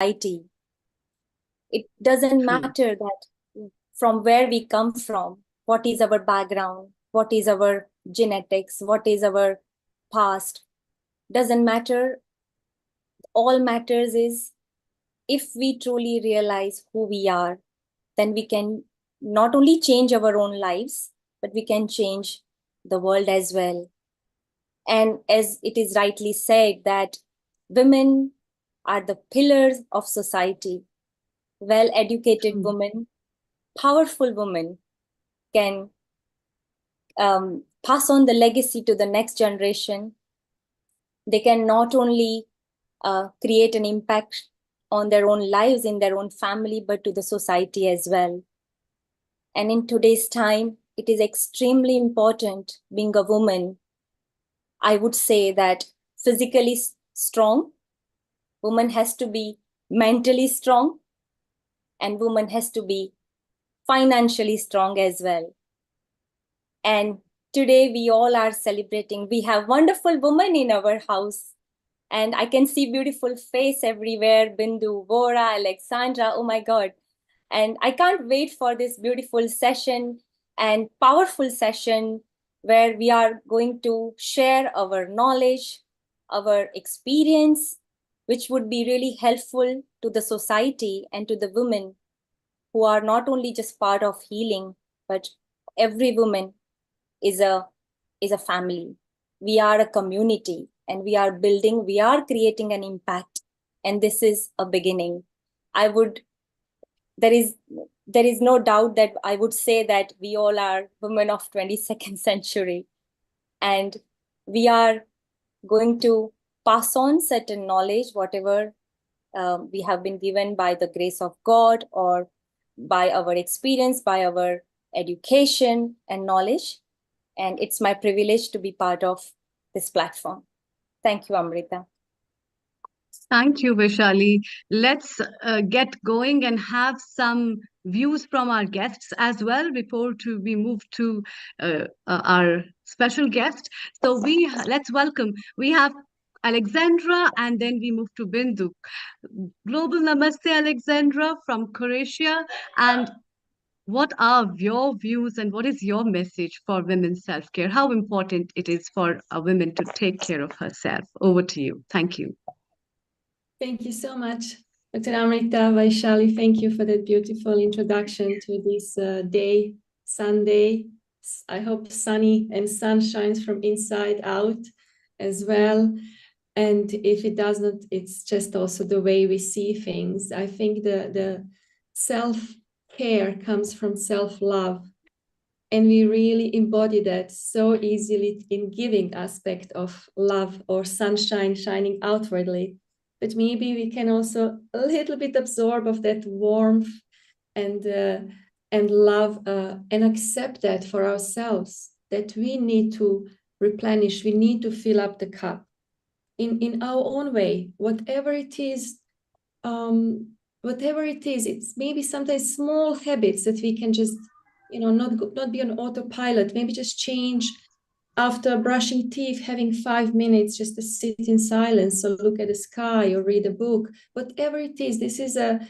society. It doesn't True. matter that from where we come from, what is our background, what is our genetics, what is our past. Doesn't matter. All matters is if we truly realize who we are, then we can not only change our own lives, but we can change the world as well. And as it is rightly said, that women are the pillars of society. Well educated True. women, powerful women can pass on the legacy to the next generation. They can not only create an impact on their own lives, in their own family, but to the society as well. And in today's time, it is extremely important being a woman. I would say that physically strong, woman has to be mentally strong, and woman has to be financially strong as well. And today we all are celebrating. We have wonderful women in our house. And I can see beautiful face everywhere. Bindu, Vora, Alexandra, oh my God. And I can't wait for this beautiful session and powerful session where we are going to share our knowledge, our experience, which would be really helpful to the society and to the women who are not only just part of healing, but every woman is a family. We are a community, and we are creating an impact, and this is a beginning. I would there is there is no doubt that I would say that we all are women of 22nd century, and we are going to pass on certain knowledge, whatever we have been given by the grace of God, or by our experience, by our education and knowledge. And it's my privilege to be part of this platform. Thank you, Amrita. Thank you, Vaishali. Let's get going and have some views from our guests as well before we move to our special guest. So let's welcome. We have Alexandra, and then we move to Bindu. Global Namaste, Alexandra from Croatia. And what are your views and what is your message for women's self-care? How important it is for a woman to take care of herself? Over to you. Thank you. Thank you so much, Dr. Amrita, Vaishali. Thank you for that beautiful introduction to this day, Sunday. I hope sunny and sun shines from inside out as well. And if it does not, it's just also the way we see things. I think the self-care comes from self-love. And we really embody that so easily in giving aspect of love or sunshine shining outwardly. But maybe we can also a little bit absorb of that warmth and love and accept that for ourselves, that we need to replenish, we need to fill up the cup in our own way, whatever it is. It's maybe sometimes small habits that we can just, not be on autopilot, maybe just change after brushing teeth, having 5 minutes just to sit in silence or look at the sky or read a book. Whatever it is, this is a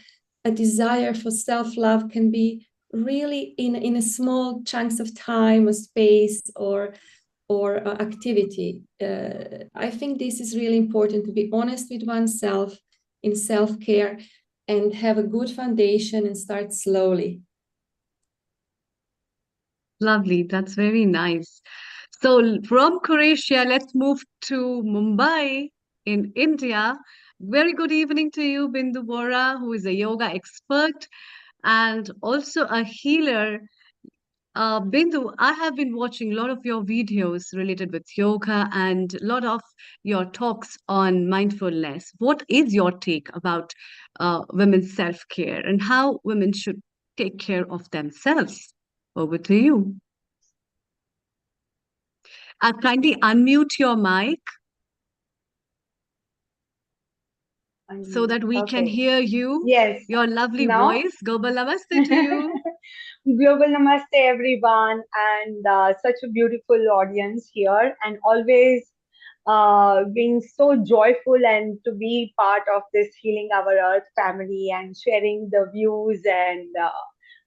desire for self-love, can be really in a small chunks of time or space or activity. I think this is really important, to be honest with oneself in self-care and have a good foundation and start slowly. Lovely. That's very nice. So from Croatia, let's move to Mumbai in India. Very good evening to you, Bindu Bora, who is a yoga expert and also a healer. Bindu, I have been watching a lot of your videos related with yoga and a lot of your talks on mindfulness. What is your take about women's self-care and how women should take care of themselves? Over to you. Kindly unmute your mic so that we can hear you. Yes. Your lovely Now, voice. Global Namaste to you. Global Namaste, everyone, and such a beautiful audience here, and always being so joyful and to be part of this Healing Our Earth family and sharing the views and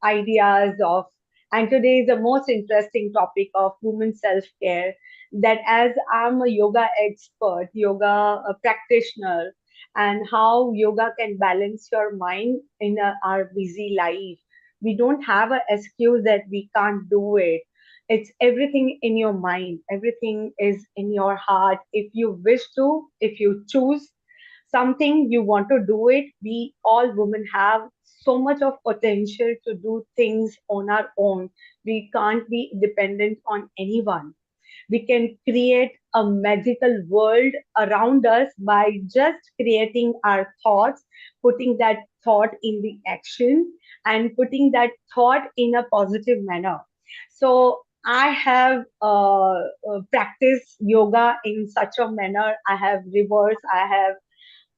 ideas of. And today is the most interesting topic of women self care. That as I'm a yoga expert, yoga practitioner, and how yoga can balance your mind in our busy life. We don't have an excuse that we can't do it. It's everything in your mind, everything is in your heart. If you wish to, if you choose something, you want to do it. We all women have so much of potential to do things on our own. We can't be dependent on anyone. We can create a magical world around us by just creating our thoughts, putting that thought in the action, and putting that thought in a positive manner. So I have practiced yoga in such a manner. I have reversed, I have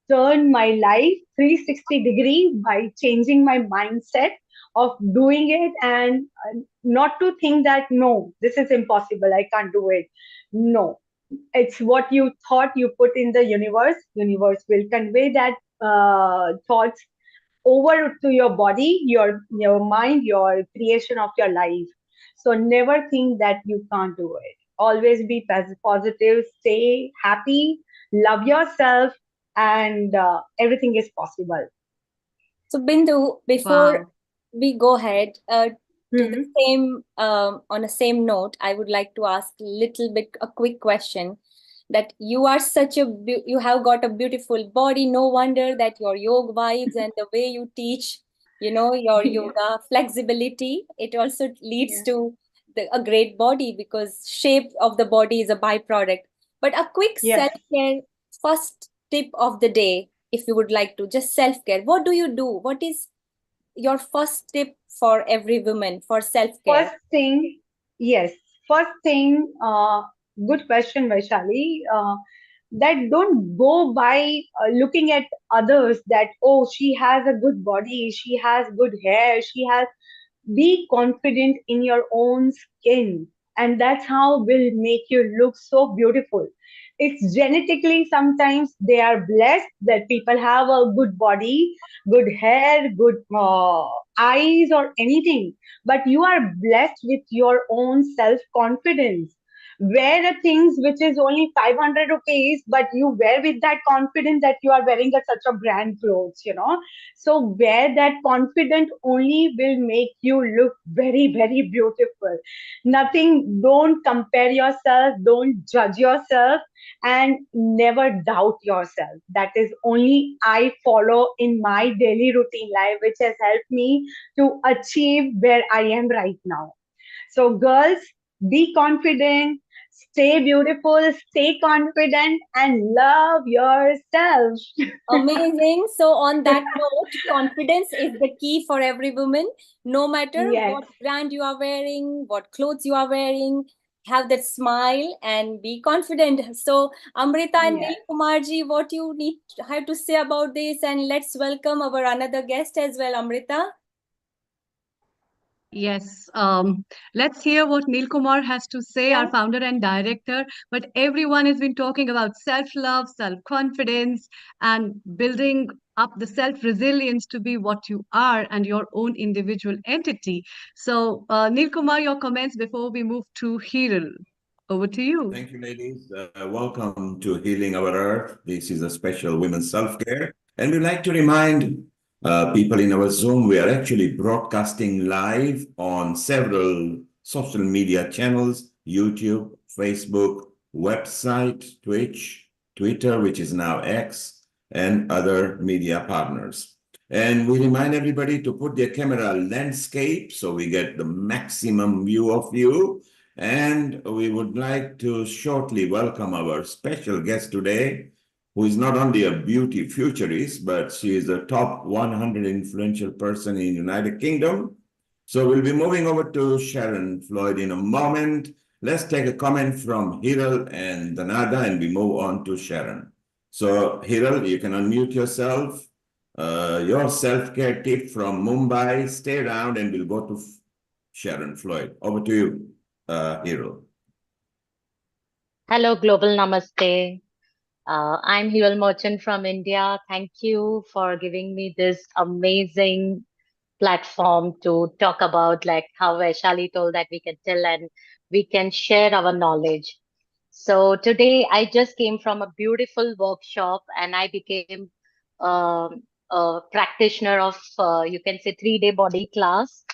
turned my life 360-degree by changing my mindset of doing it, and not to think that no, this is impossible, I can't do it. No, it's what you thought you put in the universe. Universe will convey that thoughts over to your body, your mind, your creation of your life. So never think that you can't do it. Always be positive, stay happy, love yourself, and everything is possible. So, Bindu, before Wow. we go ahead, to the Mhm. same on a same note, I would like to ask a quick question. That you are you have got a beautiful body. No wonder that your yoga vibes and the way you teach, your Yeah. yoga flexibility, it also leads Yeah. to a great body, because shape of the body is a byproduct. But a quick Yes. self-care first tip of the day, if you would like to, just self-care. What do you do? What is your first tip for every woman for self-care? First thing, yes. First thing, good question, Vaishali. That don't go by looking at others that, oh, she has a good body, she has good hair, she has. Be confident in your own skin, and that's how will make you look so beautiful. It's genetically, sometimes they are blessed that people have a good body, good hair, good eyes or anything, but you are blessed with your own self confidence. Wear the things which is only 500 rupees, but you wear with that confidence that you are wearing such a brand clothes. So wear that confident only will make you look very, very beautiful. Nothing, don't compare yourself, don't judge yourself, and never doubt yourself. That is only I follow in my daily routine life, which has helped me to achieve where I am right now. So, girls, be confident, stay beautiful, stay confident, and love yourself. Amazing. So, on that note, confidence is the key for every woman, no matter Yes, what brand you are wearing, what clothes you are wearing. Have that smile and be confident. So, Amrita and yes. Neil Kumarji, what you have to say about this? And let's welcome our another guest as well, Amrita. Yes, let's hear what Neil Kumar has to say, our Yeah. founder and director. But everyone has been talking about self-love, self-confidence, and building up the self-resilience to be what you are and your own individual entity. So, Neil Kumar, your comments before we move to Hiral. Over to you. Thank you, ladies. Welcome to Healing Our Earth. This is a special women's self-care. And we'd like to remind people in our Zoom, we are actually broadcasting live on several social media channels, YouTube, Facebook, website, Twitch, Twitter, which is now X, and other media partners. And we remind everybody to put their camera landscape so we get the maximum view of you. And we would like to shortly welcome our special guest today, who is not only a beauty futurist, but she is a top 100 influential person in the United Kingdom. So we'll be moving over to Sharon Floyd in a moment. Let's take a comment from Hiral and Danada, and we move on to Sharon. So Hiral, you can unmute yourself. Your self-care tip from Mumbai. Stay around and we'll go to Sharon Floyd. Over to you, Hiral. Hello, Global Namaste. I'm Hiral Merchant from India. Thank you for giving me this amazing platform to talk about like how Vaishali told that we can tell and we can share our knowledge. So today I just came from a beautiful workshop and I became a practitioner of you can say 3-day body class.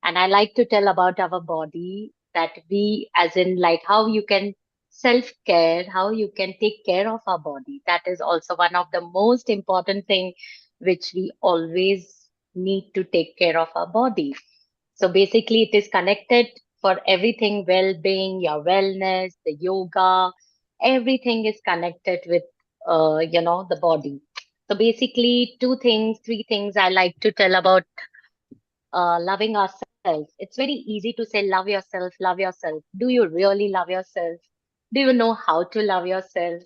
And I like to tell about our body that we as in like how you can self-care, how you can take care of our body. That is also one of the most important thing which we always need to take care of our body. So basically, it is connected for everything well-being, your wellness, the yoga, everything is connected with, the body. So basically, two things, three things I like to tell about loving ourselves. It's very easy to say, love yourself, love yourself. Do you really love yourself? Do you know how to love yourself?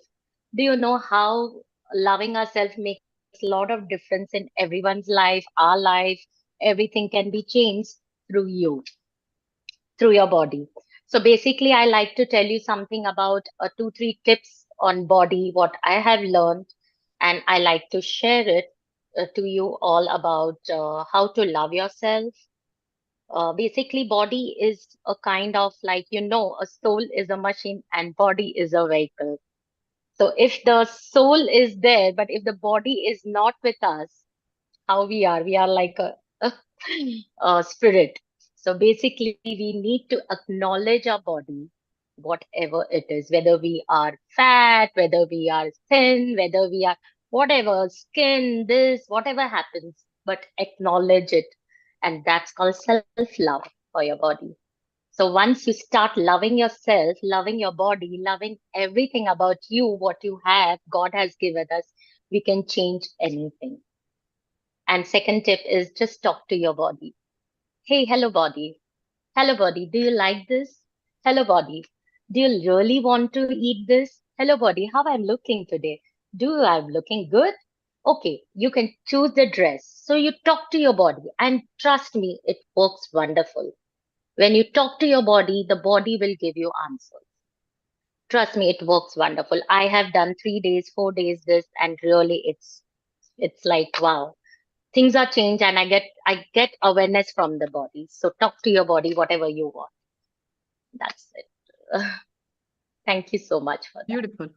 Do you know how loving ourselves makes a lot of difference in everyone's life, our life? Everything can be changed through you, through your body. So basically, I like to tell you something about 2, 3 tips on body, what I have learned, and I like to share it to you all about how to love yourself. Basically, body is a kind of like, a soul is a machine and body is a vehicle. So if the soul is there, but if the body is not with us, how we are like a spirit. So basically, we need to acknowledge our body, whatever it is, whether we are fat, whether we are thin, whether we are whatever, skin, this, whatever happens, but acknowledge it. And that's called self-love for your body. So once you start loving yourself, loving your body, loving everything about you, what you have, God has given us, we can change anything. And second tip is just talk to your body. Hey, hello body. Hello body, do you like this? Hello body, do you really want to eat this? Hello body, how I'm looking today? Do I'm looking good? Okay, you can choose the dress. So you talk to your body and trust me, it works wonderful. When you talk to your body, the body will give you answers. Trust me, it works wonderful. I have done 3 days, 4 days this, and really it's like wow. Things are changed and I get awareness from the body. So talk to your body, whatever you want. That's it. Thank you so much for that. Beautiful.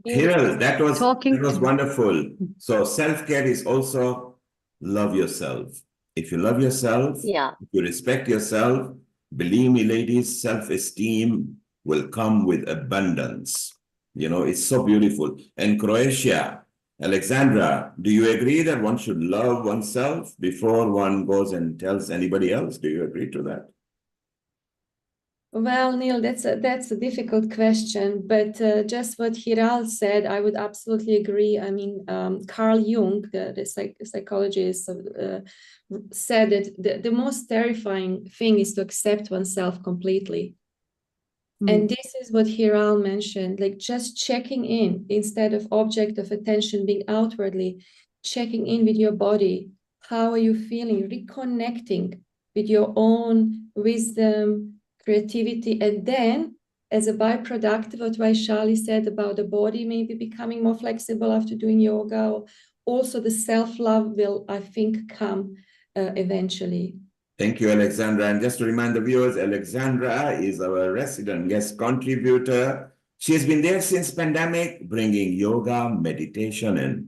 Hiral, that Talking was to wonderful. So self-care is also love yourself. If you love yourself, Yeah. if you respect yourself, believe me, ladies, self-esteem will come with abundance. You know, it's so beautiful. And Croatia, Alexandra, do you agree that one should love oneself before one goes and tells anybody else? Do you agree to that? Well, Neil, that's a difficult question, but just what Hiral said, I would absolutely agree. I mean, Carl Jung, the psychologist, said that the most terrifying thing is to accept oneself completely. And this is what Hiral mentioned, like just checking in instead of object of attention being outwardly, checking in with your body. How are you feeling? Reconnecting with your own wisdom, creativity, and then as a byproduct of what Vaishali said about the body maybe becoming more flexible after doing yoga, also the self-love will, I think, come eventually. Thank you, Alexandra. And just to remind the viewers, Alexandra is our resident guest contributor. She's been there since pandemic, bringing yoga, meditation, and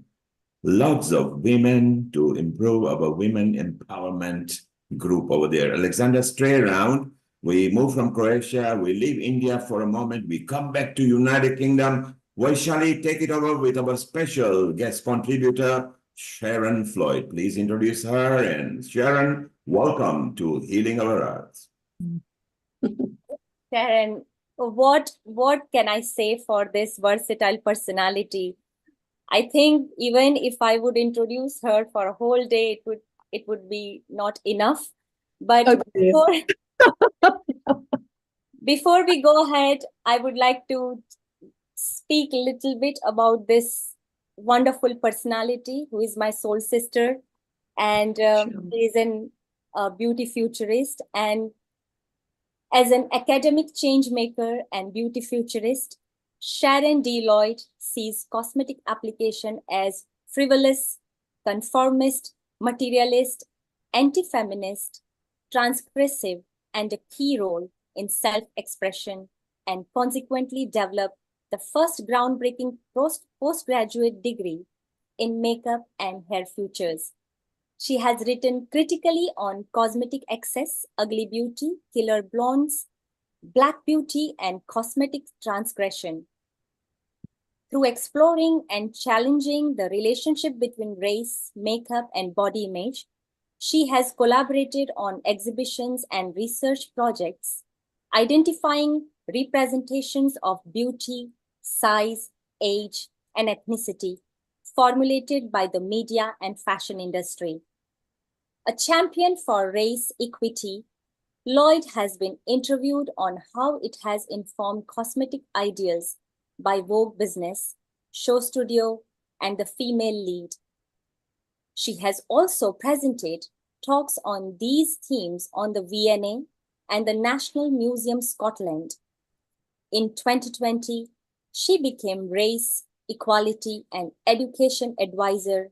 lots of women to improve our women empowerment group over there. Alexandra, stay around. We move from Croatia. We leave India for a moment. We come back to United Kingdom. Vaishali, take it over with our special guest contributor, Sharon Floyd. Please introduce her. And Sharon, welcome to Healing Our Hearts. Sharon, what can I say for this versatile personality? I think even if I would introduce her for a whole day, it would be not enough. But Okay. before we go ahead, I would like to speak a little bit about this wonderful personality who is my soul sister, and Sure. she is a beauty futurist, and As an academic change maker and beauty futurist, Sharon D. Lloyd sees cosmetic application as frivolous, conformist, materialist, anti-feminist, transgressive, and a key role in self-expression, and consequently developed the first groundbreaking postgraduate degree in makeup and hair futures. She has written critically on cosmetic excess, ugly beauty, killer blondes, black beauty, and cosmetic transgression. Through exploring and challenging the relationship between race, makeup, and body image, she has collaborated on exhibitions and research projects, identifying representations of beauty, size, age, and ethnicity formulated by the media and fashion industry. A champion for race equity, Lloyd has been interviewed on how it has informed cosmetic ideas by Vogue Business, Show Studio, and The Female Lead. She has also presented talks on these themes on the V&A and the National Museum Scotland. In 2020, she became Race, Equality, and Education Advisor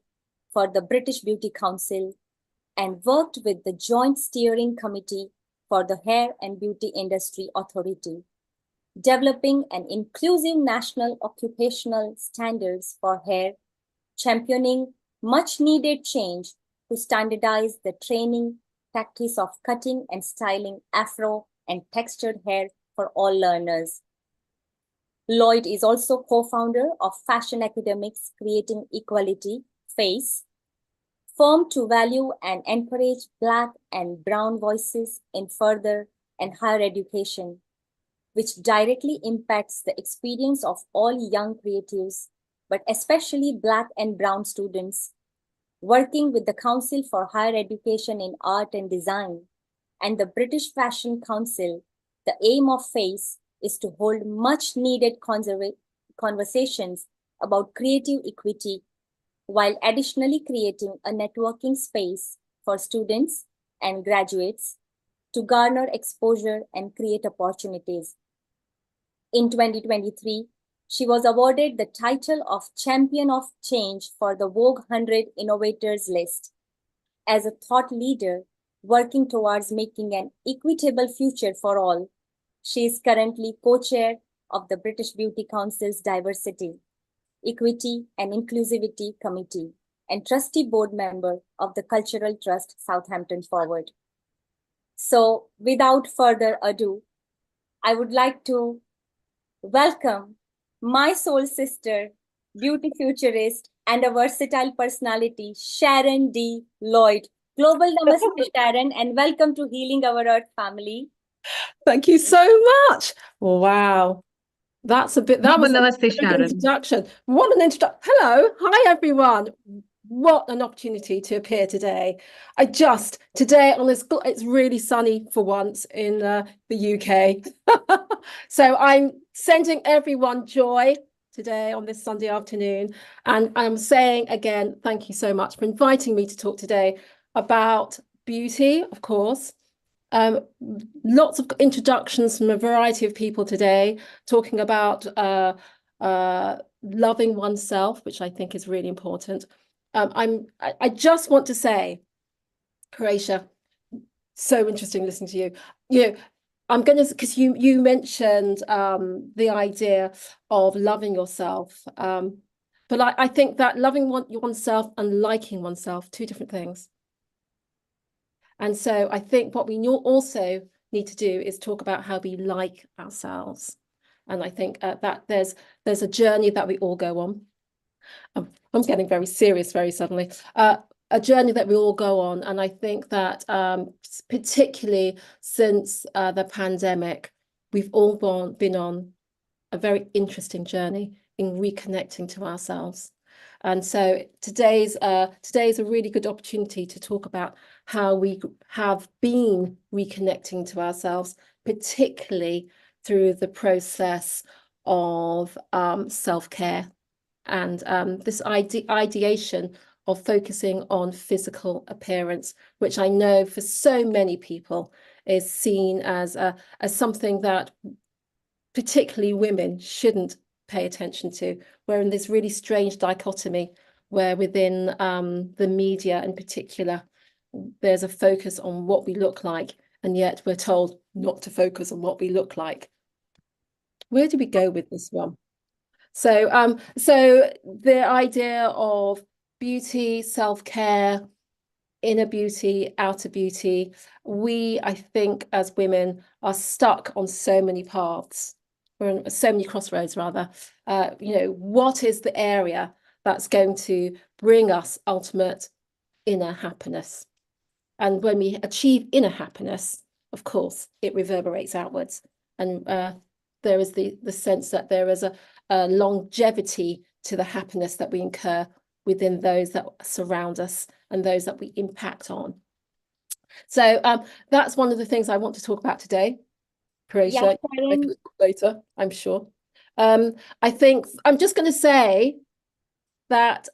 for the British Beauty Council and worked with the Joint Steering Committee for the Hair and Beauty Industry Authority, developing an inclusive national occupational standards for hair, championing much-needed change to standardize the training practice of cutting and styling afro and textured hair for all learners. Lloyd is also co-founder of Fashion Academics Creating Equality, FACE, firm to value and encourage Black and Brown voices in further and higher education, which directly impacts the experience of all young creatives, but especially Black and Brown students, working with the Council for Higher Education in Art and Design and the British Fashion Council. The aim of FACE is to hold much needed conversations about creative equity, while additionally creating a networking space for students and graduates to garner exposure and create opportunities. In 2023, she was awarded the title of Champion of Change for the Vogue 100 Innovators list. As a thought leader working towards making an equitable future for all, she is currently co-chair of the British Beauty Council's Diversity, Equity and Inclusivity Committee and trustee board member of the Cultural Trust Southampton Forward. So without further ado, I would like to welcome my soul sister, beauty futurist, and a versatile personality, Sharon D. Lloyd. Global Namaste, Sharon, and welcome to Healing Our Earth family. Thank you so much. Wow. That was Namaste, an Sharon. introduction. What an introduction. Hello. Hi, everyone. What an opportunity to appear today. Today on this, it's really sunny for once in the UK. So I'm sending everyone joy today on this Sunday afternoon. And I'm saying again, thank you so much for inviting me to talk today about beauty, of course. Lots of introductions from a variety of people today, talking about loving oneself, which I think is really important. I just want to say, Horatia, so interesting listening to you. I'm going to, because you mentioned the idea of loving yourself, but I think that loving oneself and liking oneself, two different things. And so I think what we also need to do is talk about how we like ourselves. And I think that there's a journey that we all go on. I'm getting very serious very suddenly. A journey that we all go on. And I think that particularly since the pandemic, we've all been on a very interesting journey in reconnecting to ourselves. And so today's a really good opportunity to talk about how we have been reconnecting to ourselves, particularly through the process of self-care and this ideation of focusing on physical appearance, which I know for so many people is seen as something that particularly women shouldn't pay attention to. We're in this really strange dichotomy where within the media in particular, there's a focus on what we look like, and yet we're told not to focus on what we look like. Where do we go with this one? So the idea of beauty, self-care, inner beauty, outer beauty, I think as women are stuck on so many paths. We're on so many crossroads rather. What is the area that's going to bring us ultimate inner happiness? And when we achieve inner happiness, of course, it reverberates outwards. And there is the sense that there is a longevity to the happiness that we incur within those that surround us and those that we impact on. So that's one of the things I want to talk about today. Croatia, later, I'm sure. I think I'm just going to say that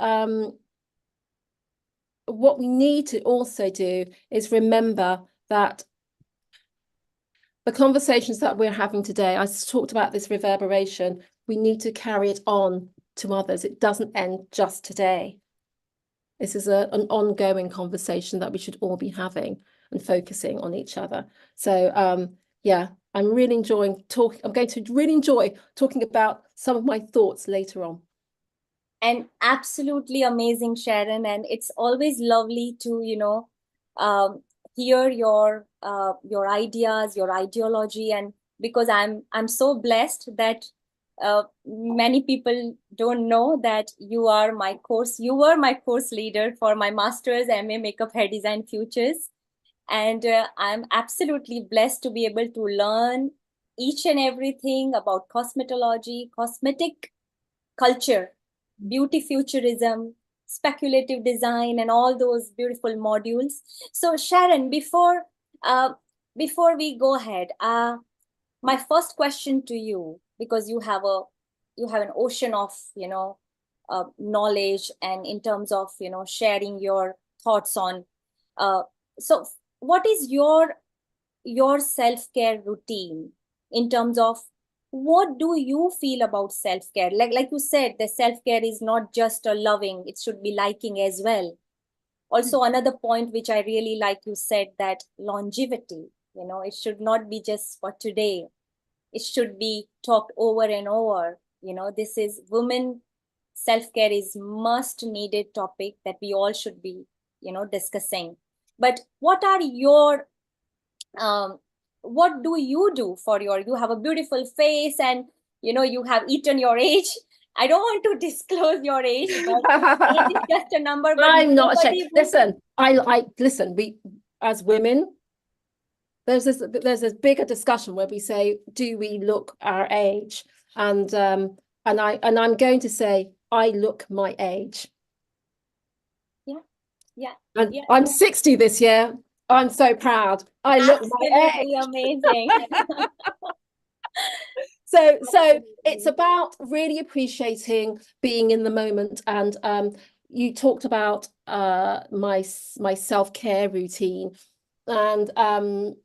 what we need to also do is remember that the conversations that we're having today, I talked about this reverberation, we need to carry it on to others. It doesn't end just today. This is an ongoing conversation that we should all be having and focusing on each other. So yeah, I'm really enjoying talking. I'm going to really enjoy talking about some of my thoughts later on. And absolutely amazing, Sharon. And it's always lovely to, hear your ideas, your ideology. And because I'm so blessed that many people don't know that you were my course leader for my master's MA Makeup Hair Design Futures. And I'm absolutely blessed to be able to learn each and everything about cosmetology, cosmetic culture, beauty futurism, speculative design, and all those beautiful modules. So Sharon, before we go ahead, my first question to you, because you have an ocean of knowledge, and in terms of sharing your thoughts on, so what is your self-care routine in terms of what do you feel about self-care? Like you said, the self-care is not just a loving, it should be liking as well. Also, another point which I really like, you said that longevity, it should not be just for today. It should be talked over and over. This is women self-care is must needed topic that we all should be, discussing. But what are your what do you do for you have a beautiful face, and you have eaten your age. I don't want to disclose your age, but age is just a number. But I'm not ashamed. Listen, listen, we as women, there's this bigger discussion where we say, do we look our age? And I'm going to say I look my age. Yeah. And I'm 60 this year. I'm so proud. I look my age. Amazing. So it's about really appreciating being in the moment. And you talked about my self-care routine, and I'm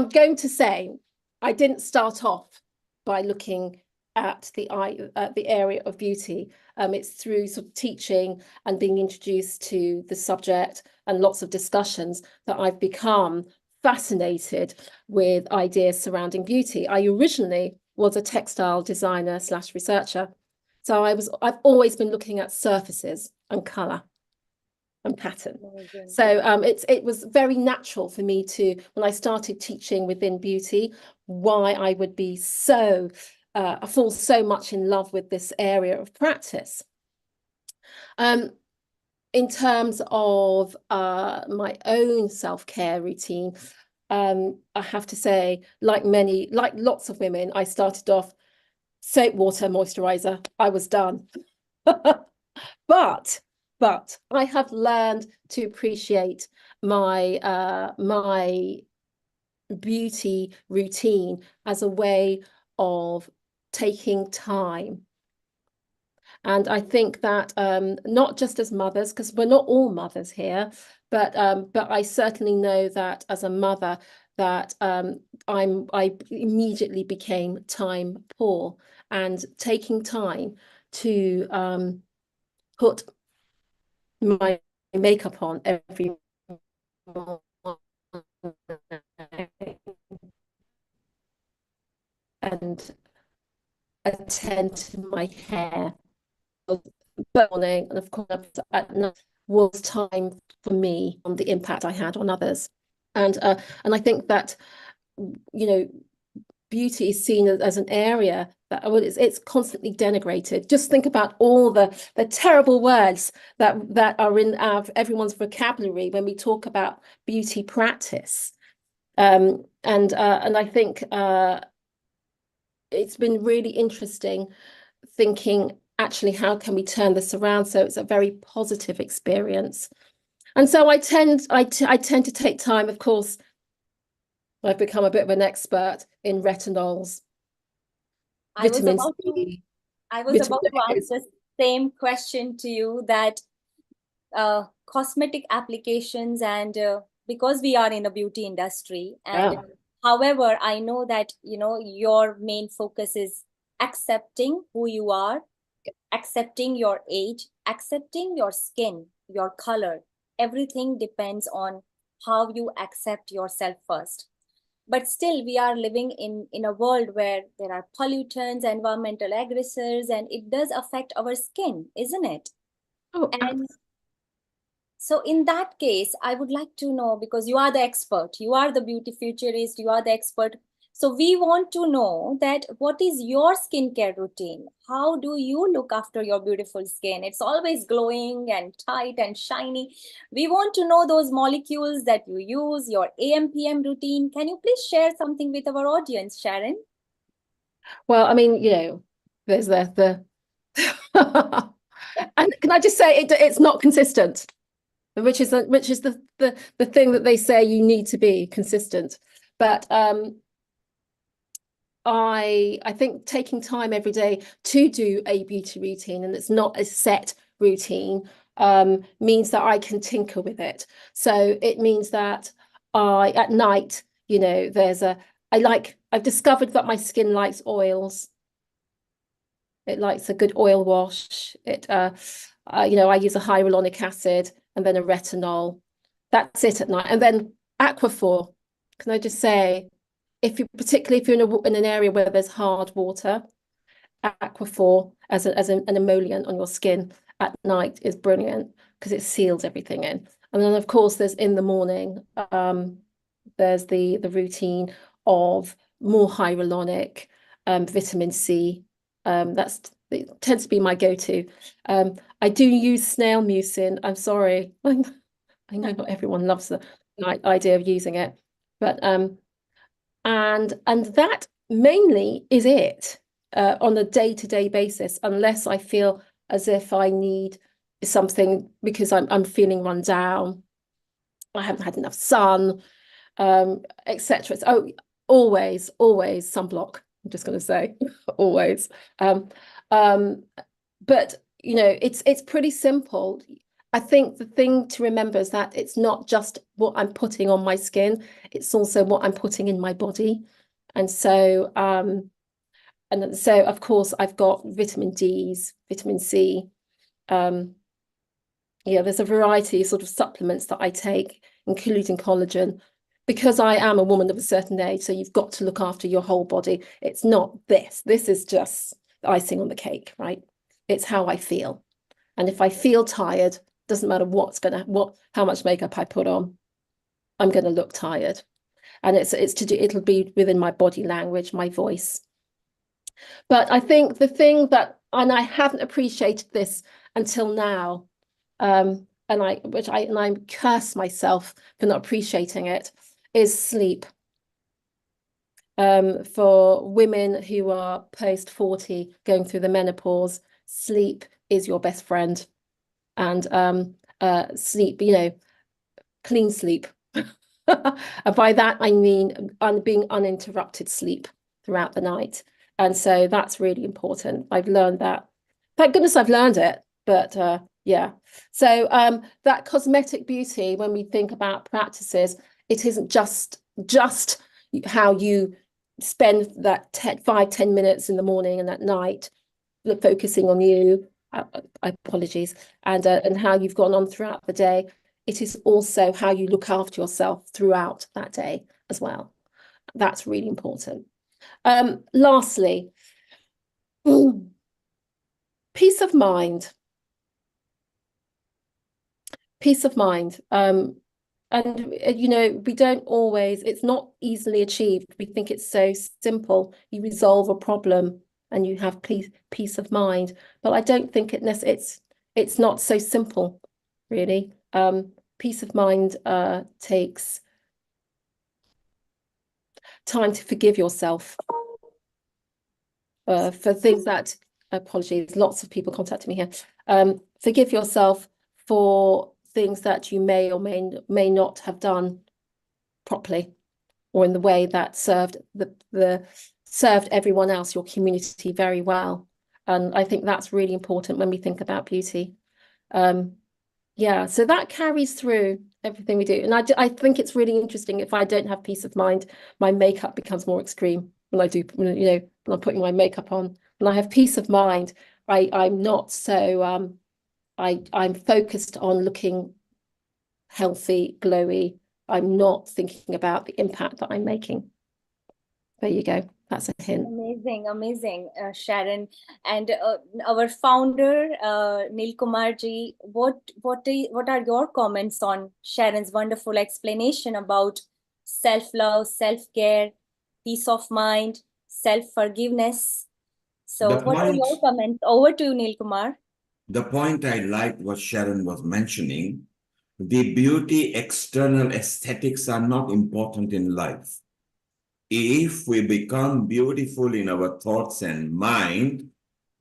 going to say I didn't start off by looking at the area of beauty. It's through sort of teaching and being introduced to the subject and lots of discussions that I've become fascinated with ideas surrounding beauty. I originally was a textile designer / researcher. So I've always been looking at surfaces and colour and pattern. So it was very natural for me to, when I started teaching within beauty, why I would be so I fall so much in love with this area of practice. In terms of my own self-care routine, I have to say, like lots of women, I started off soap, water, moisturizer. I was done. But I have learned to appreciate my my beauty routine as a way of taking time. And I think that not just as mothers, because we're not all mothers here, but I certainly know that as a mother, that I immediately became time poor, and taking time to put my makeup on every morning and attend to my hair morning, and of course at night, was time for me on the impact I had on others. And I think that, you know, beauty is seen as an area that, well, it's constantly denigrated. Just think about all the terrible words that are in everyone's vocabulary when we talk about beauty practice. And I think it's been really interesting thinking, actually, how can we turn this around so it's a very positive experience? And so I tend to take time. Of course, I've become a bit of an expert in retinols, vitamin C. I was about to ask the same question to you, that cosmetic applications, and because we are in the beauty industry, and however, I know that, you know, your main focus is accepting who you are, accepting your age, accepting your skin, your color. Everything depends on how you accept yourself first. But still, we are living in a world where there are pollutants, environmental aggressors, and it does affect our skin, isn't it? Oh, and so in that case, I would like to know, because you are the expert, you are the beauty futurist, you are the expert. So we want to know that what is your skincare routine? How do you look after your beautiful skin? It's always glowing and tight and shiny. We want to know those molecules that you use, your AM/PM routine. Can you please share something with our audience, Sharron? Well, I mean, you know, there's the and can I just say it's not consistent, which is the thing that they say you need to be consistent. But I think taking time every day to do a beauty routine, and it's not a set routine, means that I can tinker with it. So it means that at night, you know, I've discovered that my skin likes oils. It likes a good oil wash. It you know, I use a hyaluronic acid and then a retinol. That's it at night. And then Aquaphor. Can I just say, particularly if you're in an area where there's hard water, Aquaphor as an emollient on your skin at night is brilliant, because it seals everything in. And then of course there's in the morning, there's the routine of more hyaluronic, vitamin C. It tends to be my go-to. I do use snail mucin. I'm sorry. I know not everyone loves the idea of using it, but and that mainly is it on a day-to-day basis, unless I feel as if I need something because I'm feeling run down, I haven't had enough sun, etc. So always sunblock. I'm just going to say always. But you know, it's pretty simple. I think the thing to remember is that it's not just what I'm putting on my skin, it's also what I'm putting in my body. And so of course I've got vitamin D's, vitamin C. Yeah, there's a variety of sort of supplements that I take, including collagen, because I am a woman of a certain age. So you've got to look after your whole body. It's not this. This is just icing on the cake, right? It's how I feel. And if I feel tired, doesn't matter how much makeup I put on, I'm going to look tired. And it'll be within my body language, my voice. But I think the thing that, and I haven't appreciated this until now, and I curse myself for not appreciating it, is sleep. For women who are post 40, going through the menopause, sleep is your best friend. And sleep, you know, clean sleep. And by that I mean being uninterrupted sleep throughout the night. And so that's really important. I've learned that. Thank goodness I've learned it. But yeah. So that cosmetic beauty, when we think about practices, It isn't just how you spend that 5-10 minutes in the morning and at night focusing on you. Apologies, and how you've gone on throughout the day. It is also how you look after yourself throughout that day as well. That's really important. Lastly, peace of mind. Peace of mind. And you know, we don't always, it's not easily achieved. We think it's so simple. You resolve a problem and you have peace of mind. But I don't think it's not so simple, really. Peace of mind takes time to forgive yourself for things that, apologies, lots of people contacting me here. Forgive yourself for things that you may or may not have done properly or in the way that served served everyone else, your community, very well. And I think that's really important when we think about beauty. Yeah, so that carries through everything we do. And I think it's really interesting. If I don't have peace of mind, my makeup becomes more extreme when I do, you know, when I'm putting my makeup on. When I have peace of mind, I'm not so I'm focused on looking healthy, glowy. I'm not thinking about the impact that I'm making. There you go. That's a hint. Amazing, Sharon. And our founder, Neil Kumarji, what are your comments on Sharon's wonderful explanation about self-love, self-care, peace of mind, self-forgiveness? So what are your comments? Over to Neil Kumar. The point I liked what Sharon was mentioning, the beauty, external aesthetics are not important in life. If we become beautiful in our thoughts and mind,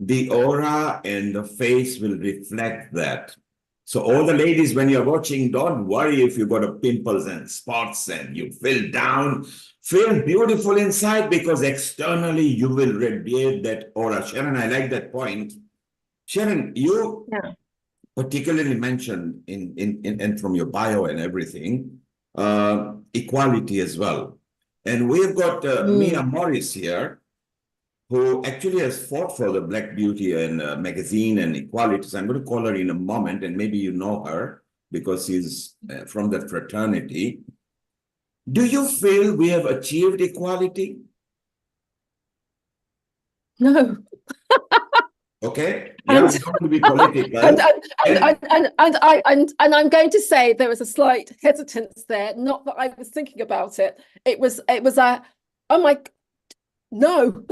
the aura and the face will reflect that. So all the ladies, when you're watching, don't worry if you got a pimples and spots and you feel down. Feel beautiful inside because externally you will radiate that aura. Sharon, I like that point. Sharon, you particularly mentioned in from your bio and everything, equality as well. And we've got Mia Morris here, who actually has fought for the Black Beauty and magazine and equality. So I'm going to call her in a moment, and maybe you know her because she's from that fraternity. Do you feel we have achieved equality? No. Okay. Yeah, we don't want to be political. And I'm going to say there was a slight hesitance there. Not that I was thinking about it. It was a, oh my, no.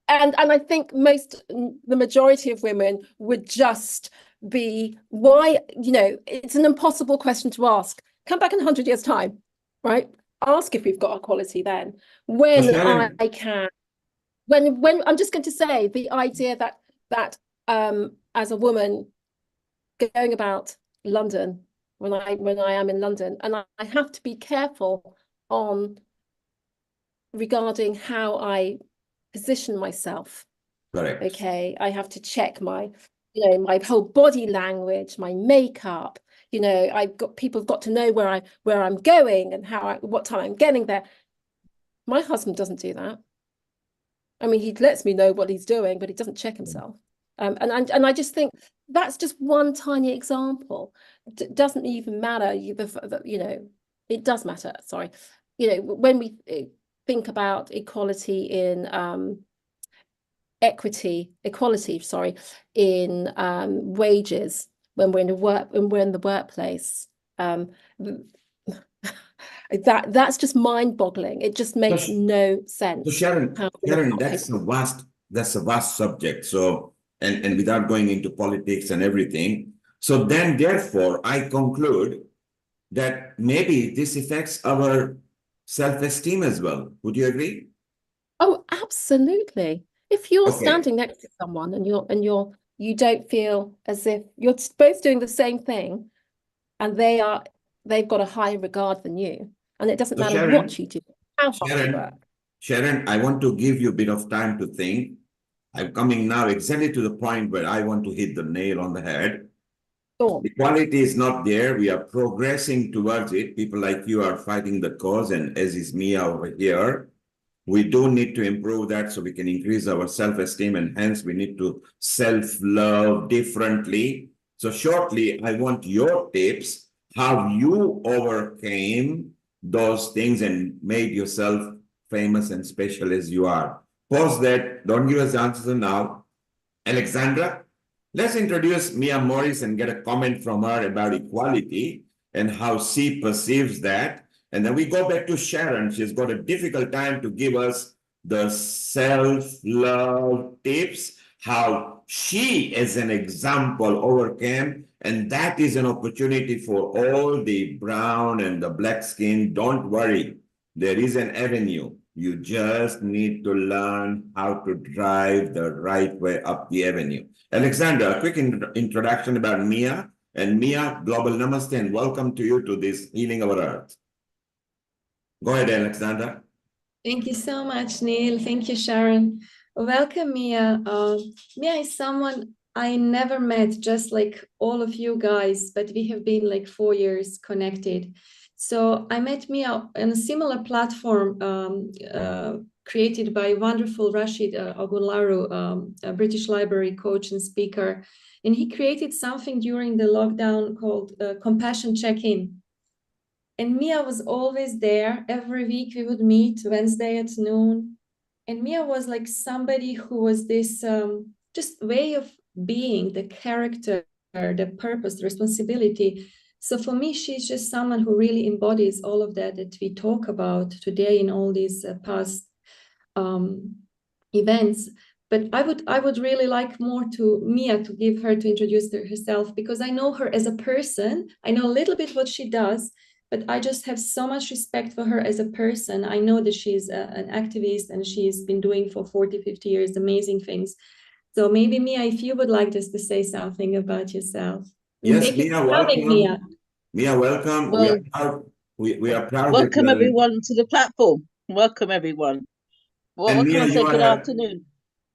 and I think the majority of women would just be, why, you know, it's an impossible question to ask. Come back in 100 years' time, right? Ask if we've got equality then. When I can. When I'm just going to say the idea that as a woman going about London, when I am in London, and I have to be careful on regarding how I position myself. Correct. Okay, I have to check my, you know, my whole body language, my makeup. You know, people have got to know where I'm going and what time I'm getting there. My husband doesn't do that. I mean, he lets me know what he's doing, but he doesn't check himself. And I just think that's just one tiny example. It doesn't even matter. You know, it does matter. Sorry, you know, when we think about equality in equality. Sorry, in wages when we're in the workplace. That's just mind-boggling. It just makes no sense. So Sharon, that's a vast subject. So and without going into politics and everything. So then therefore I conclude that maybe this affects our self-esteem as well. Would you agree? Oh, absolutely. If you're standing next to someone and you don't feel as if you're both doing the same thing and they've got a higher regard than you. And it doesn't matter Sharon, what you do, how hard you work. Sharon, I want to give you a bit of time to think. I'm coming now exactly to the point where I want to hit the nail on the head. Sure. Equality is not there. We are progressing towards it. People like you are fighting the cause, and as is Mia over here. We do need to improve that so we can increase our self-esteem, and hence we need to self-love differently. So shortly, I want your tips, how you overcame those things and made yourself famous and special as you are. Pause that. Don't give us the answers now. Alexandra, let's introduce Mia Morris and get a comment from her about equality and how she perceives that. And then we go back to Sharon. She's got a difficult time to give us the self-love tips, how she, as an example, overcame. And that is an opportunity for all the brown and the black skin. Don't worry, there is an avenue. You just need to learn how to drive the right way up the avenue. Alexandra, a quick introduction about Mia. And Mia, global namaste and welcome to you to this Healing Our Earth. Go ahead, Alexandra. Thank you so much, Neil. Thank you, Sharon. Welcome, Mia. Mia is someone I never met, just like all of you guys, but we have been like 4 years connected. So I met Mia on a similar platform created by wonderful Rashid Ogunlaru, a British Library coach and speaker. And he created something during the lockdown called Compassion Check-In. And Mia was always there. Every week we would meet Wednesday at noon. And Mia was like somebody who was this just way of being, the character, the purpose, the responsibility. So for me, she's just someone who really embodies all of that we talk about today in all these past events. But I would really like more to Mia to give her to introduce herself, because I know her as a person. I know a little bit what she does, but I just have so much respect for her as a person. I know that she's an activist and she's been doing for 40, 50 years amazing things. So maybe Mia, if you would like just to say something about yourself. Yes, Mia, welcome. Mia. Mia, welcome. Well, we are proud. Welcome everyone to the platform. Welcome everyone. What can Mia, I say? Good afternoon.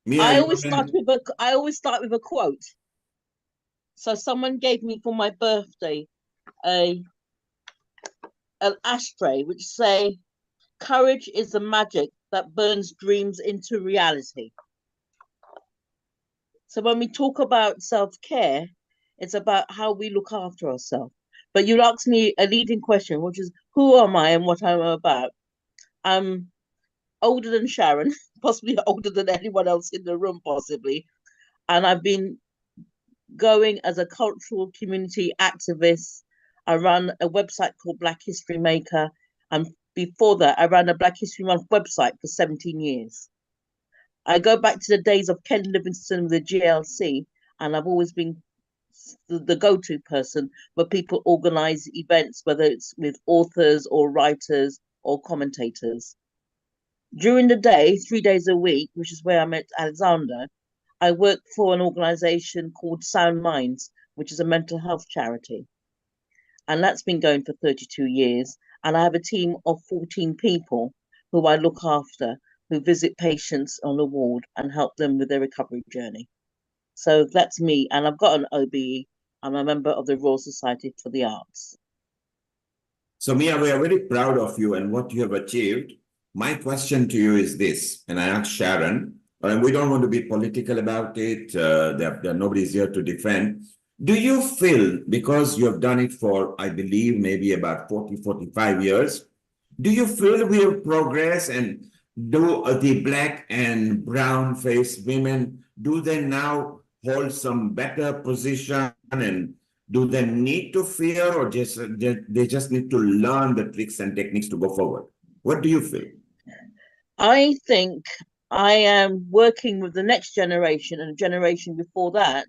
Mia, I always start with a quote. So someone gave me for my birthday an ashtray which say, "Courage is the magic that burns dreams into reality." So when we talk about self-care, it's about how we look after ourselves. But you asked me a leading question, which is, who am I and what I'm about? I'm older than Sharon, possibly older than anyone else in the room, possibly. And I've been going as a cultural community activist. I run a website called Black History Maker. And before that, I ran a Black History Month website for 17 years. I go back to the days of Ken Livingstone with the GLC, and I've always been the go-to person where people organize events, whether it's with authors or writers or commentators. During the day, 3 days a week, which is where I met Alexander, I work for an organization called Sound Minds, which is a mental health charity. And that's been going for 32 years. And I have a team of 14 people who I look after, who visit patients on the ward and help them with their recovery journey. So that's me. And I've got an OBE. I'm a member of the Royal Society for the Arts. So Mia, we are very proud of you and what you have achieved. My question to you is this, and I asked Sharon, and we don't want to be political about it. Nobody's here to defend. Do you feel, because you have done it for, I believe, maybe about 40, 45 years, do you feel we have progressed, and do the black and brown faced women, do they now hold some better position, and do they need to fear, or they just need to learn the tricks and techniques to go forward? What do you feel? I think I am working with the next generation and a generation before that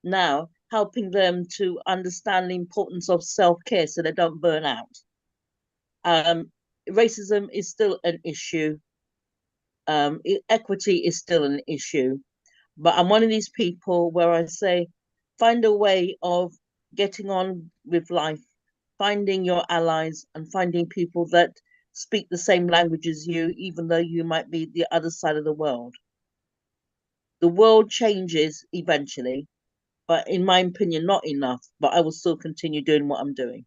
now, helping them to understand the importance of self-care so they don't burn out. Racism is still an issue. Equity is still an issue. But I'm one of these people where I say, find a way of getting on with life, finding your allies and finding people that speak the same language as you, even though you might be the other side of the world. The world changes eventually, but in my opinion, not enough. But I will still continue doing what I'm doing.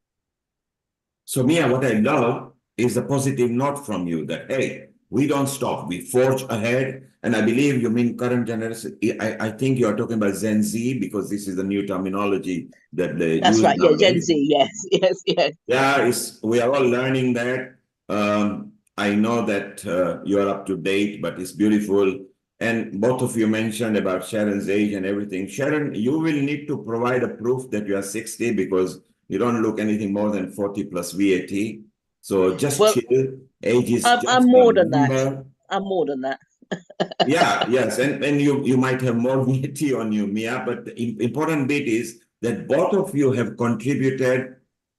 So, Mia, what I love is the positive note from you that, hey, we don't stop, we forge ahead. And I believe you mean current generation. I think you're talking about Gen Z because this is the new terminology that they That's use right. Yeah, Gen nowadays. Z. Yes, yes, yes. Yeah, we are all learning that. I know that you are up to date, but it's beautiful. And both of you mentioned about Sharon's age and everything. Sharon, you will need to provide a proof that you are 60 because you don't look anything more than 40 plus VAT. So just Well, chill. Age is I'm just a more than that. number. I'm more than that. Yeah, yes. And you might have more VAT on you, Mia, but the important bit is that both of you have contributed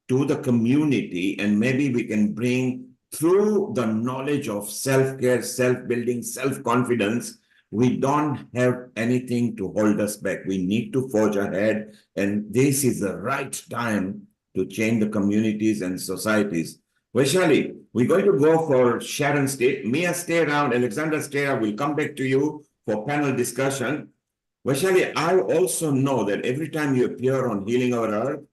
to the community, and maybe we can bring through the knowledge of self-care, self-building, self-confidence. We don't have anything to hold us back. We need to forge ahead, and this is the right time to change the communities and societies. Vaishali, we're going to go for Sharon stay. Mia, stay around. Alexander, stay around. We'll come back to you for panel discussion. Vaishali, I also know that every time you appear on Healing Our Earth,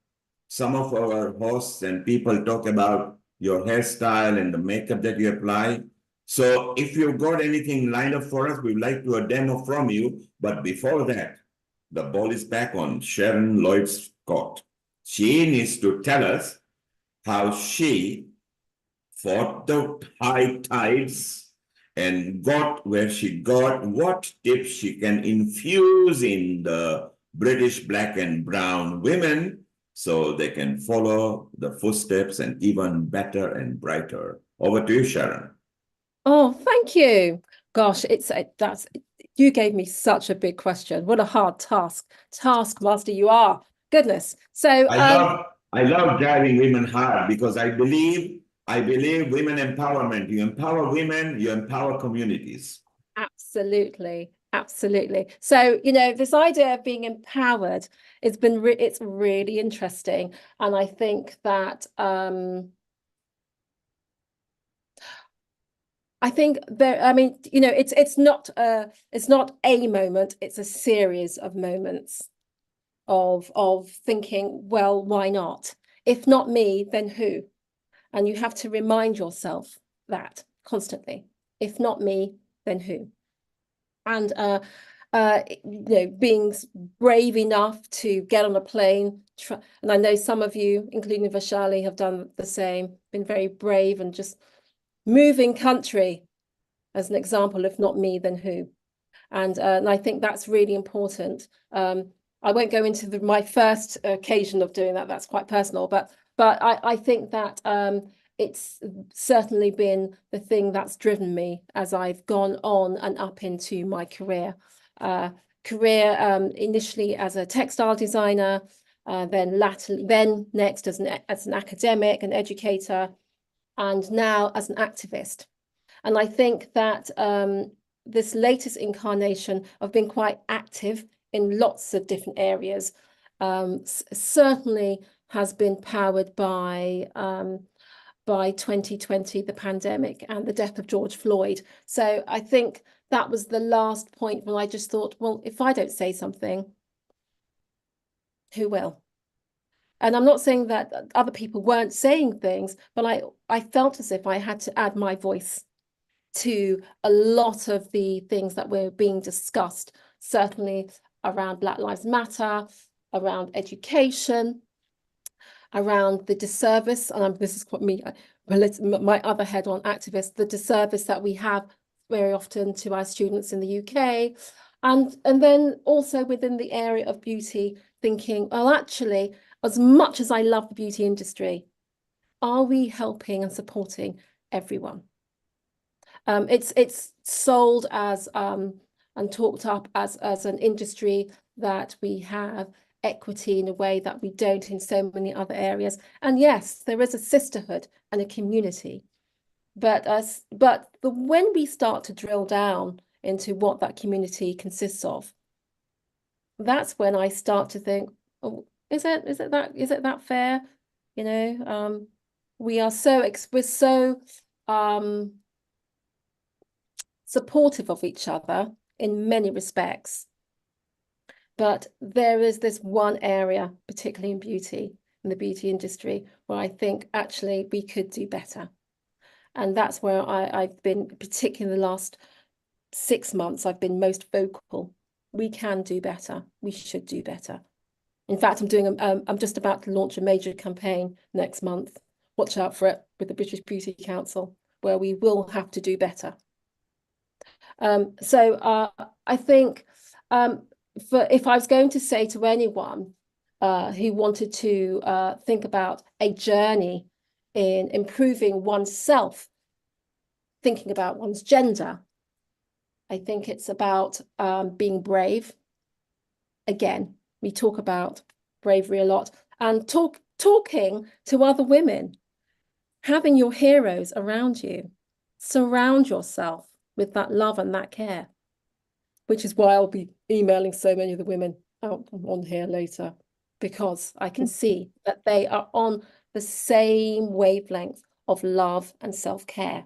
some of our hosts and people talk about your hairstyle and the makeup that you apply. So if you've got anything lined up for us, we'd like to a demo from you. But before that, the ball is back on Sharon Lloyd-Scott. She needs to tell us how she fought the high tides and got where she got, what tips she can infuse in the British black and brown women so they can follow the footsteps and even better and brighter. Over to you, Sharon. Oh, thank you. Gosh, you gave me such a big question. What a hard taskmaster you are. Goodness. So I love driving women hard because I believe women empowerment. You empower women, you empower communities. Absolutely. Absolutely. So, this idea of being empowered, it's really interesting. And I think that it's not a moment, it's a series of moments of thinking, well, why not? If not me, then who? And you have to remind yourself that constantly. If not me, then who? And being brave enough to get on a plane, and I know some of you, including Vaishali, have done the same, been very brave and just moving country as an example. If not me, then who? And I think that's really important. I won't go into my first occasion of doing that. That's quite personal, but I think that it's certainly been the thing that's driven me as I've gone on and up into my career. Initially as a textile designer, then next as an academic, an educator, and now as an activist. And I think that this latest incarnation of being quite active in lots of different areas certainly has been powered by 2020, the pandemic and the death of George Floyd. So I think that was the last point when I just thought, well, if I don't say something, who will? And I'm not saying that other people weren't saying things, but I felt as if I had to add my voice to a lot of the things that were being discussed, certainly around Black Lives Matter, around education, around the disservice, and this is what my other head-on activist, the disservice that we have very often to our students in the UK, and then also within the area of beauty, thinking, well, actually, as much as I love the beauty industry, are we helping and supporting everyone? It's sold as and talked up as an industry that we have equity in a way that we don't in so many other areas. And yes, there is a sisterhood and a community, but when we start to drill down into what that community consists of, that's when I start to think, oh, is it that fair? We're so supportive of each other in many respects. But there is this one area, particularly in beauty, in the beauty industry, where I think actually we could do better. And that's where I've been, particularly in the last 6 months, I've been most vocal. We can do better. We should do better. In fact, I'm just about to launch a major campaign next month. Watch out for it, with the British Beauty Council, where we will have to do better. I think if I was going to say to anyone who wanted to think about a journey in improving oneself, thinking about one's gender, I think it's about being brave. Again, we talk about bravery a lot, and talking to other women, having your heroes around you. Surround yourself with that love and that care, which is why I'll be emailing so many of the women out on here later, because I can see that they are on the same wavelength of love and self-care,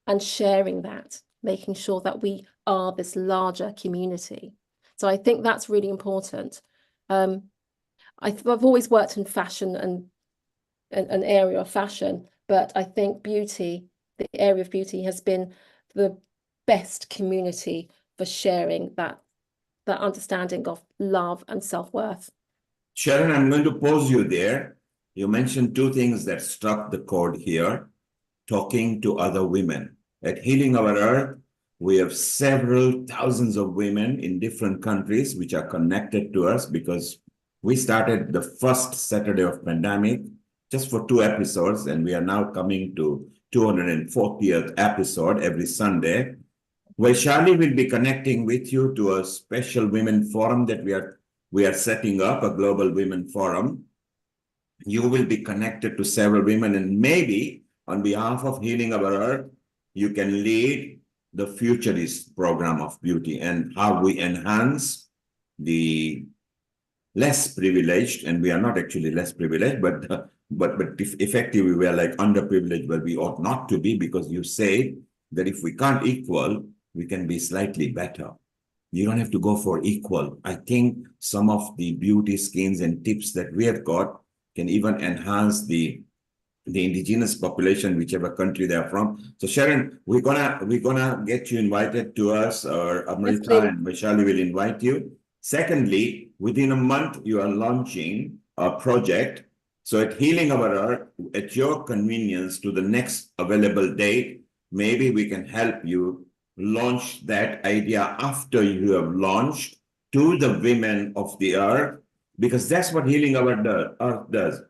and sharing that, making sure that we are this larger community. So I think that's really important. I've always worked in fashion and an area of fashion, but I think beauty, the area of beauty, has been the best community for sharing that understanding of love and self-worth. Sharon, I'm going to pause you there. You mentioned two things that struck the chord here: talking to other women. At Healing Our Earth, we have several thousands of women in different countries which are connected to us, because we started the first Saturday of pandemic just for 2 episodes, and we are now coming to 240th episode every Sunday. Vaishali will be connecting with you to a special women forum that we are setting up, a global women forum. You will be connected to several women, and maybe on behalf of Healing Our Earth, you can lead the Futurist program of beauty and how we enhance the less privileged, and we are not actually less privileged, but effectively we are like underprivileged, where we ought not to be, because you say that if we can't equal, we can be slightly better. You don't have to go for equal. I think some of the beauty schemes and tips that we have got can even enhance the indigenous population, whichever country they're from. So Sharon, we're gonna get you invited to us, or Amrita and Vaishali will invite you. Secondly, within a month, you are launching a project. So at Healing Our Earth, at your convenience to the next available date, maybe we can help you launch that idea after you have launched to the women of the earth, because that's what Healing Our Earth does.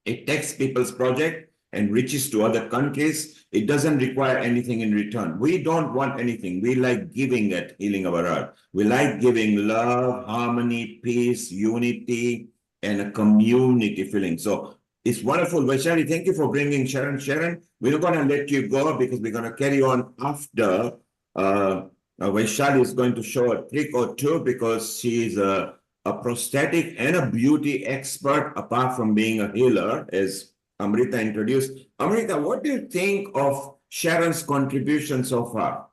It takes people's project and reaches to other countries. It doesn't require anything in return. We don't want anything. We like giving at Healing Our Earth. We like giving love, harmony, peace, unity, and a community feeling. So it's wonderful. Vaishali, thank you for bringing Sharon. Sharon, we're going to let you go because we're going to carry on after Vaishali is going to show a trick or two, because she's a prosthetic and a beauty expert, apart from being a healer, as Amrita introduced. Amrita, what do you think of Sharon's contribution so far?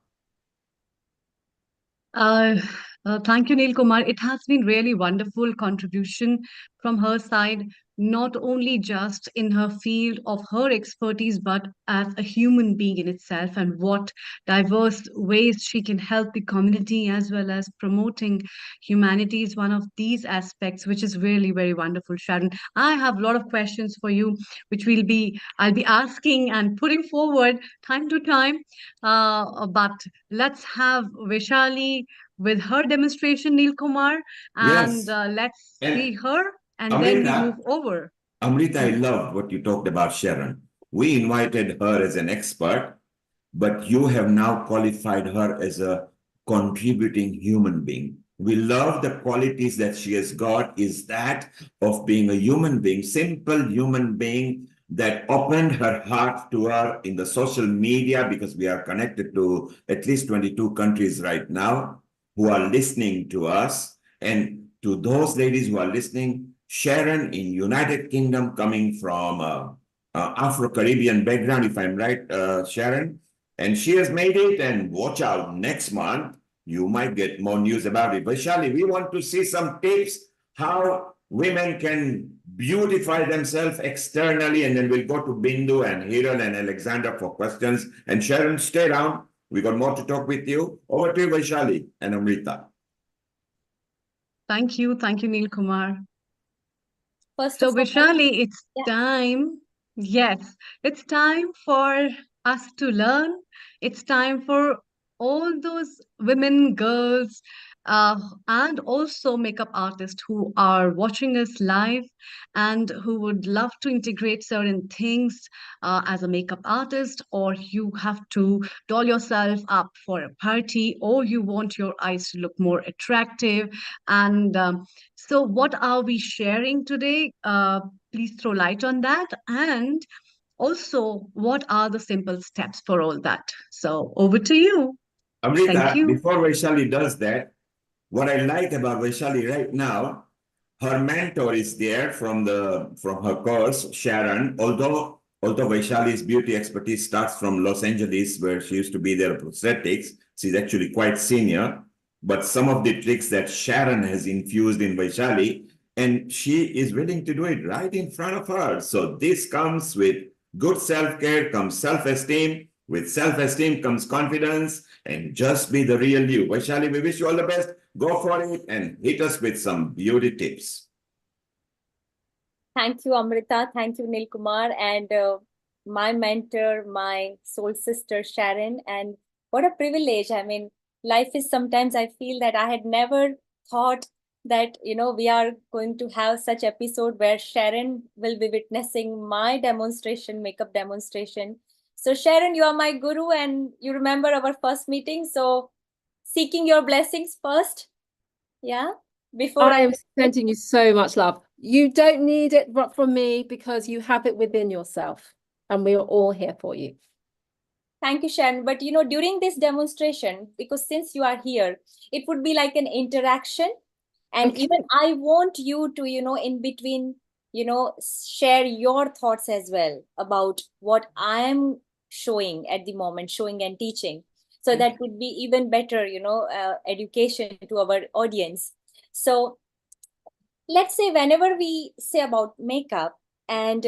Thank you, Neil Kumar. It has been really wonderful contribution from her side, not only just in her field of her expertise, but as a human being in itself, and what diverse ways she can help the community, as well as promoting humanity is one of these aspects, which is really very wonderful. Sharon, I have a lot of questions for you, which I'll be asking and putting forward time to time. But let's have Vaishali with her demonstration, Neil Kumar, and Yes. let's see her, and Amrita, then we move over. Amrita, I love what you talked about Sharon. We invited her as an expert, but you have now qualified her as a contributing human being. We love the qualities that she has got, is that of being a human being, simple human being, that opened her heart to her in the social media, because we are connected to at least 22 countries right now who are listening to us. And to those ladies who are listening, Sharon in United Kingdom, coming from Afro-Caribbean background, if I'm right, Sharon, and she has made it. And watch out, next month, you might get more news about it. Vaishali, we want to see some tips how women can beautify themselves externally, and then we'll go to Bindu and Hiral and Alexander for questions. And Sharron, stay around. We got more to talk with you. Over to you, Vaishali and Amrita. Thank you, Neil Kumar. First So of all, Vaishali, it's yeah. time. Yes, it's time for us to learn. It's time for all those women, girls, and also makeup artists who are watching us live and who would love to integrate certain things as a makeup artist, or you have to doll yourself up for a party, or you want your eyes to look more attractive. And so, what are we sharing today? Please throw light on that. And also, what are the simple steps for all that? So, over to you. Thank Amrita, you. before Vaishali does that, what I like about Vaishali right now, her mentor is there from her course, Sharon. Although Vaishali's beauty expertise starts from Los Angeles, where she used to be there prosthetics, she's actually quite senior. But some of the tricks that Sharon has infused in Vaishali, and she is willing to do it right in front of her. So this comes with good self-care, comes self-esteem. With self-esteem comes confidence, and just be the real you. Vaishali, we wish you all the best. Go for it and hit us with some beauty tips. Thank you, Amrita. Thank you, Neil Kumar, and my mentor, my soul sister, Sharon. And what a privilege. I mean, life is sometimes, I feel that I had never thought that, we are going to have such episode where Sharon will be witnessing my demonstration, makeup demonstration. So Sharon, you are my guru, and you remember our first meeting. So seeking your blessings first. Yeah. Before I am sending you so much love. You don't need it from me because you have it within yourself, and we are all here for you. Thank you, Sharon. But during this demonstration, because since you are here, it would be like an interaction. And Okay. even I want you to, in between, share your thoughts as well about what I am showing at the moment, showing and teaching. So that would be even better, education to our audience. So let's say whenever we say about makeup, and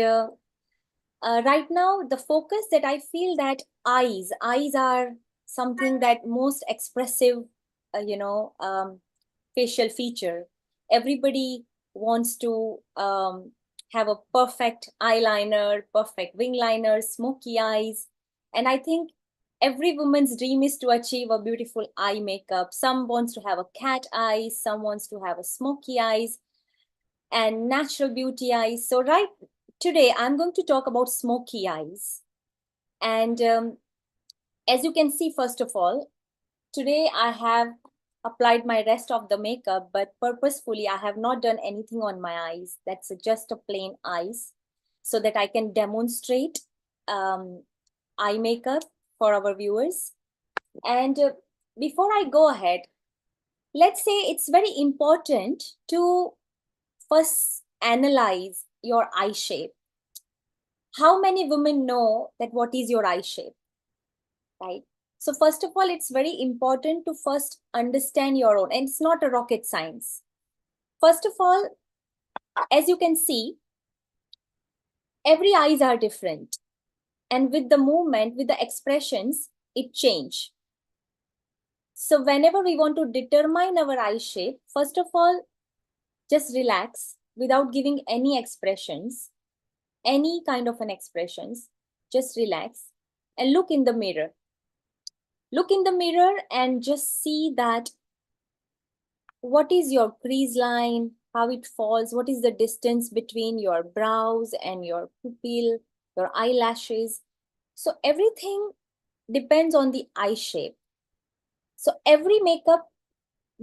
right now the focus that I feel that eyes are something that most expressive, facial feature. Everybody wants to have a perfect eyeliner, perfect wing liner, smoky eyes. And I think every woman's dream is to achieve a beautiful eye makeup. Some wants to have a cat eyes, some wants to have a smoky eyes and natural beauty eyes. So right today, I'm going to talk about smoky eyes. And as you can see, first of all, today I have applied my rest of the makeup, but purposefully I have not done anything on my eyes. That's just a plain eyes, so that I can demonstrate eye makeup for our viewers. And before I go ahead, let's say it's very important to first analyze your eye shape. How many women know that what is your eye shape, right? So first of all, it's very important to first understand your own, and it's not a rocket science. First of all, as you can see, every eyes are different. And with the movement, with the expressions, it change. So whenever we want to determine our eye shape, first of all, just relax without giving any expressions, any kind of an expressions, just relax and look in the mirror. Look in the mirror and just see that what is your crease line, how it falls, what is the distance between your brows and your pupil, your eyelashes. So everything depends on the eye shape. So every makeup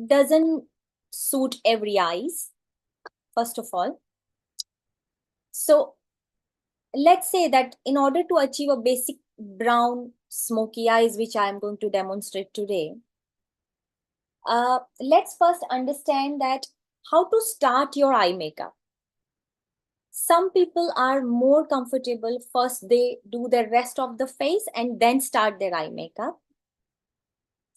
doesn't suit every eyes, first of all. So let's say that in order to achieve a basic brown smoky eyes, which I am going to demonstrate today, let's first understand that how to start your eye makeup. Some people are more comfortable, first they do the rest of the face and then start their eye makeup.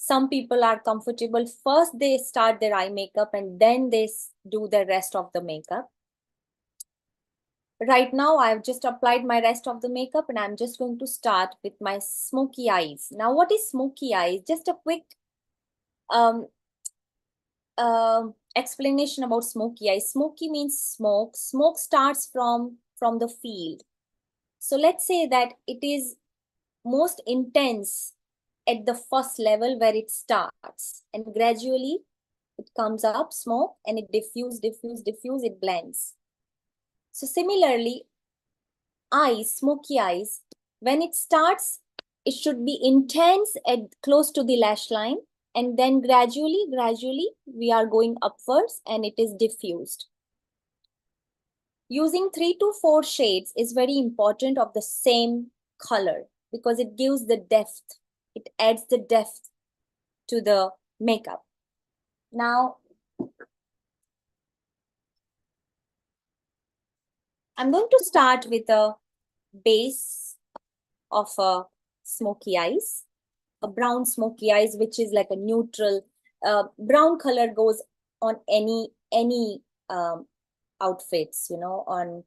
Some people are comfortable. First, they start their eye makeup and then they do the rest of the makeup. Right now, I've just applied my rest of the makeup and I'm just going to start with my smoky eyes. Now, what is smoky eyes? Just a quick explanation about smoky eyes. Smoky means smoke. Smoke starts from the field. So let's say that it is most intense at the first level where it starts, and gradually it comes up smoke and it diffuse, it blends. So similarly, eyes, smoky eyes, when it starts, it should be intense at close to the lash line, and then gradually we are going upwards and it is diffused. Using 3 to 4 shades is very important of the same color because it gives the depth. It adds the depth to the makeup. Now, I'm going to start with a base of a smoky eyes, a brown smoky eyes, which is like a neutral brown color goes on any outfits, on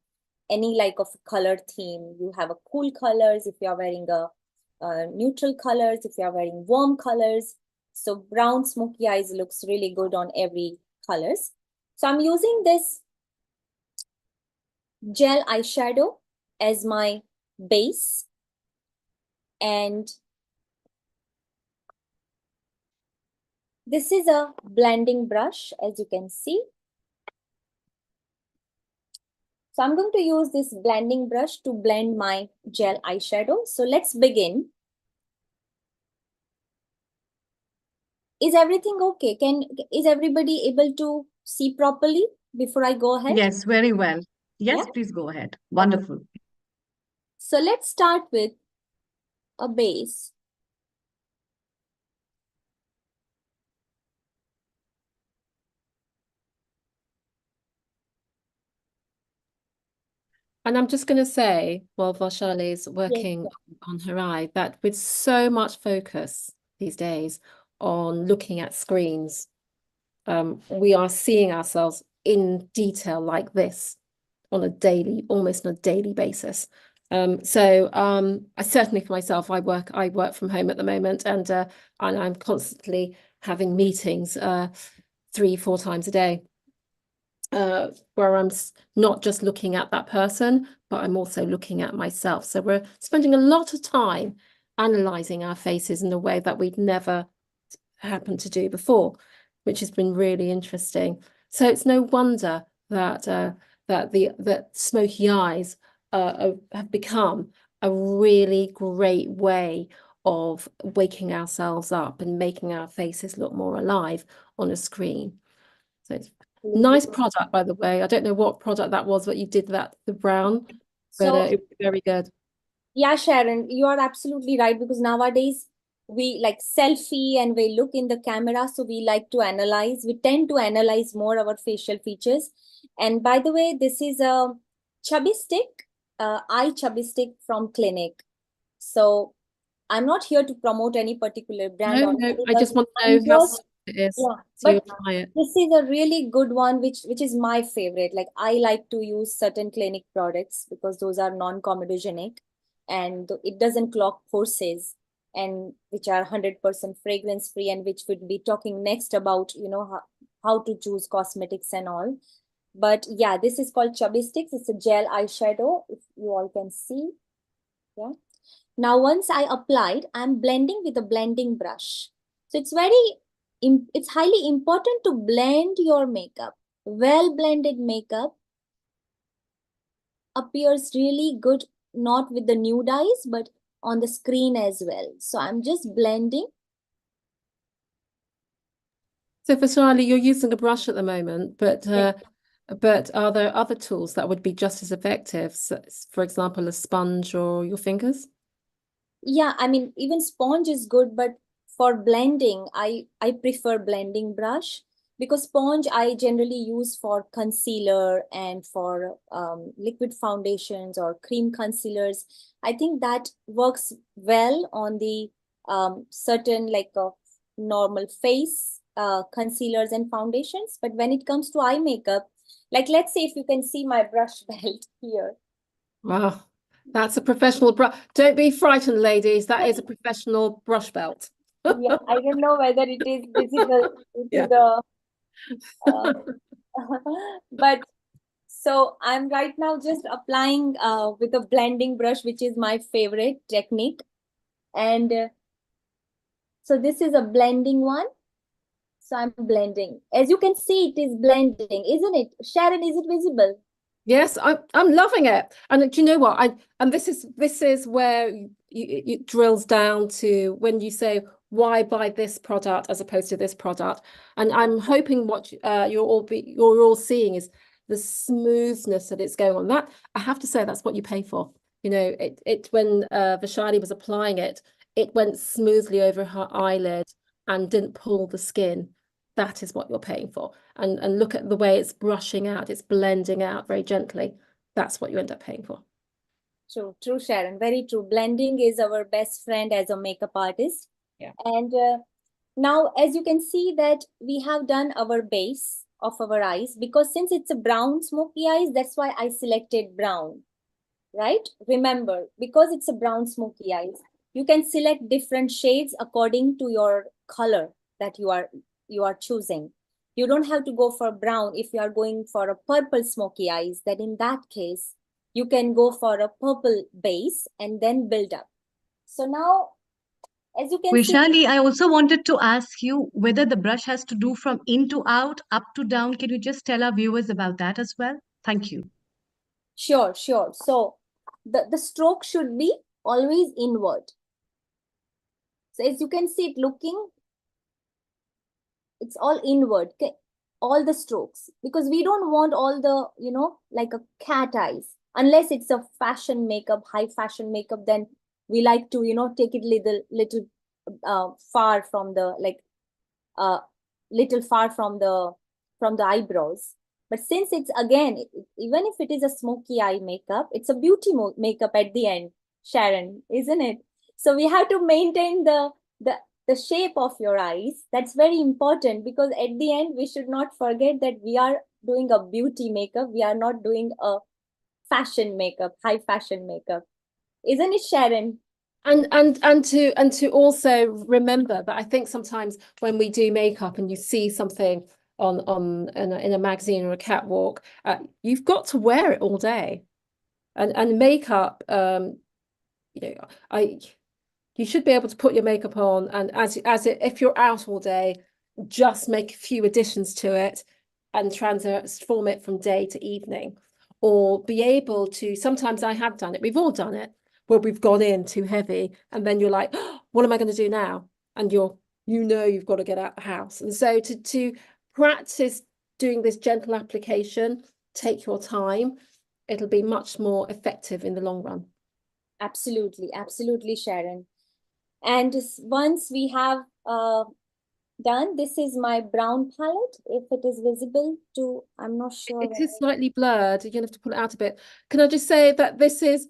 any like of color theme. You have a cool colors if you are wearing a neutral colors, if you are wearing warm colors. So brown smoky eyes looks really good on every colors. So I'm using this gel eyeshadow as my base, and this is a blending brush, as you can see. So I'm going to use this blending brush to blend my gel eyeshadow. So let's begin. Is everything okay? Is everybody able to see properly before I go ahead? Yes, very well. Yes, Yeah? please go ahead. Wonderful. So let's start with a base. And I'm just going to say, while Vaishali is working on her eye, that with so much focus these days on looking at screens, we are seeing ourselves in detail like this on a daily, almost on a daily basis. So I certainly for myself, I work from home at the moment, and I'm constantly having meetings 3-4 times a day. Where I'm not just looking at that person, but I'm also looking at myself. So we're spending a lot of time analysing our faces in a way that we'd never happened to do before, which has been really interesting. So it's no wonder that that smoky eyes have become a really great way of waking ourselves up and making our faces look more alive on a screen. So it's nice product, by the way. I don't know what product that was, but you did that, the brown, but it was very good. Yeah, Sharon, you are absolutely right, because nowadays we like selfie and we look in the camera, so we like to analyze. We tend to analyze more our facial features. And by the way, this is a chubby stick, eye chubby stick from Clinique. So I'm not here to promote any particular brand. No, I just want to know how soft it is. Yeah, so you but apply it. this is a really good one, which is my favorite. Like, I like to use certain Clinique products because those are non-comedogenic and it doesn't clog pores, and which are 100% fragrance free, and which would be talking next about, how to choose cosmetics and all. But yeah, this is called Chubby Sticks. It's a gel eyeshadow, if you all can see. Yeah. Now, once I applied, I'm blending with a blending brush. So it's highly important to blend your makeup. Well blended makeup appears really good, not with the nude eyes, but on the screen as well. So I'm just blending. So Vaishali, you're using a brush at the moment, but are there other tools that would be just as effective? So, for example, a sponge or your fingers? Yeah, I mean, even sponge is good, but for blending, I prefer blending brush, because sponge I generally use for concealer and for liquid foundations or cream concealers. I think that works well on the certain like normal face concealers and foundations. But when it comes to eye makeup, like let's say if you can see my brush belt here. Wow, that's a professional brush. Don't be frightened, ladies. That is a professional brush belt. Yeah, I don't know whether it is visible to Yeah. the but so I'm right now just applying with a blending brush, which is my favorite technique. And so this is a blending one. So I'm blending. As you can see, it is blending, isn't it? Sharon, is it visible? Yes, I'm loving it. And do you know what? This is where it drills down to when you say why buy this product as opposed to this product. And I'm hoping what you're all seeing is the smoothness that it's going on. That I have to say that's what you pay for. You know, it when Vaishali was applying it, it went smoothly over her eyelid and didn't pull the skin. That is what you're paying for. And look at the way it's brushing out, it's blending out very gently. That's what you end up paying for. True, Sharon, very true. Blending is our best friend as a makeup artist. Yeah. And now, as you can see that we have done our base of our eyes, because since it's a brown smoky eyes, that's why I selected brown, right? Remember, because it's a brown smoky eyes, you can select different shades according to your color that you are choosing. You don't have to go for brown. If you are going for a purple smoky eyes, then in that case, you can go for a purple base and then build up. So now, as you can see, Vaishali, I also wanted to ask you whether the brush has to do from in to out, up to down. Can you just tell our viewers about that as well? Thank you. Sure. So the stroke should be always inward. So as you can see it looking, it's all inward, okay? All the strokes, because we don't want all the, like a cat eyes, unless it's a fashion makeup, high fashion makeup, then we like to, take it little far from the, little far from the eyebrows. But since it's, again, even if it is a smoky eye makeup, it's a beauty makeup at the end, Sharon, isn't it? So we have to maintain the shape of your eyes. That's very important, because at the end, we should not forget that we are doing a beauty makeup. We are not doing a fashion makeup, high fashion makeup. Isn't it, Sharon? And to also remember that I think sometimes when we do makeup and you see something in a magazine or a catwalk, you've got to wear it all day. And makeup, you should be able to put your makeup on, and if you're out all day, just make a few additions to it and transform it from day to evening, or be able to. Sometimes I have done it. We've all done it, where we've gone in too heavy, and then you're like, oh, what am I going to do now? And you've got to get out the house. And so to practice doing this gentle application, take your time. It'll be much more effective in the long run. Absolutely, Sharon. And once we have done, this is my brown palette. If it is visible to, I'm not sure. It is slightly blurred. You're going to have to pull it out a bit. Can I just say that this is,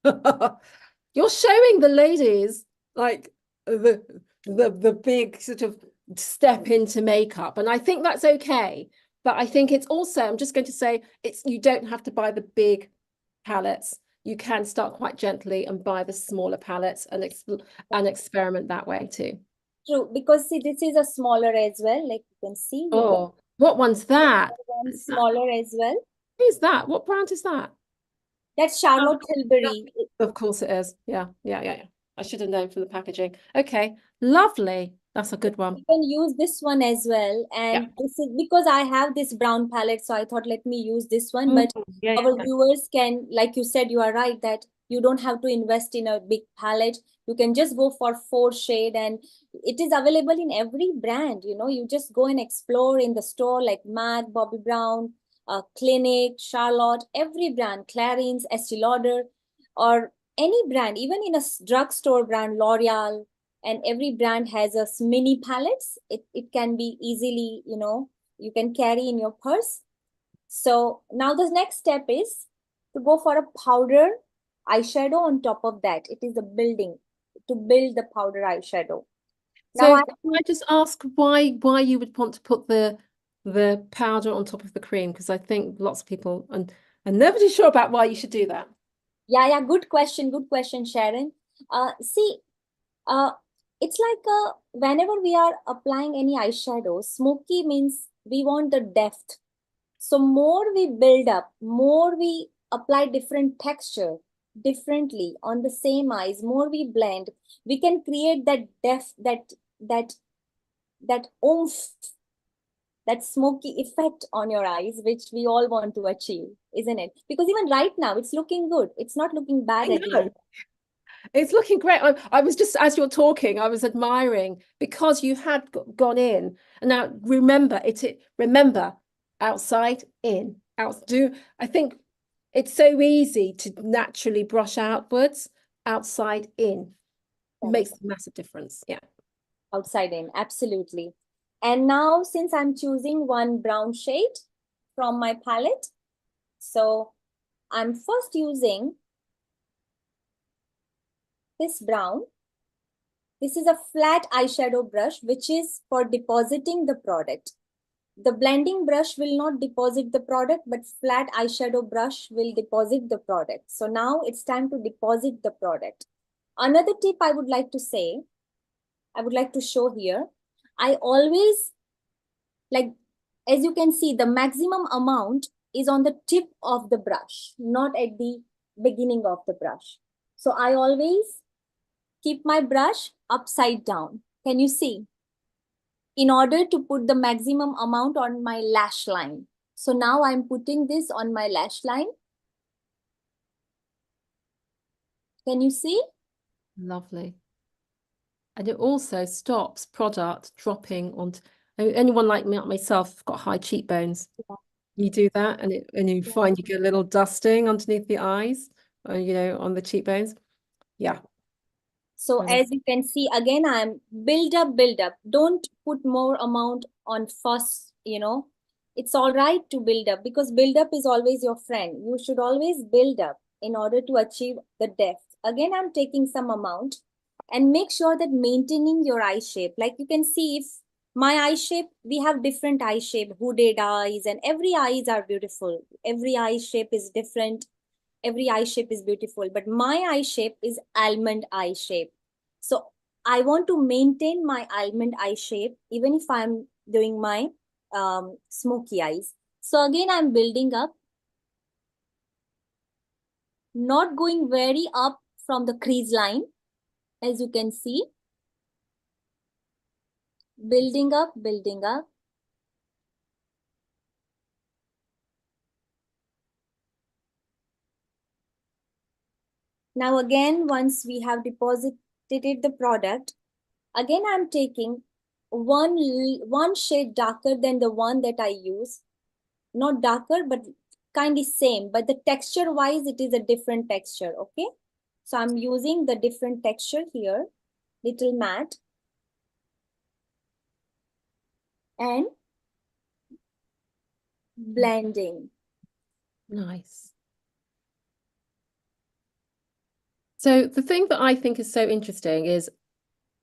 you're showing the ladies like the big sort of step into makeup. And I think that's okay. But I think it's also, I'm just going to say, you don't have to buy the big palettes. You can start quite gently and buy the smaller palettes and experiment that way too. True, because see, this is a smaller as well, like you can see. Oh, what one's that? One smaller as well. Who's that? What brand is that? That's Charlotte Tilbury. Of course it is. Yeah. I should have known from the packaging. Okay, lovely. That's a good one. You can use this one as well. And this is because I have this brown palette, so I thought let me use this one. But our viewers can, like you said, you are right that you don't have to invest in a big palette. You can just go for 4 shade, and it is available in every brand. You just go and explore in the store like MAC, Bobbi Brown, Clinique, Charlotte, every brand, Clarins, Estee Lauder, or any brand, even in a drugstore brand, L'Oreal, and every brand has a mini palettes. It can be easily, you can carry in your purse. So now the next step is to go for a powder eyeshadow on top of that. It is to build the powder eyeshadow. So Now can I just ask why you would want to put the powder on top of the cream? Because I think lots of people are never too sure about why you should do that. yeah, good question, Sharon. See, it's like whenever we are applying any eyeshadow, smoky means we want the depth. So more we build up, more we apply different texture differently on the same eyes, more we blend, we can create that depth, that oomph, that smoky effect on your eyes, which we all want to achieve, isn't it? Because even right now, it's looking good. It's not looking bad I at know. you. It's looking great. I was just, as you're talking, I was admiring because you had gone in. And now remember, remember, outside, in, out. I think it's so easy to naturally brush outwards, outside, in. It makes a massive difference. Yeah. Outside in, absolutely. And now, since I'm choosing one brown shade from my palette, so I'm first using this brown. This is a flat eyeshadow brush, which is for depositing the product. The blending brush will not deposit the product, but flat eyeshadow brush will deposit the product. So now it's time to deposit the product. Another tip I would like to say, I would like to show here. I always, like, as you can see, the maximum amount is on the tip of the brush, not at the beginning of the brush. So I always keep my brush upside down. Can you see? In order to put the maximum amount on my lash line. So now I'm putting this on my lash line. Can you see? Lovely. And it also stops product dropping onto anyone like me, myself, got high cheekbones. Yeah. You do that and you find you get a little dusting underneath the eyes, you know, on the cheekbones. Yeah. So as you can see, again, I'm build up. Don't put more amount on first, you know. It's all right to build up because build up is always your friend. You should always build up in order to achieve the depth. Again, I'm taking some amount and make sure that maintaining your eye shape. Like you can see, if my eye shape, we have different eye shape, hooded eyes, and every eyes are beautiful. Every eye shape is different. Every eye shape is beautiful, but my eye shape is almond eye shape. So I want to maintain my almond eye shape even if I'm doing my smoky eyes. So again, I'm building up, not going very up from the crease line, as you can see. Building up, building up. Now again, once we have deposited the product, again I'm taking one shade darker than the one that I use. Not darker, but kind of same. But the texture wise, it is a different texture, okay? So I'm using the different texture here, little matte. And blending. Nice. So the thing that I think is so interesting is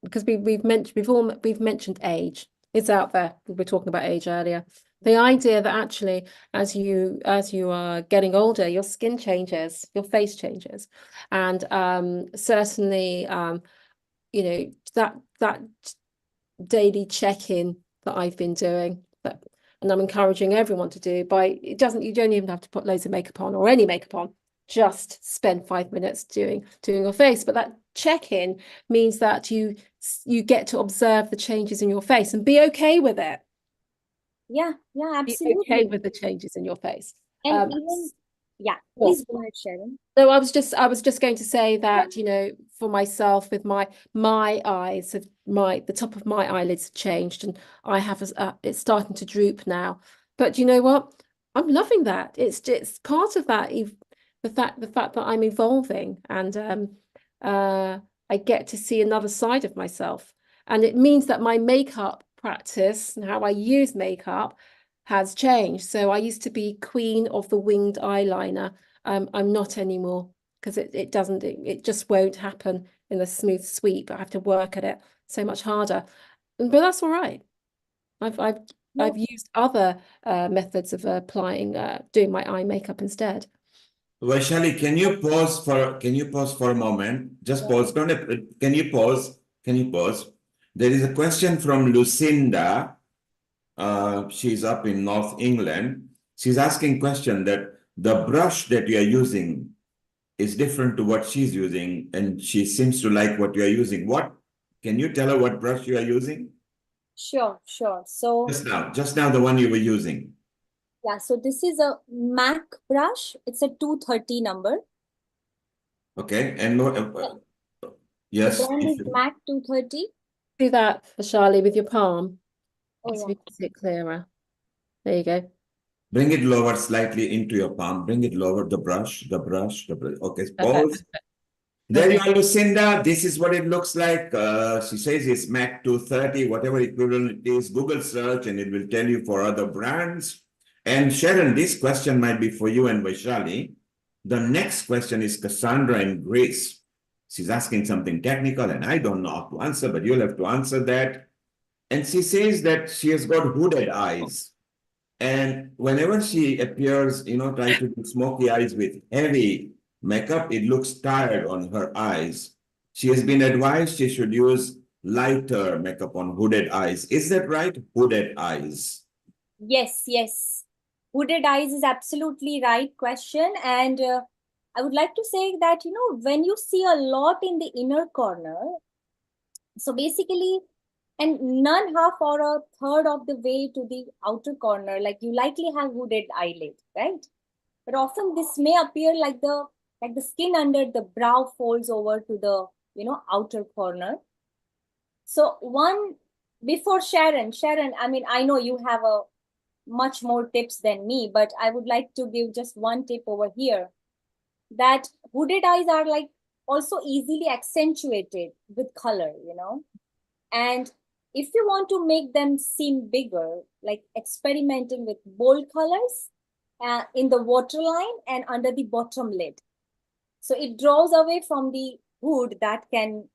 because we've mentioned age. It's out there. We were talking about age earlier. The idea that actually, as you are getting older, your skin changes, your face changes, and certainly, you know, that daily check-in that I've been doing, and I'm encouraging everyone to do. You don't even have to put loads of makeup on or any makeup on. Just spend 5 minutes doing your face. But that check-in means that you get to observe the changes in your face and be okay with it. Yeah, absolutely. Be okay with the changes in your face. And even, yeah, please go ahead, Sharon. So I was just going to say that, you know, for myself, with my eyes, the top of my eyelids have changed, and I have it's starting to droop now. But you know what? I'm loving that. It's part of that. The fact that I'm evolving, and I get to see another side of myself, and it means that my makeup practice and how I use makeup has changed. So I used to be queen of the winged eyeliner. I'm not anymore because it just won't happen in a smooth sweep. I have to work at it. so much harder. But that's all right. I've used other methods of applying doing my eye makeup instead. Vaishali, can you pause for a moment? Just pause. Can you pause? Can you pause? There is a question from Lucinda. She's up in North England. She's asking question that the brush that you are using is different to what she's using, and she seems to like what you are using. What? Can you tell her what brush you are using? Sure. So Just now, the one you were using. yeah, so this is a MAC brush. It's a 230 number. Okay, and yes. The brand is MAC 230. Do that, Vaishali, with your palm. Oh, So yeah. we can see it clearer. There you go. Bring it lower slightly into your palm. Bring it lower, the brush. Okay, pause. There you are, Lucinda. This is what it looks like. She says it's MAC 230, whatever equivalent it is. Google search and it will tell you for other brands. And Sharon, this question might be for you and Vaishali. The next question is Cassandra in Greece. She's asking something technical and I don't know how to answer, but you'll have to answer that. And she says that she has got hooded eyes. And whenever she appears, try to do smoky eyes with heavy makeup, it looks tired on her eyes. She has been advised she should use lighter makeup on hooded eyes. Is that right? Hooded eyes. Yes. Hooded eyes is absolutely right question. And I would like to say that, when you see a lot in the inner corner, so basically, and none half or a third of the way to the outer corner, like you likely have hooded eyelid, right? But often this may appear like the skin under the brow folds over to the, outer corner. So before Sharon, I mean, I know you have a much more tips than me, but I would like to give just one tip over here, that hooded eyes are like also easily accentuated with color, and if you want to make them seem bigger, like experimenting with bold colors in the waterline and under the bottom lid. So it draws away from the hood that can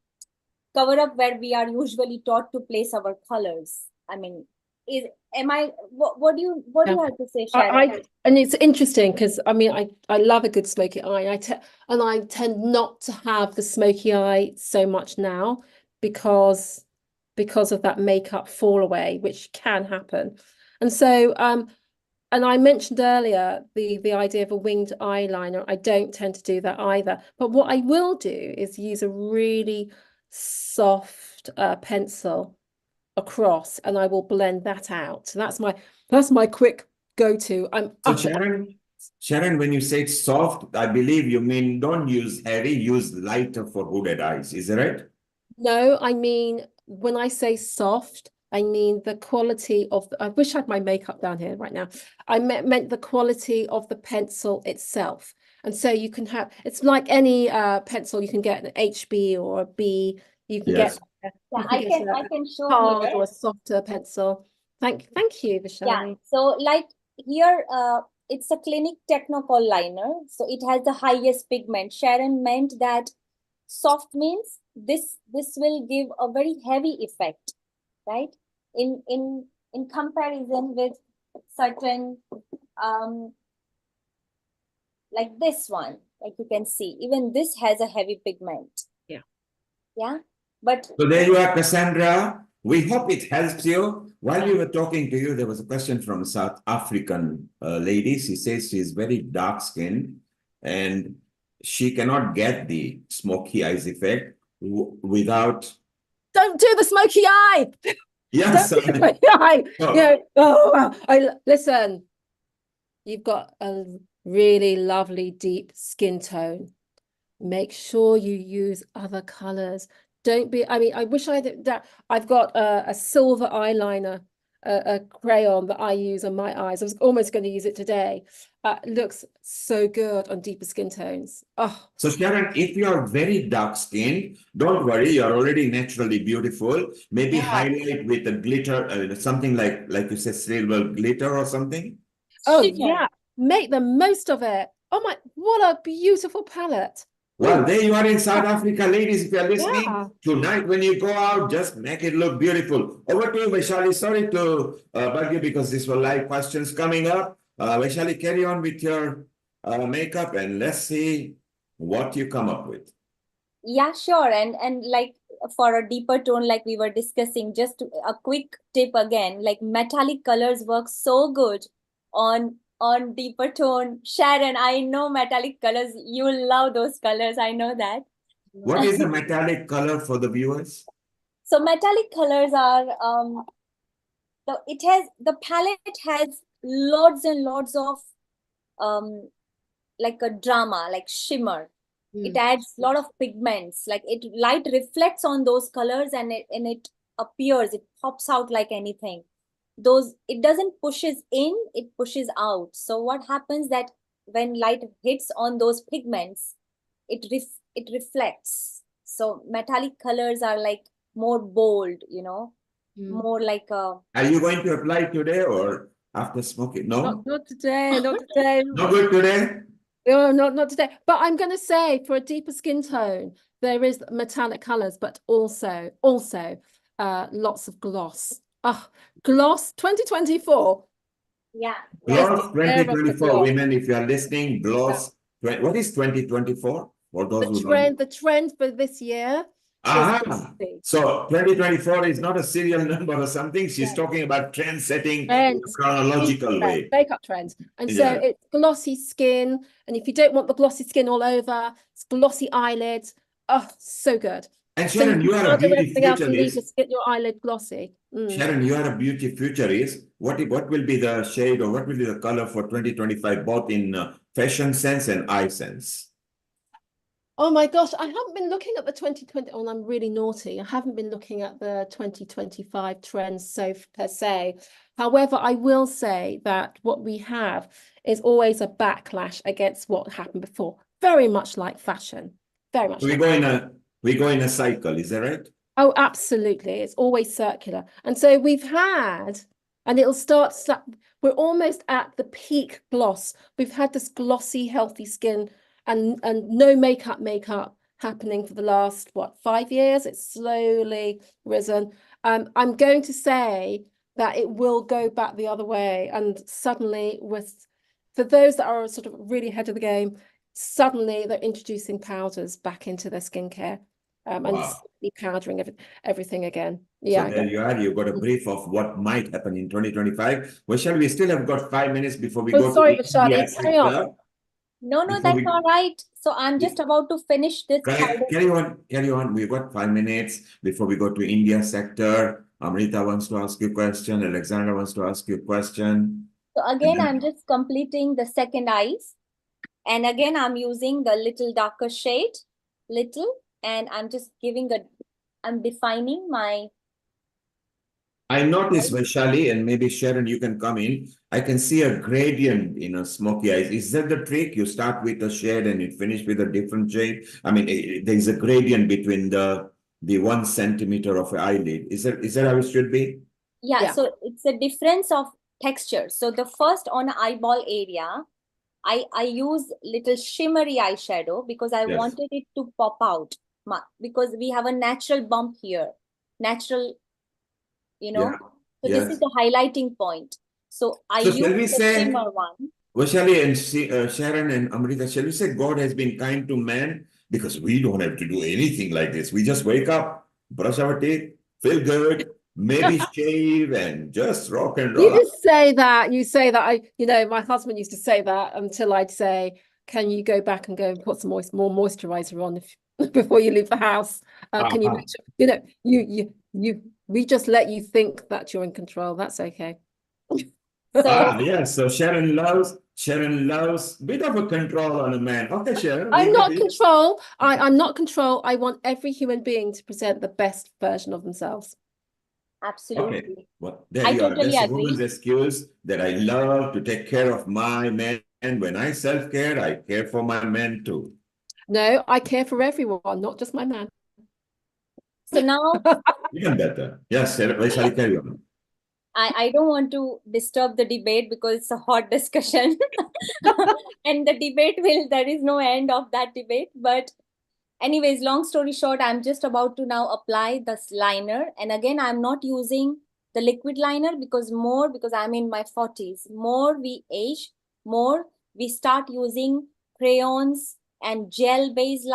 cover up where we are usually taught to place our colors. I mean, what do you have to say, Sharon? And it's interesting because I mean I love a good smoky eye. I tend not to have the smoky eye so much now because of that makeup fall away, which can happen. And so and I mentioned earlier the idea of a winged eyeliner. I don't tend to do that either. But what I will do is use a really soft pencil across, and I will blend that out. So that's my quick go-to. So Sharon, when you say soft, I believe you mean don't use heavy, use lighter for hooded eyes. Is that right? No, I mean, when I say soft, I mean the quality of I wish I had my makeup down here right now. I meant the quality of the pencil itself. And so you can have, it's like any pencil, you can get an HB or a B. You can get I can show hard here. or a softer pencil. Thank you, Vaishali. Yeah, so like here, it's a Clinique Technocol liner. So it has the highest pigment. Sharon meant that soft means this will give a very heavy effect, right? In comparison with certain like this one, like you can see, even this has a heavy pigment. Yeah. But so there you are, Cassandra. We hope it helps you. While we were talking to you, there was a question from a South African lady. She says she is very dark skinned and she cannot get the smoky eyes effect without. Don't do the smoky eye. Yes. Don't do the smoky eye. Listen. You've got a really lovely deep skin tone. Make sure you use other colors. Don't be, I mean, I wish I had that. I've got a silver eyeliner, a crayon that I use on my eyes. I was almost going to use it today. It looks so good on deeper skin tones. Oh. So Sharon, if you are very dark skinned, don't worry, you're already naturally beautiful. Maybe highlight with a glitter, something like you said, silver glitter or something. Oh yeah, make the most of it. Oh my, what a beautiful palette. Well, there you are in South Africa, ladies. If you are listening Yeah. tonight, when you go out, just make it look beautiful. Over to you, Vaishali. Sorry to bug you because these were live questions coming up. Vaishali, carry on with your makeup and let's see what you come up with. Yeah, sure. And like for a deeper tone, like we were discussing, just a quick tip again, like metallic colors work so good on deeper tone. Sharon, I know metallic colors. You love those colors. I know that. What is the metallic color for the viewers? So metallic colors are the palette has lots and lots of like a drama, like shimmer. It adds a lot of pigments, like light reflects on those colors and it appears, it pops out like anything. It doesn't pushes in, it pushes out. So what happens that when light hits on those pigments, it reflects. So metallic colors are like more bold, more like a. Are you going to apply today or after smoking? No? Not today, not today. No good today? No, not today. But I'm going to say for a deeper skin tone, there is metallic colors, but also lots of gloss. Oh, gloss 2024. Yeah. Gloss Year of the 2024, gloss. women, if you are listening, gloss. What is 2024? For those who don't know. The trend for this year Ah, is glossy. so 2024 is not a serial number or something. She's talking about trend setting in a Trends, chronological way. makeup trends. And so Yeah. it's glossy skin. And if you don't want the glossy skin all over, it's glossy eyelids. Oh, so good. And So you Sharon, can you are a powder beauty everything else you need to futurist. get your eyelid glossy. Sharon, you are a beauty futurist. What will be the shade or what will be the color for 2025, both in fashion sense and eye sense? Oh my gosh, I haven't been looking at the 2020. Oh, I'm really naughty. I haven't been looking at the 2025 trends per se. However, I will say that what we have is always a backlash against what happened before. Very much like fashion. Very much. So we go in a cycle, is that right? Oh, absolutely. It's always circular. And so we've had, and it'll start, we're almost at the peak gloss. We've had this glossy, healthy skin and no makeup happening for the last, 5 years? It's slowly risen. I'm going to say that it will go back the other way. And suddenly for those that are sort of really ahead of the game, suddenly they're introducing powders back into their skincare. And powdering everything again. Yeah. So there you are. You got a brief of what might happen in 2025. Vaishali, we still have got 5 minutes before we go sorry, to Vaishali, India carry on. sector. No, that's all right. So I'm just about to finish this. Carry on. We've got 5 minutes before we go to India sector. Amrita wants to ask you a question. Alexandra wants to ask you a question. So again, I'm just completing the second eyes. And again, I'm using the little darker shade, and I'm just I'm defining my. I noticed, Vaishali, and maybe Sharon, you can come in. I can see a gradient in a smoky eyes. Is that the trick? You start with a shade and you finish with a different shade. I mean, there's a gradient between the 1 centimeter of an eyelid. Is that how it should be? Yeah, so it's a difference of texture. So the first on eyeball area, I use little shimmery eyeshadow because I wanted it to pop out because we have a natural bump here. Natural, so this is the highlighting point. So I use the shimmer one. Vaishali and Sharon and Amrita, shall we say God has been kind to man? Because we don't have to do anything like this. We just wake up, brush our teeth, feel good, maybe shave and just rock and roll. You just say that. You say that. My husband used to say that until I'd say, "Can you go back and put some more moisturizer on before you leave the house? Can you make sure, we just let you think that you're in control. That's okay." So Sharon loves bit of a control on a man. Okay, Sharon. I'm not control. I'm not control. I want every human being to present the best version of themselves. Absolutely. Okay. Well, there you are. That's a woman's excuse that I love to take care of my men. And when I self-care, I care for my men too. No, I care for everyone, not just my man. So now even better. Yes, Vaishali, carry on. I don't want to disturb the debate because it's a hot discussion and the debate there is no end of that debate. But Anyways, long story short, I'm just about to now apply this liner. And again, I'm not using the liquid liner because I'm in my 40s. More we age, more we start using crayons and gel-based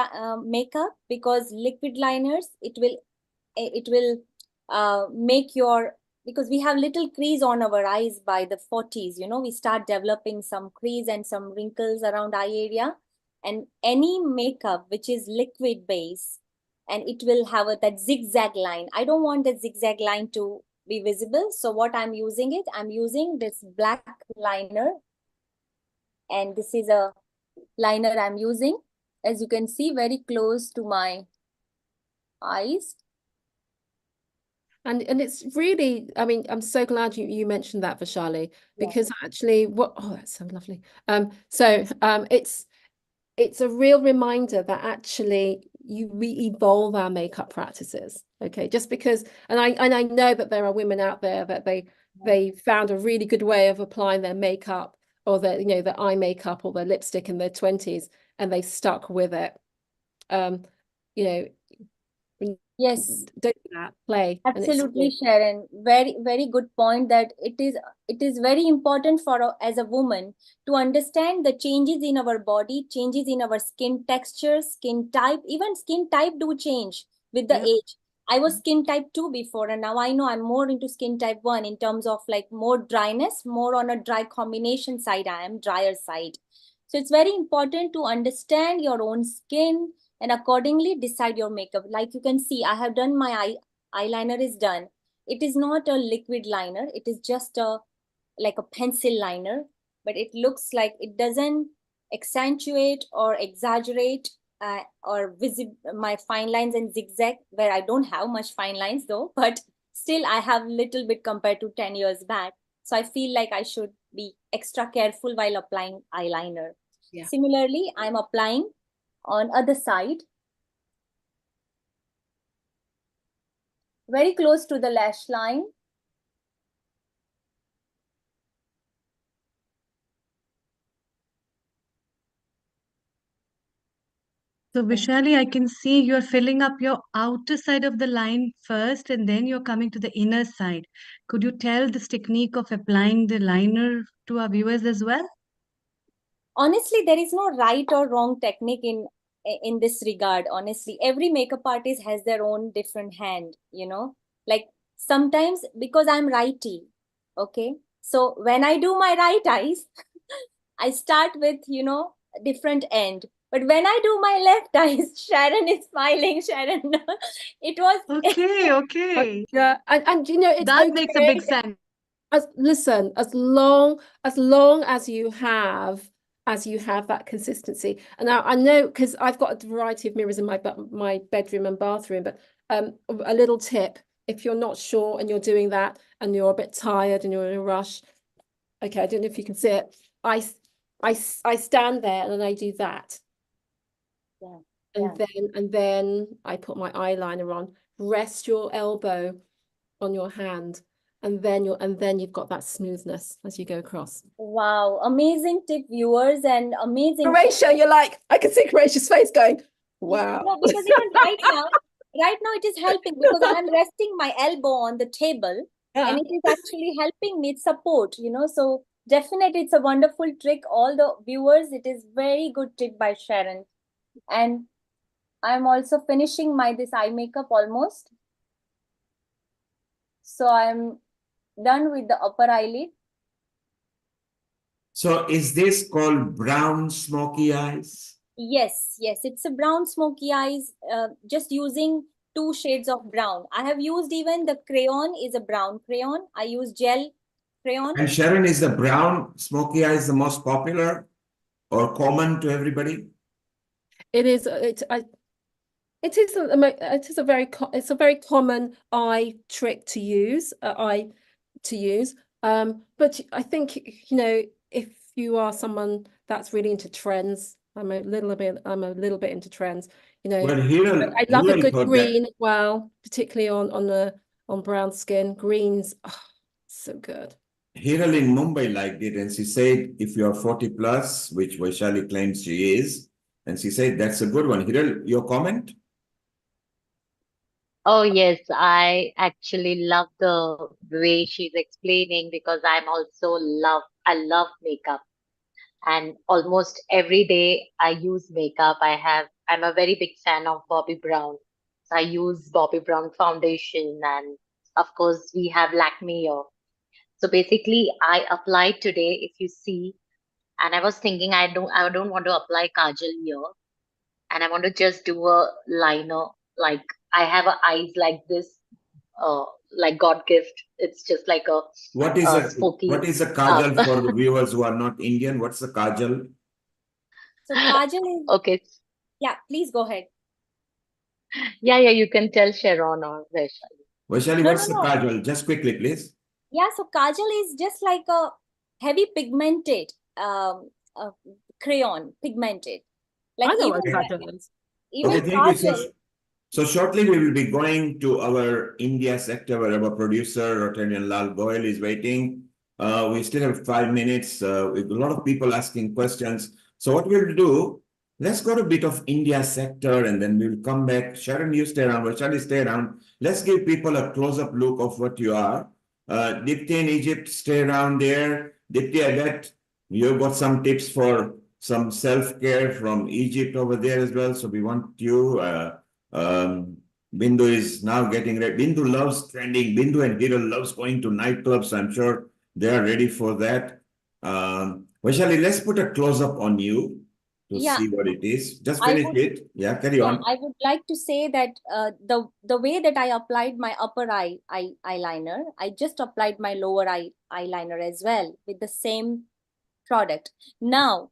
makeup, because liquid liners, it will make your, because we have little crease on our eyes by the 40s, we start developing some crease and some wrinkles around eye area. And any makeup which is liquid base, and it will have that zigzag line. I don't want that zigzag line to be visible. So what I'm using this black liner, and this is a liner I'm using, as you can see, very close to my eyes. And it's really, I mean, I'm so glad you mentioned that, Vaishali, because actually that's so lovely. It's a real reminder that actually we evolve our makeup practices. Okay, just because, and I know that there are women out there that they found a really good way of applying their makeup, or their, their eye makeup or their lipstick in their 20s, and they stuck with it. Yes, do that, play. Absolutely, Sharon. Very, very good point, that it is very important for as a woman to understand the changes in our body, changes in our skin texture, skin type. Even skin type do change with the age. I was skin type 2 before, and now I know I'm more into skin type 1 in terms of like more dryness, more on a dry combination side. I am drier side. So it's very important to understand your own skin and accordingly decide your makeup. Like you can see, I have done my eyeliner is done. It is not a liquid liner. It is just like a pencil liner, but it looks like it doesn't accentuate or exaggerate or my fine lines and zigzag, where I don't have much fine lines though, but still I have little bit compared to 10 years back. So I feel like I should be extra careful while applying eyeliner. Similarly, I'm applying on other side, very close to the lash line. So Vaishali, I can see you're filling up your outer side of the line first, and then you're coming to the inner side. Could you tell this technique of applying the liner to our viewers as well? Honestly, there is no right or wrong technique in this regard. Honestly, every makeup artist has their own different hand, like sometimes, because I'm righty, okay, so when I do my right eyes I start with different end, but when I do my left eyes, Sharon is smiling. Sharon, it was okay. Yeah, and it's that okay. makes a big sense. Listen, as long as you have that consistency. And now I know, because I've got a variety of mirrors in my bedroom and bathroom, but a little tip: if you're not sure and you're doing that and you're a bit tired and you're in a rush, okay, I don't know if you can see it. I stand there and then I do that. And then I put my eyeliner on. Rest your elbow on your hand, and then you've got that smoothness as you go across. Wow, amazing tip, viewers, and amazing. Croatia, you're like, I can see Croatia's face going, wow. No, because even right now it is helping, because I'm resting my elbow on the table, and it is actually helping me support, so definitely it's a wonderful trick. All the viewers, it is very good tip by Sharon. And I'm also finishing this eye makeup almost. So I'm done with the upper eyelid. So is this called brown smoky eyes? Yes, it's a brown smoky eyes, just using 2 shades of brown. I have used, even the crayon is a brown crayon. I use gel crayon. And Sharon, is the brown smoky eyes the most popular or common to everybody? It is. It is a very common eye trick to use. But I think, if you are someone that's really into trends, I'm a little bit into trends. Well, I love a good green as well, particularly on brown skin. Greens, so good. Hiral in Mumbai liked it, and she said, if you're 40 plus, which Vaishali claims she is, And she said, that's a good one. Hiral, your comment? Oh, yes, I actually love the way she's explaining because I love makeup. And almost every day I use makeup. I'm a very big fan of Bobbi Brown. So I use Bobbi Brown foundation, and of course we have Lakme here. So basically I applied today, if you see, and I was thinking I don't want to apply kajal here, and I want to just do a liner. Like I have a eyes like this, like God gift. It's just like What is a a spooky. kajal for the viewers who are not Indian? What's a kajal? So kajal is, Okay. yeah, please go ahead. Yeah, you can tell Sharon or Vaishali. Vaishali, No, what's the no. kajal? Just quickly, please. Yeah, so kajal is just like a heavy pigmented crayon, pigmented. Like I know even what kajal is. even Okay, thank you. kajal. So shortly we will be going to our India sector where our producer, Rotarian Lal Goyal, is waiting. We still have 5 minutes with a lot of people asking questions. So what we'll do, let's go to a bit of India sector and then we'll come back. Sharon, you stay around. Vaishali, stay around. Let's give people a close-up look of what you are. Deepti in Egypt, stay around there. Deepti, I bet you've got some tips for some self-care from Egypt over there as well. So we want you. Bindu is now getting ready. Bindu loves trending. Bindu and Hiral loves going to nightclubs. I'm sure they are ready for that. Vaishali, let's put a close-up on you to see what it is. Just finish it. Yeah, carry on. I would like to say that the way that I applied my upper eyeliner, I just applied my lower eyeliner as well with the same product. Now,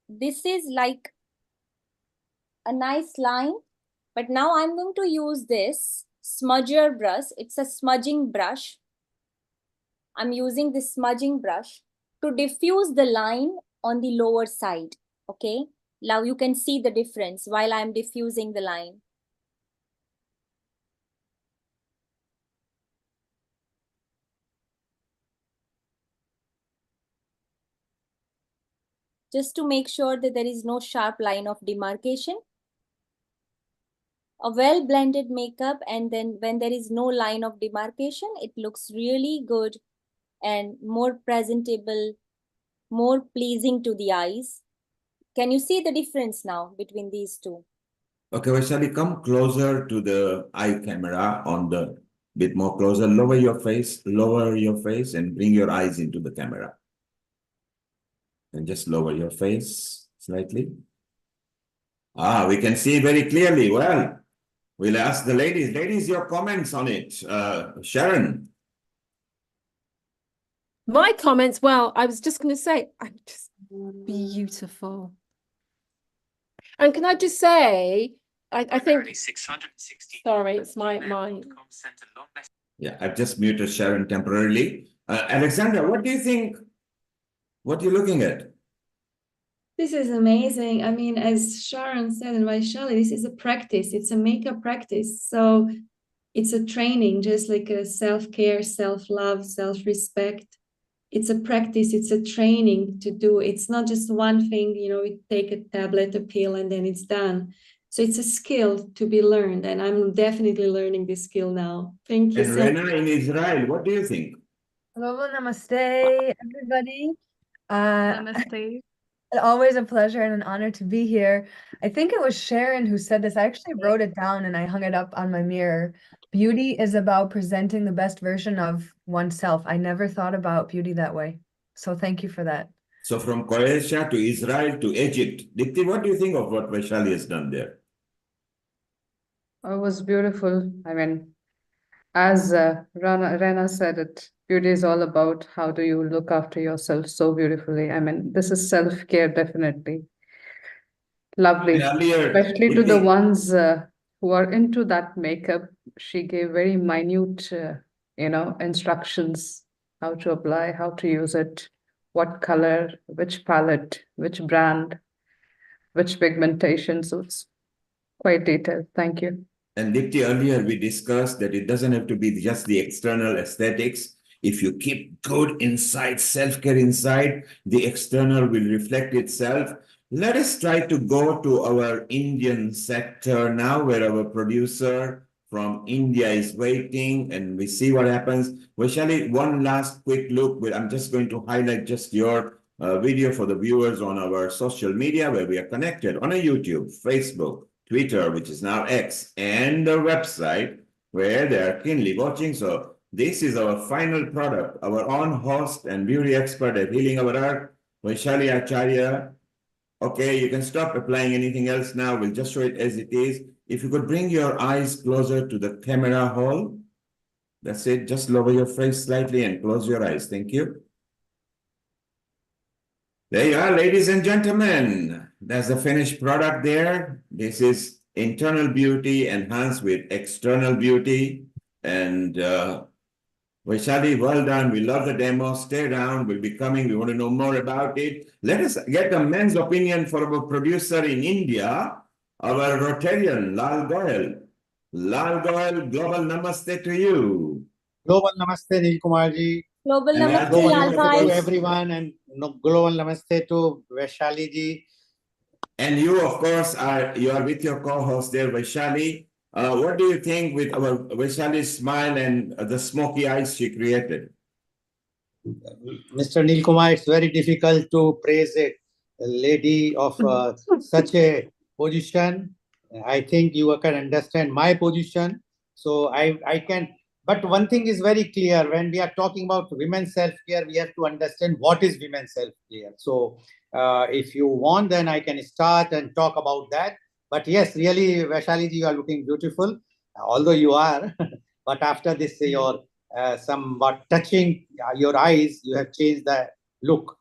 this is like a nice line, but now I'm going to use this smudger brush. It's a smudging brush. I'm using this smudging brush to diffuse the line on the lower side. Okay, now you can see the difference while I'm diffusing the line. Just to make sure that there is no sharp line of demarcation. A well blended makeup, and then when there is no line of demarcation, it looks really good and more presentable, more pleasing to the eyes. Can you see the difference now between these two? Okay, Vaishali, come closer to the eye camera on the bit more closer. Lower your face and bring your eyes into the camera. And just lower your face slightly. We can see very clearly. Well, we'll ask the ladies. Ladies, your comments on it. Sharon. My comments, well, I was just going to say, I'm just beautiful. And can I just say, I think, sorry, it's my. Yeah, I've just muted Sharon temporarily. Alexandra, what do you think? What are you looking at? This is amazing. I mean, as Sharon said and Vaishali, this is a practice. It's a makeup practice. So it's a training, just like a self-care, self-love, self-respect. It's a practice. It's a training to do. It's not just one thing, you take a tablet, a pill, and then it's done. So it's a skill to be learned. And I'm definitely learning this skill now. Thank you And so much. Rena in Israel, what do you think? Hello, namaste, everybody. Namaste. Always a pleasure and an honor to be here. I think it was Sharon who said this. I actually wrote it down and I hung it up on my mirror. Beauty is about presenting the best version of oneself. I never thought about beauty that way. So thank you for that. So from Croatia to Israel to Egypt. Deepti, what do you think of what Vaishali has done there? It was beautiful. I mean, as Rena said it, beauty is all about how do you look after yourself so beautifully. I mean, this is self-care, definitely. Lovely. Especially to the ones who are into that makeup. She gave very minute, instructions, how to apply, how to use it, what color, which palette, which brand, which pigmentation. So it's quite detailed. Thank you. And Deepti, earlier we discussed that it doesn't have to be just the external aesthetics. If you keep good inside, self-care inside, the external will reflect itself. Let us try to go to our Indian sector now, where our producer from India is waiting, and we see what happens. Vaishali, one last quick look. I'm just going to highlight just your video for the viewers on our social media, where we are connected on a YouTube, Facebook, Twitter, which is now X, and the website, where they are keenly watching. So this is our final product, our own host and beauty expert at Healing Our Earth, Vaishali Acharya. Okay, you can stop applying anything else now. We'll just show it as it is. If you could bring your eyes closer to the camera hole. That's it. Just lower your face slightly and close your eyes. Thank you. There you are, ladies and gentlemen. That's the finished product there. This is internal beauty enhanced with external beauty. And Vaishali, well done. We love the demo. Stay around. We'll be coming. We want to know more about it. Let us get a men's opinion for our producer in India, our Rotarian, Lal Goyal. Lal Goyal, global namaste to you. Global namaste, Nil Kumar ji. Global And namaste, global Lal namaste bhai. to everyone, and global namaste to Vaishali ji. And you, of course, are with your co-host there, Vaishali. What do you think with our Vaishali's smile and the smoky eyes she created? Mr. Nil Kumar, it's very difficult to praise a lady of such a position. I think you can understand my position. So I can, but one thing is very clear. When we are talking about women's self-care, we have to understand what is women's self-care. So if you want, then I can start and talk about that. But yes, really, Vaishali ji, you are looking beautiful, although you are. But after this, your somewhat touching your eyes, you have changed the look.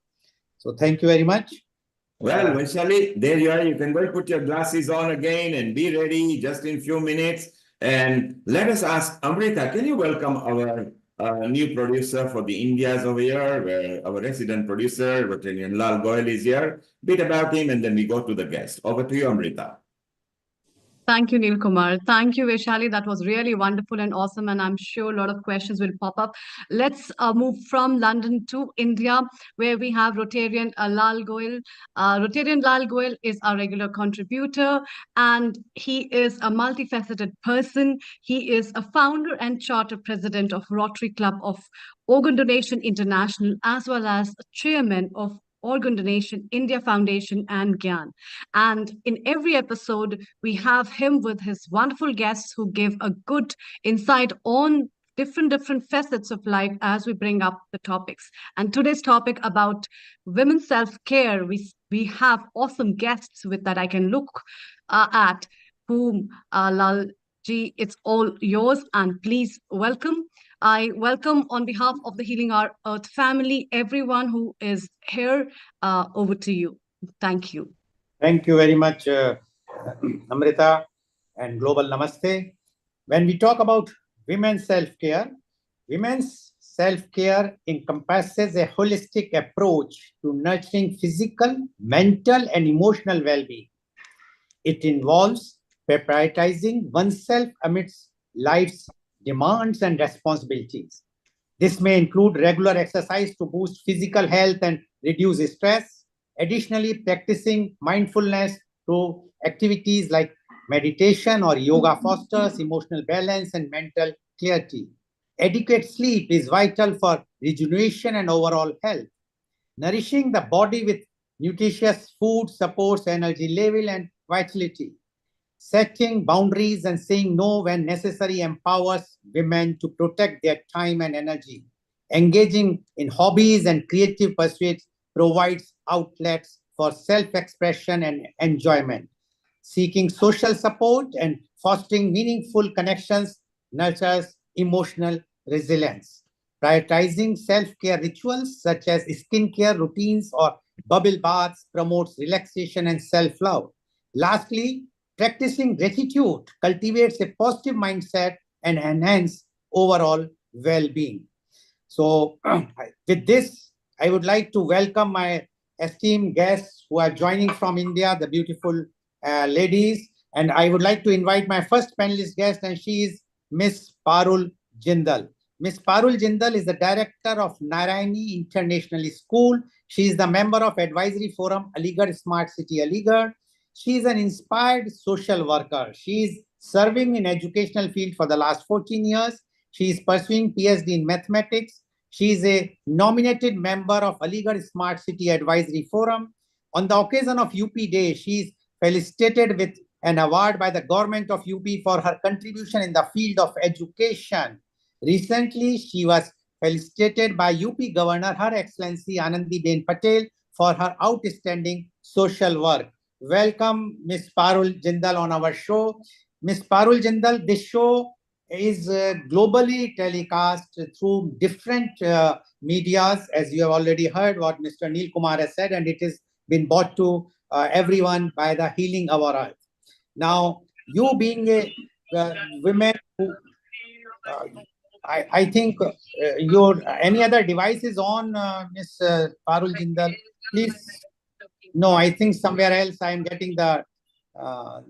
So thank you very much. Well, Vaishali, there you are. You can go put your glasses on again and be ready just in a few minutes. And let us ask Amrita, can you welcome our new producer for the Indias over here, where our resident producer, Rotarian Lal Goyal, is here. Bit about him, and then we go to the guest. Over to you, Amrita. Thank you, Neil Kumar. Thank you, Vaishali. That was really wonderful and awesome. And I'm sure a lot of questions will pop up. Let's move from London to India, where we have Rotarian Lal Goyal. Rotarian Lal Goyal is our regular contributor, and he is a multifaceted person. He is a founder and charter president of Rotary Club of Organ Donation International, as well as chairman of Organ Donation India Foundation and GYAN. And in every episode, we have him with his wonderful guests who give a good insight on different facets of life as we bring up the topics. And today's topic about women's self-care, we have awesome guests with that I can look at, whom Lal ji, it's all yours, and please welcome. I welcome on behalf of the Healing Our Earth family, everyone who is here. Over to you. Thank you. Thank you very much, Amrita, and global namaste. When we talk about women's self-care encompasses a holistic approach to nurturing physical, mental, and emotional well-being. It involves prioritizing oneself amidst life's demands and responsibilities. This may include regular exercise to boost physical health and reduce stress. Additionally, practicing mindfulness through activities like meditation or yoga fosters emotional balance and mental clarity. Adequate sleep is vital for rejuvenation and overall health. Nourishing the body with nutritious food supports energy level and vitality. Setting boundaries and saying no when necessary empowers women to protect their time and energy. Engaging in hobbies and creative pursuits provides outlets for self-expression and enjoyment. Seeking social support and fostering meaningful connections nurtures emotional resilience. Prioritizing self-care rituals such as skincare routines or bubble baths promotes relaxation and self-love. Lastly, practicing gratitude cultivates a positive mindset and enhances overall well-being. So with this, I would like to welcome my esteemed guests who are joining from India, the beautiful ladies. And I would like to invite my first panelist guest, and she is Miss Parul Jindal. Ms. Parul Jindal is the director of Narayani International School. She is the member of Advisory Forum Aligarh Smart City Aligarh. She is an inspired social worker. She is serving in educational field for the last 14 years. She is pursuing PhD in mathematics. She is a nominated member of Aligarh Smart City Advisory Forum. On the occasion of UP Day, she is felicitated with an award by the government of UP for her contribution in the field of education. Recently, she was felicitated by UP Governor Her Excellency Anandiben Patel for her outstanding social work. Welcome, Ms. Parul Jindal on our show. Ms. Parul Jindal, this show is globally telecast through different medias, as you have already heard what Mr. Neil Kumar has said, and it has been brought to everyone by the Healing Our Earth. Now, you being a women who I think your any other device is on, Ms. Parul Jindal. Please. No, I think somewhere else I am getting the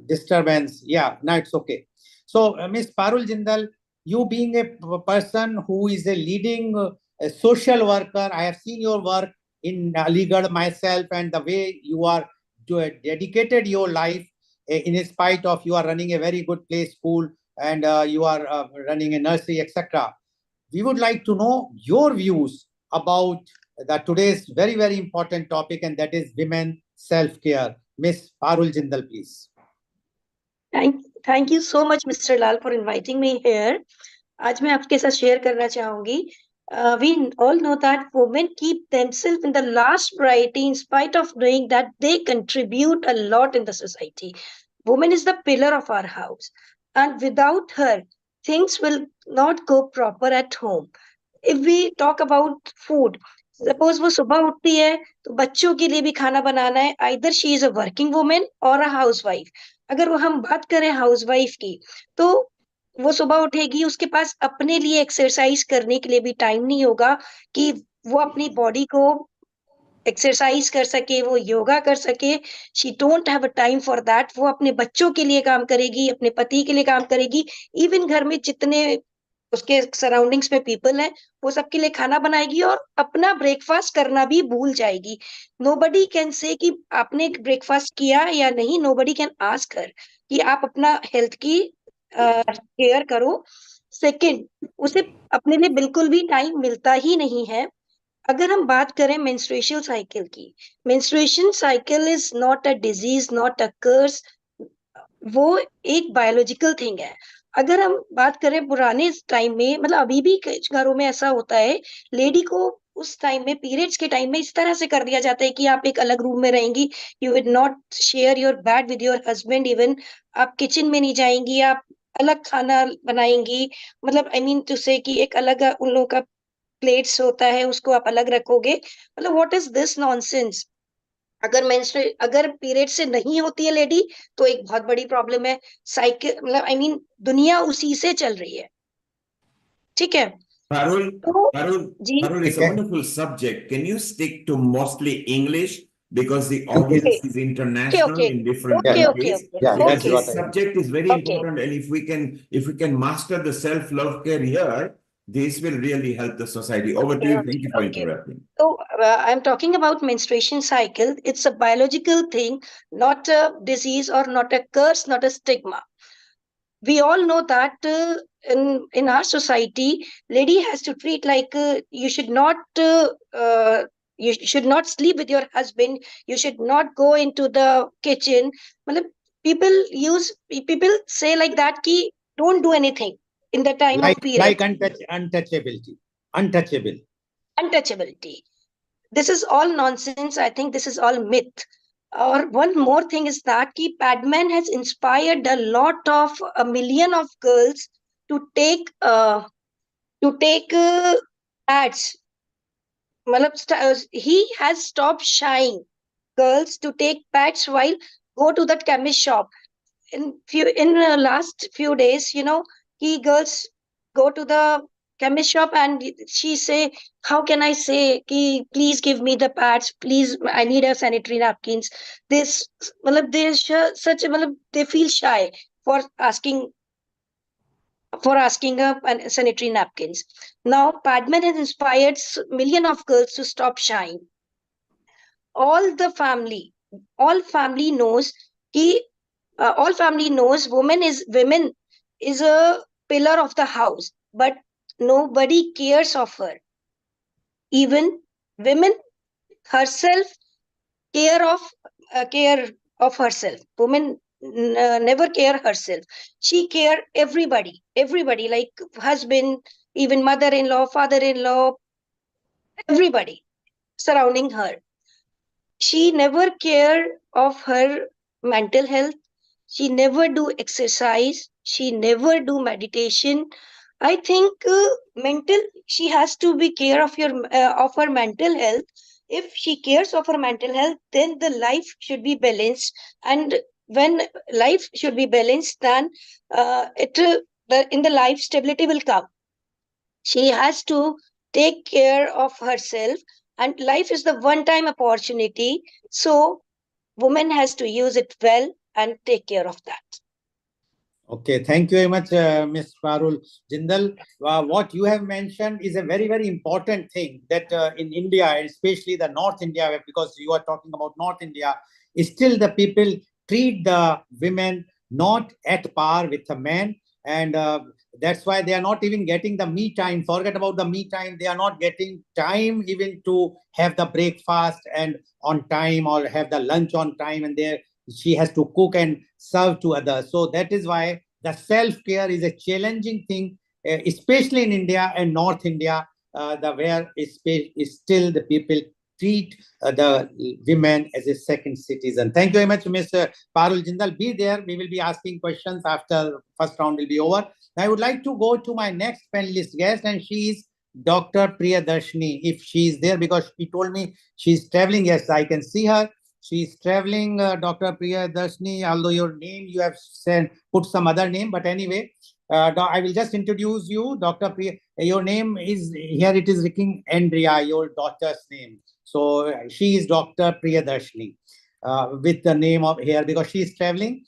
disturbance. Yeah, now it's okay. So, Ms. Parul Jindal, you being a person who is a leading a social worker, I have seen your work in Aligarh myself, and the way you are dedicated your life in spite of you are running a very good play school and you are running a nursery, etc. We would like to know your views about today's very, very important topic, and that is women self-care. Miss Parul Jindal, please. Thank you so much, Mr. Lal, for inviting me here. आज मैं आपके साथ share करना चाहूंगी. We all know that women keep themselves in the last priority in spite of knowing that they contribute a lot in the society. Woman is the pillar of our house, and without her, things will not go proper at home. If we talk about food, suppose वो सुबह उठती है तो बच्चों के लिए भी खाना बनाना है. Either she is a working woman or a housewife. अगर वो हम बात करें हाउसवाइफ की, तो वो सुबह उठेगी, उसके पास अपने लिए एक्सरसाइज करने के लिए भी टाइम नहीं होगा कि वो अपनी बॉडी को एक्सरसाइज कर सके, वो योगा कर सके. She don't have a time for that. वो अपने बच्चों के लिए काम करेगी, अपने पति के लिए काम करेगी, इवन घर में जितने उसके सराउंडिंग्स में पीपल हैं, वो सबके लिए खाना बनाएगी और अपना ब्रेकफास्ट करना भी भूल जाएगी. नोबडी कैन से कि आपने ब्रेकफास्ट किया या नहीं. नोबडी कैन आस्क हर कि आप अपना हेल्थ की केयर करो. सेकंड, उसे अपने लिए बिल्कुल भी टाइम मिलता ही नहीं है. अगर हम बात करें मेंस्ट्रुएशनल साइकिल की, menstruation cycle is not a disease, not a curse. वो एक बायोलॉजिकल थिंग है. अगर हम बात करें पुराने टाइम में, मतलब अभी भी घरों में ऐसा होता है, लेडी को उस टाइम में, पीरियड्स के टाइम में इस तरह से कर दिया जाता है कि आप एक अलग रूम में रहेंगी. You will not share your bed with your husband. Even आप किचन में नहीं जाएंगी, आप अलग खाना बनाएंगी. मतलब आई मीन टू से कि एक अलग उन लोगों का प्लेट्स होता है, उसको आप अलग रखोगे. मतलब व्हाट इज दिस नॉनसेंस. अगर पीरियड से नहीं होती है लेडी, तो एक बहुत बड़ी प्रॉब्लम है. साइकिल मतलब आई मीन दुनिया उसी से चल रही है. ठीक है. Parul, तो जी, Parul is a wonderful subject. Can you stick to mostly English because the audience is international okay, in different okay, countries? Yeah, Because that's what this I subject is very okay. important, and if we can master the self-love care here, this will really help the society. Over to you. Thank you for interrupting. So I'm talking about menstruation cycle. It's a biological thing, not a disease or not a curse, not a stigma. We all know that in our society, lady has to treat like you should not sleep with your husband. You should not go into the kitchen. Matlab, people say like that ki don't do anything in the time of period. Like untouchability. Untouchability. This is all nonsense. I think this is all myth. Or one more thing is that ki Padman has inspired a lot of a million of girls to take ads. He has stopped shying girls to take pads while go to that chemist shop. In the last few days, girls go to the chemist shop and she say, how can I say ki please give me the pads, please I need a sanitary napkins. This they feel shy for asking for asking up and sanitary napkins. Now, Padman has inspired millions of girls to stop shying. All the family, all family knows he, all family knows women is a pillar of the house, but nobody cares of her. Even women herself care of care of herself. Women never care herself. She care everybody like husband, even mother-in-law, father-in-law, everybody surrounding her. She never care of her mental health. She never do exercise. She never do meditation. I think mental. She has to be care of her mental health. If she cares of her mental health, then the life should be balanced. And when life should be balanced, then in the life stability will come. She has to take care of herself, and life is the one time opportunity, so woman has to use it well and take care of that. Okay, thank you very much, Ms. Parul Jindal. What you have mentioned is a very, very important thing that in India, especially the North India, because you are talking about North India, still the people treat the women not at par with the men, and that's why they are not even getting the me time. Forget about the me time. They are not getting time even to have the breakfast and on time, or have the lunch on time, and she has to cook and serve to others. So that is why the self-care is a challenging thing, especially in India and North India, where still the people treat the women as a second citizen. Thank you very much, Mr. Parul Jindal. Be there. We will be asking questions after first round will be over. I would like to go to my next panelist guest, and she is Dr. Priyadarshini, if she is there, because she told me she's traveling. Yes, I can see her. She's traveling, Dr. Priyadarshini, although your name you have put some other name, but anyway, I will just introduce you, Dr. Priya. Your name is, here it is written Andrea, your daughter's name. So she is Dr. Priyadarshini with the name of here, because she is traveling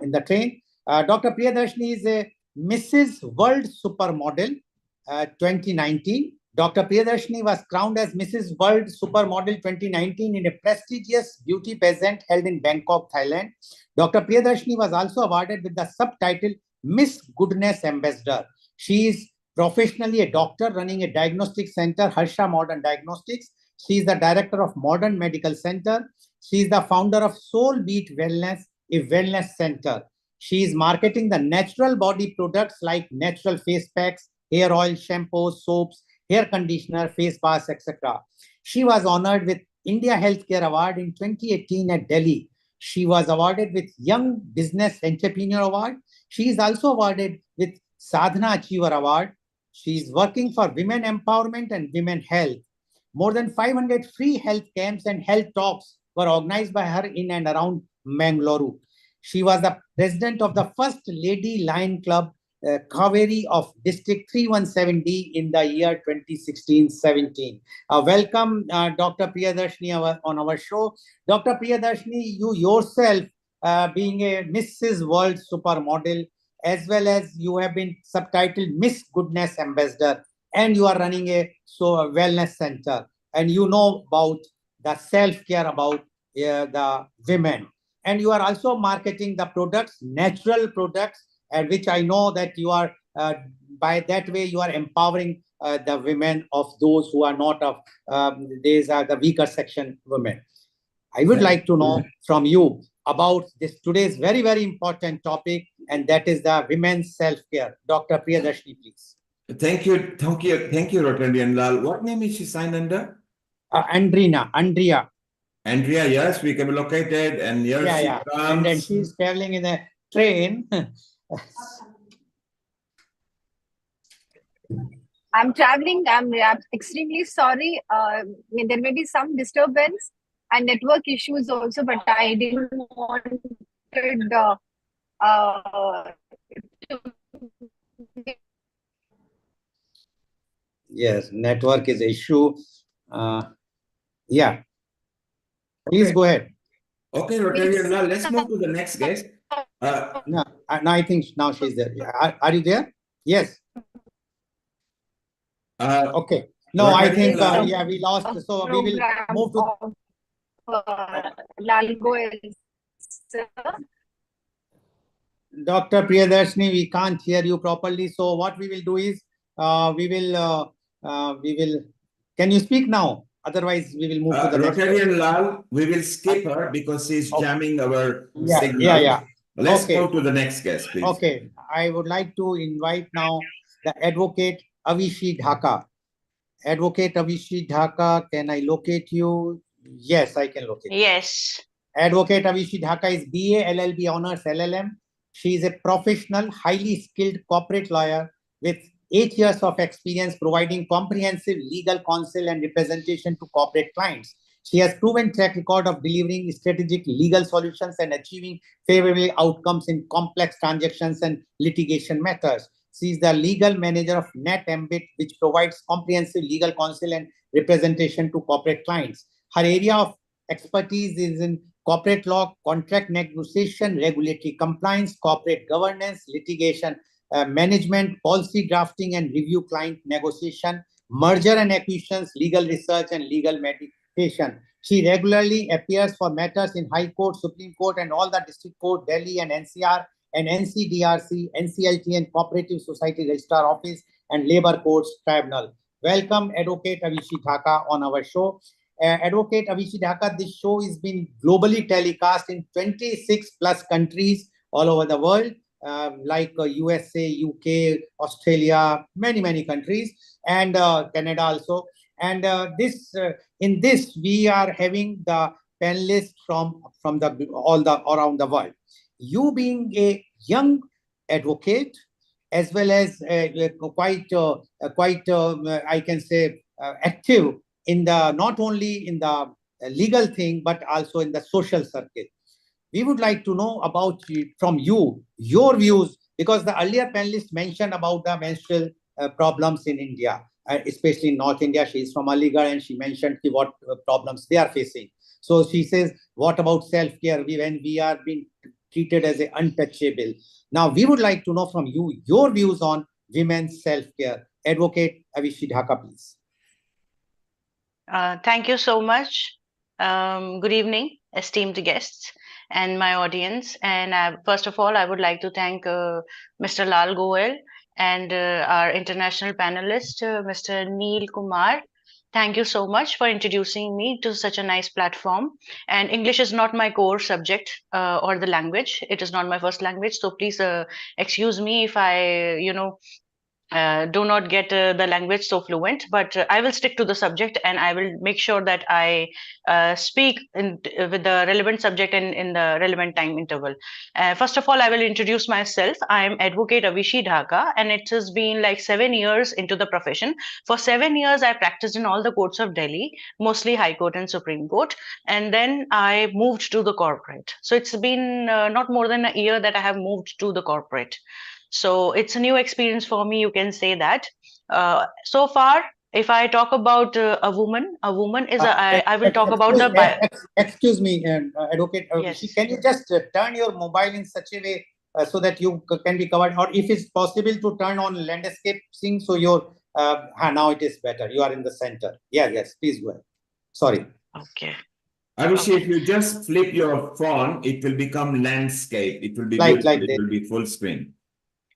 in the train. Dr. Priyadarshini is a Mrs. World Supermodel 2019. Dr. Priyadarshini was crowned as Mrs. World Supermodel 2019 in a prestigious beauty pageant held in Bangkok, Thailand. Dr. Priyadarshini was also awarded with the subtitle Miss Goodness Ambassador. She is professionally a doctor running a diagnostic center, Harsha Modern Diagnostics. She is the director of Modern Medical Center. She is the founder of Soul Beat Wellness, a wellness center. She is marketing the natural body products like natural face packs, hair oil, shampoos, soaps, hair conditioner, face baths, etc. She was honored with India Healthcare Award in 2018 at Delhi. She was awarded with Young Business Entrepreneur Award. She is also awarded with Sadhana Achiever Award. She is working for women empowerment and women health. More than 500 free health camps and health talks were organized by her in and around Mangalore. She was the president of the First Lady Lion Club, Kaveri of District 317D in the year 2016-17. Welcome, Dr. Priyadarshini on our show. Dr. Priyadarshini, you yourself being a Mrs. World Supermodel, as well as you have been subtitled Miss Goodness Ambassador, and you are running a wellness center, and you know about the self-care about the women, and you are also marketing the products, natural products, and which I know that you are, by that way, you are empowering the women of those who are not of, these are the weaker section women. I would like to know from you about this today's very, very important topic, and that is the women's self-care. Dr. Priyadarshini, please. Thank you, Rotandian Lal. What name is she signed under? Andrea. Andrea, yes, we can be located, and here she comes. And then she's traveling in a train. I'm traveling. I'm extremely sorry. There may be some disturbance and network issues also, but I didn't want to. Yes, network is an issue. Yeah. Please go ahead. Okay, Rotarian, now let's move to the next guest. No, I think now she's there. Are you there? Yes. Okay. No, I think yeah, we lost. So we will move to Lal Goel, sir. Dr. Priyadarshini. We can't hear you properly. So what we will do is we will. Can you speak now? Otherwise, we will move to the next. Rotarian Lal, we will skip her because she's jamming our signal. Yeah. Let's go to the next guest, please. Okay. I would like to invite now the advocate Avishi Dhaka. Advocate Avishi Dhaka, can I locate you? Yes, I can locate you. Yes. Advocate Avishi Dhaka is BA, LLB Honors, LLM. She is a professional, highly skilled corporate lawyer with 8 years of experience providing comprehensive legal counsel and representation to corporate clients. She has proven track record of delivering strategic legal solutions and achieving favorable outcomes in complex transactions and litigation matters. She is the legal manager of NetAmbit, which provides comprehensive legal counsel and representation to corporate clients. Her area of expertise is in corporate law, contract negotiation, regulatory compliance, corporate governance, litigation management, policy drafting and review, client negotiation, merger and acquisitions, legal research, and legal mediation. She regularly appears for matters in High Court, Supreme Court, and all the District Court, Delhi and NCR, and NCDRC, NCLT, and Cooperative Society Registrar Office, and Labor Courts Tribunal. Welcome, Advocate Avishi Dhaka, on our show. Advocate Avishi Dhaka, this show is being globally telecast in 26 plus countries all over the world, like USA, UK, Australia, many countries, and Canada also. And in this, we are having the panelists from around the world. You being a young advocate, as well as quite I can say active in the not only in the legal thing but also in the social circle. We would like to know about from you your views, because the earlier panelist mentioned about the menstrual problems in India, especially in North India. She is from Aligarh and she mentioned what problems they are facing. So she says, what about self-care when we are being treated as untouchable? Now we would like to know from you your views on women's self-care. Advocate Avishi Dhaka, please. Thank you so much. Good evening, esteemed guests and my audience. And first of all, I would like to thank Mr. Lal Goel and our international panelist, Mr. Neil Kumar. Thank you so much for introducing me to such a nice platform. And English is not my core subject or the language. It is not my first language. So please excuse me if I, do not get the language so fluent, but I will stick to the subject and I will make sure that I speak with the relevant subject and in the relevant time interval. First of all, I will introduce myself. I am Advocate Avishi Dhaka, and it has been like 7 years into the profession. For 7 years, I practiced in all the courts of Delhi, mostly High Court and Supreme Court. And then I moved to the corporate. So it's been not more than a year that I have moved to the corporate. So it's a new experience for me, you can say that. So far, if I talk about a woman is I will talk about the... Excuse me, Advocate, yes. Can you just turn your mobile in such a way so that you can be covered? Or if it's possible to turn on landscape sync, so your, now it is better. You are in the center. Yes, please go ahead. Sorry. Okay. Avishi, if you just flip your phone, it will become landscape. It will be it will be full screen.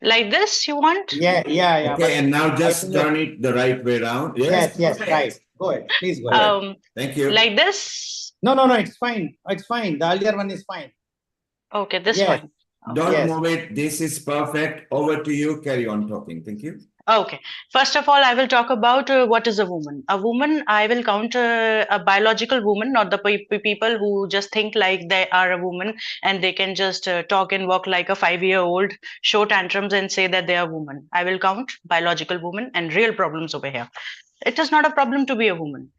Like this, you want? Yeah. Okay, and now just turn it the right way around. Yes, right. Go ahead. Please go ahead. Thank you. Like this? No, it's fine. It's fine. The earlier one is fine. Okay, this one. Don't move it. This is perfect. Over to you. Carry on talking. Thank you. Okay. First of all, I will talk about what is a woman. A woman, I will count a biological woman, not the people who just think like they are a woman and they can just talk and walk like a 5-year-old, show tantrums and say that they are a woman. I will count biological woman and real problems over here. It is not a problem to be a woman.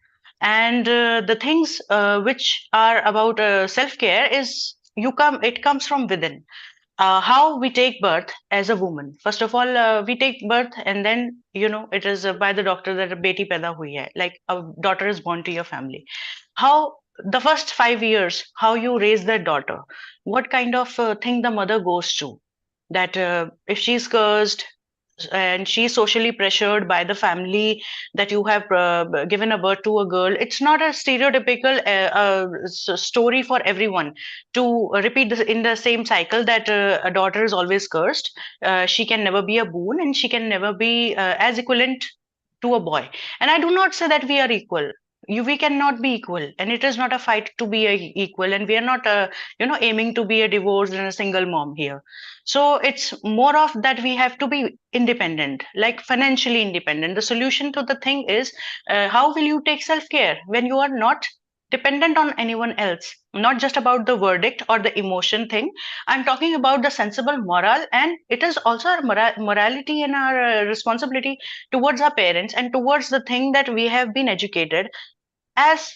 And the things which are about self-care is it comes from within. How we take birth as a woman. First of all, we take birth and then, it is by the doctor that a beti paida hui hai, like a daughter is born to your family. How the first 5 years, how you raise that daughter, what kind of thing the mother goes through, that if she's cursed, and she's socially pressured by the family that you have given a birth to a girl. It's not a stereotypical story for everyone to repeat in the same cycle that a daughter is always cursed. She can never be a boon, and she can never be as equivalent to a boy. And I do not say that we are equal. We cannot be equal, and it is not a fight to be equal, and we are not aiming to be a divorced and a single mom here. So it's more of that we have to be independent, like financially independent. The solution to the thing is, how will you take self care when you are not dependent on anyone else? Not just about the verdict or the emotion thing. I'm talking about the sensible moral, and it is also our morality and our responsibility towards our parents and towards the thing that we have been educated as,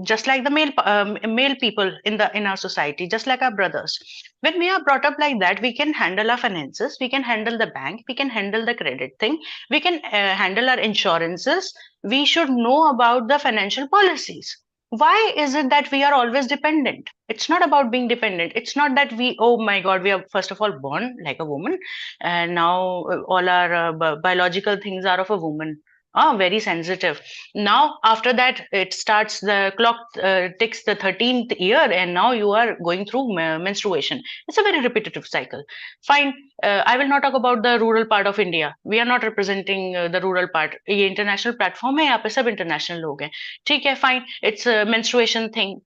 just like the male people in our society, just like our brothers. When we are brought up like that, we can handle our finances, we can handle the bank, we can handle the credit thing, we can handle our insurances. We should know about the financial policies. Why is it that we are always dependent? It's not about being dependent. It's not that we, oh my god, we are first of all born like a woman, and now all our biological things are of a woman. Ah, very sensitive. Now after that, it starts, the clock ticks the 13th year, and now you are going through menstruation. It's a very repetitive cycle. Fine. I will not talk about the rural part of India. We are not representing the rural part. ये international platform है, यहाँ पे सब international लोग हैं. ठीक है, fine. It's a menstruation thing.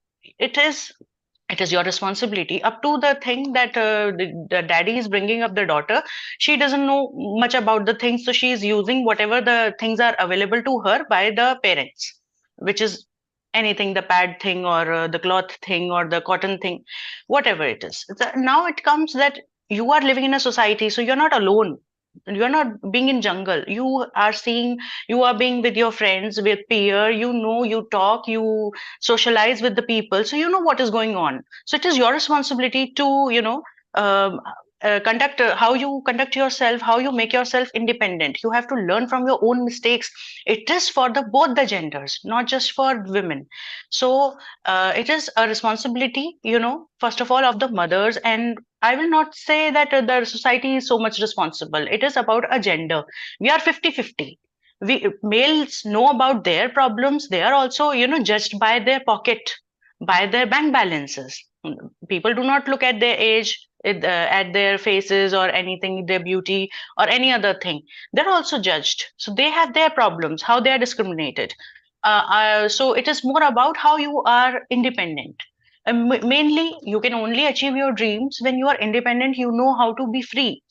It is your responsibility. Up to the thing that the daddy is bringing up the daughter, she doesn't know much about the things, so she is using whatever the things are available to her by the parents, which is anything, the pad thing or the cloth thing or the cotton thing, whatever it is. Now it comes that you are living in a society, so you're not alone. You're not being in jungle. You are seeing, you are being with your friends, with peer, you talk, you socialize with the people, so you know what is going on. So it is your responsibility to um, conduct how you conduct yourself, how you make yourself independent. You have to learn from your own mistakes. It is for the both the genders, not just for women. So it is a responsibility, first of all, of the mothers. And I will not say that the society is so much responsible. It is about a gender. We are 50-50. We males know about their problems. They are also, judged by their pocket, by their bank balances. People do not look at their age, at their faces or anything, their beauty or any other thing. They're also judged. So they have their problems, how they are discriminated. So it is more about how you are independent. Mainly, you can only achieve your dreams when you are independent. You know how to be free.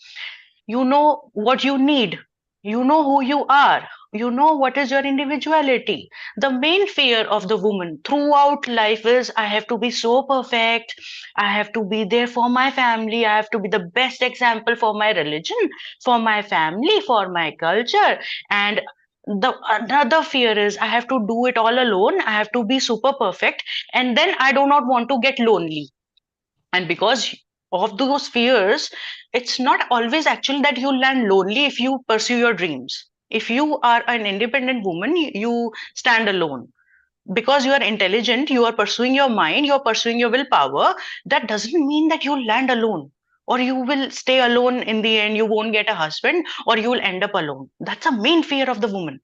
You know what you need. You know who you are. You know what is your individuality. The main fear of the woman throughout life is, I have to be so perfect. I have to be there for my family. I have to be the best example for my religion, for my family, for my culture. And the another fear is, I have to do it all alone. I have to be super perfect. And then I do not want to get lonely. And because of those fears, it's not always actually that you land lonely if you pursue your dreams. If you are an independent woman, you stand alone. Because you are intelligent, you are pursuing your mind, you are pursuing your willpower. That doesn't mean that you'll land alone, or you will stay alone in the end. You won't get a husband, or you will end up alone. That's a main fear of the woman.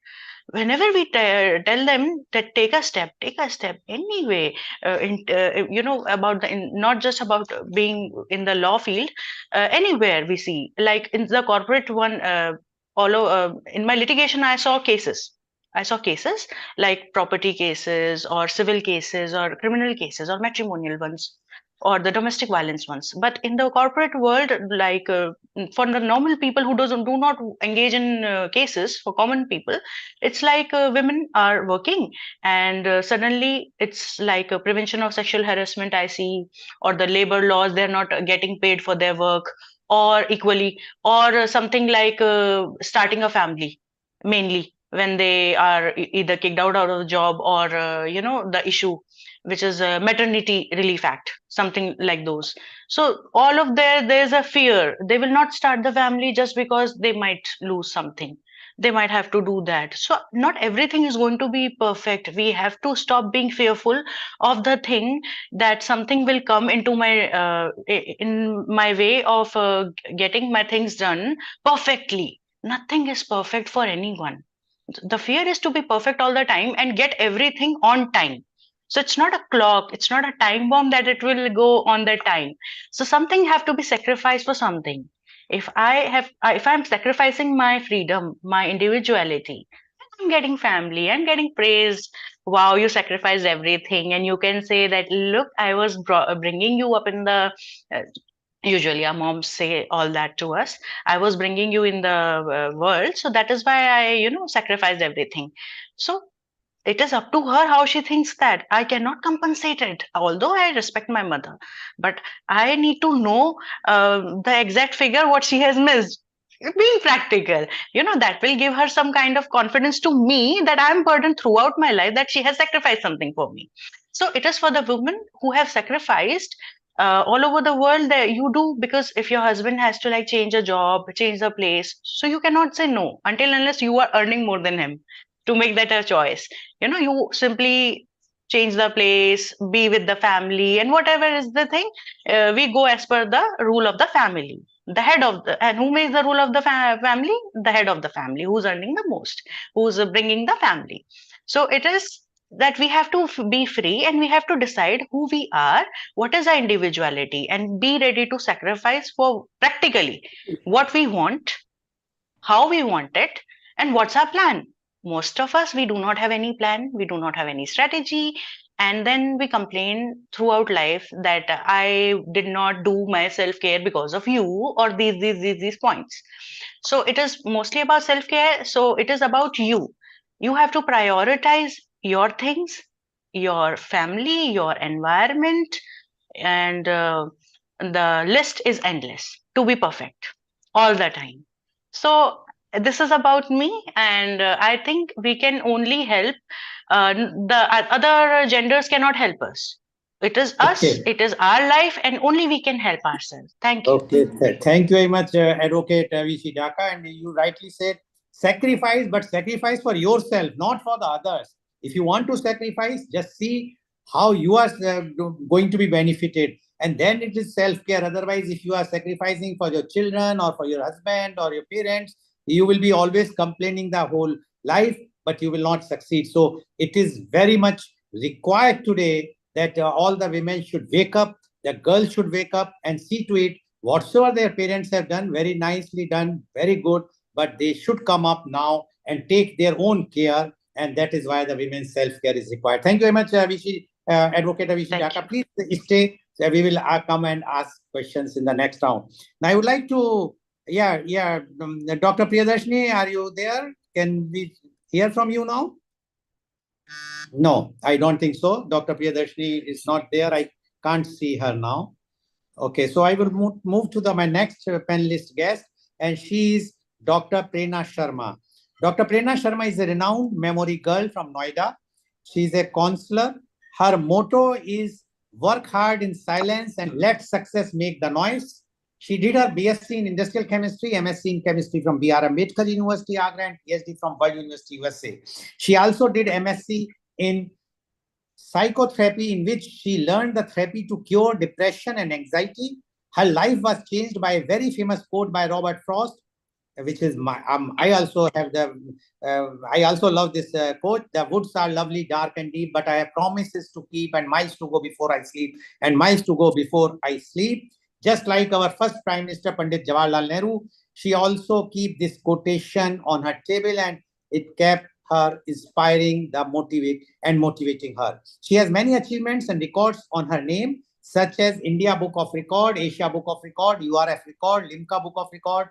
Whenever we tell them that take a step anyway, about not just about being in the law field, anywhere we see, like in the corporate one, in my litigation, I saw cases like property cases or civil cases or criminal cases or matrimonial ones or the domestic violence ones. But in the corporate world, like for the normal people who do not engage in cases, for common people, it's like women are working, and suddenly it's like a prevention of sexual harassment, I see, or the labor laws, they're not getting paid for their work, or equally, or something like starting a family, mainly when they are either kicked out of the job, or the issue which is a maternity relief act, something like those. So all of there's a fear. They will not start the family just because they might lose something. They might have to do that. So not everything is going to be perfect. We have to stop being fearful of the thing that something will come into my in my way of getting my things done perfectly. Nothing is perfect for anyone. The fear is to be perfect all the time and get everything on time. So it's not a clock, it's not a time bomb that it will go on the time. So something have to be sacrificed for something. If I'm sacrificing my freedom, my individuality, I'm getting family, I'm getting praised. Wow, you sacrificed everything, and you can say that, look, I was bringing you up in the usually our moms say all that to us. I was bringing you in the world, so that is why I sacrificed everything. So it is up to her how she thinks. That I cannot compensate it, although I respect my mother, but I need to know the exact figure what she has missed. Being practical, that will give her some kind of confidence to me that I'm burdened throughout my life, that she has sacrificed something for me. So it is for the women who have sacrificed all over the world that you do, because if your husband has to like change a job, change the place, so you cannot say no until unless you are earning more than him to make that a choice. You simply change the place, be with the family, and whatever is the thing, we go as per the rule of the family. The head of the, and who makes the rule of the family? The head of the family, who's earning the most, who's bringing the family. So it is that we have to be free, and we have to decide who we are, what is our individuality, and be ready to sacrifice for practically what we want, how we want it, and what's our plan. Most of us, we do not have any plan, we do not have any strategy, and then we complain throughout life that I did not do my self care because of you, or these points. So it is mostly about self care. So it is about you. You have to prioritize your things, your family, your environment, and the list is endless to be perfect all the time. So this is about me, and I think we can only help. The other genders cannot help us. It is us, Okay. it is our life, and only we can help ourselves. Thank you. Okay. Thank you very much, Advocate Vishi Dhaka. And you rightly said sacrifice, but sacrifice for yourself, not for the others. If you want to sacrifice, just see how you are going to be benefited. And then it is self-care. Otherwise, if you are sacrificing for your children or for your husband or your parents, you will be always complaining the whole life, but you will not succeed. So it is very much required today that all the women should wake up, the girls should wake up and see to it whatsoever their parents have done, very nicely done, very good, but they should come up now and take their own care. And that is why the women's self-care is required. Thank you very much, Advocate Vishi Dhaka. Please stay. We will come and ask questions in the next round. Now, I would like to, Dr. Priyadarshini, are you there? Can we hear from you now? No, I don't think so. Dr. Priyadarshini is not there. I can't see her now. Okay, so I will move to my next panelist guest, and she is Dr. Prerna Sharma. Dr. Prerna Sharma is a renowned memory girl from Noida. She is a counselor. Her motto is work hard in silence and let success make the noise. She did her BSc in Industrial Chemistry, MSc in Chemistry from B.R. Ambedkar University, Agra, and PhD from World University, USA. She also did MSc in psychotherapy, in which she learned the therapy to cure depression and anxiety. Her life was changed by a very famous quote by Robert Frost, which is my I also love this quote. The woods are lovely, dark and deep, but I have promises to keep and miles to go before I sleep, and miles to go before I sleep. Just like our first Prime Minister Pandit Jawaharlal Nehru, she also keep this quotation on her table, and it kept her inspiring, motivating her. She has many achievements and records on her name, such as India Book of Record, Asia Book of Record, URF Record, Limca Book of Record,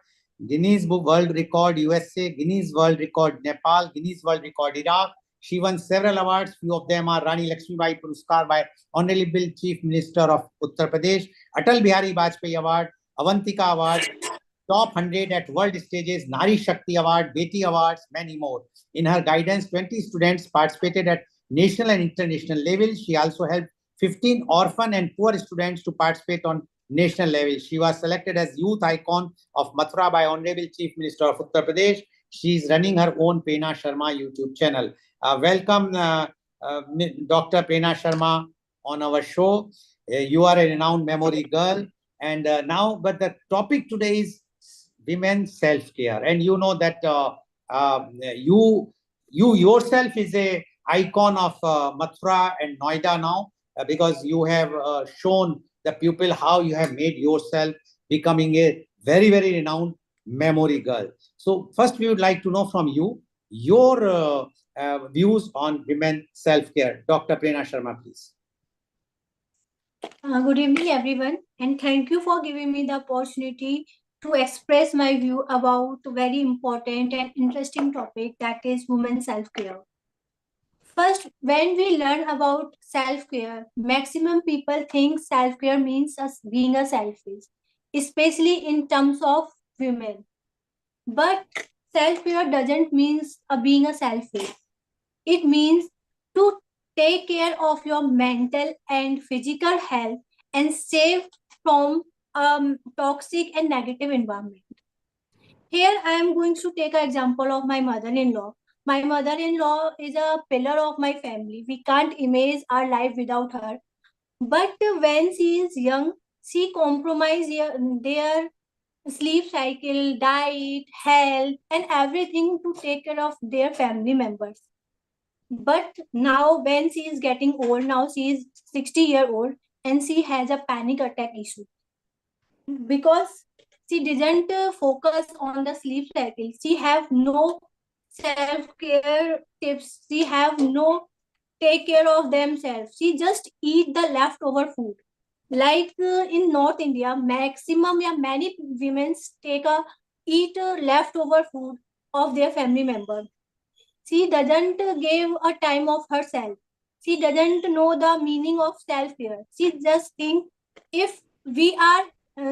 Guinness Book World Record USA, Guinness World Record Nepal, Guinness World Record Iraq. She won several awards. Few of them are Rani Lakshmibai Puruskar by Honorable Chief Minister of Uttar Pradesh, Atal Bihari Vajpayee Award, Avantika Award, Top 100 at World Stages, Nari Shakti Award, Beti Awards, many more. In her guidance, 20 students participated at national and international level. She also helped 15 orphan and poor students to participate on national level. She was selected as Youth Icon of Mathura by Honorable Chief Minister of Uttar Pradesh. She is running her own Prerna Sharma YouTube channel. Welcome, Dr. Prerna Sharma, on our show. You are a renowned memory girl. And but the topic today is women's self-care. And you know that you yourself is a icon of Mathura and Noida now, because you have shown the people how you have made yourself becoming a very, very renowned memory girl. So first we would like to know from you your views on women self-care. Dr. Prerna Sharma, please. Good evening, everyone, and thank you for giving me the opportunity to express my view about a very important and interesting topic, that is women's self-care. First, when we learn about self-care, maximum people think self-care means us being a selfish, especially in terms of women. But self-care doesn't mean being a selfish. It means to take care of your mental and physical health and save from toxic and negative environment. Here I am going to take an example of my mother-in-law. My mother-in-law is a pillar of my family. We can't imagine our life without her. But when she is young, she compromised their sleep cycle, diet, health, and everything to take care of their family members. But now when she is getting old, now she is 60-year-old, and she has a panic attack issue because she didn't focus on the sleep cycle. She have no self-care tips. She have no take care of themselves. She just eat the leftover food. Like in North India, maximum, yeah, many women eat leftover food of their family member. She doesn't give a time of herself. She doesn't know the meaning of self-care. She just think if we are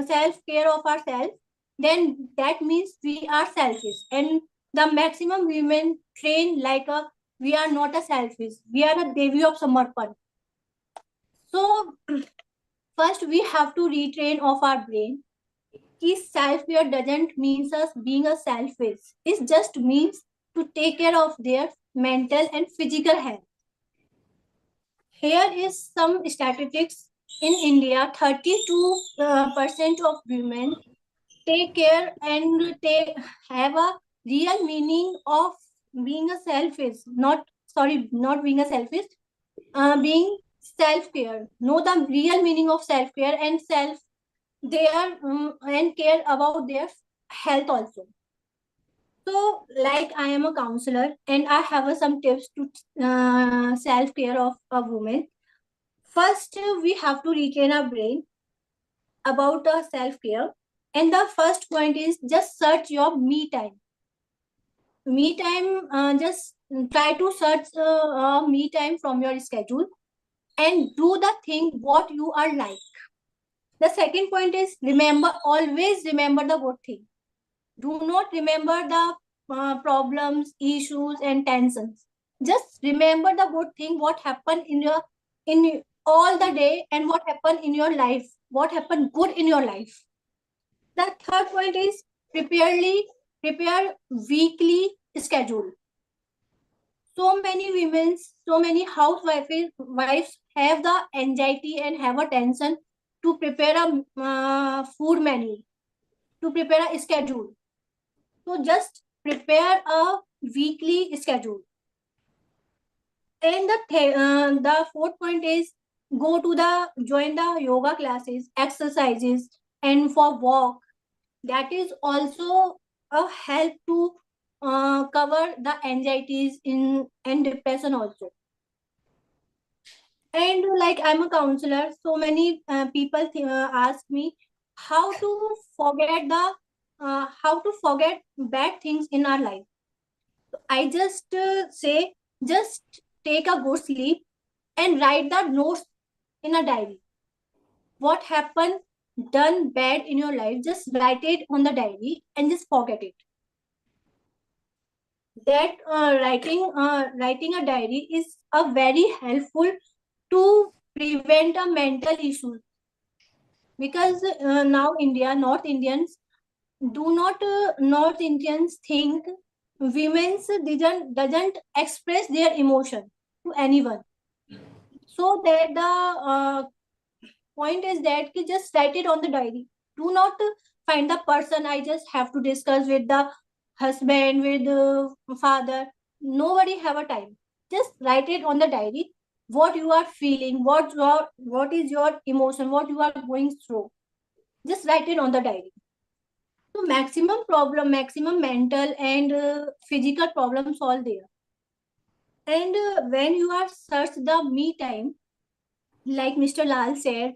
self-care of ourselves, then that means we are selfish. And the maximum women train like we are not a selfish. We are a Devi of Samarpan. So first we have to retrain of our brain. Self-care doesn't mean us being a selfish. It just means to take care of their mental and physical health. Here is some statistics. In India, 32% of women take care and have a real meaning of being a selfish. Not being a selfish, being self-care. Know the real meaning of self-care and and care about their health also. So, like I am a counselor and I have some tips to self-care of a woman. First, we have to retrain our brain about self-care. And the first point is just search your me time. Me time, just try to search me time from your schedule and do the thing what you are like. The second point is always remember the good thing. Do not remember the problems, issues, and tensions. Just remember the good thing, what happened in all the day, and what happened in your life, what happened good in your life. The third point is prepare weekly schedule. So many women, so many housewives have the anxiety and have a tension to prepare a food menu, to prepare a schedule. So just prepare a weekly schedule. And the fourth point is join the yoga classes, exercises, and for walk. That is also a help to cover the anxieties and depression also. And like I'm a counselor, so many people ask me how to forget bad things in our life. So I just say, just take a good sleep and write the notes in a diary. What happened, done bad in your life, just write it on the diary and just forget it. That writing a diary is a very helpful to prevent a mental issues, because now North Indians think women doesn't express their emotion to anyone. So that the point is that just write it on the diary. Do not find the person I just have to discuss with the husband, with the father. Nobody have a time. Just write it on the diary, what you are feeling, what is your emotion, what you are going through. Just write it on the diary. So maximum mental and physical problems all there. And when you are search the me time, like Mr. Lal said,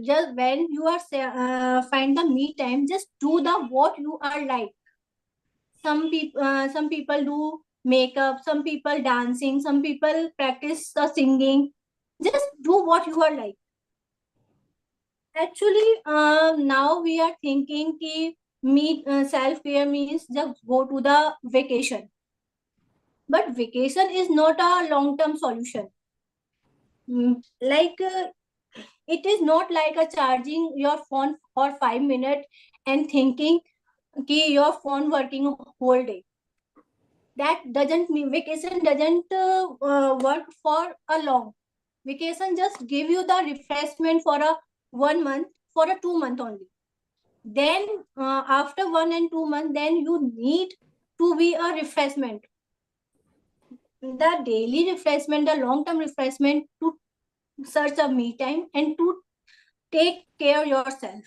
just when you are find the me time, just do the what you are like. Some people do makeup, some people dancing, some people practice singing. Just do what you are like. Actually, now we are thinking ki self care means just go to the vacation. But vacation is not a long term solution. It is not like a charging your phone for 5 minutes and thinking ki your phone working whole day. That doesn't mean vacation doesn't work for a long. Vacation just give you the refreshment for a 1 month, for a 2 month only. Then after 1 and 2 months, then you need to be a refreshment. The daily refreshment, the long-term refreshment to search a me time and to take care yourself.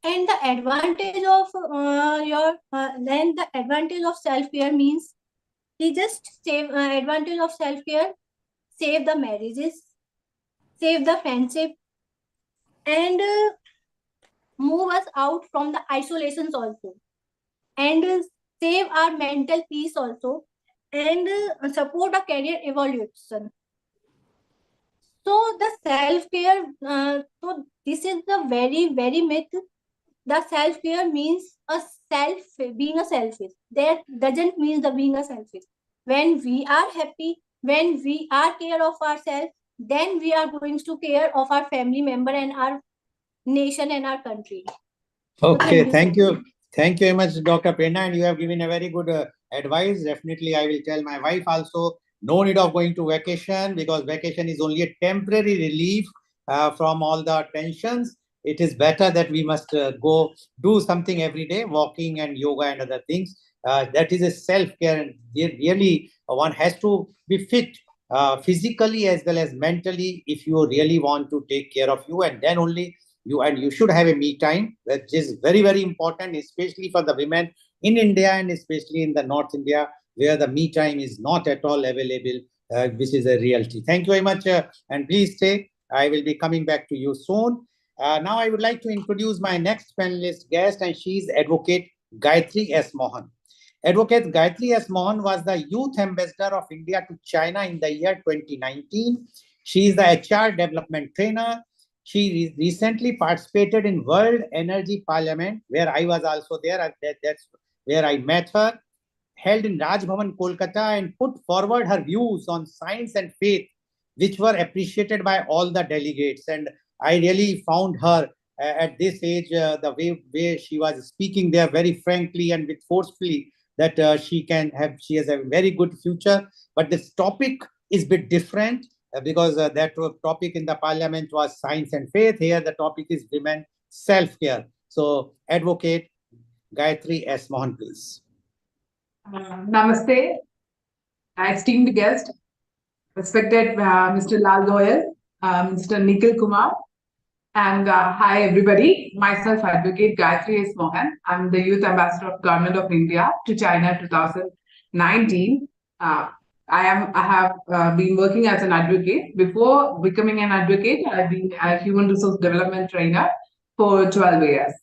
And the advantage of then the advantage of self-care means he just save advantage of self-care, save the marriages, save the friendship, and move us out from the isolations also, and save our mental peace also, and support a career evolution. So the self-care, so this is the very myth. The self-care means being a selfish. That doesn't mean the being a selfish. When we are happy, when we are care of ourselves, then we are going to care of our family member and our nation and our country. Okay, So thank you. Thank you very much, Dr. Prerna, and you have given a very good advice. Definitely, I will tell my wife also, no need of going to vacation, because vacation is only a temporary relief from all the tensions. It is better that we must go do something every day, walking and yoga and other things. That is a self-care, and really one has to be fit physically as well as mentally if you really want to take care of you, and then only you should have a me time, which is very important, especially for the women in India and especially in the North India, where the me time is not at all available, which is a reality. Thank you very much, and please stay. I will be coming back to you soon. Now I would like to introduce my next panelist guest, and she is Advocate Gayatri S. Mohan. Advocate Gayatri S. Mohan was the Youth Ambassador of India to China in the year 2019. She is the HR Development Trainer. She recently participated in World Energy Parliament, where I was also there. That's where I met her, held in Raj Bhavan, Kolkata, and put forward her views on science and faith, which were appreciated by all the delegates. And I really found her at this age, the way she was speaking there very frankly and with forcefully, that she has a very good future. But this topic is a bit different. Because that topic in the parliament was science and faith. Here the topic is women self-care. So Advocate Gayatri S. Mohan, please. Namaste, esteemed guest, respected Mr. Lal Goyal, Mr. Nikhil Kumar, and hi everybody. Myself, Advocate Gayatri S. Mohan. I'm the Youth Ambassador of Government of India to China 2019. I have been working as an advocate. Before becoming an advocate, I've been a human resource development trainer for 12 years.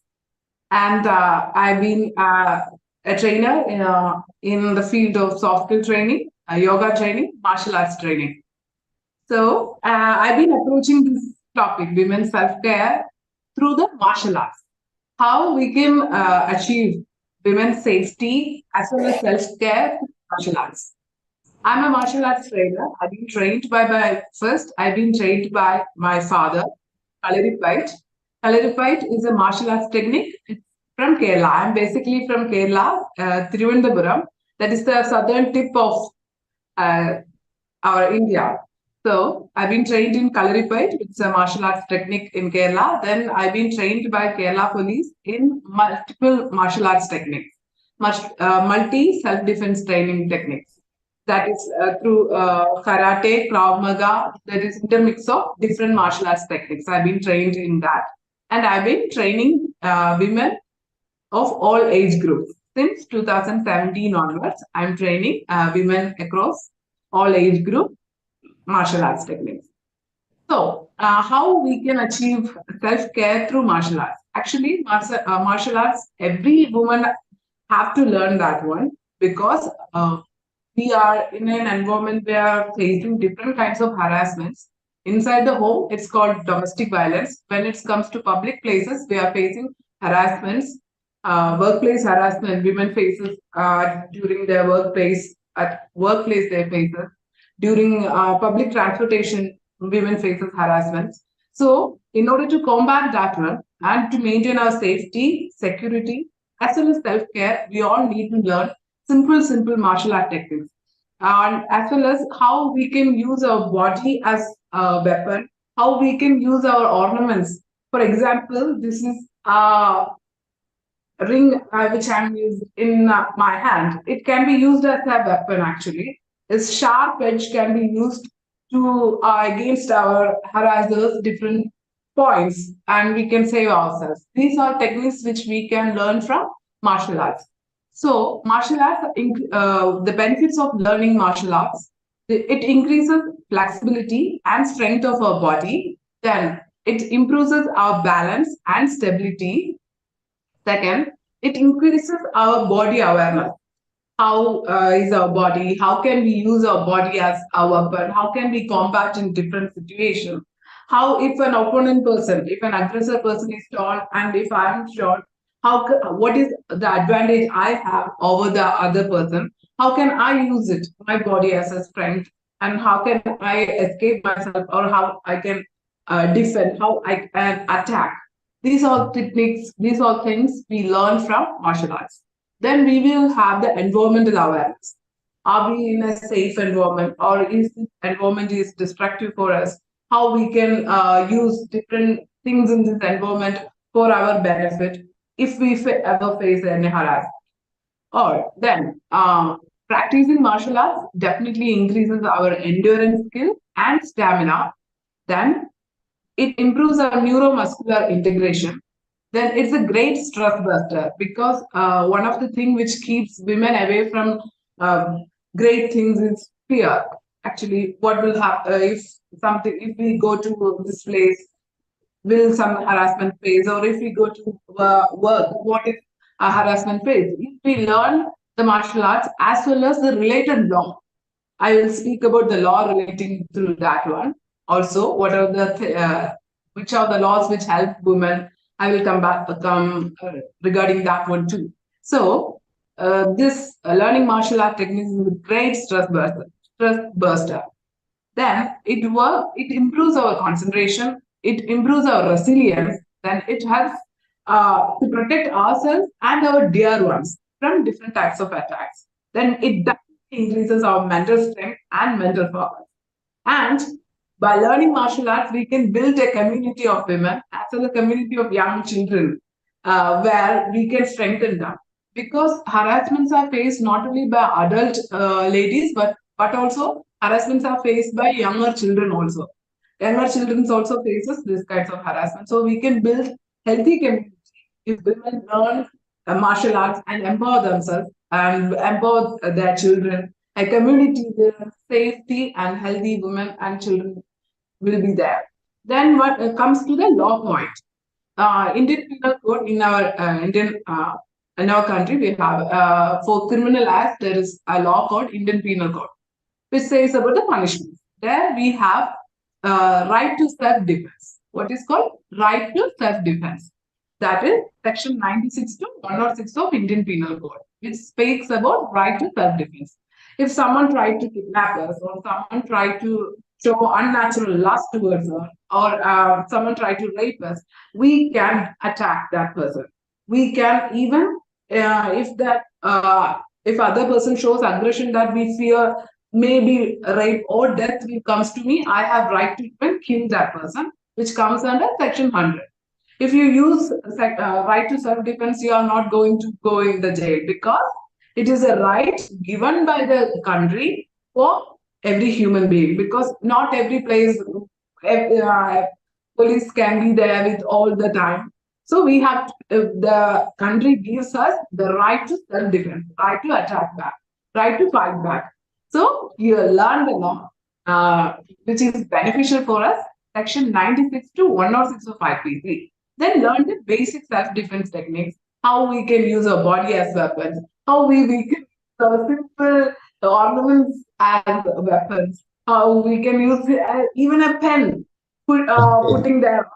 And I've been a trainer in the field of soft skill training, yoga training, martial arts training. So I've been approaching this topic, women's self-care, through the martial arts. How we can achieve women's safety as well as self-care through martial arts. I'm a martial arts trainer. I've been trained by my father, Kalari fight. Kalari fight is a martial arts technique. It's from Kerala. I'm basically from Kerala, Thiruvananthapuram. That is the southern tip of our India. So I've been trained in Kalarippayat. It's a martial arts technique in Kerala. Then I've been trained by Kerala Police in multiple martial arts techniques, multi self-defense training techniques. That is through karate, Krav Maga. There is intermix of different martial arts techniques. I've been trained in that, and I've been training women of all age groups since 2017 onwards. I'm training women across all age group martial arts techniques. So, how we can achieve self-care through martial arts? Actually, martial arts, every woman have to learn that one, because we are in an environment where we are facing different kinds of harassments. Inside the home, it's called domestic violence. When it comes to public places, we are facing harassments, workplace harassment. Women faces during their workplace. At workplace, they faces during public transportation. Women faces harassment. So, in order to combat that one and to maintain our safety, security, as well as self-care, we all need to learn simple martial art techniques, and as well as how we can use our body as a weapon, how we can use our ornaments. For example, this is a ring which I'm using in my hand. It can be used as a weapon. Actually, this sharp edge can be used to against our harassers different points, and we can save ourselves. These are techniques which we can learn from martial arts. So, martial arts, the benefits of learning martial arts, it increases flexibility and strength of our body. Then it improves our balance and stability. Second, it increases our body awareness. How is our body? How can we use our body as our weapon? How can we combat in different situations? How, if an opponent person, if an aggressor person is tall and if I am short, what is the advantage I have over the other person? How can I use it, my body as a strength, and how can I escape myself, or how I can defend, how I can attack? These are techniques, these are things we learn from martial arts. Then we will have the environmental awareness. Are we in a safe environment, or is this environment is destructive for us? How we can use different things in this environment for our benefit if we ever face any harassment. Or then practicing martial arts definitely increases our endurance skill and stamina. Then it improves our neuromuscular integration. Then it's a great stress buster, because one of the things which keeps women away from great things is fear. Actually, what will happen if we go to this place, will some harassment phase, or if we go to work, what is a harassment phase? If we learn the martial arts as well as the related law, I will speak about the law relating to that one. Also, what are the which are the laws which help women? I will come back regarding that one too. So, this learning martial art techniques is a great stress buster. Then it improves our concentration, it improves our resilience, then it helps to protect ourselves and our dear ones from different types of attacks. Then it increases our mental strength and mental power. And by learning martial arts, we can build a community of women as well as a community of young children where we can strengthen them. Because harassments are faced not only by adult ladies, but also harassments are faced by younger children also. Younger children also faces this kinds of harassment. So we can build healthy community if women learn martial arts and empower themselves and empower their children. A community where safety and healthy women and children will be there. Then what comes to the law point, Indian Penal Code in our country, we have for criminal acts there is a law called Indian Penal Code, which says about the punishment. There we have right to self-defense. What is called right to self-defense? That is section 96 to 106 of Indian Penal Code, which speaks about right to self-defense. If someone tried to kidnap us, or someone tried to show unnatural lust towards us, or someone tried to rape us, we can attack that person. We can even if other person shows aggression that we fear maybe rape or death will comes to me, I have right to even kill that person, which comes under Section 100. If you use right to self-defense, you are not going to go in the jail because it is a right given by the country for every human being. Because not every place police can be there with all the time. So we have the country gives us the right to self-defense, right to attack back, right to fight back. So you learn the law, which is beneficial for us. Section 96 to 106 of IPC. Then learn the basic self-defense techniques, how we can use our body as weapons, how we can use our simple ornaments as weapons, how we can use even a pen, putting there.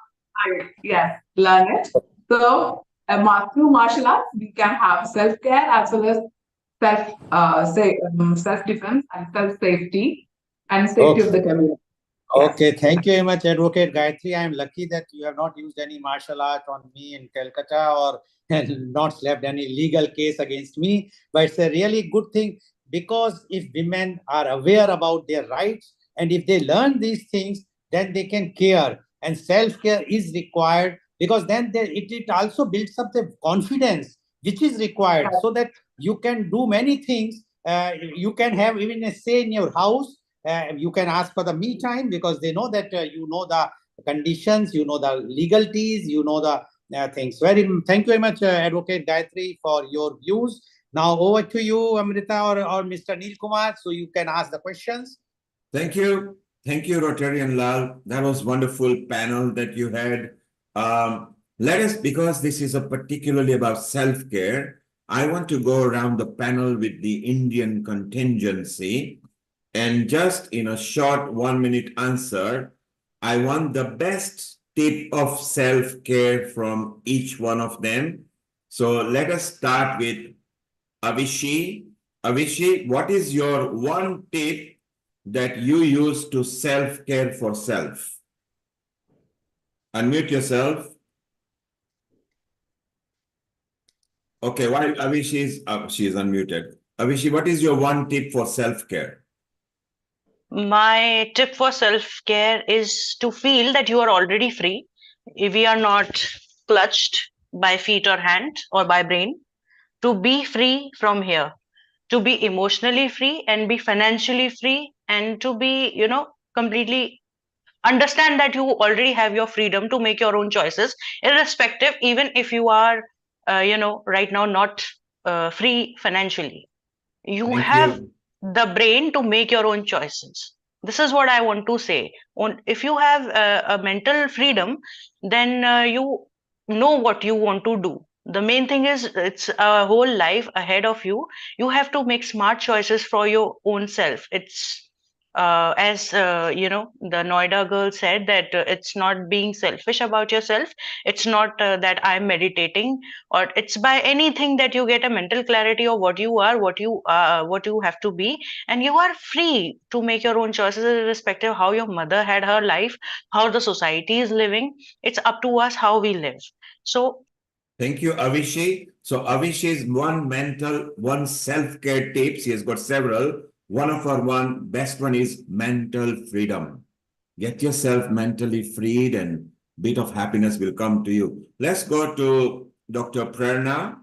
Yes, learn it. So through martial arts, we can have self-care as well as self-defense and self-safety and safety of the community. Okay, thank you very much, Advocate Gayatri. I am lucky that you have not used any martial art on me in Calcutta or not slapped any legal case against me. But it's a really good thing because if women are aware about their rights and if they learn these things, then they can care. And self-care is required because then it also builds up the confidence which is required so that you can do many things. You can have even a say in your house. You can ask for the me time because they know that you know the conditions, you know the legalities, you know the things. Thank you very much, Advocate Gayatri, for your views. Now over to you, Amrita or Mr. Neil Kumar, so you can ask the questions. Thank you, Rotarian Lal. That was wonderful panel that you had. Let us, because this is particularly about self-care, I want to go around the panel with the Indian contingency. And just in a short 1-minute answer, I want the best tip of self-care from each one of them. So let us start with Avishi. Avishi, what is your one tip that you use to self-care for self? Unmute yourself. Okay, while Avishi is she is unmuted. Avishi, what is your one tip for self-care? My tip for self-care is to feel that you are already free. If we are not clutched by feet or hand or by brain, to be free from here, to be emotionally free and be financially free, and to be, completely understand that you already have your freedom to make your own choices, irrespective, even if you are, right now not free financially. You have the brain to make your own choices. This is what I want to say. If you have a mental freedom, then you know what you want to do. The main thing is it's a whole life ahead of you. You have to make smart choices for your own self. It's as the Noida girl said, that it's not being selfish about yourself. It's not that I'm meditating, or it's by anything that you get a mental clarity of what you are, what you have to be, and you are free to make your own choices, irrespective of how your mother had her life, how the society is living. It's up to us how we live. So thank you, Avishi. So Avishi's one self-care tips. He has got several. One of our best one is mental freedom. Get yourself mentally freed and bit of happiness will come to you. Let's go to Dr. Prerna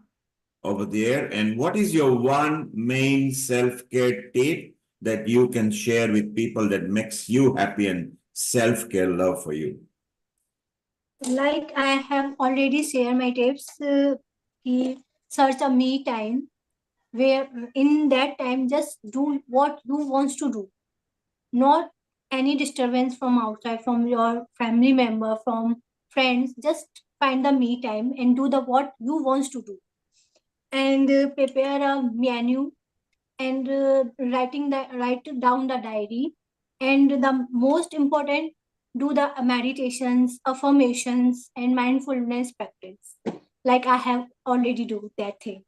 over there. And what is your one main self-care tip that you can share with people that makes you happy and self-care love for you? Like I have already shared my tips, search a me time, where in that time just do what you want to do, not any disturbance from outside, from your family member, from friends. Just find the me time and do the what you want to do, and prepare a menu, and write down the diary, and the most important, do the meditations, affirmations, and mindfulness practice, like I have already do that thing.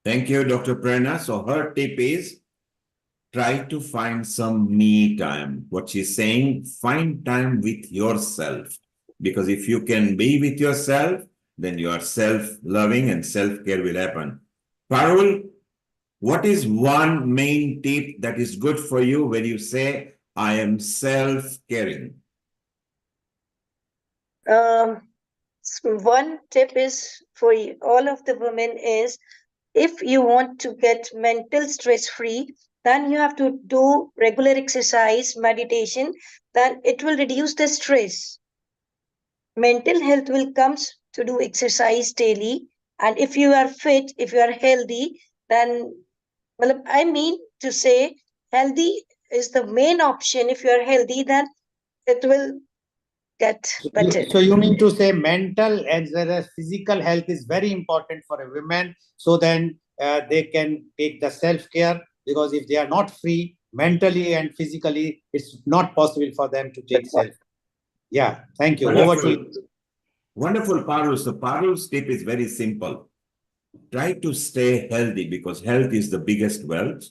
Thank you, Dr. Prerna. So her tip is try to find some me time. What she's saying, find time with yourself. Because if you can be with yourself, then you are self-loving and self-care will happen. Parul, What is one main tip that is good for you when you say, I am self-caring? One tip is for all of the women is, if you want to get mental stress free, then you have to do regular exercise, meditation, then it will reduce the stress. Mental health will comes to do exercise daily, and if you are fit, if you are healthy, then, well, I mean to say, healthy is the main option. If you are healthy, then it will get better. So you mean to say mental as well as physical health is very important for a woman, so then they can take the self-care, because if they are not free mentally and physically, it's not possible for them to take self. Yeah, thank you. Over to you. Wonderful, Parul. So Parul's tip is very simple. Try to stay healthy, because health is the biggest wealth.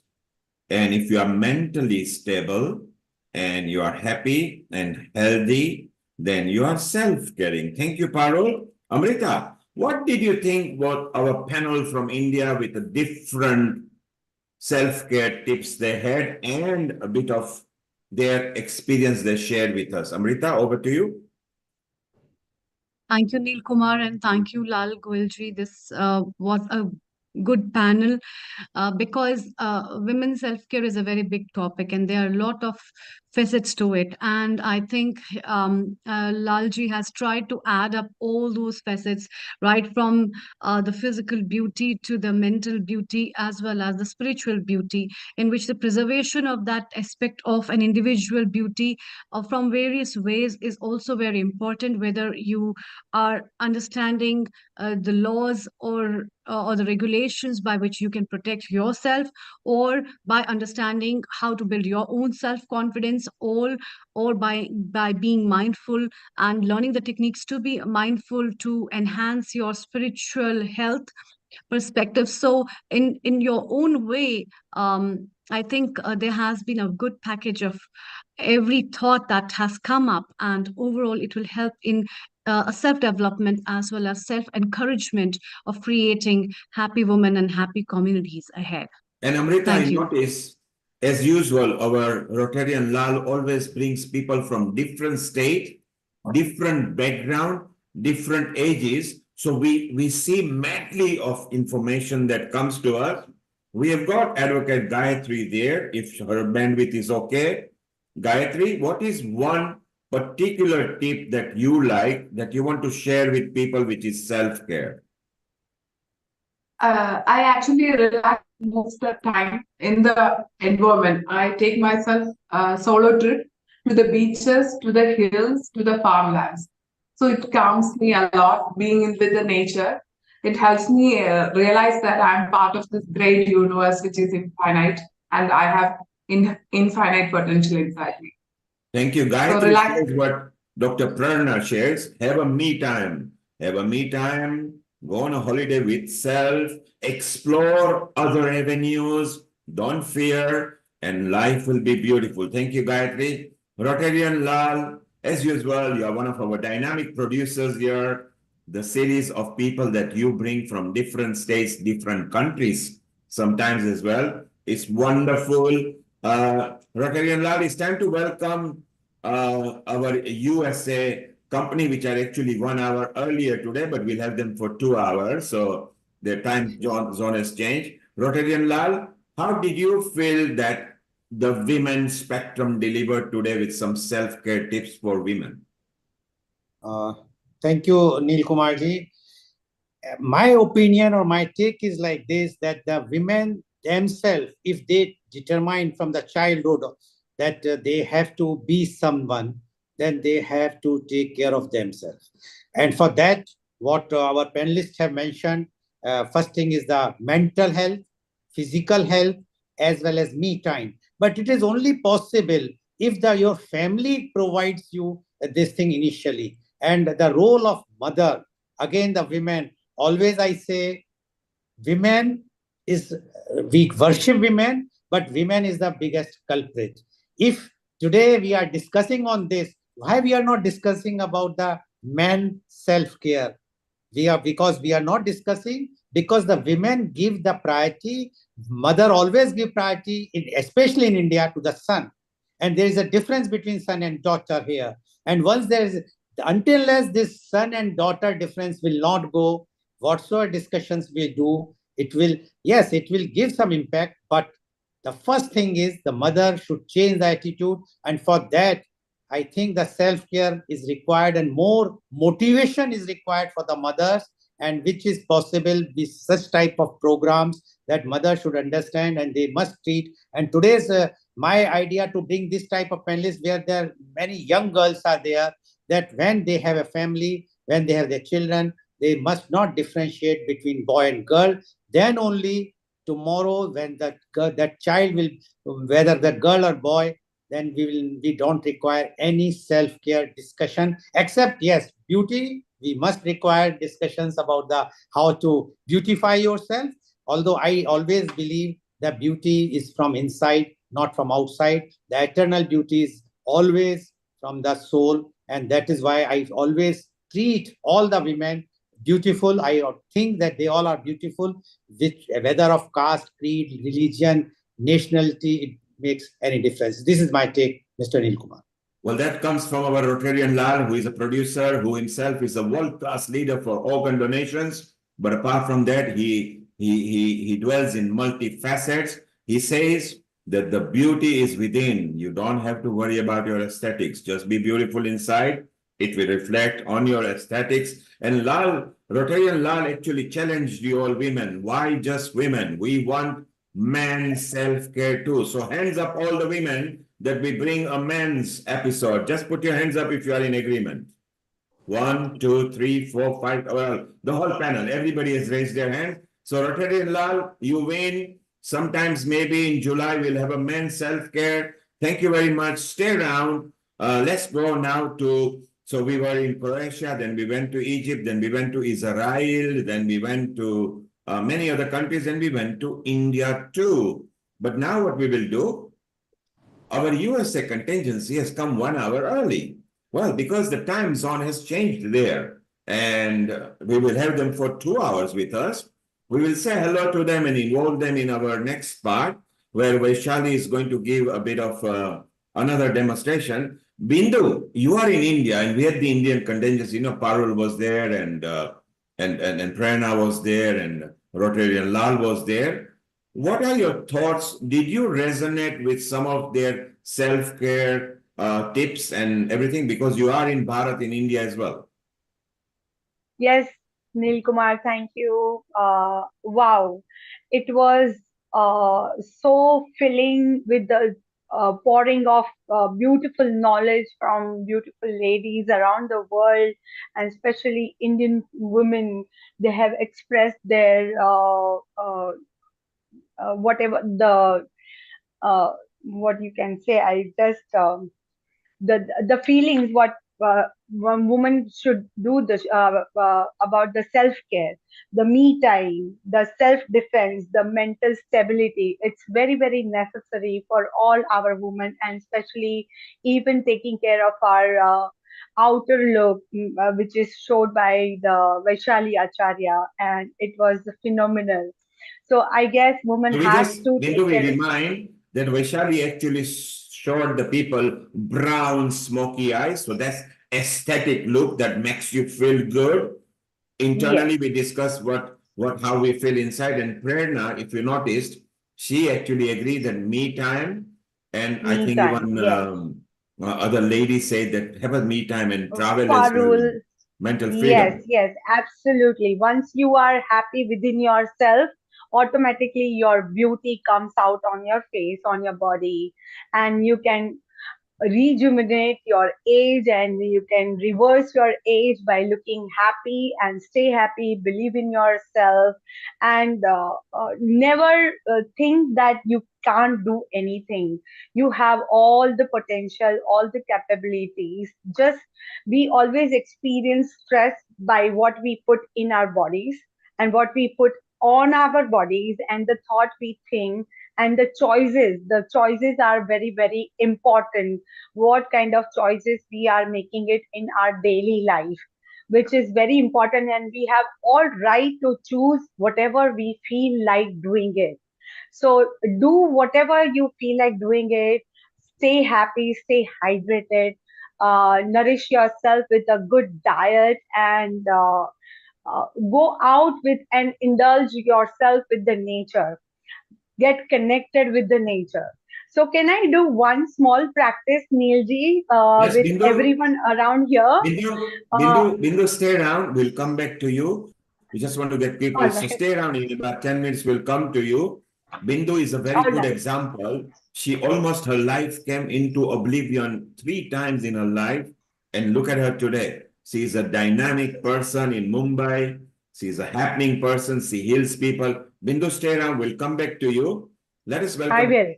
And if you are mentally stable and you are happy and healthy, then you are self-caring. Thank you, Parul. Amrita, what did you think about our panel from India with the different self-care tips they had and a bit of their experience they shared with us? Amrita, over to you. Thank you, Neil Kumar, and thank you, Lal Goelji. This was a good panel because women's self-care is a very big topic and there are a lot of facets to it. And I think Lalji has tried to add up all those facets, right from the physical beauty to the mental beauty as well as the spiritual beauty, in which the preservation of that aspect of an individual beauty from various ways is also very important, whether you are understanding the laws or the regulations by which you can protect yourself, or by understanding how to build your own self-confidence, or by being mindful and learning the techniques to be mindful to enhance your spiritual health perspective. So in your own way, I think there has been a good package of every thought that has come up, and overall it will help in a self-development as well as self-encouragement of creating happy women and happy communities ahead. And Amrita, Thank I you. notice, as usual, our Rotarian Lal always brings people from different state, different background, different ages. So we see medley of information that comes to us. We have got Advocate Gayatri there, if her bandwidth is okay. Gayatri, what is one particular tip that you like, that you want to share with people, which is self-care? I actually relax most of the time in the environment. I take myself solo trip to the beaches, to the hills, to the farmlands. So it calms me a lot being with the nature. It helps me realize that I'm part of this great universe which is infinite, and I have infinite potential inside me. Thank you. Gayatri So relax. shares what Dr. Prerna shares. Have a me time. Have a me time. Go on a holiday with self. Explore other avenues. Don't fear. And life will be beautiful. Thank you, Gayatri. Rotarian Lal, as usual, you are one of our dynamic producers here. The series of people that you bring from different states, different countries, sometimes as well. It's wonderful. Rotarian Lal, it's time to welcome our USA company, which are actually 1 hour earlier today, but we'll have them for 2 hours. So their time zone has changed. Rotarian Lal, how did you feel that the women spectrum delivered today with some self-care tips for women? Thank you, Neil Kumarji. My opinion or my take is like this, that the women themselves, if they determine from the childhood that they have to be someone, then they have to take care of themselves. And for that, what our panelists have mentioned, first thing is the mental health, physical health, as well as me time. But it is only possible if your family provides you this thing initially. And the role of mother, again, the women, always I say, women is, we worship women, but women is the biggest culprit. If today we are discussing on this, why we are not discussing about the men self-care? because we are not discussing, because the women give the priority, mother always give priority, especially in India, to the son. And there is a difference between son and daughter here. And once there is, until as this son and daughter difference will not go, whatsoever discussions we do, it will, yes, it will give some impact. But the first thing is the mother should change the attitude. And for that, I think the self-care is required and more motivation is required for the mothers, and which is possible with such type of programs that mothers should understand and they must treat. And today's my idea to bring this type of panelists where there are many young girls are there, that when they have a family, when they have their children, they must not differentiate between boy and girl. Then only tomorrow when that child will, whether the girl or boy, then we don't require any self-care discussion, except yes, beauty, we must require discussions about the how to beautify yourself. Although I always believe that beauty is from inside, not from outside. The eternal beauty is always from the soul, and that is why I always treat all the women beautiful. I think that they all are beautiful, which whether of caste, creed, religion, nationality, it makes any difference. This is my take, Mr. Neil Kumar. Well, that comes from our Rotarian Lal, who is a producer, who himself is a world-class leader for organ donations. But apart from that, he dwells in multifacets. He says that the beauty is within. You don't have to worry about your aesthetics. Just be beautiful inside. It will reflect on your aesthetics. And Lal, Rotarian Lal actually challenged you all women. Why just women? We want men's self-care too. So hands up all the women that we bring a men's episode. Just put your hands up if you are in agreement. 1, 2, 3, 4, 5. Well, the whole panel, everybody has raised their hand. So Rotarian Lal, you win. Sometimes maybe in July we'll have a men's self-care. Thank you very much. Stay around. Let's go now to, so we were in Croatia, then we went to Egypt, then we went to Israel, then we went to many other countries, and we went to India too. But now what we will do, our USA contingency has come 1 hour early. Well, because the time zone has changed there, and we will have them for 2 hours with us. We will say hello to them and involve them in our next part, where Vaishali is going to give a bit of another demonstration. Bindu, you are in India, and we had the Indian contingency. You know, Parul was there, and Prerna was there, and Rotarian Lal was there. What are your thoughts? Did you resonate with some of their self-care tips and everything? Because you are in Bharat, in India as well. Yes, Neil Kumar, thank you. Wow, it was so filling with the pouring of beautiful knowledge from beautiful ladies around the world, and especially Indian women. They have expressed their whatever the what you can say. I just the feelings what one woman should do this about the self-care, the me time, the self-defense, the mental stability. It's very, very necessary for all our women, and especially even taking care of our outer look, which is showed by the Vaishali Acharya, and it was phenomenal. So I guess woman So we has just, to Bindu, take we care. remind that Vaishali actually showed the people brown, smoky eyes. So that's aesthetic look that makes you feel good. Internally, Yes. we discuss how we feel inside. And Prerna, if you noticed, she actually agreed that me time, and I Me think time, even yes. other ladies say that have a me time and travel as well, Parul, mental yes, freedom. yes, absolutely. Once you are happy within yourself, automatically your beauty comes out on your face, on your body, and you can rejuvenate your age, and you can reverse your age by looking happy and stay happy, believe in yourself, and never think that you can't do anything. You have all the potential, all the capabilities. Just we always experience stress by what we put in our bodies and what we put on our bodies, and the thought we think, and the choices are very, very important. What kind of choices we are making it in our daily life. which is very important, and we have all right to choose whatever we feel like doing it. So do whatever you feel like doing it. Stay happy, stay hydrated, nourish yourself with a good diet, and go out with and indulge yourself with the nature. Get connected with the nature. So can I do one small practice, Neilji, Yes, with Bindu. everyone around here? Bindu, stay around. We'll come back to you. We just want to get people. All So right. stay around. In about 10 minutes, we'll come to you. Bindu is a very All good right. example. She almost her life came into oblivion 3 times in her life. And look at her today. She is a dynamic person in Mumbai. She is a happening person. She heals people. Bindu, stay around. We'll come back to you. Let us I welcome will.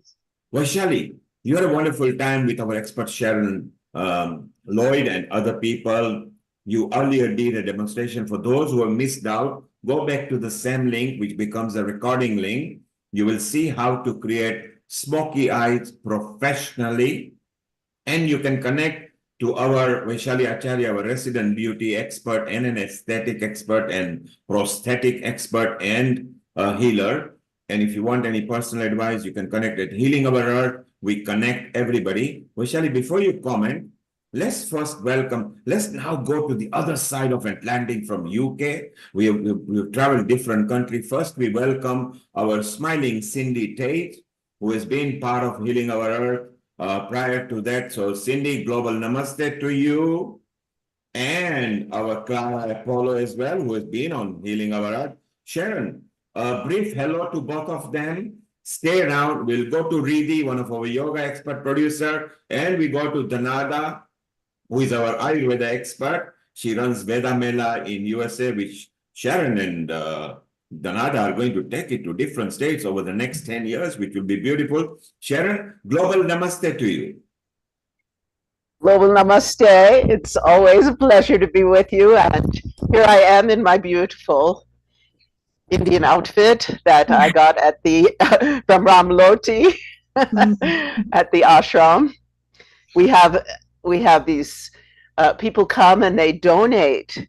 Vaishali. You had a wonderful time with our expert Sharon Lloyd and other people. You earlier did a demonstration. For those who have missed out, go back to the same link, which becomes a recording link. You will see how to create smoky eyes professionally, and you can connect to our Vaishali Acharya, our resident beauty expert and an aesthetic expert and prosthetic expert and a healer. And if you want any personal advice, you can connect at Healing Our Earth. We connect everybody. Vaishali, before you comment, let's first welcome, let's now go to the other side of Atlantic from UK. We've traveled different countries. First, we welcome our smiling Cindy Tate, who has been part of Healing Our Earth prior to that. So Cindy, global namaste to you. And our Clara Apollo as well, who has been on Healing Our Earth. Sharon, a brief hello to both of them. Stay around. We'll go to Riddhi, one of our yoga expert producer, and we go to Danada, who is our Ayurveda expert. She runs Veda Mela in USA, which Sharon and Danada are going to take it to different states over the next 10 years, which will be beautiful. Sharon, global namaste to you. Global namaste. It's always a pleasure to be with you. And here I am in my beautiful Indian outfit that I got at the from Ramloti at the ashram. We have these people come and they donate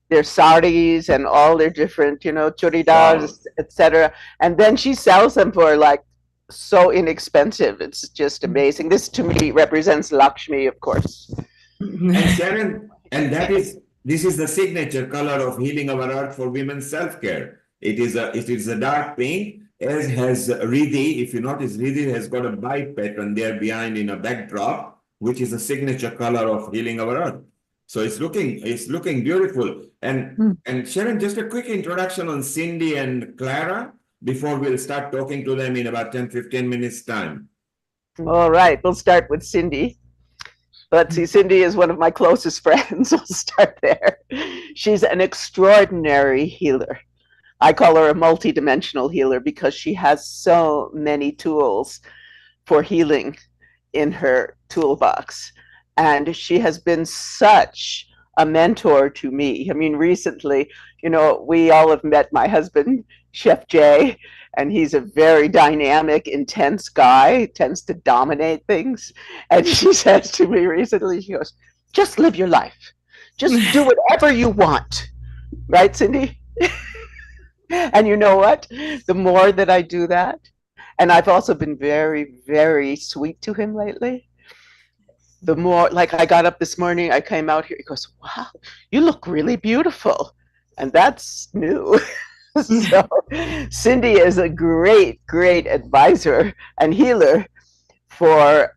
their saris and all their different, churidars, etc. And then she sells them for like so inexpensive. It's just amazing. This to me represents Lakshmi, of course. And Sharon, and this is the signature color of Healing Our Earth for women's self-care. It is a dark pink, as has Riddhi. If you notice, Riddhi has got a bike pattern there behind in a backdrop, which is a signature color of Healing Our Earth. So it's looking beautiful. And Sharon, just a quick introduction on Cindy and Clara before we'll start talking to them in about 10-15 minutes time. All right, we'll start with Cindy. Let's see, Cindy is one of my closest friends. We'll start there. She's an extraordinary healer. I call her a multidimensional healer because she has so many tools for healing in her toolbox. And she has been such a mentor to me. I mean, recently, we all have met my husband, Chef Jay, and he's a very dynamic, intense guy, tends to dominate things. And she says to me recently, she goes, just live your life. Just do whatever you want. Right, Cindy? And you know what? The more that I do that, and I've also been very, very sweet to him lately, the more, like I got up this morning, I came out here, he goes, wow, you look really beautiful. And that's new. So Cindy is a great, great advisor and healer for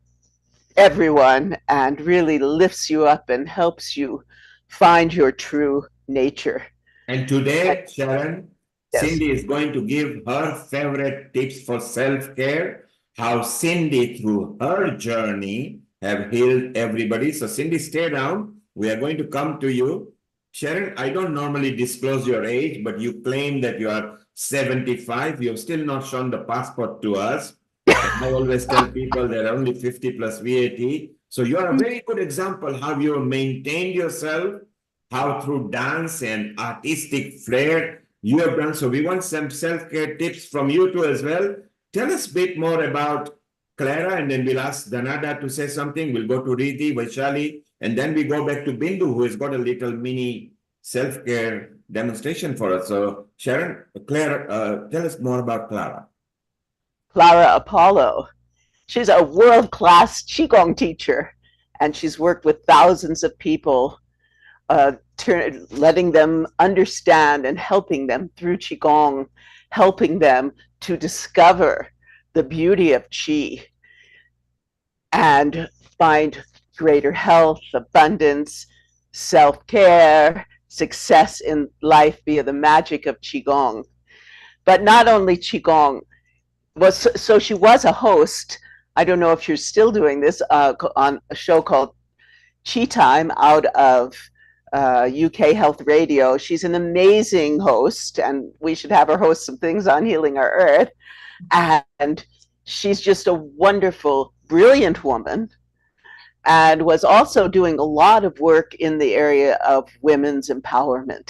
everyone and really lifts you up and helps you find your true nature. And today, Sharon, yes. Cindy is going to give her favorite tips for self-care, how Cindy, through her journey, have healed everybody. So Cindy, stay down. We are going to come to you. Sharon, I don't normally disclose your age, but you claim that you are 75. You have still not shown the passport to us. I always tell people they're only 50 plus VAT. So you are a very good example how you have maintained yourself, how through dance and artistic flair you have done. So we want some self-care tips from you too as well. Tell us a bit more about Clara, and then we'll ask Danada to say something. We'll go to Riddhi, Vaishali, and then we go back to Bindu, who has got a little mini self-care demonstration for us. So Sharon, Claire, tell us more about Clara. Clara Apollo. She's a world-class Qigong teacher, and she's worked with thousands of people, letting them understand and helping them through Qigong, helping them to discover the beauty of Qi and find greater health, abundance, self-care, success in life via the magic of Qigong. But not only Qigong, so she was a host. I don't know if you're still doing this on a show called Qi Time out of UK Health Radio. She's an amazing host, and we should have her host some things on Healing Our Earth. And she's just a wonderful, brilliant woman, and was also doing a lot of work in the area of women's empowerment.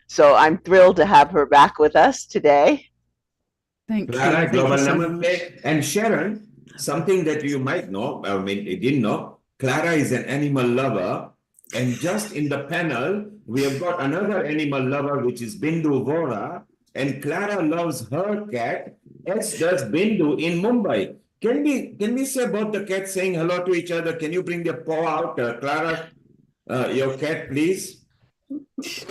So I'm thrilled to have her back with us today. Thank Clara, you. Global Namaste. And Sharon, something that you might know, I mean, you didn't know, Clara is an animal lover. And just in the panel, we have got another animal lover, which is Bindu Vora. And Clara loves her cat, as does Bindu in Mumbai. Can we say about the cat saying hello to each other? Can you bring the paw out, Clara, your cat, please?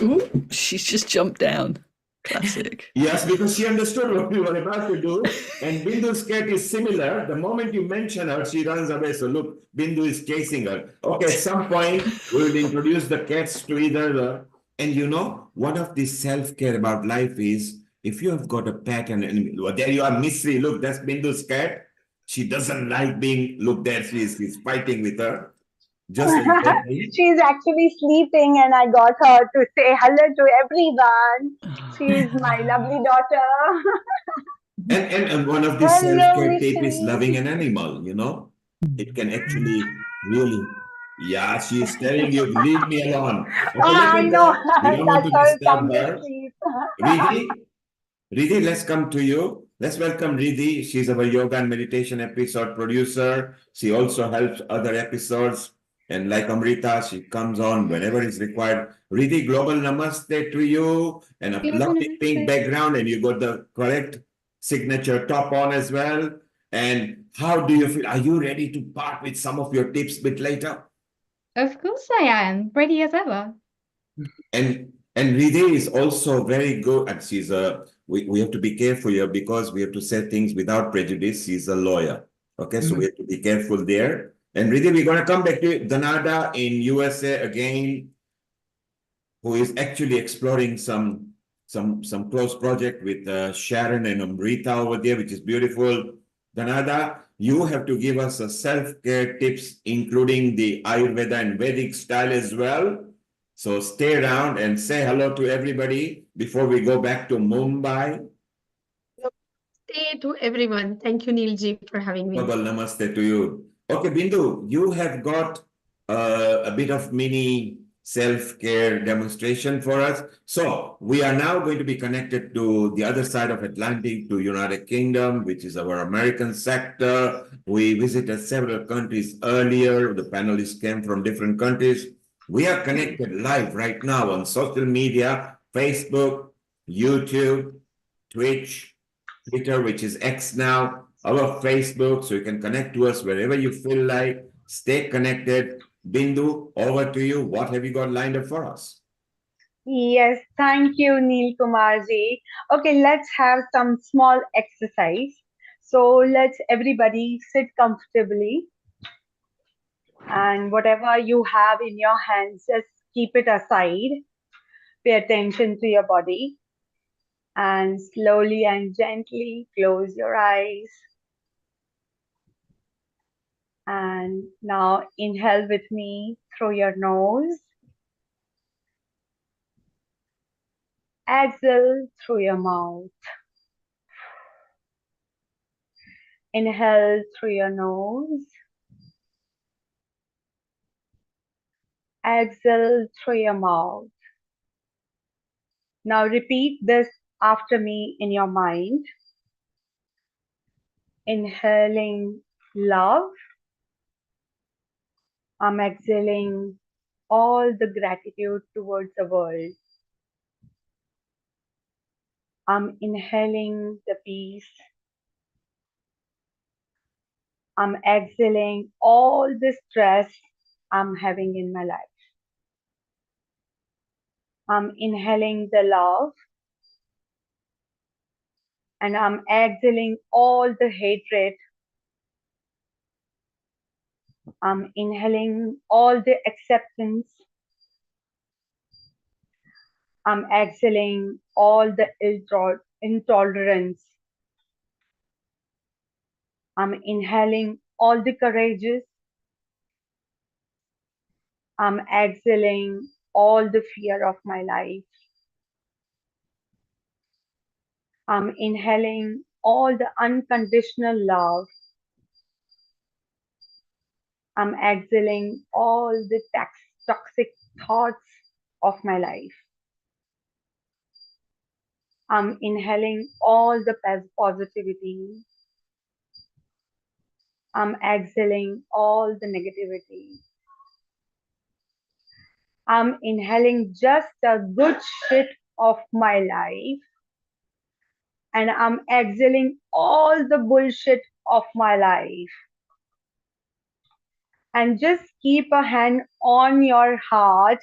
Ooh, she's just jumped down. Classic. Yes, because she understood what we were about to do. And Bindu's cat is similar. The moment you mention her, she runs away. So look, Bindu is chasing her. Okay, at some point, we will introduce the cats to each other. And you know, one of the self-care about life is, if you have got a pet and there you are, Misri, look, that's Bindu's cat. She doesn't like being looked at. She's fighting with her. Just exactly. She's actually sleeping, and I got her to say hello to everyone. She's my lovely daughter. And one of the self-care tip is loving an animal, you know. It can actually really, yeah, she's telling you, leave me alone. Okay, I know. We don't want to That's disturb her. her. Riddhi, let's come to you. Let's welcome Riddhi. She's our yoga and meditation episode producer. She also helps other episodes. And like Amrita, she comes on whenever it's required. Riddhi, global namaste to you. And a lovely pink background. And you got the correct signature top on as well. And how do you feel? Are you ready to part with some of your tips a bit later? Of course I am. Ready as ever. And Riddhi is also very good. And she's we have to be careful here because we have to say things without prejudice. She's a lawyer. Okay, so we have to be careful there. And Riddhi, we're going to come back to Danada in USA again, who is actually exploring some close project with Sharon and Amrita over there, which is beautiful. Danada, you have to give us a self-care tips, including the Ayurveda and Vedic style as well. So stay around and say hello to everybody before we go back to Mumbai. Namaste to everyone. Thank you, Neilji, for having me. Namaste to you. Okay, Bindu, you have got a bit of mini self-care demonstration for us. So we are now going to be connected to the other side of Atlantic, to United Kingdom, which is our American sector. We visited several countries earlier. The panelists came from different countries. We are connected live right now on social media, Facebook, YouTube, Twitch, Twitter, which is X now, our Facebook, so you can connect to us wherever you feel like. Stay connected. Bindu, over to you. What have you got lined up for us? Yes, thank you, Neil Kumarji. Okay, let's have some small exercise. So let's everybody sit comfortably. And whatever you have in your hands, just keep it aside. Pay attention to your body. And slowly and gently close your eyes. And now inhale with me through your nose. Exhale through your mouth. Inhale through your nose. Exhale through your mouth. Now repeat this after me in your mind. Inhaling love. I'm exhaling all the gratitude towards the world. I'm inhaling the peace. I'm exhaling all the stress I'm having in my life. I'm inhaling the love and I'm exhaling all the hatred. I'm inhaling all the acceptance. I'm exhaling all the intolerance. I'm inhaling all the courageous. I'm exhaling all the fear of my life. I'm inhaling all the unconditional love. I'm exhaling all the toxic thoughts of my life. I'm inhaling all the positivity. I'm exhaling all the negativity. I'm inhaling just the good shit of my life. And I'm exhaling all the bullshit of my life. And just keep a hand on your heart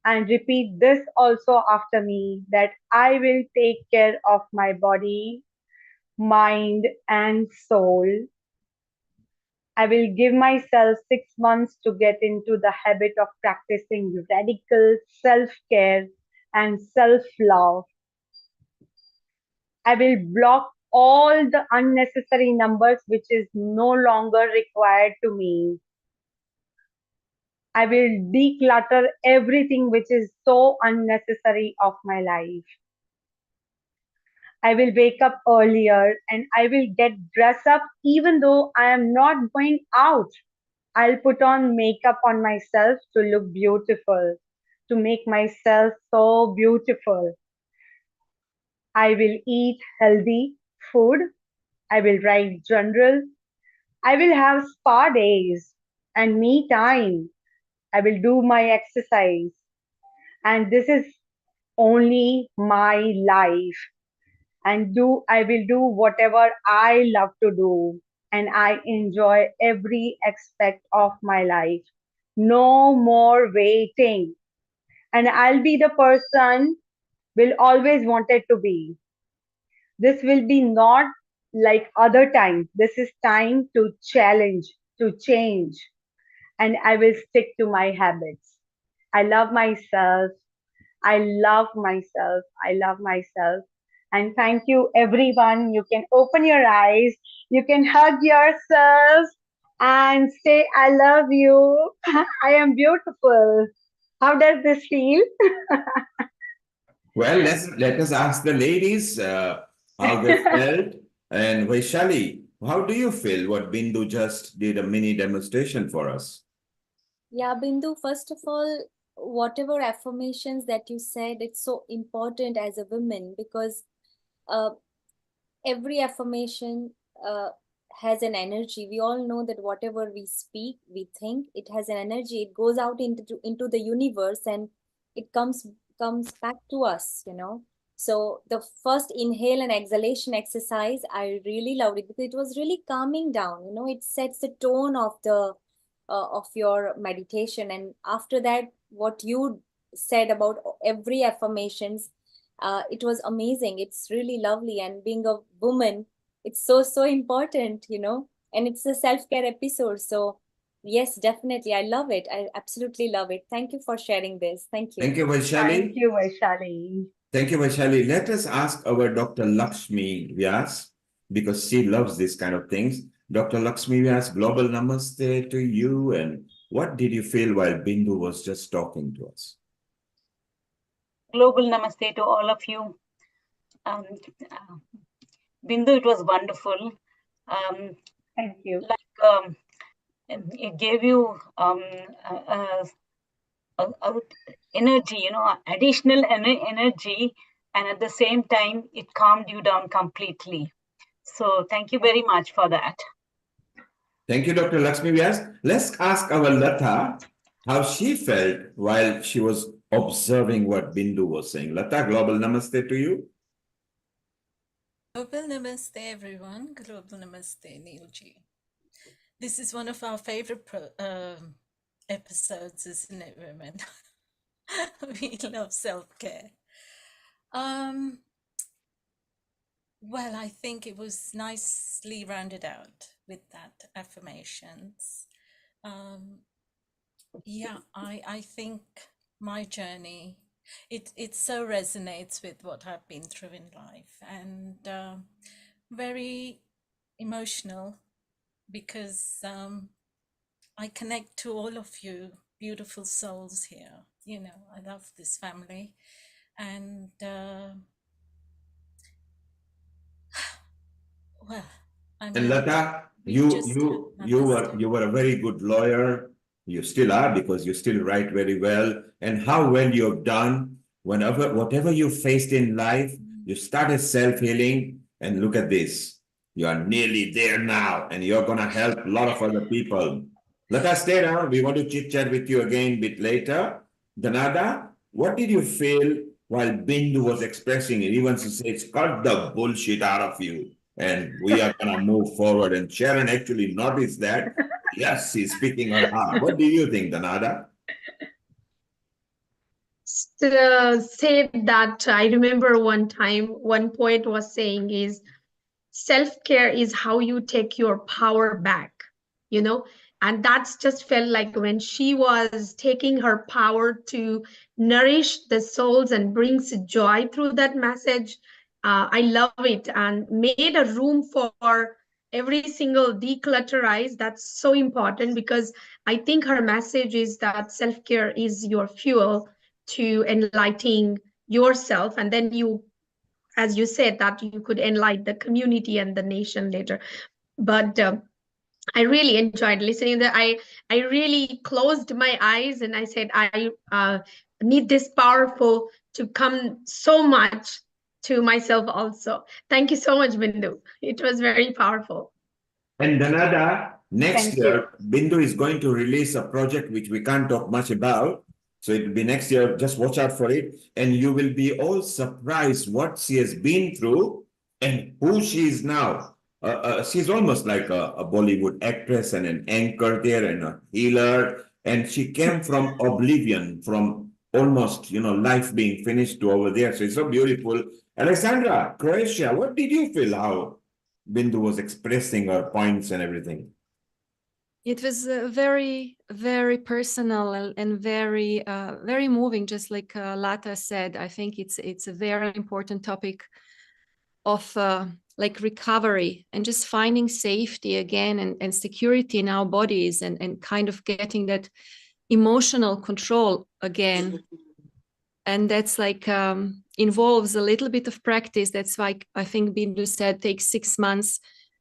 and repeat this also after me, that I will take care of my body, mind, and soul. I will give myself 6 months to get into the habit of practicing radical self-care and self-love. I will block all the unnecessary numbers which is no longer required to me. I will declutter everything which is so unnecessary of my life. I will wake up earlier and I will get dressed up even though I am not going out. I'll put on makeup on myself to look beautiful, to make myself so beautiful. I will eat healthy food. I will write journal. I will have spa days and me time. I will do my exercise. And this is only my life. And I will do whatever I love to do. And I enjoy every aspect of my life. No more waiting. And I'll be the person will always wanted to be. This will be not like other times. This is time to challenge, to change. And I will stick to my habits. I love myself. I love myself. I love myself. And thank you, everyone. You can open your eyes. You can hug yourself and say, I love you. I am beautiful. How does this feel? Well, let us ask the ladies how they felt. And Vaishali, how do you feel what Bindu just did a mini demonstration for us? Yeah, Bindu, first of all, whatever affirmations that you said, it's so important as a woman because every affirmation has an energy. We all know that whatever we speak, we think, it has an energy. It goes out into the universe and it comes back to us, you know. So the first inhale and exhalation exercise, I really loved it because it was really calming down. You know, it sets the tone of the of your meditation. And after that, what you said about every affirmations, it was amazing. It's really lovely. And being a woman, it's so important, you know, and it's a self-care episode. So yes, definitely. I love it. I absolutely love it. Thank you for sharing this. Thank you. Thank you, Vaishali. Thank you, Vaishali. Thank you, Vaishali. Let us ask our Dr. Lakshmi Vyas, because she loves this kind of things. Dr. Lakshmi Vyas, global namaste to you. And what did you feel while Bindu was just talking to us? Global namaste to all of you. Bindu, it was wonderful. Thank you. Like it gave you energy, you know, additional energy, and at the same time, it calmed you down completely. So thank you very much for that. Thank you, Dr. Lakshmi Vyas. Let's ask our Lata how she felt while she was observing what Bindu was saying. Lata, global namaste to you. Global Namaste, everyone. Global Namaste, Neilji. This is one of our favorite episodes, isn't it, women? We love self-care. Well, I think it was nicely rounded out with that affirmations. Yeah, I think my journey, it so resonates with what I've been through in life, and very emotional because I connect to all of you beautiful souls here. You know, I love this family, and well, I And mean, Lata, we you just you have you understood. were a very good lawyer. You still are, because you still write very well. And how well you have done. Whatever you faced in life, you started self-healing, and look at this. You are nearly there now, and you're gonna help a lot of other people. Let us stay down. We want to chit-chat with you again a bit later. Danada, what did you feel while Bindu was expressing it? He wants to say, cut the bullshit out of you, and we are going to move forward. And Sharon actually noticed that. Yes, she's speaking her heart. What do you think, Danada? Say that I remember one time one poet was saying is self-care is how you take your power back, you know, and that's just felt like when she was taking her power to nourish the souls and brings joy through that message. I love it, and made a room for every single declutterize. That's so important, because I think her message is that self-care is your fuel to enlightening yourself, and then you, as you said, that you could enlighten the community and the nation later. But I really enjoyed listening. That I really closed my eyes and I said I need this powerful to come so much to myself also. Thank you so much, Bindu. It was very powerful. And Danada, next Thank you. year, Bindu is going to release a project which we can't talk much about. So it will be next year. Just watch out for it. And you will be all surprised what she has been through and who she is now. She's almost like a Bollywood actress and an anchor there and a healer. And she came from oblivion, from almost, life being finished to over there. So it's so beautiful. Alexandra, Croatia, what did you feel? How Bindu was expressing her points and everything? It was very, very personal and very, very moving. Just like Lata said, I think it's a very important topic of like recovery and just finding safety again and security in our bodies and kind of getting that emotional control again. And that's like involves a little bit of practice. That's why I think Bindu said takes 6 months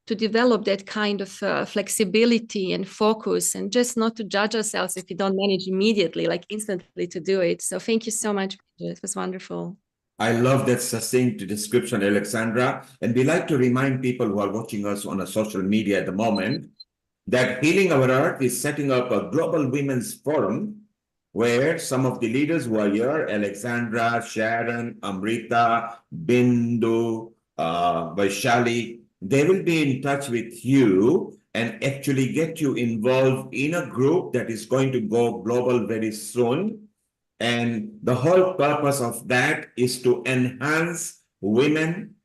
to develop that kind of flexibility and focus, and just not to judge ourselves if we don't manage immediately, like instantly to do it. So thank you so much. It was wonderful. I love that succinct description, Alexandra. And we like to remind people who are watching us on a social media at the moment that Healing Our Earth is setting up a global women's forum where some of the leaders who are here, Alexandra, Sharon, Amrita, Bindu, Vaishali, they will be in touch with you and actually get you involved in a group that is going to go global very soon. And the whole purpose of that is to enhance women,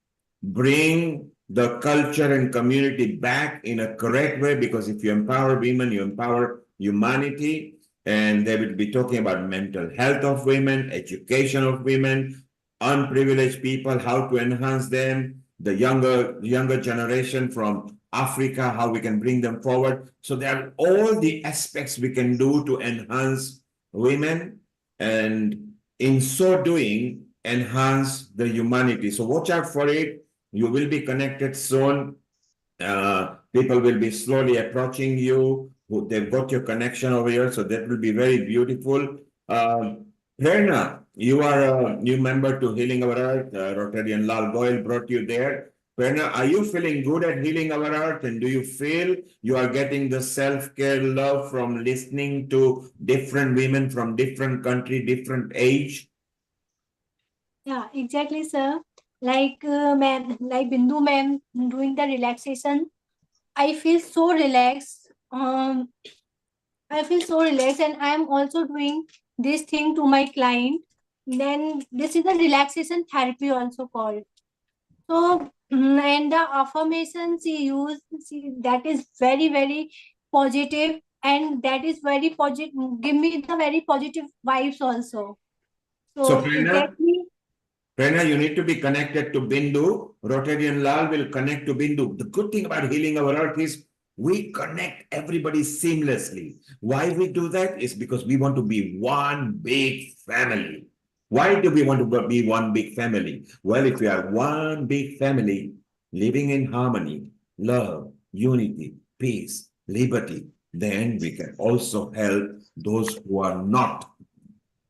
bring the culture and community back in a correct way, because if you empower women, you empower humanity. And they will be talking about mental health of women, education of women, unprivileged people, how to enhance them, the younger generation from Africa, how we can bring them forward. So there are all the aspects we can do to enhance women, and in so doing, enhance the humanity. So watch out for it. You will be connected soon. People will be slowly approaching you. They've got your connection over here, so that will be very beautiful. Prerna, you are a new member to Healing Our Earth. Rotarian Lal Goyal brought you there. Prerna, are you feeling good at Healing Our Earth? And do you feel you are getting the self-care love from listening to different women from different country, different age? Yeah, exactly, sir. like like Bindu ma'am doing the relaxation. I feel so relaxed. I feel so relaxed, and I am also doing this thing to my client. Then this is a relaxation therapy also called. So and the affirmations she used, that is very very positive, and that is very positive. Give me the very positive vibes also. So, So it actually. Prerna, you need to be connected to Bindu. Rotary and Lal will connect to Bindu. The good thing about healing our earth is we connect everybody seamlessly. Why we do that is because we want to be one big family. Why do we want to be one big family? Well, if we are one big family, living in harmony, love, unity, peace, liberty, then we can also help those who are not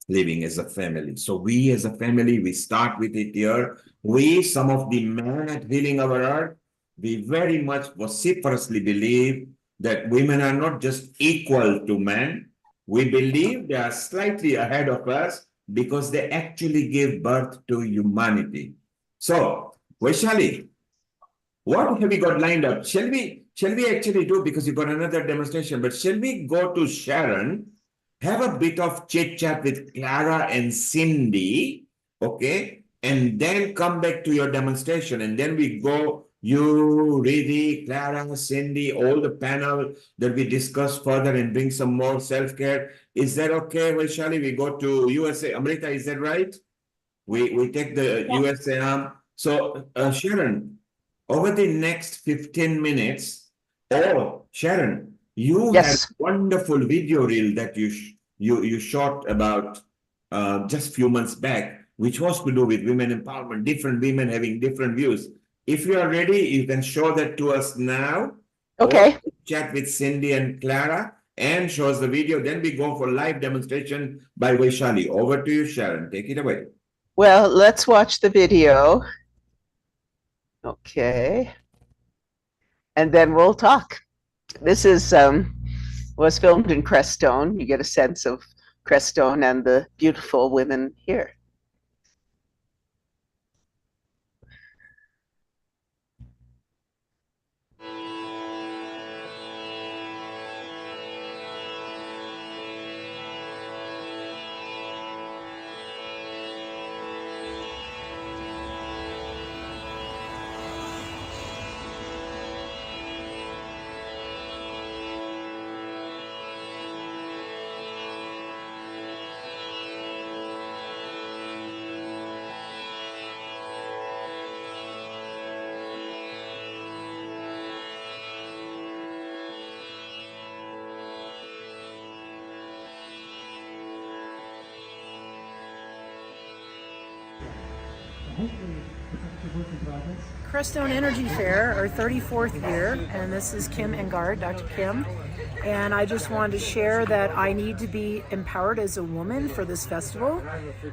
living as a family. So we as a family, we start with it here. We, some of the men at Healing Our Earth, we very much vociferously believe that women are not just equal to men. We believe they are slightly ahead of us because they actually give birth to humanity. So, Vaishali, what have we got lined up? Shall we actually do, because you got another demonstration, but shall we go to Sharon, have a bit of chit chat with Clara and Cindy, okay? And then come back to your demonstration. And then we go, you, Riddhi, Clara, Cindy, all the panel that we discuss further and bring some more self-care. Is that okay, Vaishali? We go to USA. Amrita, is that right? We take the USA arm. So, Sharon, over the next 15 minutes, Sharon, you have a wonderful video reel that you shot about just a few months back, which was to do with women empowerment, different women having different views. If you are ready, you can show that to us now. Okay. Chat with Cindy and Clara and show us the video. Then we go for live demonstration by Vaishali. Over to you, Sharon. Take it away. Well, let's watch the video. Okay. And then we'll talk. This is was filmed in Crestone. You get a sense of Crestone and the beautiful women here. Crestone Energy Fair, our 34th year, and this is Kim Engard, Dr. Kim, and I just wanted to share that I need to be empowered as a woman for this festival,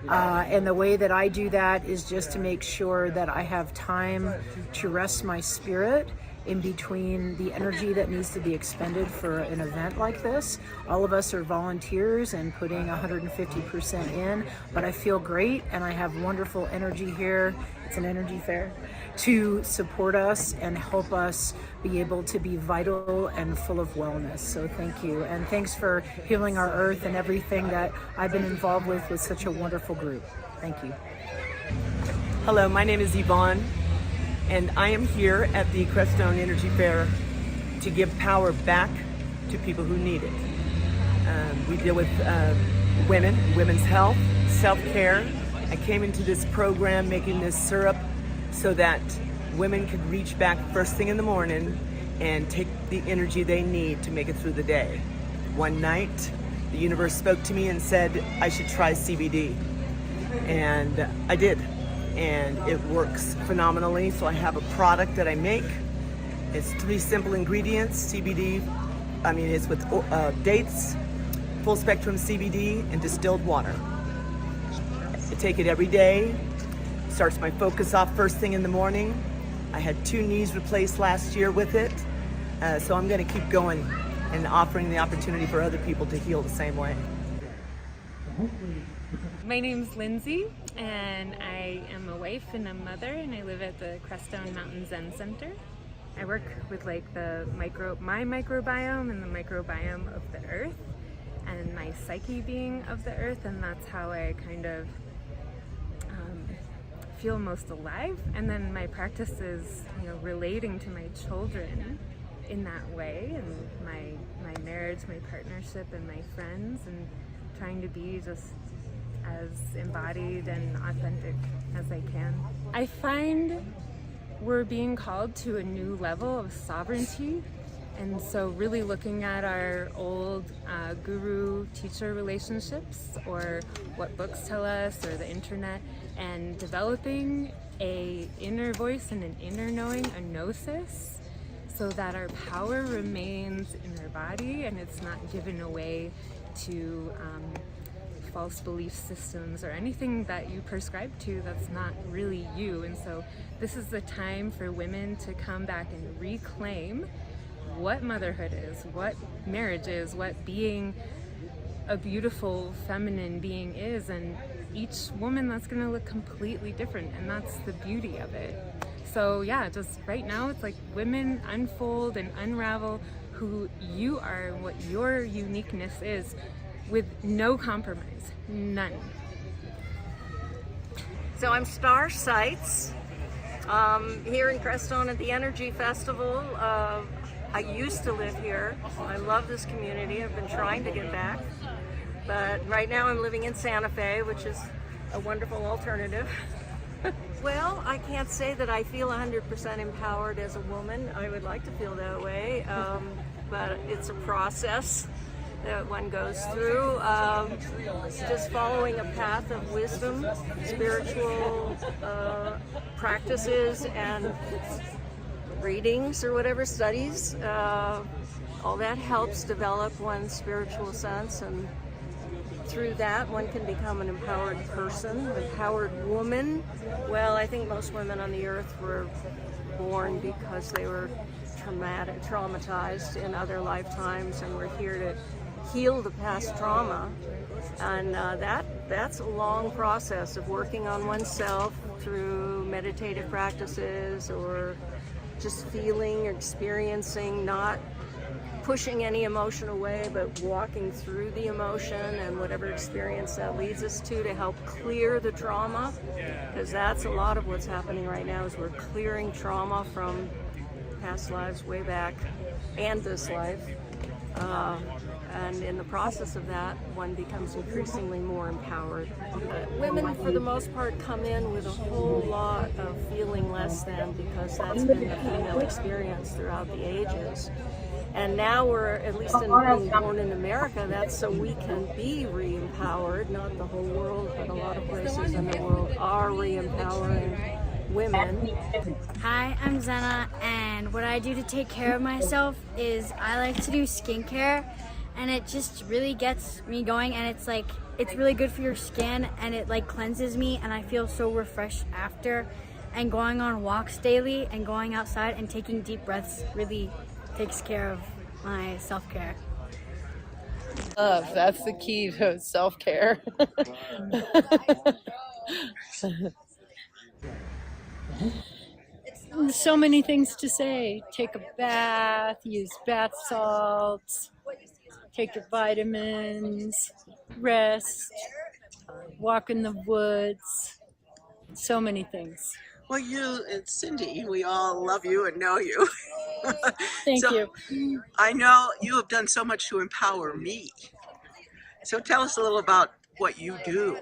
and the way that I do that is just to make sure that I have time to rest my spirit in between the energy that needs to be expended for an event like this. All of us are volunteers and putting 150% in, but I feel great and I have wonderful energy here. It's an energy fair to support us and help us be able to be vital and full of wellness. So thank you. And thanks for Healing Our Earth and everything that I've been involved with such a wonderful group. Thank you. Hello, my name is Yvonne, and I am here at the Crestone Energy Fair to give power back to people who need it. We deal with women, women's health, self-care. I came into this program making this syrup so that women could reach back first thing in the morning and take the energy they need to make it through the day. One night, the universe spoke to me and said I should try CBD. And I did. And it works phenomenally. So I have a product that I make. It's 3 simple ingredients. CBD, it's with dates, full spectrum CBD, and distilled water. I take it every day. Starts my focus off first thing in the morning. I had 2 knees replaced last year with it. So I'm gonna keep going and offering the opportunity for other people to heal the same way. My name's Lindsay, and I am a wife and a mother, and I live at the Crestone Mountain Zen Center. I work with like my microbiome and the microbiome of the earth, and my psyche being of the earth, and that's how I kind of feel most alive. And then my practice is, relating to my children in that way, and my marriage, my partnership, and my friends, and trying to be just as embodied and authentic as I can. I find we're being called to a new level of sovereignty, and so really looking at our old guru-teacher relationships, or what books tell us, or the internet, and developing a inner voice and an inner knowing, a gnosis, so that our power remains in our body and it's not given away to false belief systems or anything that you prescribe to that's not really you. And so this is the time for women to come back and reclaim what motherhood is, what marriage is, what being a beautiful feminine being is, and each woman that's going to look completely different, and that's the beauty of it. So yeah, just right now it's like women unfold and unravel who you are and what your uniqueness is, with no compromise, none. So I'm Star Sights, here in Crestone at the Energy Festival. I used to live here. I love this community. I've been trying to get back, but right now I'm living in Santa Fe, which is a wonderful alternative. Well, I can't say that I feel 100% empowered as a woman. I would like to feel that way, but it's a process that one goes through. Just following a path of wisdom, spiritual practices, and readings or whatever, studies. All that helps develop one's spiritual sense, and through that one can become an empowered person, an empowered woman. Well, I think most women on the earth were born because they were traumatized in other lifetimes, and we're here to heal the past trauma. And that's a long process of working on oneself through meditative practices, or just feeling or experiencing, not pushing any emotion away, but walking through the emotion and whatever experience that leads us to help clear the trauma, because that's a lot of what's happening right now, is we're clearing trauma from past lives way back and this life. And in the process of that, one becomes increasingly more empowered. Women, for the most part, come in with a whole lot of feeling less than, because that's been the female experience throughout the ages. And now we're, at least in being born in America, that's so we can be re-empowered. Not the whole world, but a lot of places in the world are re-empowering women. Hi, I'm Zena, and what I do to take care of myself is I like to do skincare, and it just really gets me going, and it's really good for your skin, and it like cleanses me, and I feel so refreshed after. And going on walks daily and going outside and taking deep breaths really takes care of my self-care. That's the key to self-care. So many things to say. Take a bath, use bath salts, take your vitamins, rest, walk in the woods, so many things. Well, it's Cindy. We all love you and know you. Thank you. I know you have done so much to empower me. So tell us a little about what you do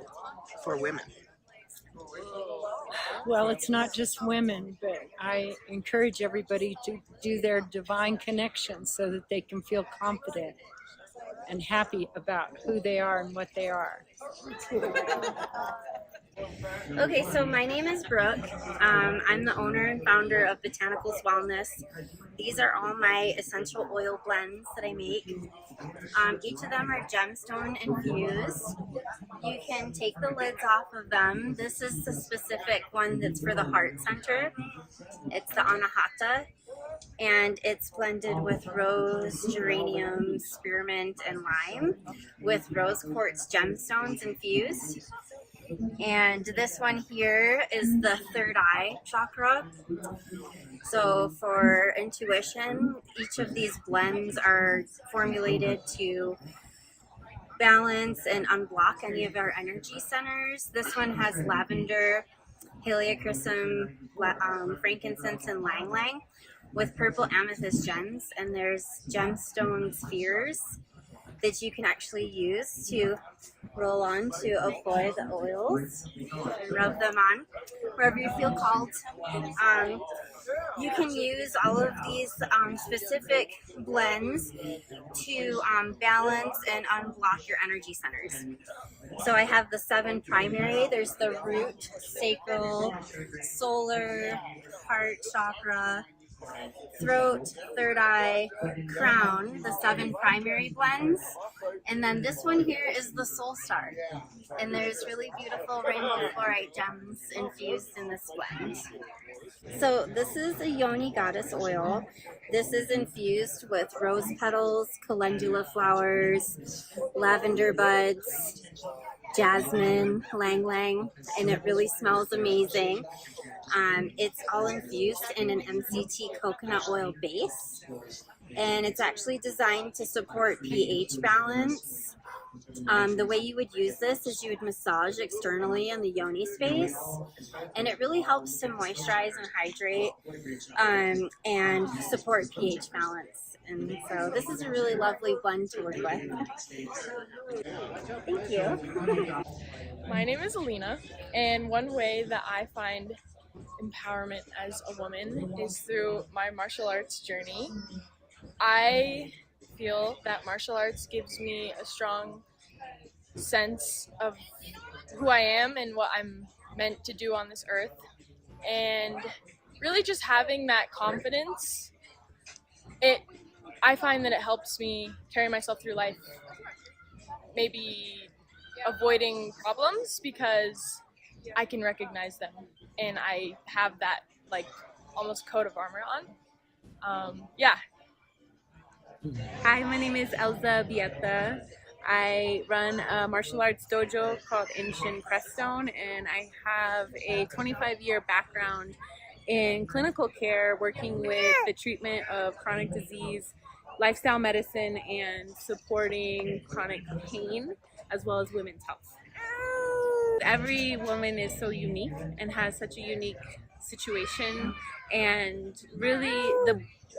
for women. Well, it's not just women, but I encourage everybody to do their divine connection so that they can feel confident and happy about who they are and what they are. Okay, so my name is Brooke. I'm the owner and founder of Botanicals Wellness. These are all my essential oil blends that I make. Each of them are gemstone infused. You can take the lids off of them. This is the specific one that's for the heart center. It's the Anahata, and it's blended with rose, geranium, spearmint, and lime with rose quartz gemstones infused. And this one here is the third eye chakra. So for intuition, each of these blends are formulated to balance and unblock any of our energy centers. This one has lavender, heliochrysum, frankincense, and lang lang with purple amethyst gems. And there's gemstone spheres that you can actually use to roll on to apply the oils and rub them on wherever you feel called. You can use all of these specific blends to balance and unblock your energy centers. So I have the 7 primary. There's the root, sacral, solar, heart chakra, throat, third eye, crown, the 7 primary blends. And then this one here is the soul star. And there's really beautiful rainbow fluorite gems infused in this blend. So this is a yoni goddess oil. This is infused with rose petals, calendula flowers, lavender buds, jasmine, lang lang, and it really smells amazing. It's all infused in an MCT coconut oil base, and it's actually designed to support pH balance. The way you would use this is you would massage externally in the yoni space, and it really helps to moisturize and hydrate and support pH balance. And so this is a really lovely blend to work with. Thank you. My name is Alina, and one way that I find empowerment as a woman is through my martial arts journey. I feel that martial arts gives me a strong sense of who I am and what I'm meant to do on this earth, and really just having that confidence, I find that it helps me carry myself through life, maybe avoiding problems because I can recognize them and I have that like almost coat of armor on. Yeah. Hi, my name is Elza Bieta. I run a martial arts dojo called Inshin Crestone, and I have a 25-year background in clinical care, working with the treatment of chronic disease, lifestyle medicine, and supporting chronic pain, as well as women's health. Every woman is so unique and has such a unique situation, and really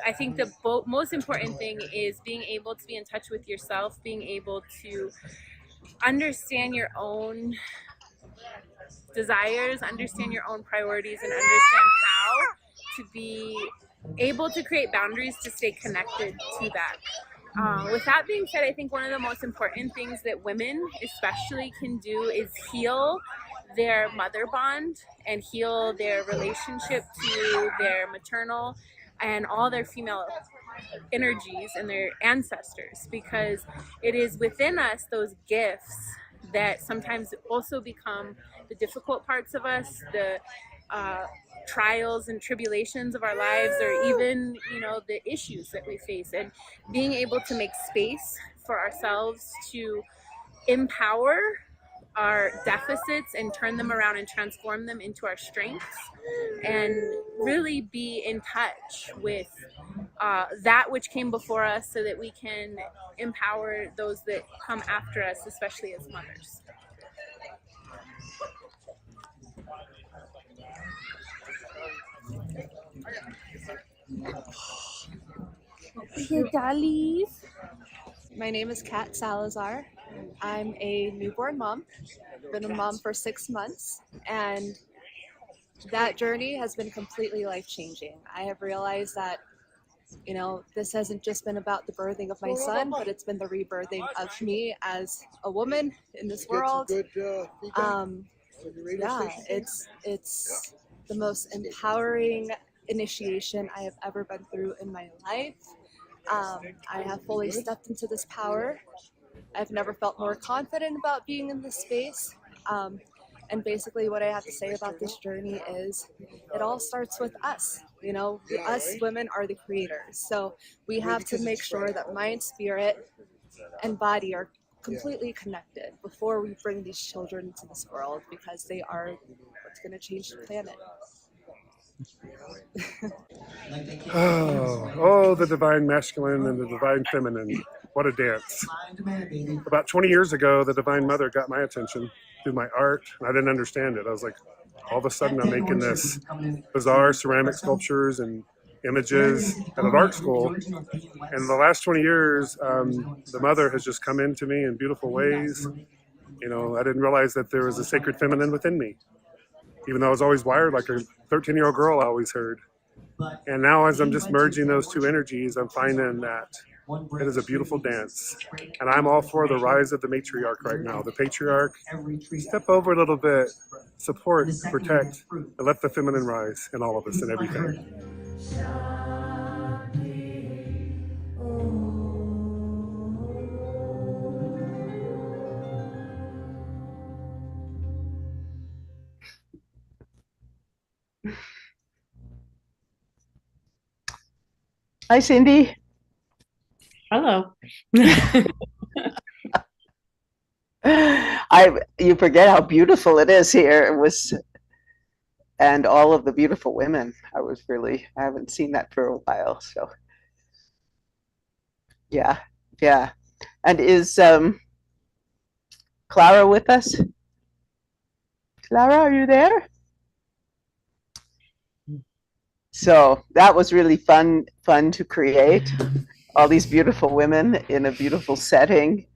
I think the most important thing is being able to be in touch with yourself, being able to understand your own desires, understand your own priorities, and understand how to be able to create boundaries to stay connected to that. With that being said, I think one of the most important things that women especially can do is heal their mother bond and heal their relationship to their maternal and all their female energies and their ancestors, because it is within us, those gifts, that sometimes also become the difficult parts of us, the trials and tribulations of our lives, or even, the issues that we face. And being able to make space for ourselves to empower our deficits and turn them around and transform them into our strengths, and really be in touch with that which came before us, so that we can empower those that come after us, especially as mothers. My name is Kat Salazar. I'm a newborn mom. Been a mom for 6 months, and that journey has been completely life-changing. I have realized that, this hasn't just been about the birthing of my son, but it's been the rebirthing of me as a woman in this world. Yeah, it's the most empowering initiation I have ever been through in my life. I have fully stepped into this power. I've never felt more confident about being in this space. And basically, what I have to say about this journey is it all starts with us. You know, us women are the creators. So we have to make sure that mind, spirit, and body are completely connected before we bring these children into this world, because they are what's going to change the planet. Oh, the divine masculine and the divine feminine. What a dance. About 20 years ago, the Divine Mother got my attention through my art, and I didn't understand it. I was like, all of a sudden I'm making this bizarre ceramic sculptures and images at an art school. And the last 20 years, the Mother has just come into me in beautiful ways. You know, I didn't realize that there was a sacred feminine within me, even though I was always wired like a 13-year-old girl I always heard. And now as I'm just merging those two energies, I'm finding that it is a beautiful dance. And I'm all for the rise of the matriarch right now. The patriarch, step over a little bit, support, protect, and let the feminine rise in all of us and everything. Hi, Cindy. Hello. You forget how beautiful it is here. It was, and all of the beautiful women. I haven't seen that for a while. So, yeah. And is Clara with us? Clara, are you there? So that was really fun to create all these beautiful women in a beautiful setting.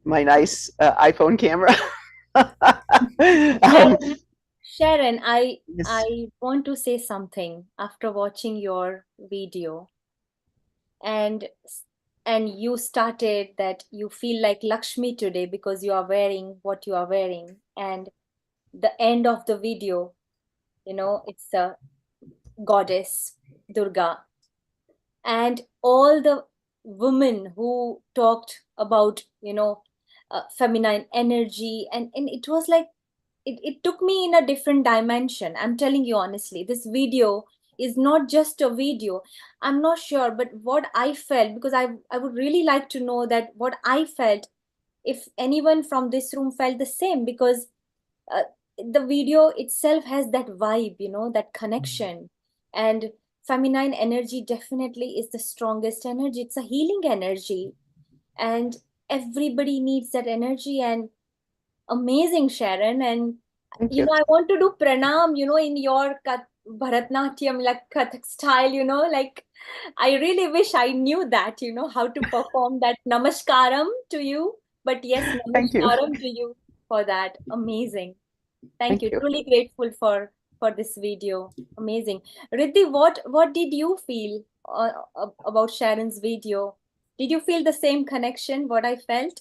My nice iPhone camera. Sharon, I want to say something after watching your video, and you started that you feel like Lakshmi today because you are wearing what you are wearing, and the end of the video, you know, it's a goddess Durga, and all the women who talked about, you know, feminine energy, and it was like it took me in a different dimension. I'm telling you honestly, this video is not just a video. I'm not sure, but what I felt, because I would really like to know that what I felt, if anyone from this room felt the same, because the video itself has that vibe, you know, that connection. And feminine energy definitely is the strongest energy. It's a healing energy, and everybody needs that energy. And amazing, Sharon. And you know, I want to do pranam, you know, in your Bharatnatyam, like Kathak style, you know, like I really wish I knew that, you know, how to perform that namaskaram to you. But yes, namaskaram to you for that. Amazing. Thank you. Truly grateful for this video. Amazing. Riddhi, what did you feel about Sharon's video? Did you feel the same connection, what I felt?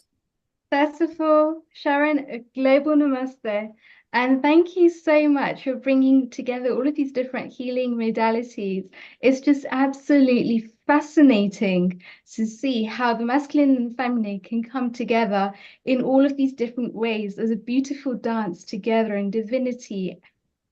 First of all, Sharon, a global namaste. And thank you so much for bringing together all of these different healing modalities. It's just absolutely fascinating to see how the masculine and feminine can come together in all of these different ways as a beautiful dance together in divinity,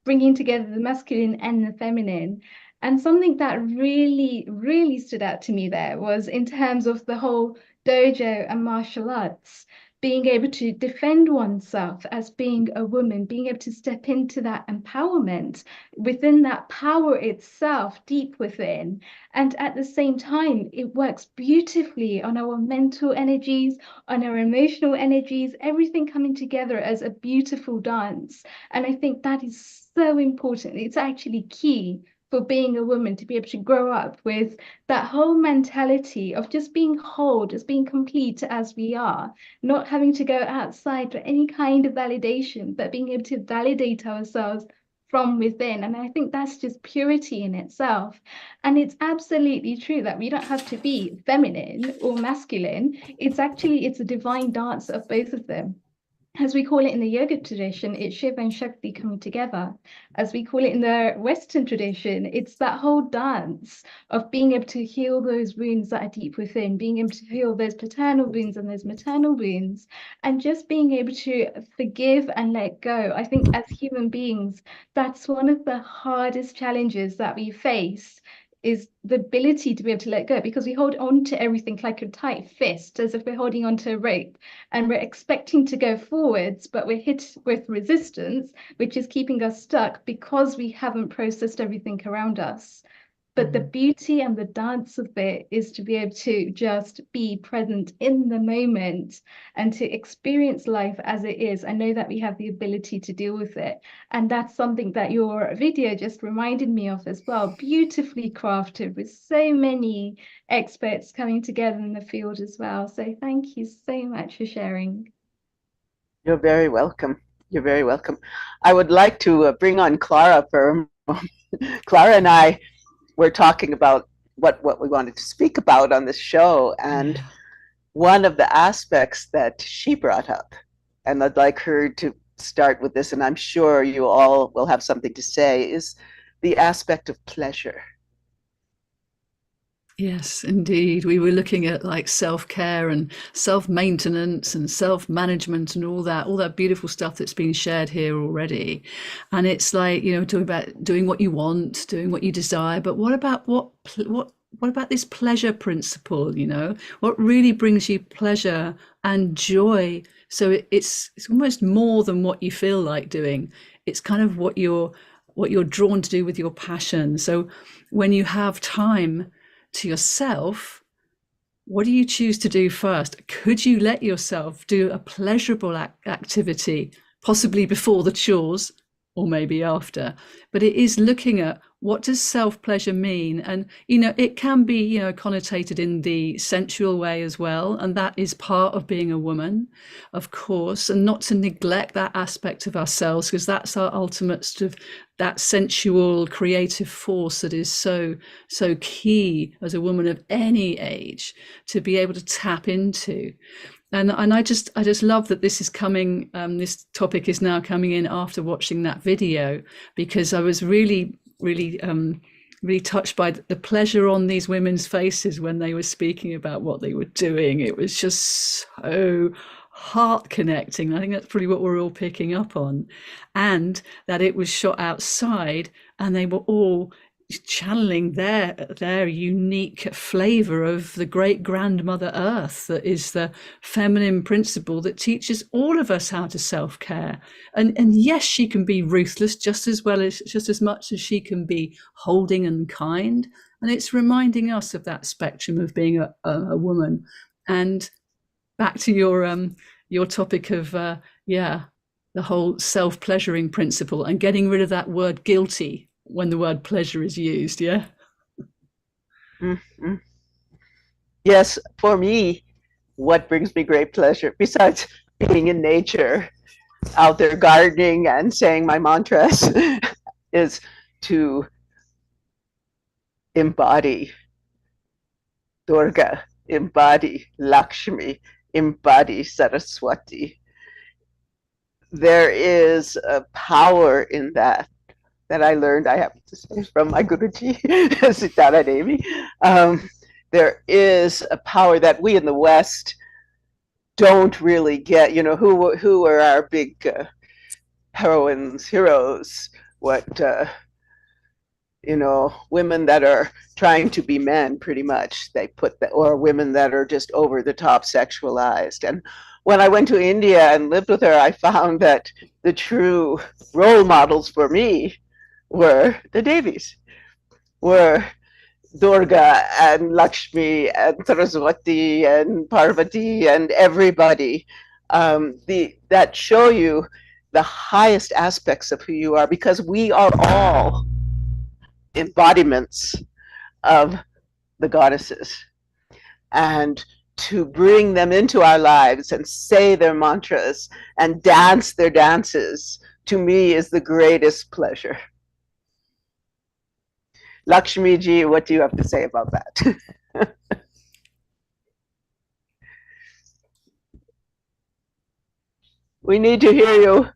bringing together the masculine and the feminine. And something that really, really stood out to me there was in terms of the whole dojo and martial arts, being able to defend oneself as being a woman, being able to step into that empowerment within that power itself, deep within. And at the same time, it works beautifully on our mental energies, on our emotional energies, everything coming together as a beautiful dance. And I think that is so important. It's actually key for being a woman to be able to grow up with that whole mentality of just being whole, just being complete as we are, not having to go outside for any kind of validation, but being able to validate ourselves from within. And I think that's just purity in itself. And it's absolutely true that we don't have to be feminine or masculine. It's a divine dance of both of them. As we call it in the yoga tradition, it's Shiva and Shakti coming together. As we call it in the Western tradition, it's that whole dance of being able to heal those wounds that are deep within, being able to heal those paternal wounds and those maternal wounds, and just being able to forgive and let go. I think as human beings, that's one of the hardest challenges that we face, is the ability to be able to let go, because we hold on to everything like a tight fist, as if we're holding on to a rope, and we're expecting to go forwards, but we're hit with resistance, which is keeping us stuck because we haven't processed everything around us. But the beauty and the dance of it is to be able to just be present in the moment and to experience life as it is, and know that we have the ability to deal with it. And that's something that your video just reminded me of as well. Beautifully crafted, with so many experts coming together in the field as well. So thank you so much for sharing. You're very welcome. You're very welcome. I would like to bring on Clara for a moment. Clara and I were talking about what we wanted to speak about on this show, and one of the aspects that she brought up, and I'd like her to start with this, and I'm sure you all will have something to say, is the aspect of pleasure. Yes, indeed. We were looking at like self-care and self-maintenance and self-management and all that beautiful stuff that's been shared here already. And it's like, you know, talking about doing what you want, doing what you desire, but what about what about this pleasure principle, you know? What really brings you pleasure and joy? So it's almost more than what you feel like doing. It's kind of what you're drawn to do with your passion. So when you have time to yourself, what do you choose to do first? Could you let yourself do a pleasurable activity, possibly before the chores or maybe after? But it is looking at, what does self-pleasure mean? And, you know, it can be, you know, connotated in the sensual way as well. And that is part of being a woman, of course, and not to neglect that aspect of ourselves, because that's our ultimate sort of that sensual creative force that is so key as a woman of any age to be able to tap into. And I just love that this is coming, this topic is now coming in after watching that video, because I was really touched by the pleasure on these women's faces when they were speaking about what they were doing. It was just so heart connecting. I think that's probably what we're all picking up on, and that it was shot outside and they were all channeling their unique flavor of the great grandmother earth, that is the feminine principle that teaches all of us how to self-care. And yes, she can be ruthless just as much as she can be holding and kind, and it's reminding us of that spectrum of being a woman. And back to your topic of the whole self-pleasuring principle and getting rid of that word guilty when the word pleasure is used. Mm-hmm. Yes, for me, what brings me great pleasure, besides being in nature, out there gardening and saying my mantras, is to embody Durga, embody Lakshmi, embody Saraswati. There is a power in that I learned, I have to say, from my Guruji, Sitara Devi. There is a power that we in the West don't really get. You know, who are our big heroes? What, you know, women that are trying to be men, pretty much. They put that, or women that are just over the top sexualized. And when I went to India and lived with her, I found that the true role models for me were the Devis, were Durga and Lakshmi and Saraswati and Parvati and everybody that show you the highest aspects of who you are, because we are all embodiments of the goddesses. And to bring them into our lives and say their mantras and dance their dances, to me, is the greatest pleasure. Lakshmi ji, what do you have to say about that? We need to hear you.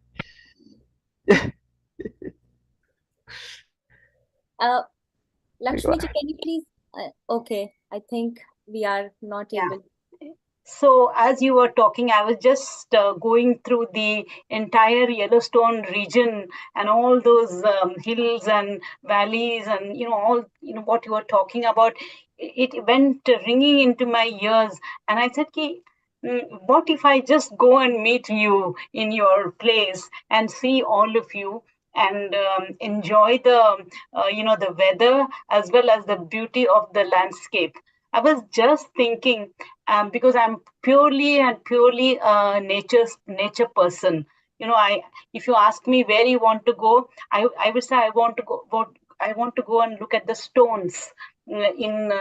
Lakshmi ji, can you please? Okay, I think we are not Yeah. able. So as you were talking, I was just going through the entire Yellowstone region and all those hills and valleys and all what you were talking about. It went ringing into my ears, and I said, "Ki, what if I just go and meet you in your place and see all of you and enjoy the the weather as well as the beauty of the landscape?" I was just thinking, because I'm purely and purely a nature person. If you ask me where you want to go, I would say I want to go and look at the stones in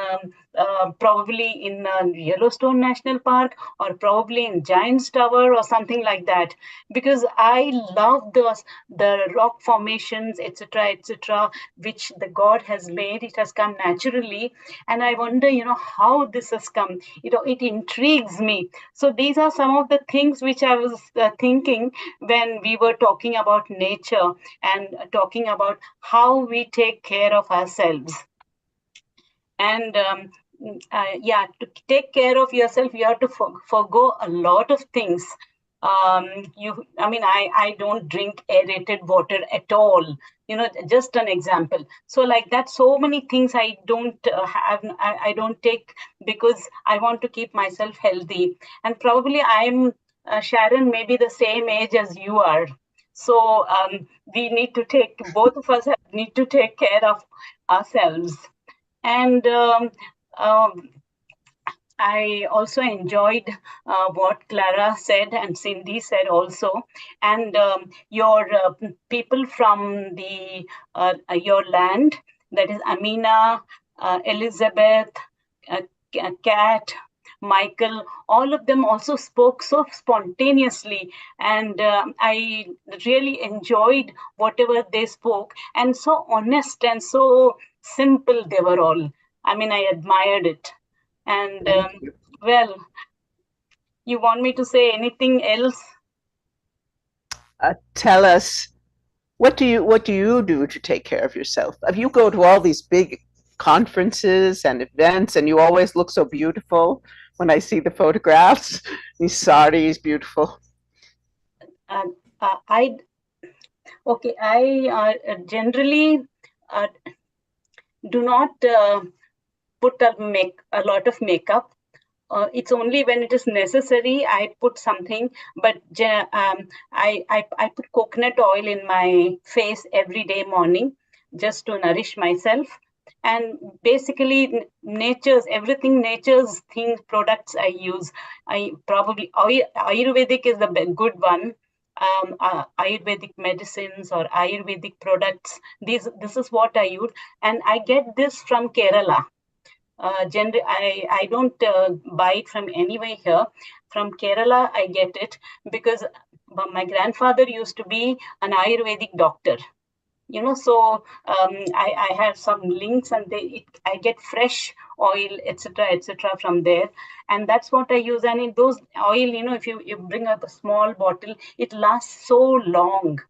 probably in Yellowstone National Park, or probably in Giant's Tower or something like that, because I love the rock formations, etc., etc., which the God has made. It has come naturally, and I wonder, how this has come. It intrigues me. So these are some of the things which I was thinking when we were talking about nature and talking about how we take care of ourselves. And to take care of yourself, you have to forgo a lot of things. I don't drink aerated water at all. Just an example. So like that, so many things I don't I don't take, because I want to keep myself healthy. And probably I'm Sharon, maybe the same age as you are. So we need to both of us need to take care of ourselves. And I also enjoyed what Clara said and Cindy said also, and your people from your land, that is Amina, Elizabeth, Kat, Michael, all of them also spoke so spontaneously, and I really enjoyed whatever they spoke, and so honest and so simple they were all. I admired it. And well, you want me to say anything else? Tell us, what do you do to take care of yourself? If you go to all these big conferences and events, and you always look so beautiful when I see the photographs, these saris, beautiful. I generally do not put a lot of makeup. It's only when it is necessary I put something, but I put coconut oil in my face every day morning, just to nourish myself. And basically nature's things, products I use. I probably Ayurvedic is the good one. Ayurvedic medicines or Ayurvedic products. This is what I use, and I get this from Kerala. Generally, I don't buy it from anywhere here. From Kerala, I get it because my grandfather used to be an Ayurvedic doctor. So I have some links, and I get fresh oil, etc., from there, and that's what I use. And in those oil, if you bring up a small bottle, it lasts so long.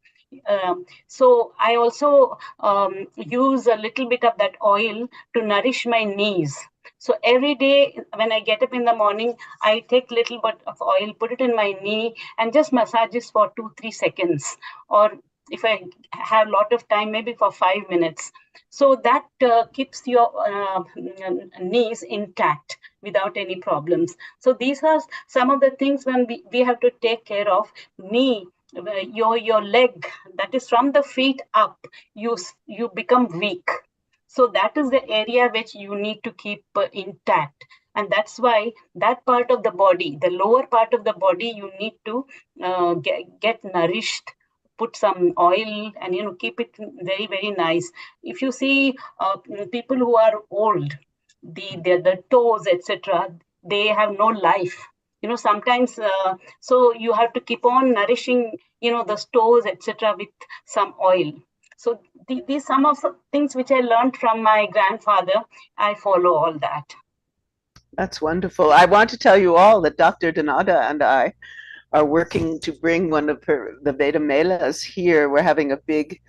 So I also use a little bit of that oil to nourish my knees. So every day when I get up in the morning, I take a little bit of oil, put it in my knee, and just massage this for 2-3 seconds. Or if I have a lot of time, maybe for 5 minutes. So that keeps your knees intact without any problems. So these are some of the things when we have to take care of. Knee, your leg, that is from the feet up, you become weak. So that is the area which you need to keep intact. And that's why that part of the body, the lower part of the body, you need to get nourished. Put some oil and keep it very, very nice. If you see people who are old, the toes, etc., they have no life. Sometimes, so you have to keep on nourishing, the toes, etc., with some oil. So these some of the things which I learned from my grandfather. I follow all that. That's wonderful. I want to tell you all that Dr. Donata and I are working to bring one of the Veda Melas here. We're having a big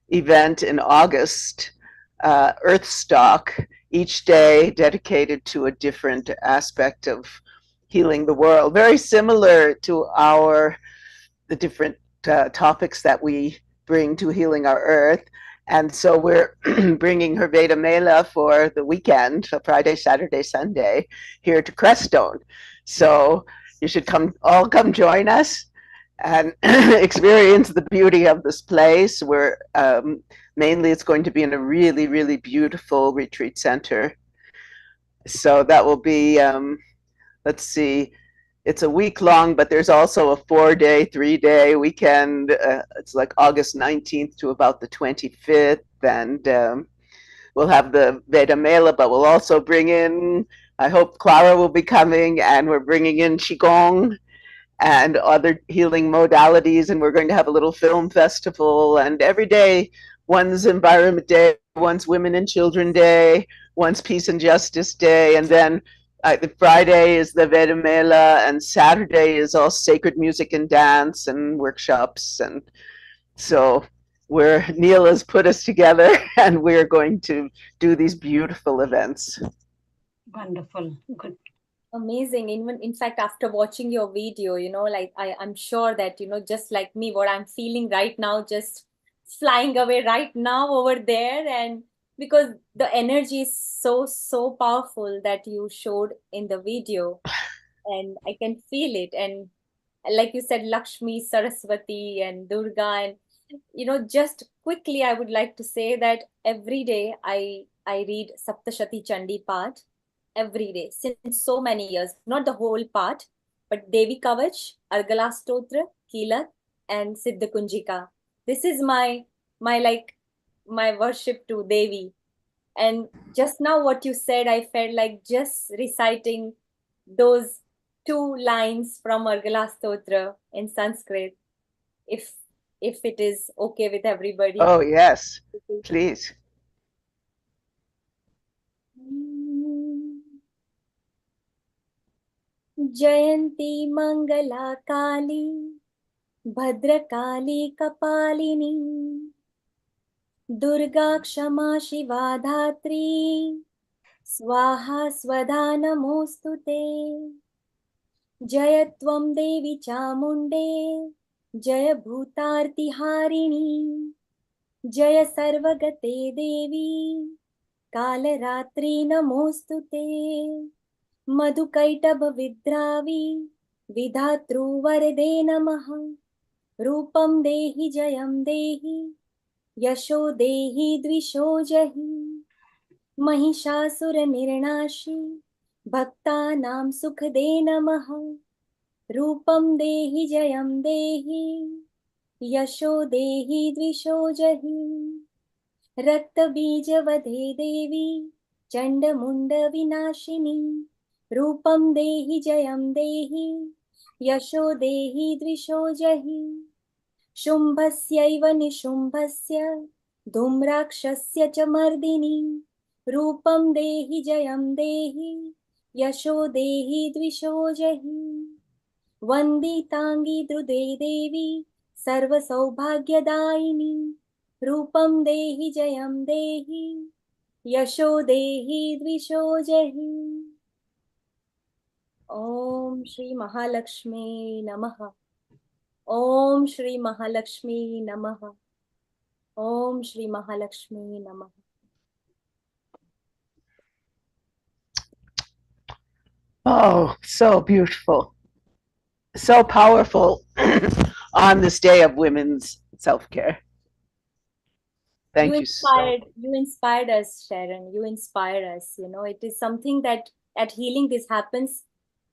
event in August, Earth Stock, each day dedicated to a different aspect of healing the world, very similar to the different topics that we bring to healing our earth. And so we're bringing her Veda Mela for the weekend, so Friday, Saturday, Sunday, here to Crestone. So you should all come join us and experience the beauty of this place. Where mainly it's going to be in a really, really beautiful retreat center. So that will be, let's see, it's a week long, but there's also a 4-day, 3-day weekend. It's like August 19th to about the 25th. And we'll have the Veda Mela, but we'll also bring in, I hope Clara will be coming, and we're bringing in Qigong and other healing modalities. And we're going to have a little film festival. And every day, one's Environment Day, one's Women and Children Day, one's Peace and Justice Day, and then the Friday is the Veda Mela, and Saturday is all sacred music and dance and workshops. And so Neil has put us together, and we're going to do these beautiful events. Wonderful. Good. Amazing. In fact, after watching your video, like I'm sure that, just like me, what I'm feeling right now, just flying away right now over there. And because the energy is so powerful that you showed in the video, and I can feel it. And like you said, Lakshmi, Saraswati, and Durga, and just quickly, I would like to say that every day I read Saptashati Chandi Path every day since so many years. Not the whole part, but Devi Kavach, Argala Stotra, Kilak, and Siddha Kunjika. This is my worship to Devi. And just now what you said, I felt like just reciting those 2 lines from Argala Stotra in Sanskrit, if it is okay with everybody. Oh, yes, please. Jayanti Mangala Kali, Bhadrakali Kapalini, Durga Kshama Shiva Dhatri, Swaha Swada Namostute, Jayatvam Devi Chamunde, Jaya Bhutarti Harini, Jaya Sarvagate Devi, Kalaratri Namostute, Madhukaitabha Vidravi, Vidhatru Varade Namaha, Rupam Dehi Jayam Dehi, Yasho Dehi Dvisho Jahi, Mahishasura Nirnashi, Bhaktanam Sukhade Namaha, Rupam Dehi Jayam Dehi, Yasho Dehi Dvisho Jahi, Rakta Bija Vadhe Devi, Chanda Munda Vinashini, Rupam Dehi Jayam Dehi, Yasho Dehi Dvisho Jahi, Shumbhasyaiva Nishumbhasya, Dhumrakshasya cha Mardini, Rupam Dehi Jayam Dehi, Yasho Dehi Dvisho Jahi, Vanditangi Drude Devi, Sarva Saubhagyadaini, Rupam Dehi Jayam Dehi, Yasho Dehi Dvisho Jahi. Om Shri Mahalakshmi Namaha. Om Shri Mahalakshmi Namaha. Om Shri Mahalakshmi Namaha. Oh, so beautiful, so powerful on this day of women's self-care. Thank you. You inspired us, Sharon. You inspire us. It is something that at healing this happens,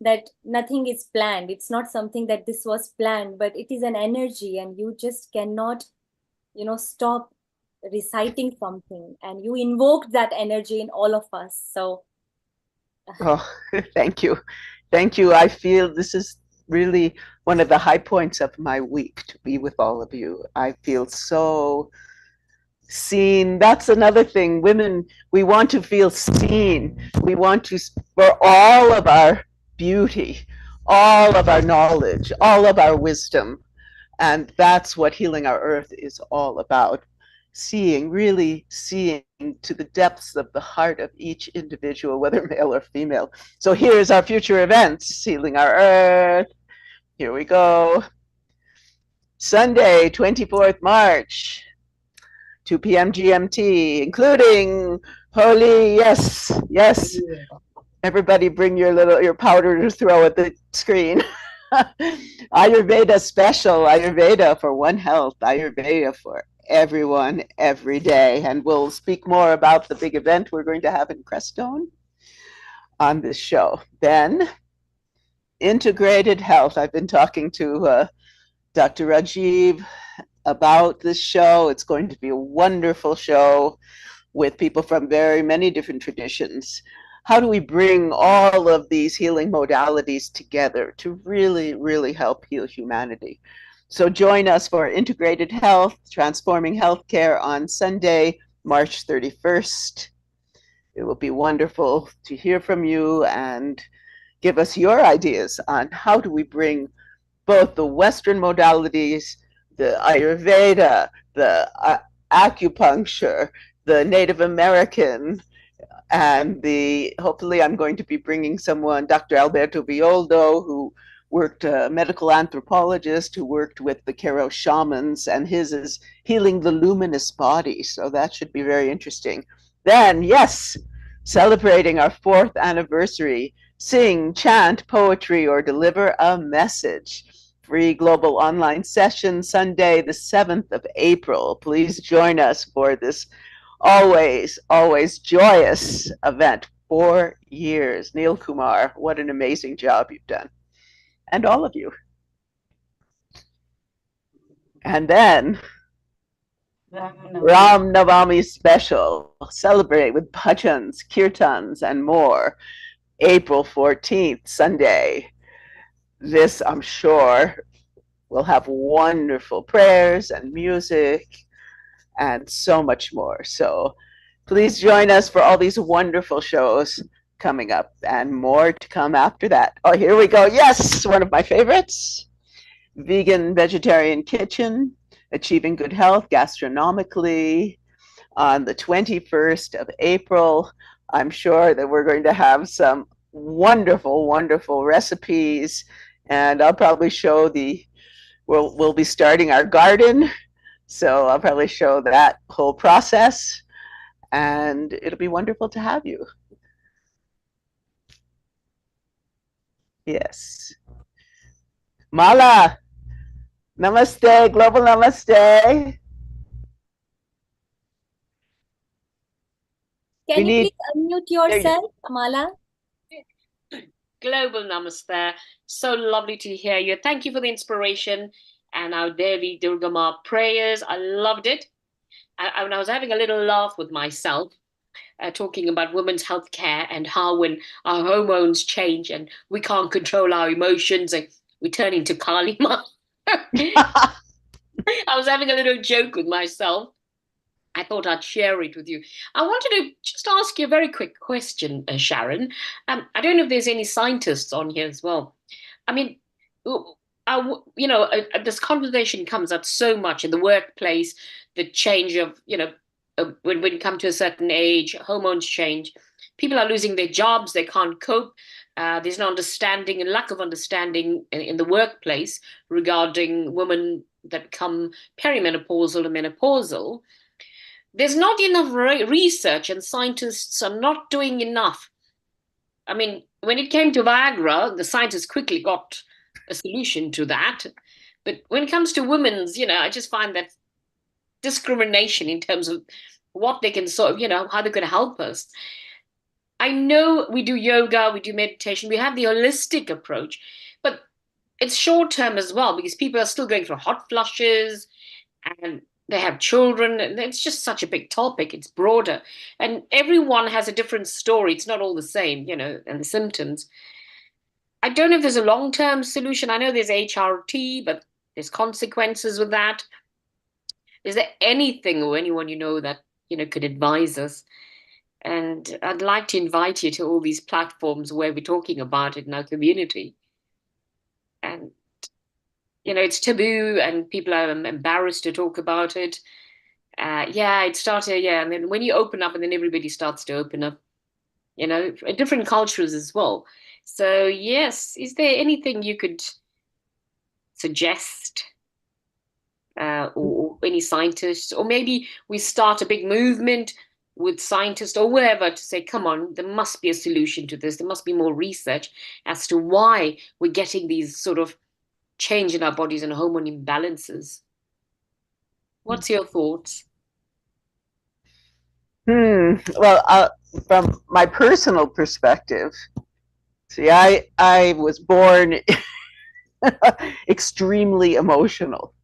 that nothing is planned. It's not something that this was planned, but it is an energy, and you just cannot, stop reciting something, and you invoked that energy in all of us. So Oh, thank you. Thank you. I feel this is really one of the high points of my week, to be with all of you. I feel so seen. That's another thing. Women, we want to feel seen. We want to, for all of our beauty, all of our knowledge, all of our wisdom. And that's what Healing Our Earth is all about. Seeing, really seeing to the depths of the heart of each individual, whether male or female. So here's our future events, Healing Our Earth. Here we go. Sunday, 24th March, 2 p.m. GMT, including holy, yes, yes. Everybody bring your powder to throw at the screen. Ayurveda special, Ayurveda for one health, Ayurveda for everyone, every day. And we'll speak more about the big event we're going to have in Crestone on this show. Then, integrated health. I've been talking to Dr. Rajiv about this show. It's going to be a wonderful show with people from very many different traditions. How do we bring all of these healing modalities together to really, really help heal humanity? So join us for Integrated Health, Transforming Healthcare on Sunday, March 31st. It will be wonderful to hear from you and give us your ideas on how do we bring both the Western modalities, the Ayurveda, the acupuncture, the Native American, and hopefully I'm going to be bringing someone, Dr. Alberto Violdo, who worked, a medical anthropologist who worked with the Kero shamans, and his is healing the luminous body. So that should be very interesting. Then, yes, celebrating our 4th anniversary, sing, chant, poetry, or deliver a message. Free global online session, Sunday, the 7th of April. Please join us for this always, always joyous event. 4 years. Neil Kumar, what an amazing job you've done. And all of you. And then, Ram Navami special. Celebrate with bhajans, kirtans, and more. April 14th, Sunday. This, I'm sure, will have wonderful prayers and music and so much more. So please join us for all these wonderful shows coming up and more to come after that. Oh, here we go. Yes, one of my favorites. Vegan Vegetarian Kitchen, Achieving Good Health Gastronomically on the 21st of April. I'm sure that we're going to have some wonderful, wonderful recipes, and I'll probably show we'll be starting our garden. So I'll probably show that whole process, and it'll be wonderful to have you. Yes. Mala, namaste, global namaste. Can you please unmute yourself, Amala? Global namaste. So lovely to hear you. Thank you for the inspiration and our Devi Durgama prayers. I loved it. I was having a little laugh with myself, talking about women's health care and how when our hormones change and we can't control our emotions and we turn into Kali Ma. I was having a little joke with myself. I thought I'd share it with you. I wanted to just ask you a very quick question, Sharon. I don't know if there's any scientists on here as well. I mean, this conversation comes up so much in the workplace, the change of, when you come to a certain age, hormones change. People are losing their jobs, they can't cope. There's no understanding and lack of understanding in the workplace regarding women that become perimenopausal and menopausal. There's not enough research and scientists are not doing enough. I mean, when it came to Viagra, the scientists quickly got a solution to that. But when it comes to women's, I just find that discrimination in terms of what they can sort of, how they're going to help us. I know we do yoga, we do meditation, we have the holistic approach, but it's short term as well because people are still going through hot flushes and they have children, and it's just such a big topic. It's broader, and everyone has a different story. It's not all the same, and the symptoms. I don't know if there's a long-term solution. I know there's HRT, but there's consequences with that. Is there anything or anyone that could advise us? And I'd like to invite you to all these platforms where we're talking about it in our community. you know, it's taboo and people are embarrassed to talk about it. It started, and then when you open up and then everybody starts to open up, you know, different cultures as well. So yes, is there anything you could suggest, or any scientists, or maybe we start a big movement with scientists or whatever to say, come on, there must be a solution to this. There must be more research as to why we're getting these sort of change in our bodies and hormone imbalances. What's your thoughts? Well, from my personal perspective, see, I was born extremely emotional.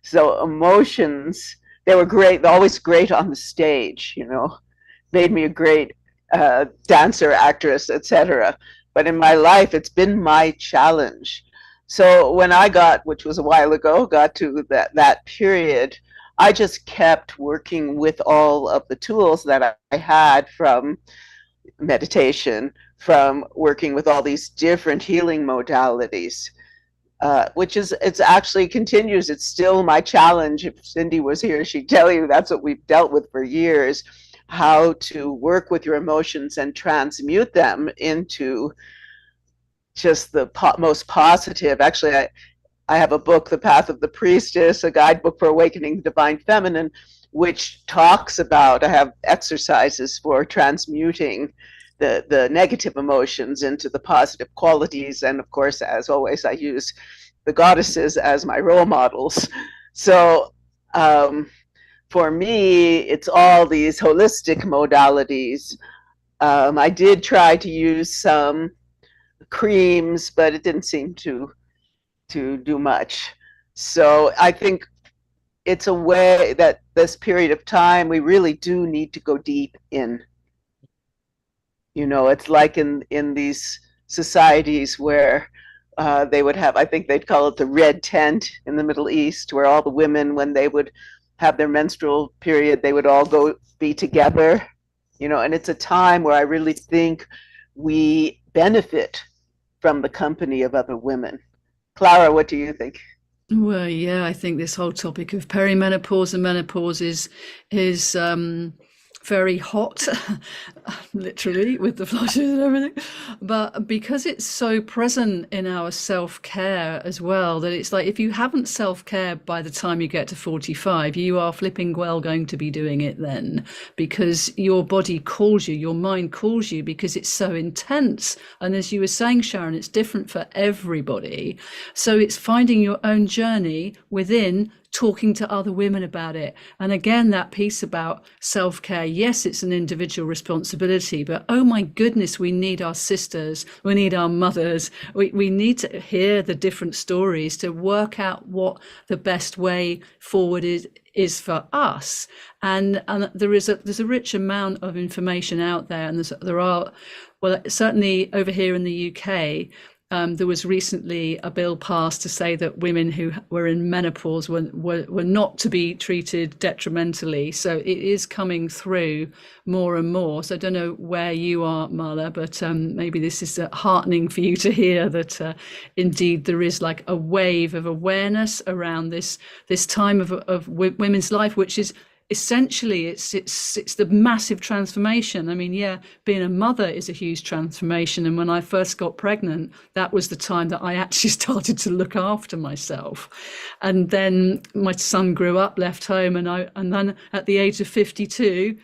So emotions, they were great, they're always great on the stage, you know, made me a great dancer, actress, etc. But in my life, it's been my challenge. So when I got, which was a while ago, got to that period, I just kept working with all of the tools that I had, from meditation, from working with all these different healing modalities. Which is, it's actually continues. It's still my challenge. If Cindy was here, she'd tell you that's what we've dealt with for years, how to work with your emotions and transmute them into just the most positive. Actually, I have a book, The Path of the Priestess, a guidebook for awakening the divine feminine, which talks about, I have exercises for transmuting the negative emotions into the positive qualities. And of course, as always, I use the goddesses as my role models. So for me, it's all these holistic modalities. I did try to use some creams, but it didn't seem to do much. So I think it's a way that this period of time, we really do need to go deep in. You know, it's like in these societies where they would have, I think they'd call it the red tent in the Middle East, where all the women, when they would have their menstrual period, they would all go be together, you know, and it's a time where I really think we benefit from the company of other women. Clara, what do you think? Well, yeah, I think this whole topic of perimenopause and menopause is very hot, literally, with the flushes and everything. But because it's so present in our self-care as well, that it's like, if you haven't self-care by the time you get to 45, you are flipping well going to be doing it then, because your body calls you, your mind calls you, because it's so intense. And as you were saying, Sharron, it's different for everybody. So it's finding your own journey within, talking to other women about it. And again, that piece about self-care, yes, it's an individual responsibility, but oh my goodness, we need our sisters, we need our mothers, we need to hear the different stories to work out what the best way forward is for us. And there's a rich amount of information out there, and there are, well, certainly over here in the UK, there was recently a bill passed to say that women who were in menopause were not to be treated detrimentally. So it is coming through more and more. So I don't know where you are, Marla, but maybe this is heartening for you to hear that indeed there is like a wave of awareness around this time of women's life, which is essentially it's the massive transformation. I mean, yeah, being a mother is a huge transformation, and when I first got pregnant, that was the time that I actually started to look after myself. And then my son grew up, left home, and then at the age of 52,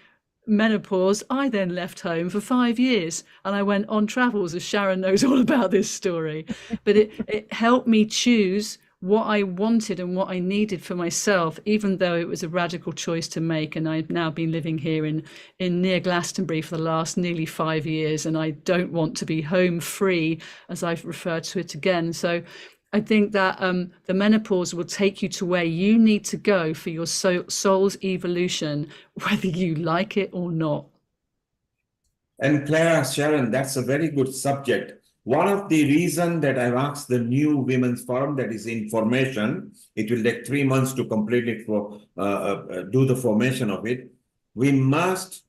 menopause, I then left home for 5 years and I went on travels, as Sharron knows all about this story. But it helped me choose what I wanted and what I needed for myself, even though it was a radical choice to make. And I've now been living here in near Glastonbury for the last nearly 5 years, and I don't want to be home free, as I've referred to it again. So I think that the menopause will take you to where you need to go for your soul's evolution, whether you like it or not. And Clara, Sharron, that's a very good subject. One of the reasons that I've asked the new Women's Forum, that is information, it will take 3 months to complete it, for do the formation of it. We must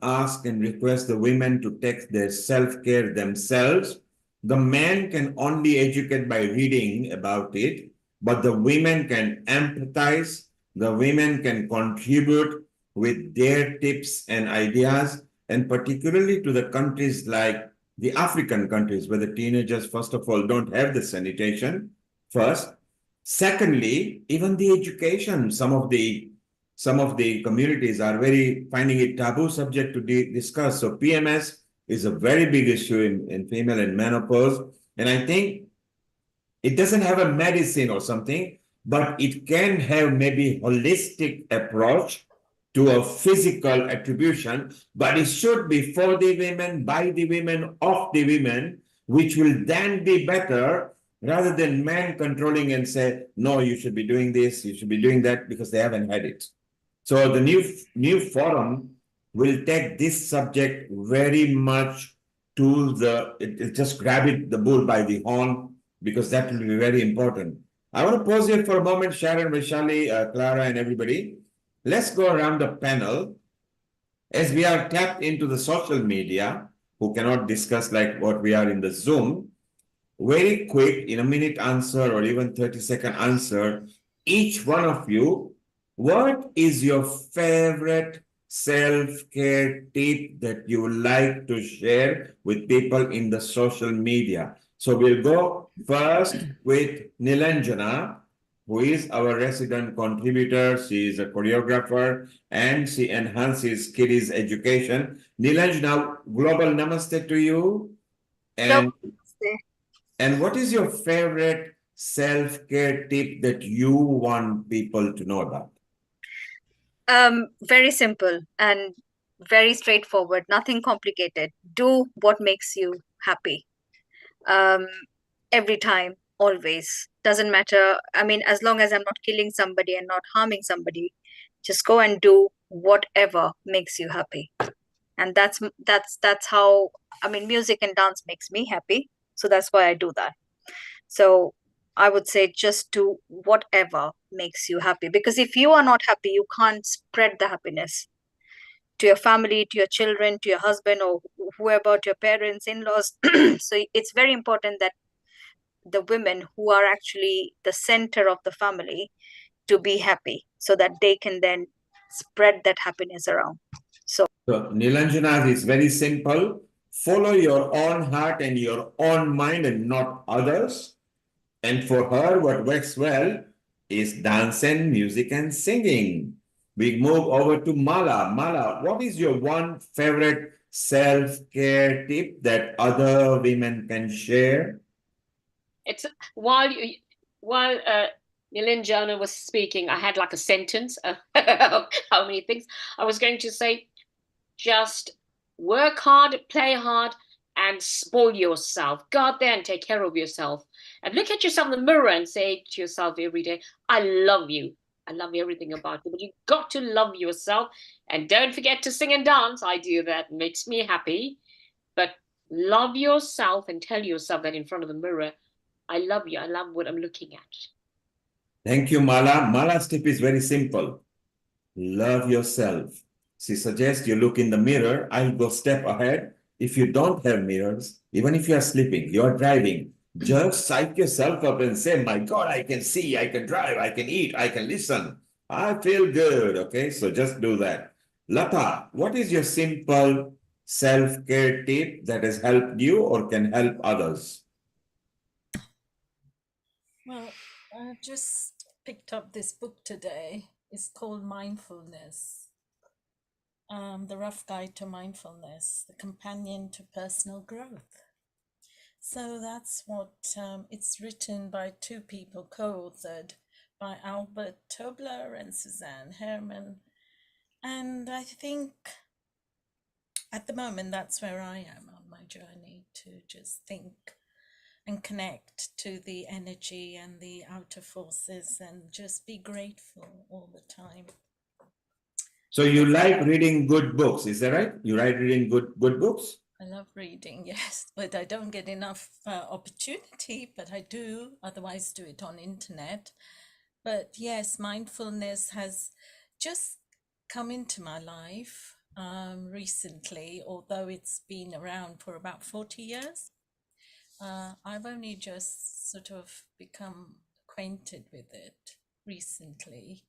ask and request the women to take their self-care themselves, the men can only educate by reading about it, but the women can empathize, the women can contribute with their tips and ideas, and particularly to the countries like the African countries where the teenagers, first of all, don't have the sanitation, first. Secondly, even the education, some of the communities are very finding it taboo subject to discuss. So PMS is a very big issue in female and menopause. And I think it doesn't have a medicine or something, but it can have maybe holistic approach to a physical attribution, but it should be for the women, by the women, of the women, which will then be better rather than men controlling and say, no, you should be doing this, you should be doing that, because they haven't had it. So the new forum will take this subject very much to it just grab it, the bull by the horn, because that will be very important. I want to pause here for a moment, Sharon, Vaishali, Clara, and everybody. Let's go around the panel. As we are tapped into the social media, who cannot discuss like what we are in the Zoom, very quick, in a minute answer or even 30-second answer, each one of you, what is your favorite self-care tip that you would like to share with people in the social media? So we'll go first with Nilanjana, who is our resident contributor. She is a choreographer and she enhances kiddies education. Nilanjana, global namaste to you. And, and what is your favorite self-care tip that you want people to know about? Very simple and very straightforward, nothing complicated. Do what makes you happy. Every time, always. Doesn't matter. I mean, as long as I'm not killing somebody and not harming somebody, just go and do whatever makes you happy. And that's how, I mean, music and dance makes me happy. So that's why I do that. So I would say just do whatever makes you happy. Because if you are not happy, you can't spread the happiness to your family, to your children, to your husband, or whoever, to your parents, in-laws. So it's very important that the women who are actually the center of the family to be happy, so that they can then spread that happiness around. So Nilanjana is very simple. Follow your own heart and your own mind and not others. And for her, what works well is dance and music and singing. We move over to Mala. Mala, what is your one favorite self-care tip that other women can share? It's while Nilanjana was speaking, I had like a sentence of how many things. I was going to say, just work hard, play hard, and spoil yourself. Go out there and take care of yourself. And look at yourself in the mirror and say to yourself every day, I love you. I love everything about you. But you got to love yourself. And don't forget to sing and dance. I do that. It makes me happy. But love yourself and tell yourself that in front of the mirror, I love you. I love what I'm looking at. Thank you, Mala. Mala's tip is very simple. Love yourself. She suggests you look in the mirror. I'll go step ahead. If you don't have mirrors, even if you are sleeping, you're driving, just psych yourself up and say, my God, I can see, I can drive, I can eat, I can listen. I feel good. Okay, so just do that. Lata, what is your simple self-care tip that has helped you or can help others? Well, I just picked up this book today. It's called Mindfulness. The Rough Guide to Mindfulness, the companion to personal growth. So that's what it's written by two people, co-authored by Albert Tobler and Suzanne Herman. And I think at the moment that's where I am on my journey, to just think and connect to the energy and the outer forces and just be grateful all the time. So you like reading good books, is that right? You like reading good books? I love reading, yes, but I don't get enough opportunity, but I do otherwise do it on internet. But yes, mindfulness has just come into my life recently, although it's been around for about 40 years. I've only just sort of become acquainted with it recently.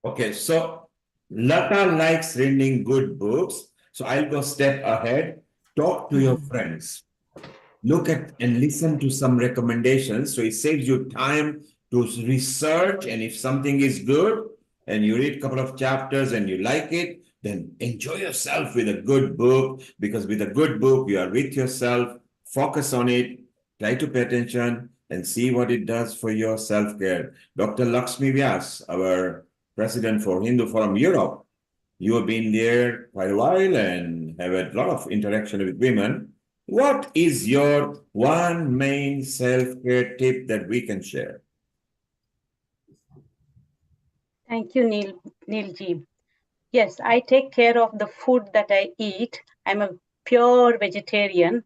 Okay, so Lata likes reading good books. So I'll go step ahead. Talk to your friends. Look at and listen to some recommendations. So it saves you time to research. And if something is good and you read a couple of chapters and you like it, then enjoy yourself with a good book, because with a good book, you are with yourself, focus on it, try to pay attention and see what it does for your self-care. Dr. Lakshmi Vyas, our president for Hindu Forum Europe, you have been there quite a while and have had a lot of interaction with women. What is your one main self-care tip that we can share? Thank you, Neilji. Yes, I take care of the food that I eat. I'm a pure vegetarian.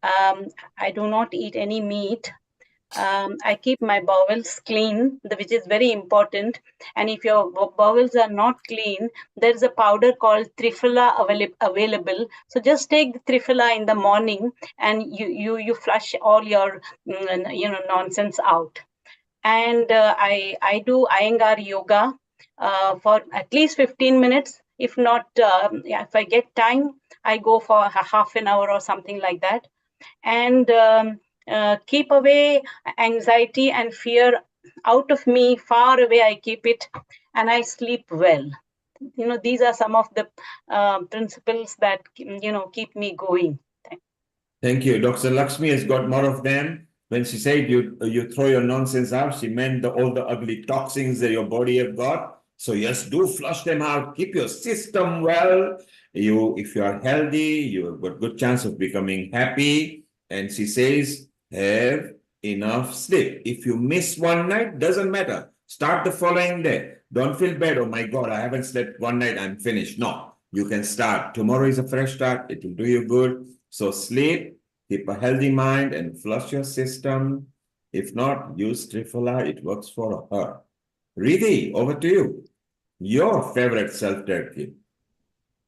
I do not eat any meat. I keep my bowels clean, which is very important. And if your bowels are not clean, there is a powder called Triphala available. So just take the Triphala in the morning, and you flush all your nonsense out. And I do Iyengar yoga for at least 15 minutes. If not, if I get time, I go for half an hour or something like that. And keep away anxiety and fear out of me, far away. I keep it, and I sleep well. These are some of the principles that keep me going. Thank you. Dr. Lakshmi has got more of them. When she said you throw your nonsense out, she meant all the ugly toxins that your body have got. So yes, do flush them out. Keep your system well. If you are healthy, you have got good chance of becoming happy. And she says, have enough sleep. If you miss one night, doesn't matter. Start the following day. Don't feel bad. Oh my God, I haven't slept one night. I'm finished. No, you can start. Tomorrow is a fresh start. It will do you good. So sleep, keep a healthy mind, and flush your system. If not, use Triphala. It works for her. Riddhi, over to you. Your favorite self-care tip.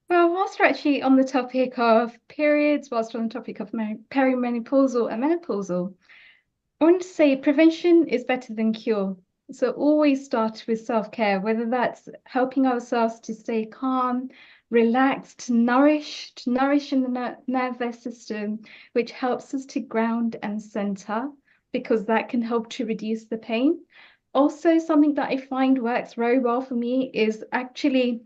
Well, whilst we're actually on the topic of periods, whilst we're on the topic of perimenopausal and menopausal, I want to say prevention is better than cure. So always start with self-care, whether that's helping ourselves to stay calm, relaxed, nourished in the nervous system, which helps us to ground and center, because that can help to reduce the pain. Also, something that I find works very well for me is actually,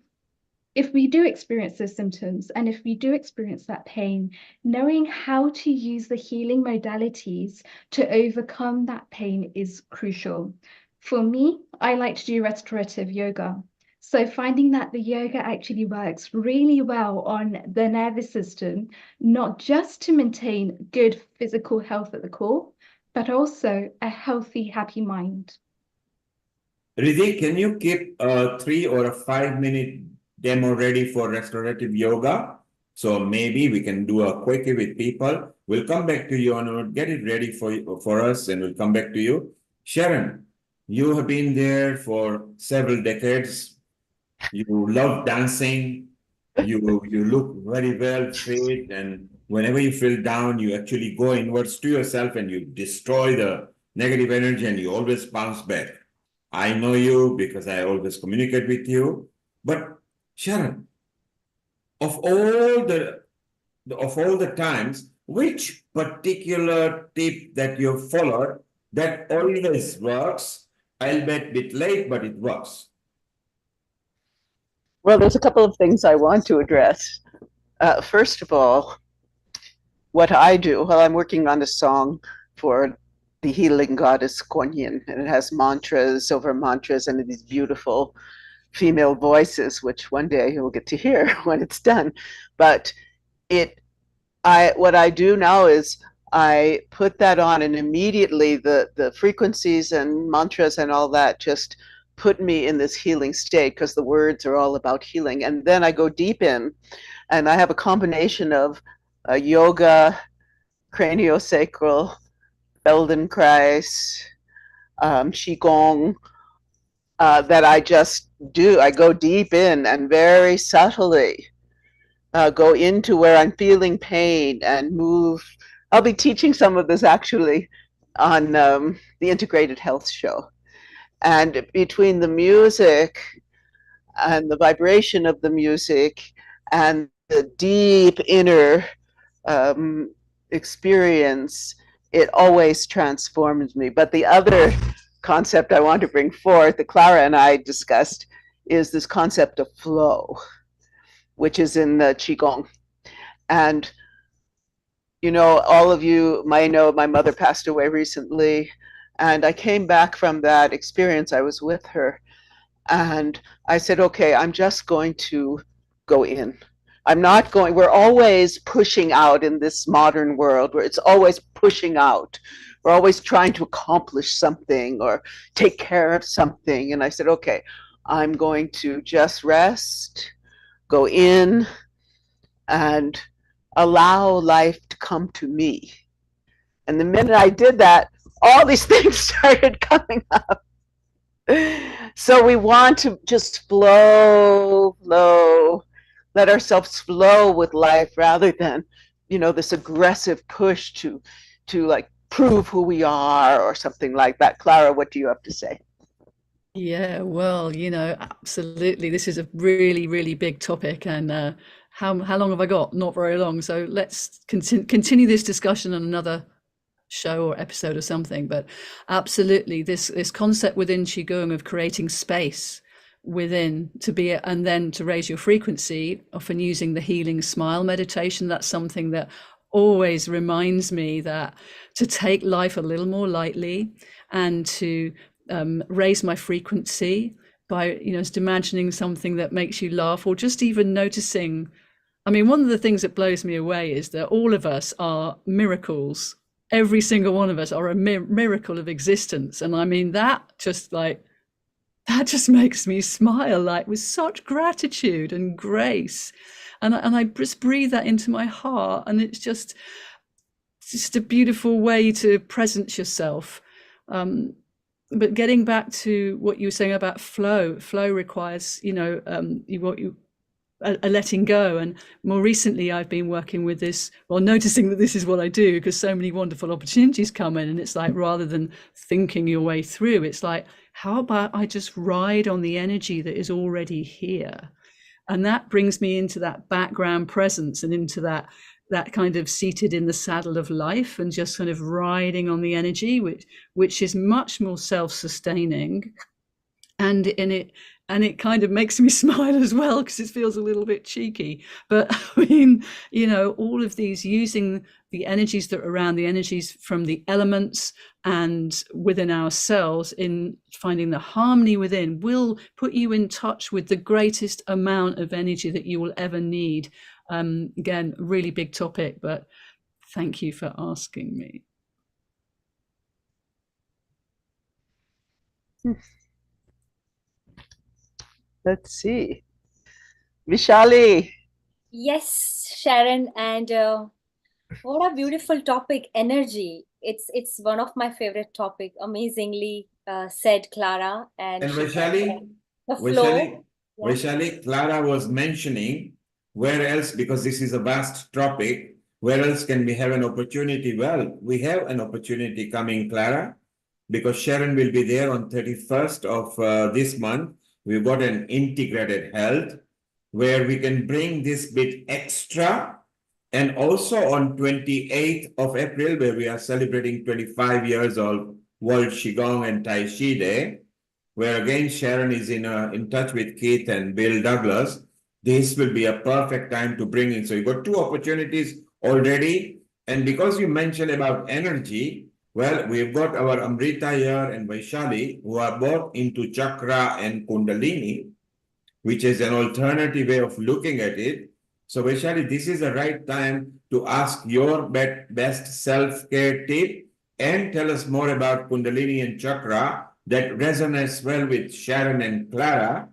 if we do experience those symptoms and if we do experience that pain, knowing how to use the healing modalities to overcome that pain is crucial. For me, I like to do restorative yoga. So finding that the yoga actually works really well on the nervous system, not just to maintain good physical health at the core, but also a healthy, happy mind. Riddhi, can you keep a 3 or a 5 minute demo ready for restorative yoga? So maybe we can do a quickie with people. We'll come back to you and we'll get it ready for us, and we'll come back to you. Sharon, you have been there for several decades. You love dancing. You look very well fit, and whenever you feel down, you actually go inwards to yourself and you destroy the negative energy, and you always bounce back. I know you because I always communicate with you. But Sharon, of all the times, which particular tip that you followed that always works? I'll bet a bit late, but it works. Well, there's a couple of things I want to address. First of all, what I do, well, I'm working on a song for the healing goddess Kuan Yin, and it has mantras over mantras and these beautiful female voices, which one day you'll get to hear when it's done. But what I do now is I put that on, and immediately the frequencies and mantras and all that just put me in this healing state, because the words are all about healing. And then I go deep in, and I have a combination of yoga, craniosacral, Feldenkrais, Qigong, that I just do. I go deep in and very subtly go into where I'm feeling pain and move I'll be teaching some of this actually on the Integrated Health Show. And between the music and the vibration of the music and the deep inner experience, it always transforms me. But the other concept I want to bring forth, that Clara and I discussed, is this concept of flow, which is in the Qigong. And you know, all of you might know my mother passed away recently, and I came back from that experience. I was with her, and I said, okay, I'm just going to go in. I'm not going, we're always pushing out in this modern world where it's always pushing out. We're always trying to accomplish something or take care of something. And I said, okay, I'm going to just rest, go in, and allow life to come to me. And the minute I did that, all these things started coming up. So we want to just flow, let ourselves flow with life rather than, you know, this aggressive push to like prove who we are or something like that. Clara, what do you have to say? Yeah, well, you know, absolutely. This is a really, really big topic, and how long have I got? Not very long. So let's continue this discussion on another show or episode or something. But absolutely, this concept within Qigong of creating space within to be, and then to raise your frequency, often using the healing smile meditation. That's something that always reminds me that to take life a little more lightly and to raise my frequency by, you know, just imagining something that makes you laugh, or just even noticing. I mean, one of the things that blows me away is that all of us are miracles. Every single one of us are a miracle of existence. And I mean, that just makes me smile, like with such gratitude and grace. And I just breathe that into my heart. And it's just a beautiful way to present yourself. But getting back to what you were saying about flow requires, you know, a letting go. And more recently, I've been working with this, well, noticing that this is what I do, because so many wonderful opportunities come in, and it's like, rather than thinking your way through, it's like, how about I just ride on the energy that is already here? And that brings me into that background presence and into that kind of seated in the saddle of life, and just kind of riding on the energy, which is much more self-sustaining. And it kind of makes me smile as well, because it feels a little bit cheeky. But I mean, you know, all of these, using the energies that are around, the energies from the elements and within ourselves, in finding the harmony within, will put you in touch with the greatest amount of energy that you will ever need. Again, really big topic, but thank you for asking me. Let's see. Vaishali. Yes, Sharon, and what a beautiful topic, energy. It's one of my favorite topic. Amazingly said, Clara. And Vaishali, the flow. Vaishali, Clara was mentioning where else, because this is a vast topic, where else can we have an opportunity? Well, we have an opportunity coming, Clara, because Sharon will be there on 31st of this month. We've got an integrated health where we can bring this bit extra. And also on 28th of April, where we are celebrating 25 years of World Qigong and Tai Chi Day, where again Sharon is in touch with Keith and Bill Douglas. This will be a perfect time to bring in. So you got two opportunities already. And because you mentioned about energy, well, we've got our Amrita here and Vaishali, who are both into chakra and kundalini, which is an alternative way of looking at it. So Vaishali, this is the right time to ask your best self-care tip, and tell us more about kundalini and chakra that resonates well with Sharon and Clara.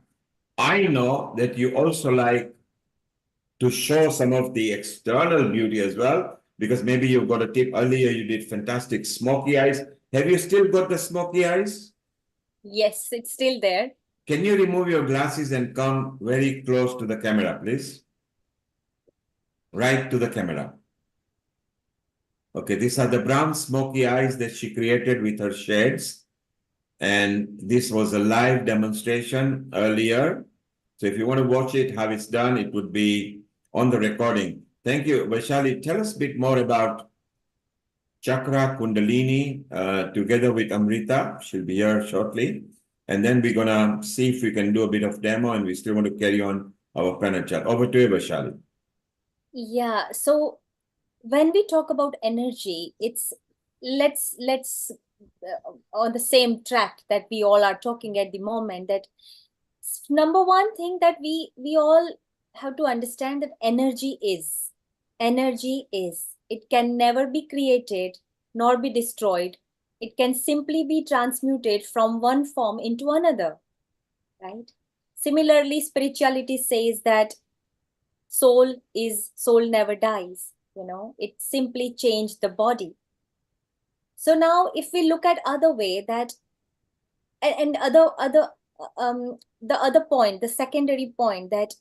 I know that you also like to show some of the external beauty as well, because maybe you've got a tip. Earlier you did fantastic smoky eyes. Have you still got the smoky eyes? Yes, it's still there. Can you remove your glasses and come very close to the camera, please? Right to the camera. Okay, these are the brown smoky eyes that she created with her shades. And this was a live demonstration earlier. So if you want to watch it, how it's done, it would be on the recording. Thank you. Vaishali, tell us a bit more about Chakra Kundalini together with Amrita. She'll be here shortly. And then we're going to see if we can do a bit of demo, and we still want to carry on our panel chat. Over to you, Vaishali. Yeah, so when we talk about energy, it's let's on the same track that we all are talking at the moment, that number one thing that we all have to understand, that energy is it can never be created nor be destroyed. It can simply be transmuted from one form into another, right? Similarly, spirituality says that soul never dies, it simply changed the body. So now if we look at other way, that and the other point, the secondary point, that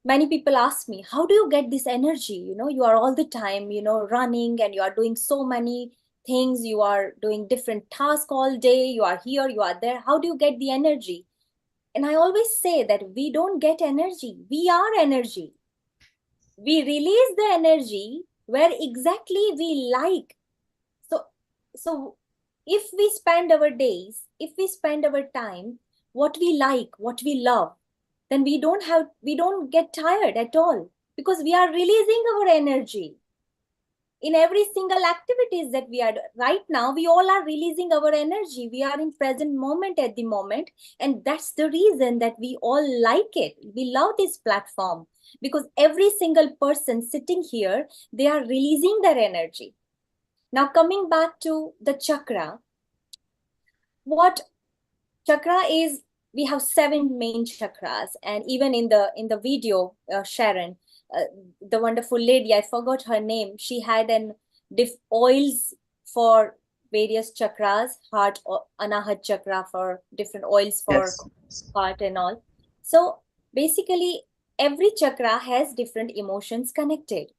many people ask me, how do you get this energy? You are all the time, running, and you are doing so many things, you are doing different tasks all day, you are here, you are there. How do you get the energy? And I always say that we don't get energy. We are energy. We release the energy where exactly we like. So if we spend our days, if we spend our time, what we like, what we love, then we don't get tired at all, because we are releasing our energy in every single activities that we are right now. We all are releasing our energy. We are in present moment at the moment, and that's the reason that we all like it. We love this platform, because every single person sitting here, they are releasing their energy. Now coming back to the chakra, what chakra is, we have 7 main chakras, and even in the video, Sharon, the wonderful lady, I forgot her name, she had an oils for various chakras, heart or anahat chakra for different oils for heart and all. So basically every chakra has different emotions connected,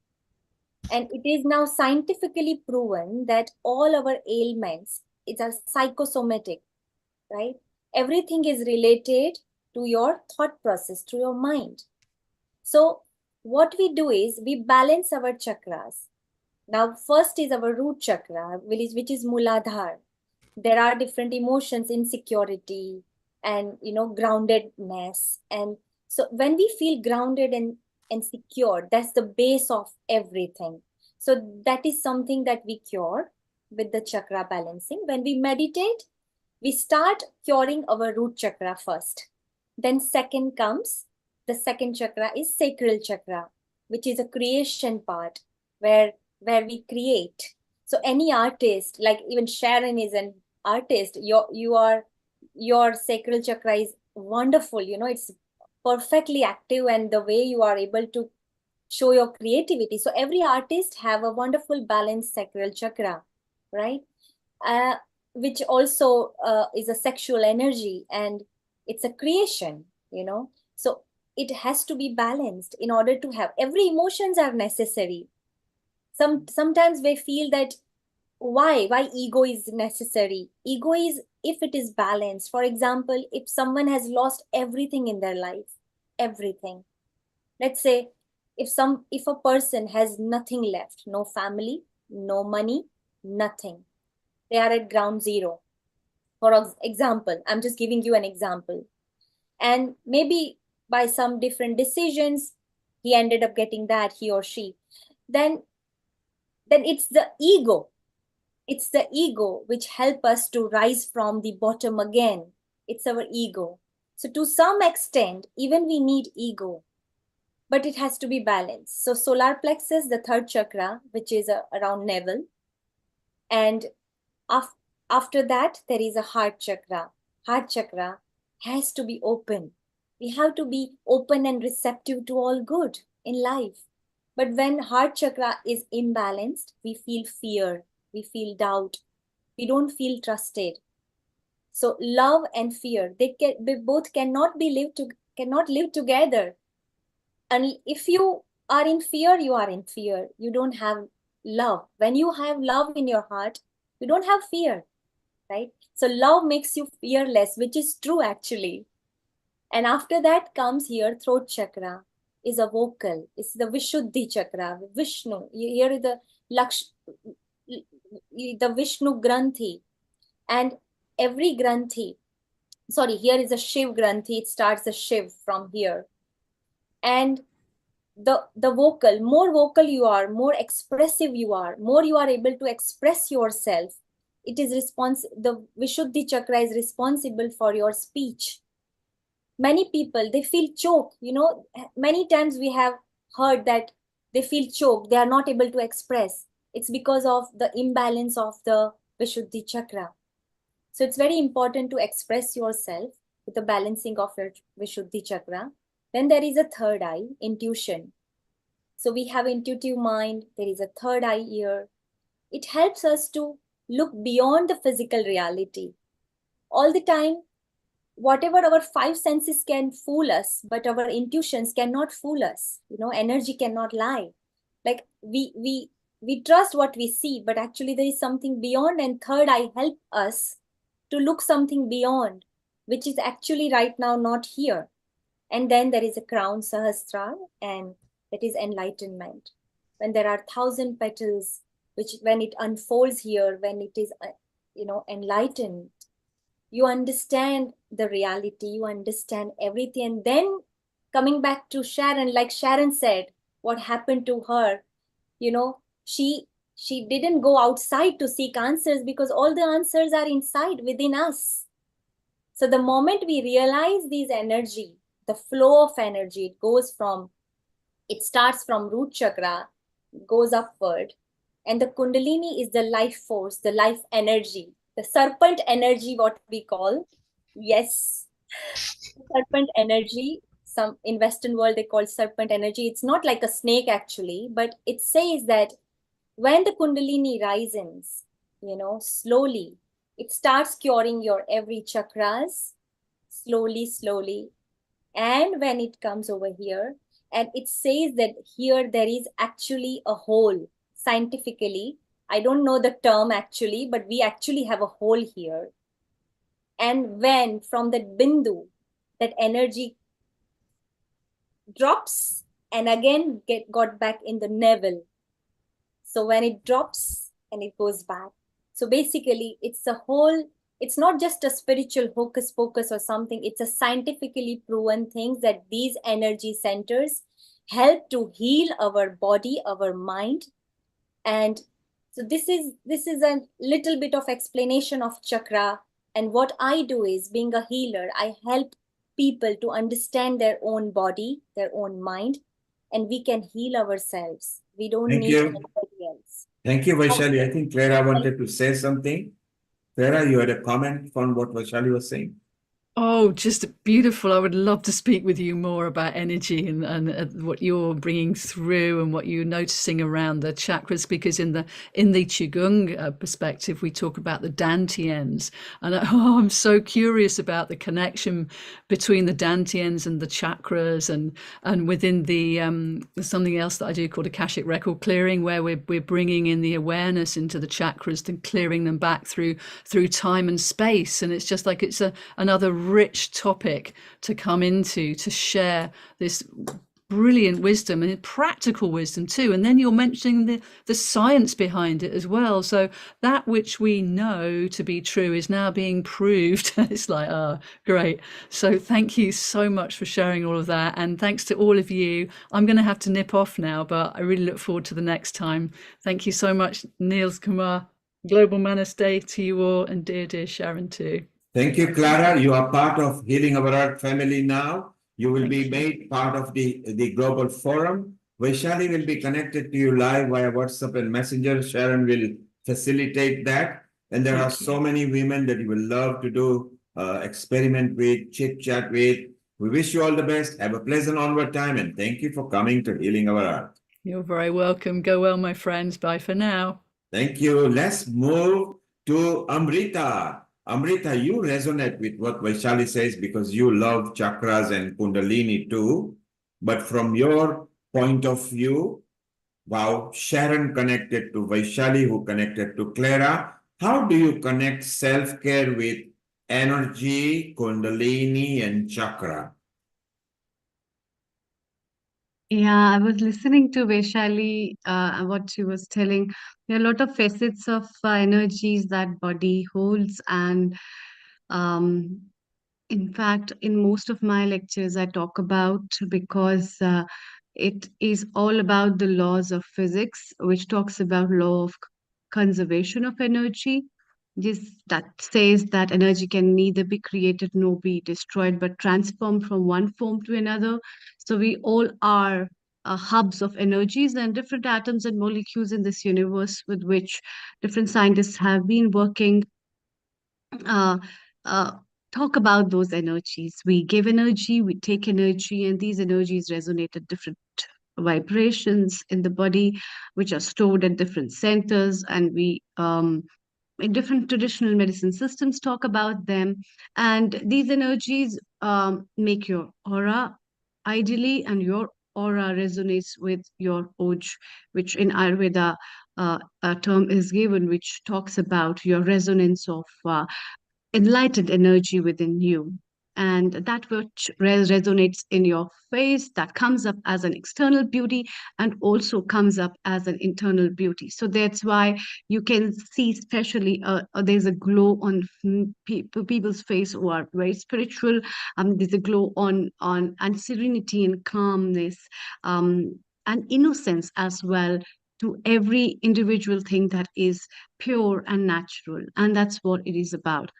and it is now scientifically proven that all our ailments, it's a psychosomatic, right? Everything is related to your thought process, to your mind. So what we do is we balance our chakras. Now first is our root chakra, which is Muladhara. There are different emotions, insecurity and groundedness. And so when we feel grounded and secure, that's the base of everything. So that is something that we cure with the chakra balancing. When we meditate, we start curing our root chakra first. Then the second chakra is sacral chakra, which is a creation part where we create. So any artist, like even Sharon is an artist, your sacral chakra is wonderful. It's perfectly active, and the way you are able to show your creativity. So every artist have a wonderful balanced sacral chakra, right? Which also is a sexual energy, and it's a creation, so it has to be balanced in order to have. Every emotions are necessary. Sometimes we feel that why ego is necessary. Ego is, if it is balanced, for example, if someone has lost everything in their life, everything, let's say if a person has nothing left, no family, no money, nothing, they are at ground zero. For example, I'm just giving you an example. And maybe by some different decisions, he ended up getting that, he or she. Then it's the ego. It's the ego which help us to rise from the bottom again. It's our ego. So to some extent, even we need ego, but it has to be balanced. So solar plexus, the third chakra, which is around navel. And after that, there is a heart chakra. Heart chakra has to be open. We have to be open and receptive to all good in life. But when heart chakra is imbalanced, we feel fear, we feel doubt, we don't feel trusted. So love and fear, they both cannot live together. And if you are in fear, you are in fear. You don't have love. When you have love in your heart, you don't have fear, right? So love makes you fearless, which is true actually. And after that comes here, throat chakra is a vocal. It's the Vishuddhi chakra, Vishnu. Here is the the Vishnu Granthi. And every Granthi, sorry, here is a Shiv Granthi. It starts the Shiv from here. And the vocal, more vocal you are, more expressive you are, more you are able to express yourself. It is the Vishuddhi chakra is responsible for your speech. Many people, they feel choked. You know, many times we have heard that they feel choked. They are not able to express. It's because of the imbalance of the Vishuddhi chakra. So it's very important to express yourself with the balancing of your Vishuddhi chakra. Then there is a third eye, intuition. So we have intuitive mind. There is a third eye here. It helps us to look beyond the physical reality. All the time, whatever our five senses can fool us, but our intuitions cannot fool us. You know, energy cannot lie. Like we trust what we see, but actually there is something beyond, and third eye help us to look something beyond, which is actually right now not here. And then there is a crown sahasrara, and that is enlightenment. When there are 1,000 petals, which when it unfolds here, when it is, enlightened, you understand the reality, you understand everything. And then coming back to Sharon, like Sharon said, what happened to her, she didn't go outside to seek answers because all the answers are inside within us. So the moment we realize these energy, the flow of energy, it starts from root chakra, goes upward. And the Kundalini is the life force, the life energy, the serpent energy, what we call. Yes, serpent energy. Some in Western world, they call serpent energy. It's not like a snake actually, but it says that when the Kundalini rises, slowly, it starts curing your every chakras, slowly. And when it comes over here, and it says that here there is actually a hole. Scientifically, I don't know the term actually, but we actually have a hole here. And when from that bindu, that energy drops and again got back in the navel. So when it drops and it goes back. So basically it's not just a spiritual hocus pocus or something. It's a scientifically proven thing that these energy centers help to heal our body, our mind. And so this is a little bit of explanation of chakra. And what I do is, being a healer, I help people to understand their own body, their own mind, and we can heal ourselves. We don't need anybody else. Thank you, Vaishali. I think Clara wanted to say something. Clara, you had a comment on what Vaishali was saying? Oh, just beautiful. I would love to speak with you more about energy and what you're bringing through and what you're noticing around the chakras, because in the Qigong perspective, we talk about the dantians. And I'm so curious about the connection between the dantians and the chakras, and within the something else that I do called Akashic record clearing, where we're bringing in the awareness into the chakras and clearing them back through time and space. And it's just like it's another rich topic to come into, to share this brilliant wisdom and practical wisdom too. And then you're mentioning the science behind it as well. So that which we know to be true is now being proved. It's like, great. So thank you so much for sharing all of that. And thanks to all of you. I'm going to have to nip off now, but I really look forward to the next time. Thank you so much, Niels Kumar. Global Namaste to you all, and dear Sharon too. Thank you, Clara. You are part of Healing Our Earth family now. You will be made part of the global forum. Vaishali will be connected to you live via WhatsApp and Messenger. Sharon will facilitate that. And there are so many women that you will love to do experiment with, chit chat with. We wish you all the best. Have a pleasant onward time. And thank you for coming to Healing Our Earth. You're very welcome. Go well, my friends. Bye for now. Thank you. Let's move to Amrita. Amrita, you resonate with what Vaishali says because you love chakras and Kundalini too. But from your point of view, Wow, Sharon connected to Vaishali, who connected to Clara. How do you connect self-care with energy, kundalini, and chakra? Yeah, I was listening to Vaishali, what she was telling. There are a lot of facets of energies that body holds, and um, in fact, in most of my lectures, I talk about because it is all about the laws of physics, which talks about law of conservation of energy. This that says that energy can neither be created nor be destroyed, but transformed from one form to another. So we all are hubs of energies and different atoms and molecules in this universe with which different scientists have been working uh, uh, talk about those energies. We give energy, we take energy, and these energies resonate at different vibrations in the body, which are stored at different centers. And we, in different traditional medicine systems, talk about them. And these energies make your aura ideally, and your aura resonates with your oj, which in Ayurveda a term is given, which talks about your resonance of enlightened energy within you. And that which resonates in your face, that comes up as an external beauty and also comes up as an internal beauty. So that's why you can see, especially, there's a glow on people's face who are very spiritual. There's a glow on and serenity and calmness, and innocence as well, to every individual thing that is pure and natural. And that's what it is about.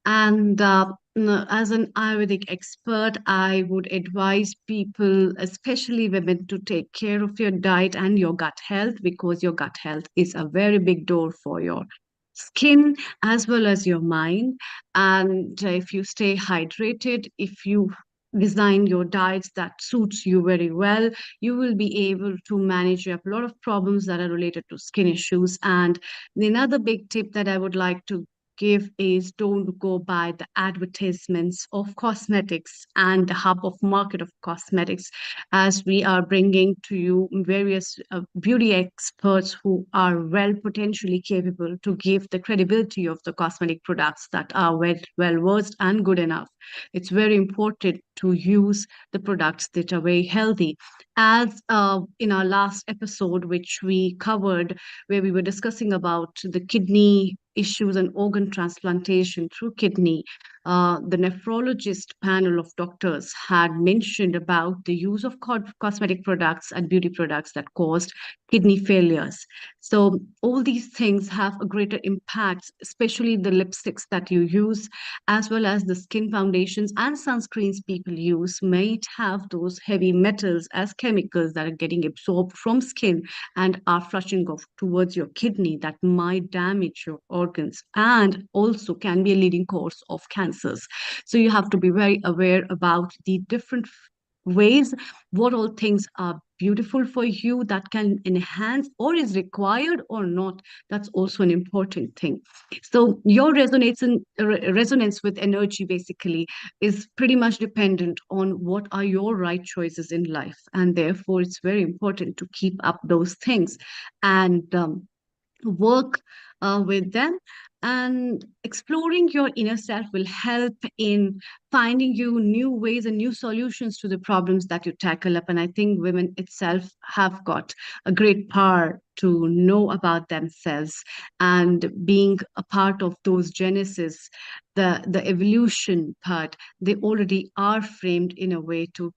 And as an Ayurvedic expert, I would advise people, especially women, to take care of your diet and your gut health, because your gut health is a very big door for your skin as well as your mind. And if you stay hydrated, if you design your diets that suits you very well, you will be able to manage a lot of problems that are related to skin issues. And another big tip that I would like to give is, don't go by the advertisements of cosmetics and the hub of market of cosmetics, as we are bringing to you various beauty experts who are well potentially capable to give the credibility of the cosmetic products that are well versed and good enough. It's very important to use the products that are very healthy. As in our last episode, which we covered, where we were discussing about the kidney issues and organ transplantation through kidney, the nephrologist panel of doctors had mentioned about the use of cosmetic products and beauty products that caused kidney failures. So all these things have a greater impact, especially the lipsticks that you use, as well as the skin foundations and sunscreens people use, might have those heavy metals as chemicals that are getting absorbed from skin and are flushing off towards your kidney, that might damage your organs and also can be a leading cause of cancers. So you have to be very aware about the different ways, what all things are beautiful for you that can enhance or is required or not. That's also an important thing. So your resonance with energy basically is pretty much dependent on what are your right choices in life, and therefore it's very important to keep up those things and work with them. And exploring your inner self will help in finding you new ways and new solutions to the problems that you tackle up. And I think women itself have got a great power to know about themselves, and being a part of those genesis, the evolution part, they already are framed in a way to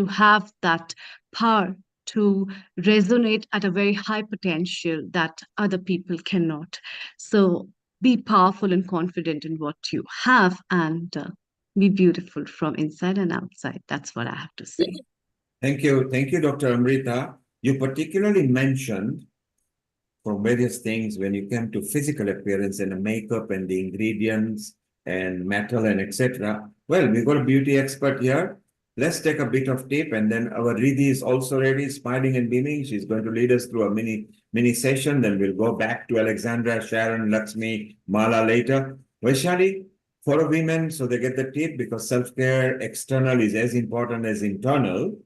have that power to resonate at a very high potential that other people cannot. So be powerful and confident in what you have, and be beautiful from inside and outside. That's what I have to say. Thank you, Dr. Amrita. You particularly mentioned from various things when you came to physical appearance and the makeup and the ingredients and metal and etc. Well, we've got a beauty expert here. Let's take a bit of tip, and then our Riddhi is also ready, smiling and beaming. She's going to lead us through a mini session. Then we'll go back to Alexandra, Sharon, Lakshmi, Mala later. Vaishali, for women, so they get the tip, because self-care external is as important as internal.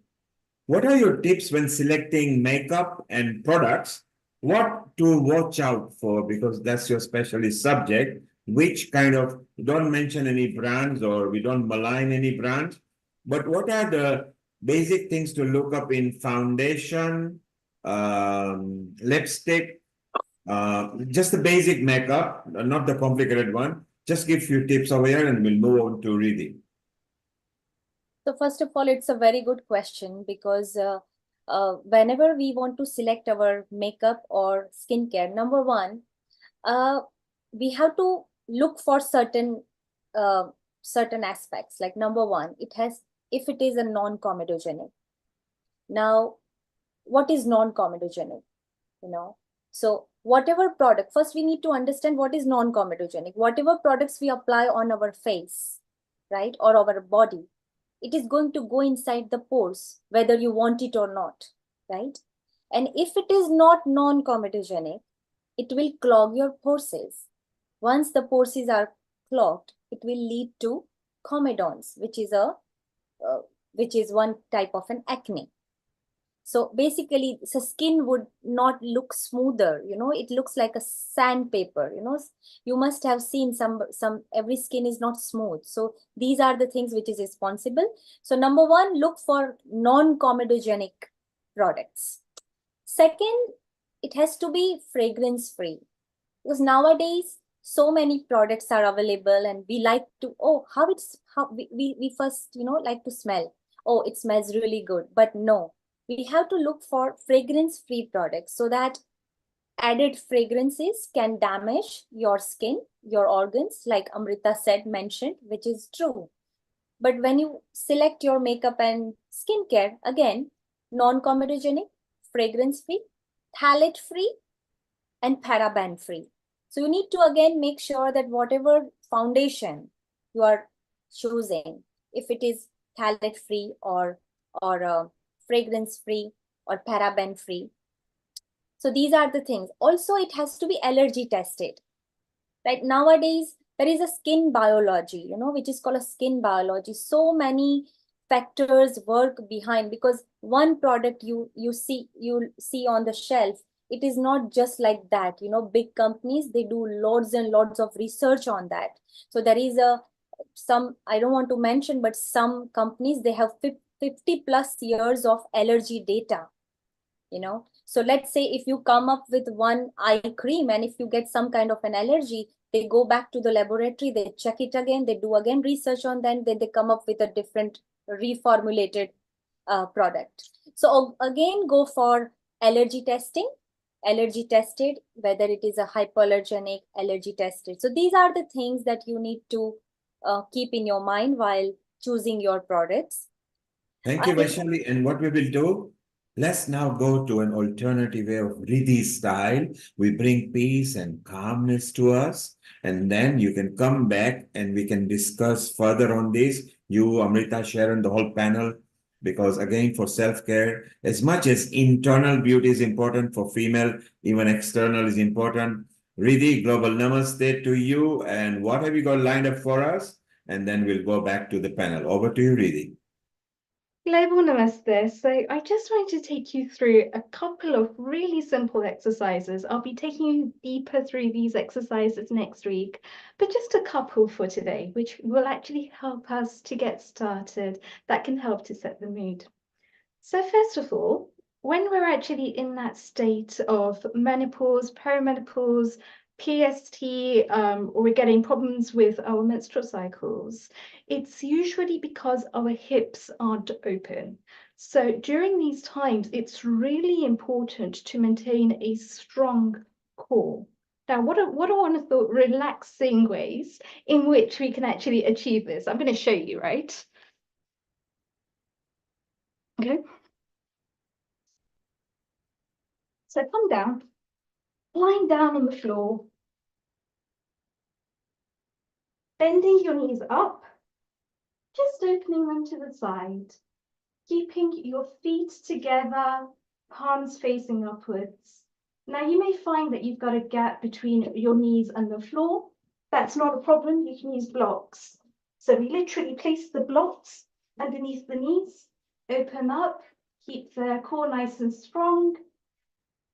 What are your tips when selecting makeup and products? What to watch out for? Because that's your specialist subject. Which kind of, don't mention any brands or we don't malign any brands, but what are the basic things to look up in foundation, lipstick, just the basic makeup, not the complicated one. Just give few tips over here and we'll move on to reading. So first of all, it's a very good question because whenever we want to select our makeup or skincare, number one, we have to look for certain aspects. Like number one, if it is a non-comedogenic. Now, what is non-comedogenic? So whatever product, first we need to understand what is non-comedogenic. Whatever products we apply on our face, right, or our body, it is going to go inside the pores, whether you want it or not, right? And if it is not non-comedogenic, it will clog your pores. Once the pores are clogged, it will lead to comedons, which is one type of an acne. So basically, the skin would not look smoother, it looks like a sandpaper, you must have seen every skin is not smooth. So these are the things which is responsible. So number one, look for non-comedogenic products. Second, it has to be fragrance free, because nowadays so many products are available and we like to, we first, like to smell. Oh, it smells really good, but no. We have to look for fragrance-free products so that added fragrances can damage your skin, your organs, like Amrita mentioned, which is true. But when you select your makeup and skincare, again, non-comedogenic, fragrance-free, phthalate-free, and paraben-free. So you need to again make sure that whatever foundation you are choosing, if it is phthalate-free or fragrance-free or paraben-free. So these are the things. Also, it has to be allergy tested. Right nowadays, there is a skin biology, which is called a skin biology. So many factors work behind, because one product you see on the shelf, it is not just like that. Big companies, they do loads and loads of research on that. So there is some, I don't want to mention, but some companies, they have 50 plus years of allergy data, So let's say if you come up with one eye cream and if you get some kind of an allergy, they go back to the laboratory, they check it again, they do again research on that, then they come up with a different reformulated product. So again, go for allergy testing, allergy tested, whether it is a hypoallergenic, allergy tested. So these are the things that you need to keep in your mind while choosing your products. Thank you, Vaishali. And what we will do, let's now go to an alternative way of Riddhi style. We bring peace and calmness to us. And then you can come back and we can discuss further on this. You, Amrita, Sharron, the whole panel. Because again, for self-care, as much as internal beauty is important for female, even external is important. Riddhi, global namaste to you. And what have you got lined up for us? And then we'll go back to the panel. Over to you, Riddhi. Global Namaste. So I just wanted to take you through a couple of really simple exercises. I'll be taking you deeper through these exercises next week, but just a couple for today, which will actually help us to get started, that can help to set the mood. So first of all, when we're actually in that state of menopause, perimenopause, PST, or we're getting problems with our menstrual cycles, it's usually because our hips aren't open. So during these times, it's really important to maintain a strong core. Now, what are one of the relaxing ways in which we can actually achieve this? I'm going to show you, right? Okay. So come down, lying down on the floor, bending your knees up, just opening them to the side, keeping your feet together, palms facing upwards. Now you may find that you've got a gap between your knees and the floor. That's not a problem, you can use blocks. So we literally place the blocks underneath the knees, open up, Keep the core nice and strong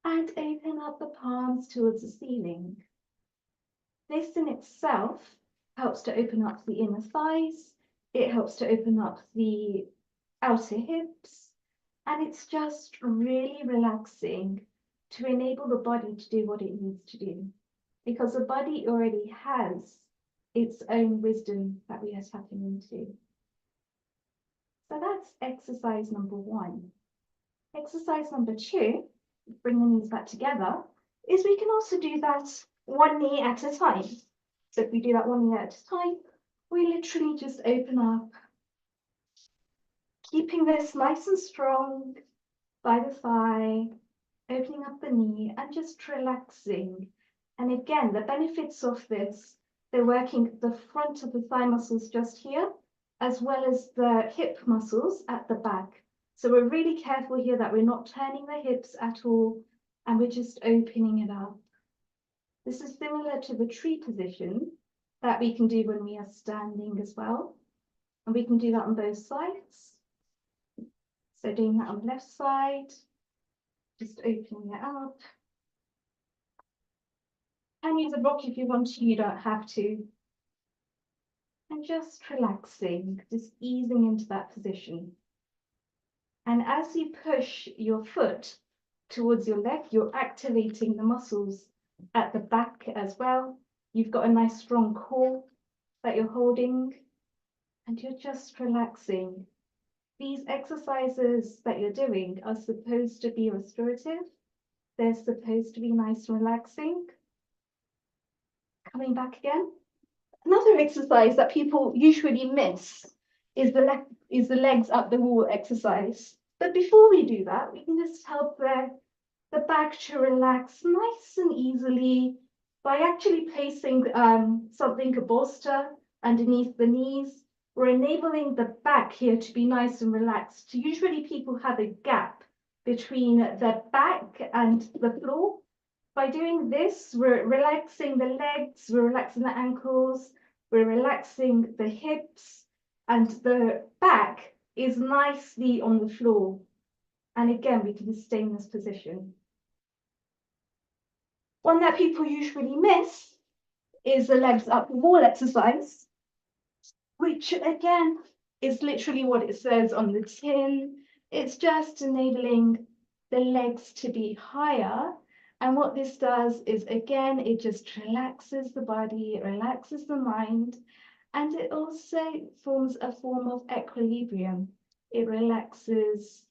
and open up the palms towards the ceiling. This in itself helps to open up the inner thighs. It helps to open up the outer hips. And it's just really relaxing to enable the body to do what it needs to do. Because the body already has its own wisdom that we are tapping into. So that's exercise number 1. Exercise number 2, bring the knees back together, is we can also do that one knee at a time. So if we do that one knee at a time, we literally just open up, keeping this nice and strong by the thigh, opening up the knee and just relaxing. And again, the benefits of this, they're working the front of the thigh muscles just here, as well as the hip muscles at the back. So we're really careful here that we're not turning the hips at all, and we're just opening it up. This is similar to the tree position that we can do when we are standing as well. And we can do that on both sides. So doing that on the left side, just opening it up. And use a block if you want to, you don't have to. And just relaxing, just easing into that position. And as you push your foot towards your leg, you're activating the muscles at the back as well. You've got a nice strong core that you're holding, and you're just relaxing. These exercises that you're doing are supposed to be restorative. They're supposed to be nice and relaxing. Coming back again. Another exercise that people usually miss is the legs up the wall exercise. But before we do that, we can just help the back to relax nice and easily by actually placing something, a bolster, underneath the knees. We're enabling the back here to be nice and relaxed. Usually people have a gap between the back and the floor. By doing this, we're relaxing the legs, we're relaxing the ankles, we're relaxing the hips, and the back is nicely on the floor. And again, we can just stay in this position. One that people usually miss is the legs up the wall exercise, which again is literally what it says on the tin. It's just enabling the legs to be higher. And what this does is, again, it just relaxes the body, it relaxes the mind, and it also forms a form of equilibrium. It relaxes,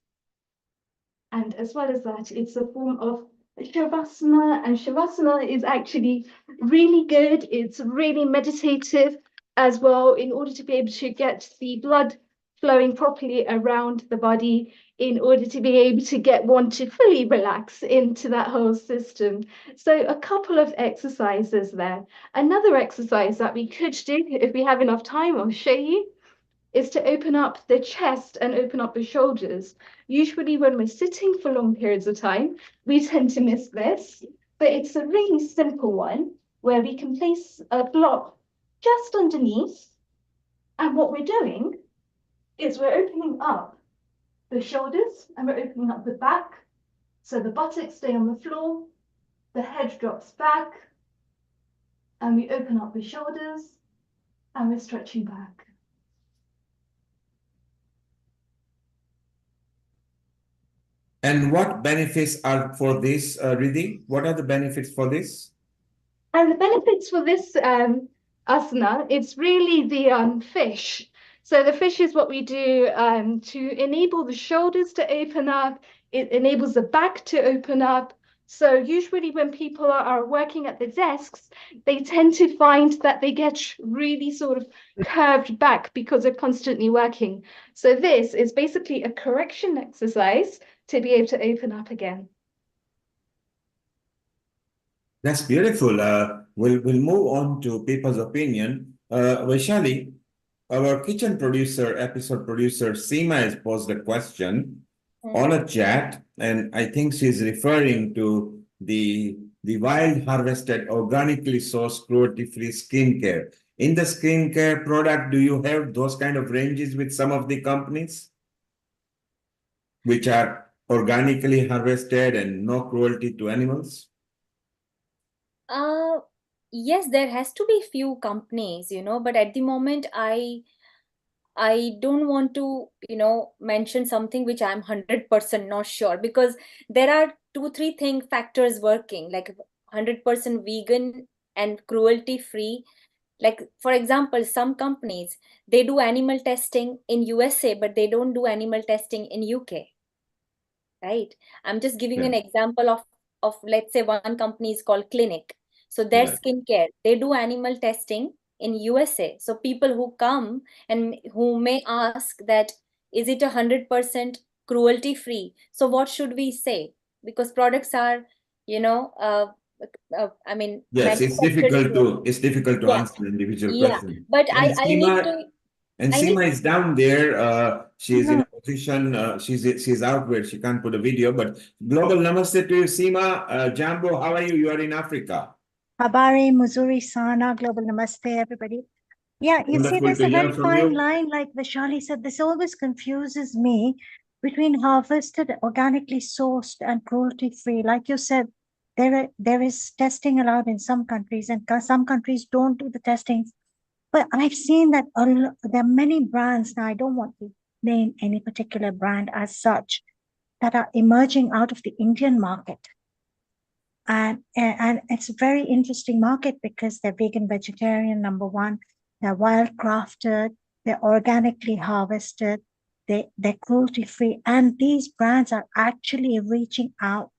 and as well as that, it's a form of Shavasana, and Shavasana is actually really good. It's really meditative as well, in order to be able to get the blood flowing properly around the body, in order to be able to get one to fully relax into that whole system. So a couple of exercises there. Another exercise that we could do, if we have enough time, I'll show you, is to open up the chest and open up the shoulders. Usually when we're sitting for long periods of time, we tend to miss this, but it's a really simple one where we can place a block just underneath. And what we're doing is we're opening up the shoulders and we're opening up the back. So the buttocks stay on the floor, the head drops back, and we open up the shoulders and we're stretching back. And what benefits are for this, Riddhi? What are the benefits for this? And the benefits for this asana, it's really the fish. So the fish is what we do to enable the shoulders to open up. It enables the back to open up. So usually when people are working at the desks, they tend to find that they get really sort of curved back because they're constantly working. So this is basically a correction exercise to be able to open up again. That's beautiful. We'll move on to people's opinion. Vaishali, our kitchen producer, episode producer, Seema has posed a question on a chat, and I think she's referring to the wild harvested, organically sourced, cruelty-free skincare. In the skincare product, do you have those kind of ranges with some of the companies? which are organically harvested and no cruelty to animals? Yes, there has to be few companies, but at the moment I don't want to, mention something which I'm 100% not sure, because there are 2-3 factors working, like 100% vegan and cruelty free. Like, for example, some companies, they do animal testing in USA, but they don't do animal testing in UK, right? I'm just giving an example of let's say one company is called Clinic. So their Right. skincare, they do animal testing in USA. So people who come and who may ask that, is it 100% cruelty free? So what should we say? Because products are, I mean, Yes, it's manufactured in difficult to yeah, answer individual yeah. question. But And I need Seema, to and I need Seema is down there. She's in a position. She's out where she can't put a video. But global namaste to you, Seema. Jambo, how are you? You are in Africa. Habari, Muzuri, Sana, Global Namaste, everybody. Yeah, you see, Wonderful there's to a hear very from fine you. line, like Vaishali said. This always confuses me between harvested, organically sourced, and cruelty-free. Like you said, there is testing allowed in some countries, and some countries don't do the testing. But I've seen that there are many brands, now I don't want to name any particular brand as such, that are emerging out of the Indian market. And it's a very interesting market because they're vegan, vegetarian, number one. They're wild crafted. They're organically harvested. They're cruelty free. And these brands are actually reaching out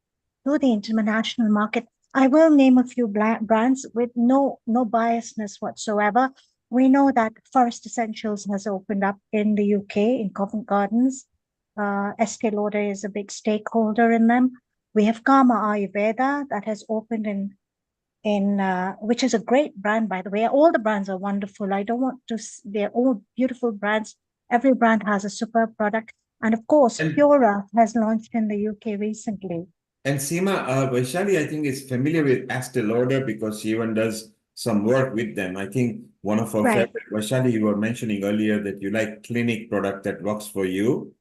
to the international market. I will name a few brands with no biasness whatsoever. We know that Forest Essentials has opened up in the UK, in Covent Gardens. Estee Lauder is a big stakeholder in them. We have Karma Ayurveda that has opened in which is a great brand, by the way. All the brands are wonderful. I don't want to. They're all beautiful brands. Every brand has a superb product, and of course, Pura has launched in the UK recently. And Seema, Vaishali, I think is familiar with Estee Lauder because she even does some work with them. I think one of our Right. favorite, Vaishali, you were mentioning earlier that you like Clinic product that works for you.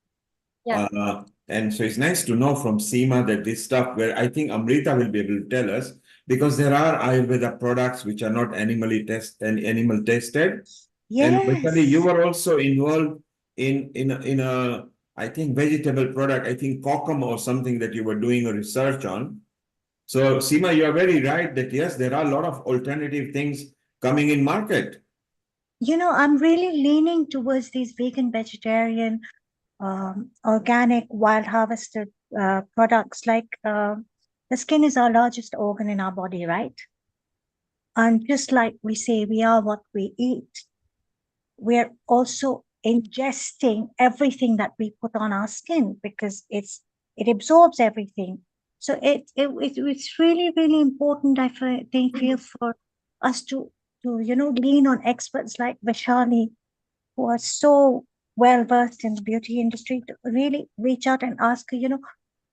Yeah. And so it's nice to know from Seema that this stuff, where I think Amrita will be able to tell us, because there are Ayurveda products which are not animal tested. And Vaishali, you Yes. were also involved in a I think vegetable product, I think kokum or something that you were doing a research on. So Seema, you are very right that yes, there are a lot of alternative things coming in market. You know, I'm really leaning towards these vegan, vegetarian, organic, wild harvested products. Like the skin is our largest organ in our body, right? And just like we say, we are what we eat, we're also ingesting everything that we put on our skin because it absorbs everything. So it's really, really important, I feel, for us to lean on experts like Vaishali, who are so well versed in the beauty industry, to really reach out and ask,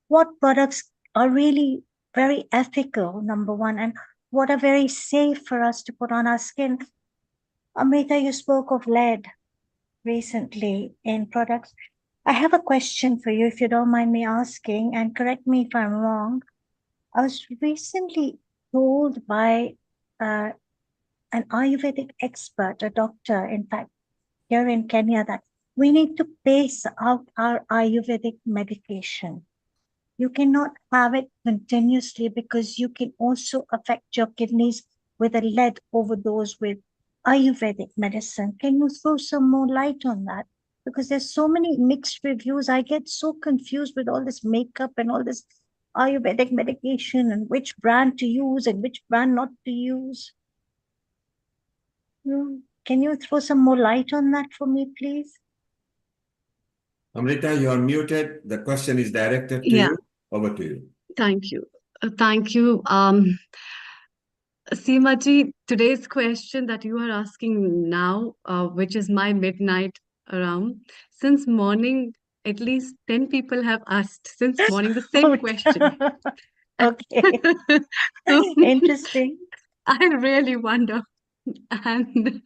what products are really very ethical, number one, and what are very safe for us to put on our skin. Amrita, you spoke of lead recently in products. I have a question for you, if you don't mind me asking, and correct me if I'm wrong. I was recently told by an Ayurvedic expert, a doctor, in fact, here in Kenya, that we need to pace out our Ayurvedic medication. You cannot have it continuously because you can also affect your kidneys with a lead overdose with Ayurvedic medicine. Can you throw some more light on that? Because there's so many mixed reviews. I get so confused with all this makeup and all this Ayurvedic medication and which brand to use and which brand not to use. Can you throw some more light on that for me, please? Amrita, you are muted. The question is directed to you. Over to you. Thank you. Thank you. Seema ji, today's question that you are asking now, which is my midnight around, since morning, at least 10 people have asked since morning the same question. Okay. So, Interesting. I really wonder. And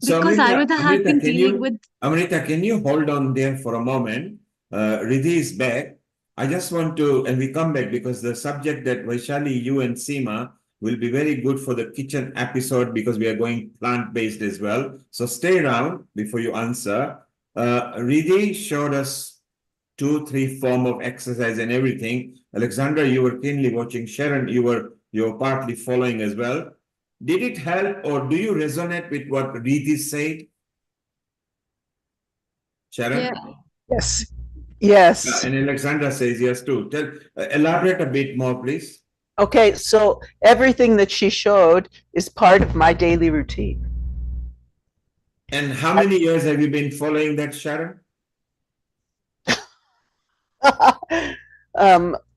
So Because Ayurveda had been dealing with. Amrita, can you hold on there for a moment? Riddhi is back. I just want to, and we come back because the subject that Vaishali, you and Seema will be very good for the kitchen episode because we are going plant-based as well. So stay around before you answer. Riddhi showed us 2, 3 form of exercise and everything. Alexandra, you were keenly watching. Sharon, you were partly following as well. Did it help, or do you resonate with what Riddhi said? Sharon? Yeah. Yes. Yes. And Alexandra says yes too. Elaborate a bit more, please. Okay, so everything that she showed is part of my daily routine. And how many years have you been following that, Sharon?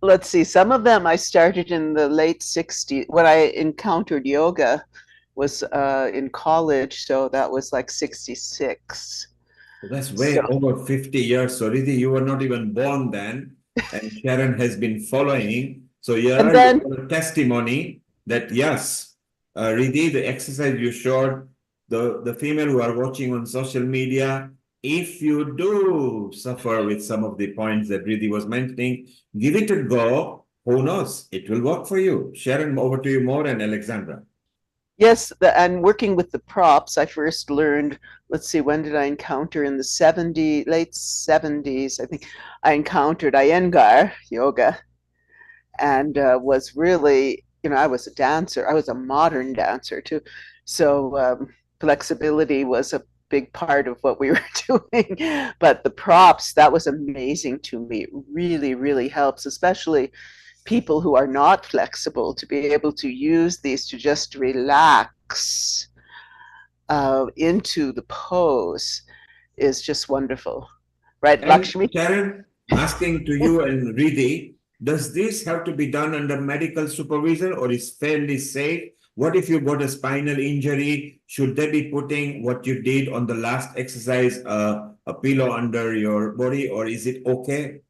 Let's see, some of them I started in the late 60s. When I encountered yoga was in college, so that was like 66. Well, that's way over 50 years. So Riddhi, you were not even born then, and Sharon has been following. So you And are then a testimony that yes, Riddhi, the exercise you showed, the female who are watching on social media, if you do suffer with some of the points that Riddhi was mentioning, give it a go. Who knows? It will work for you. Sharon, over to you more, and Alexandra. yes, and working with the props, I first learned, let's see, when did I encounter in the late 70s, I think I encountered Iyengar yoga and was really, I was a dancer. I was a modern dancer too. So flexibility was a big part of what we were doing. But the props, that was amazing to me. It really, really helps, especially people who are not flexible, to be able to use these to just relax into the pose is just wonderful. Right, And Lakshmi? Sharon, asking to you and Riddhi, does this have to be done under medical supervision or is fairly safe? What if you got a spinal injury? Should they be putting what you did on the last exercise, a pillow under your body, or is it okay?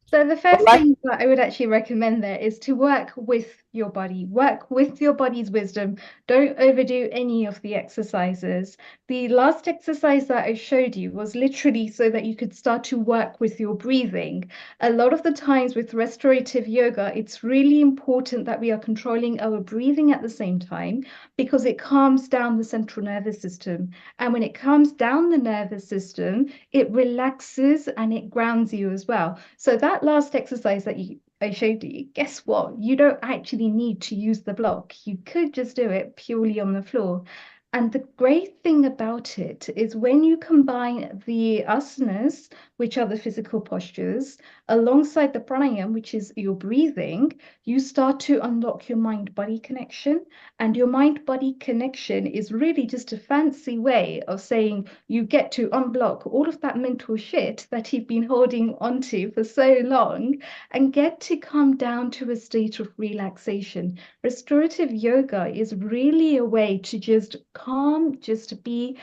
So the first thing that I would actually recommend there is to work with your body, work with your body's wisdom. Don't overdo any of the exercises. The last exercise that I showed you was literally so that you could start to work with your breathing. A lot of the times with restorative yoga, it's really important that we are controlling our breathing at the same time because it calms down the central nervous system. And when it calms down the nervous system, it relaxes and it grounds you as well. So that last exercise that I showed you, guess what? You don't actually need to use the block. You could just do it purely on the floor. And the great thing about it is when you combine the asanas, which are the physical postures, alongside the pranayama, which is your breathing, you start to unlock your mind-body connection. And your mind-body connection is really just a fancy way of saying you get to unblock all of that mental shit that you've been holding onto for so long and get to come down to a state of relaxation. Restorative yoga is really a way to just calm, just be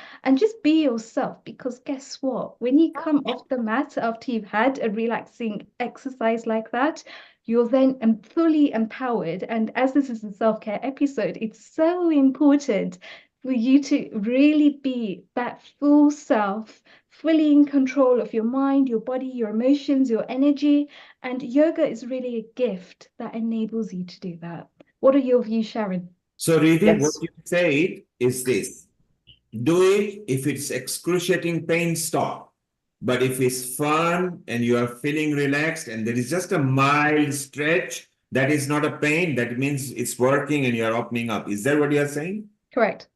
yourself. Because guess what? When you come off the mat after you've had a relaxing exercise like that, you're then fully empowered. And as this is a self-care episode, it's so important for you to really be that full self, fully in control of your mind, your body, your emotions, your energy. And yoga is really a gift that enables you to do that. What are your views, Sharon? So Riddhi, what you said is this: do it if it's excruciating pain, stop. But if it's fun and you are feeling relaxed and there is just a mild stretch, that is not a pain. That means it's working and you're opening up. Is that what you're saying? Correct.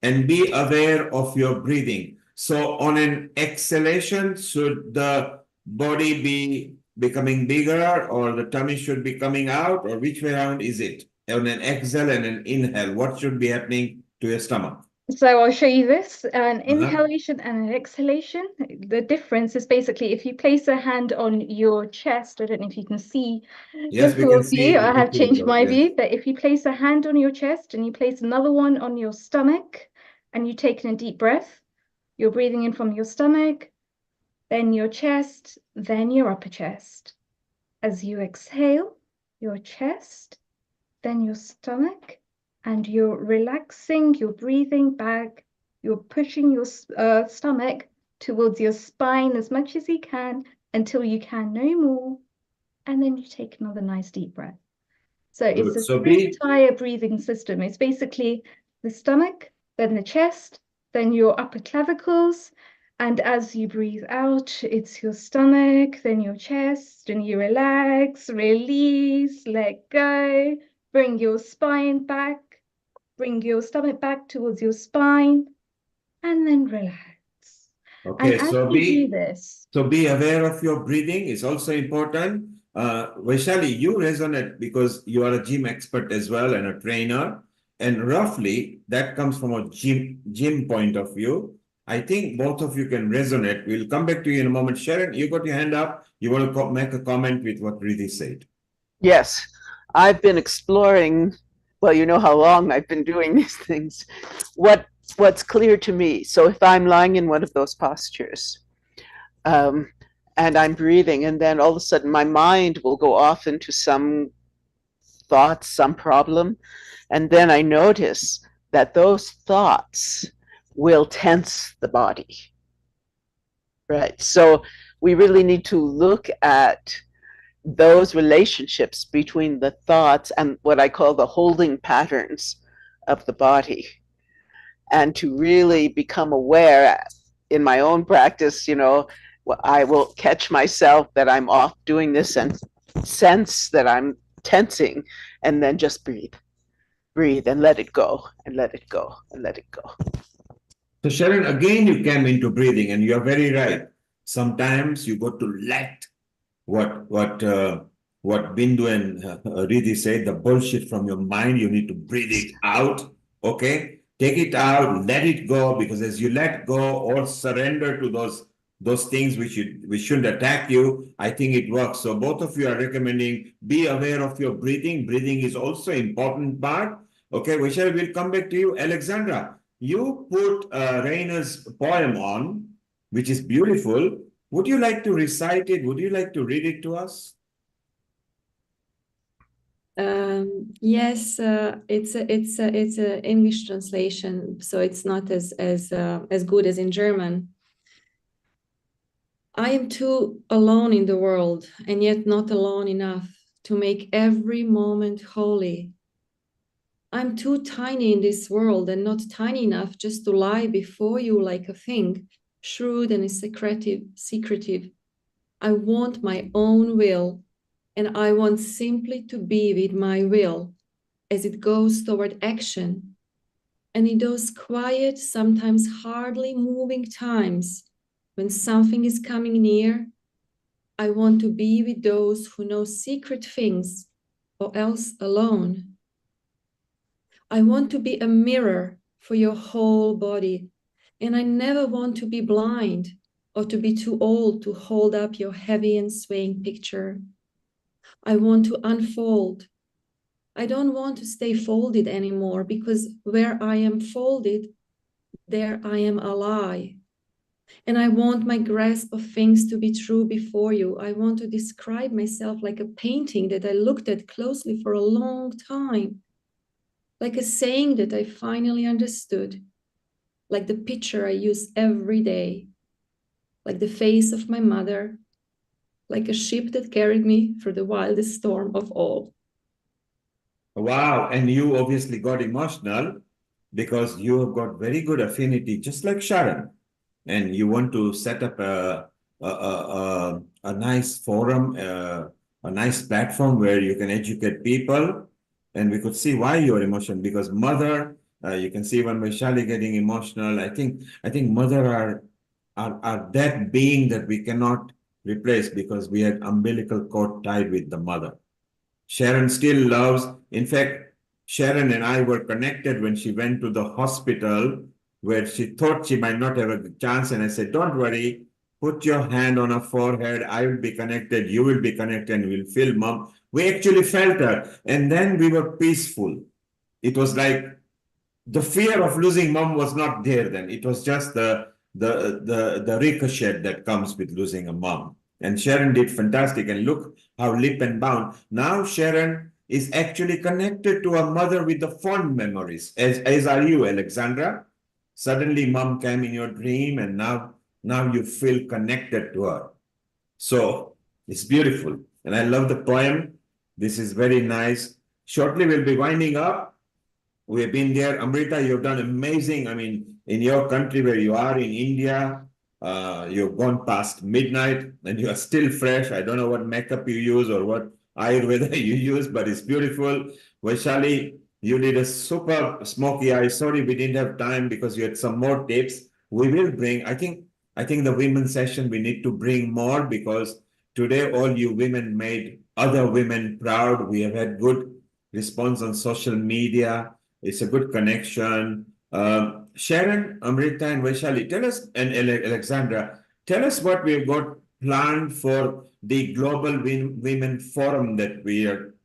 And be aware of your breathing. So on an exhalation, should the body be becoming bigger or the tummy should be coming out, or which way around is it? On an exhale and an inhale, what should be happening to your stomach? So I'll show you this, an inhalation and an exhalation. The difference is basically if you place a hand on your chest, I don't know if you can see Yes, the we full can see view. the I have changed my yes. view, but if you place a hand on your chest and you place another one on your stomach and you take in a deep breath, you're breathing in from your stomach, then your chest, then your upper chest. As you exhale, your chest, then your stomach, and you're relaxing, you're breathing back You're pushing your stomach towards your spine as much as you can until you can no more. And then you take another nice deep breath. So it's a three-tier breathing system. It's basically the stomach, then the chest, then your upper clavicles. And as you breathe out, it's your stomach, then your chest, and you relax, release, let go, bring your spine back, bring your stomach back towards your spine, and then relax. Okay, and as so you do this, be aware of your breathing is also important. Vaishali, you resonate because you are a gym expert as well and a trainer. And roughly, that comes from a gym point of view. I think both of you can resonate. We'll come back to you in a moment. Sharon, you got your hand up. You want to make a comment with what Riddhi said? Yes, I've been exploring, well, you know how long I've been doing these things. What's clear to me, so if I'm lying in one of those postures, and I'm breathing, and then all of a sudden my mind will go off into some thoughts, some problem, and then I notice that those thoughts will tense the body, right? So we really need to look at those relationships between the thoughts and what I call the holding patterns of the body, and to really become aware in my own practice, you know, I will catch myself that I'm off doing this and sense that I'm tensing, and then just breathe and let it go and let it go and let it go. So Sharon, again, you came into breathing, and you're very right. Sometimes you got to let what Bindu and Riddhi said, the bullshit from your mind, you need to breathe it out, okay? Take it out, let it go, because as you let go or surrender to those things which shouldn't attack you, I think it works. So both of you are recommending be aware of your breathing. Breathing is also important part. Okay, Vaishali, we'll come back to you. Alexandra, you put Rainer's poem on, which is beautiful. Would you like to recite it? Would you like to read it to us? Yes, it's a English translation, so it's not as good as in German. I am too alone in the world, and yet not alone enough to make every moment holy. I'm too tiny in this world and not tiny enough just to lie before you like a thing, shrewd and secretive. I want my own will, and I want simply to be with my will as it goes toward action. And in those quiet, sometimes hardly moving times when something is coming near, I want to be with those who know secret things, or else alone. I want to be a mirror for your whole body, and I never want to be blind or to be too old to hold up your heavy and swaying picture. I want to unfold. I don't want to stay folded anymore, because where I am folded, there I am a lie. And I want my grasp of things to be true before you. I want to describe myself like a painting that I looked at closely for a long time, like a saying that I finally understood, like the picture I use every day, like the face of my mother, like a ship that carried me through the wildest storm of all. Wow, and you obviously got emotional because you have got very good affinity, just like Sharon, and you want to set up a nice forum, a nice platform where you can educate people, and we could see why you're emotional, because mother, you can see when Vaishali getting emotional. I think mother are that being that we cannot replace, because we had umbilical cord tied with the mother. Sharon still loves. In fact, Sharon and I were connected when she went to the hospital where she thought she might not have a chance. And I said, don't worry, put your hand on her forehead. I will be connected. You will be connected, and we'll feel mom. We actually felt her. And then we were peaceful. It was like the fear of losing mom was not there then. It was just the ricochet that comes with losing a mom. And Sharon did fantastic. And look how lip and bound. Now Sharon is actually connected to her mother with the fond memories, as are you, Alexandra. Suddenly mom came in your dream and now you feel connected to her. So it's beautiful. And I love the poem. This is very nice. Shortly we'll be winding up. We've been there. Amrita, you've done amazing. I mean, in your country where you are in India, you've gone past midnight and you are still fresh. I don't know what makeup you use or what Ayurveda you use, but it's beautiful. Vaishali, you did a super smoky eye. Sorry, we didn't have time because you had some more tips. We will bring, I think the women's session, we need to bring more because today all you women made other women proud. We have had good response on social media. It's a good connection. Sharon, Amrita, and Vaishali, tell us, and Alexandra, tell us what we've got planned for the Global Women Forum that we are,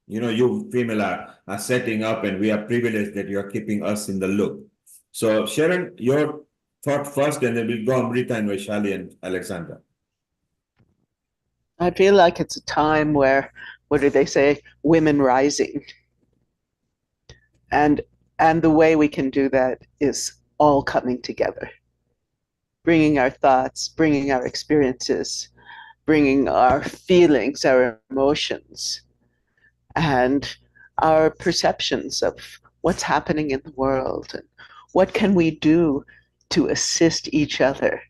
you female are setting up, and we are privileged that you are keeping us in the loop. So, Sharon, your thought first, and then we'll go Amrita and Vaishali and Alexandra. I feel like it's a time where, what do they say, women rising. And the way we can do that is all coming together, bringing our thoughts, bringing our experiences, bringing our feelings, our emotions, and our perceptions of what's happening in the world and what can we do to assist each other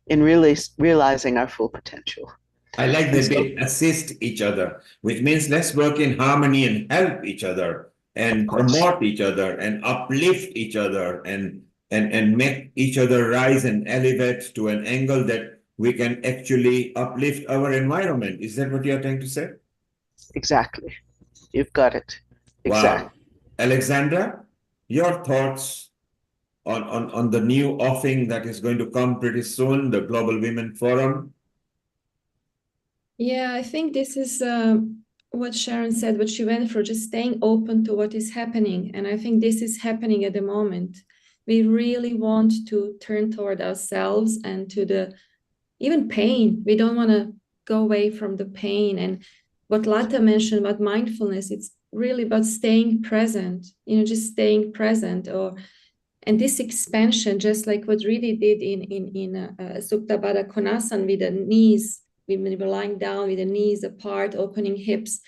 in really realizing our full potential. I like that bit, assist each other, which means let's work in harmony and help each other and promote each other and uplift each other and make each other rise and elevate to an angle that we can actually uplift our environment. Is that what you're trying to say? Exactly. You've got it. Exactly. Wow. Alexandra, your thoughts on the new offering that is going to come pretty soon, the Global Women Forum? Yeah, I think this is what Sharon said, what she went for, just staying open to what is happening. And I think this is happening at the moment. We really want to turn toward ourselves and to the even pain. We don't want to go away from the pain. And what Lata mentioned about mindfulness, it's really about staying present, just staying present. And this expansion, just like what Riddhi did in Supta Baddha Konasana with the knees, we were lying down with the knees apart, opening hips.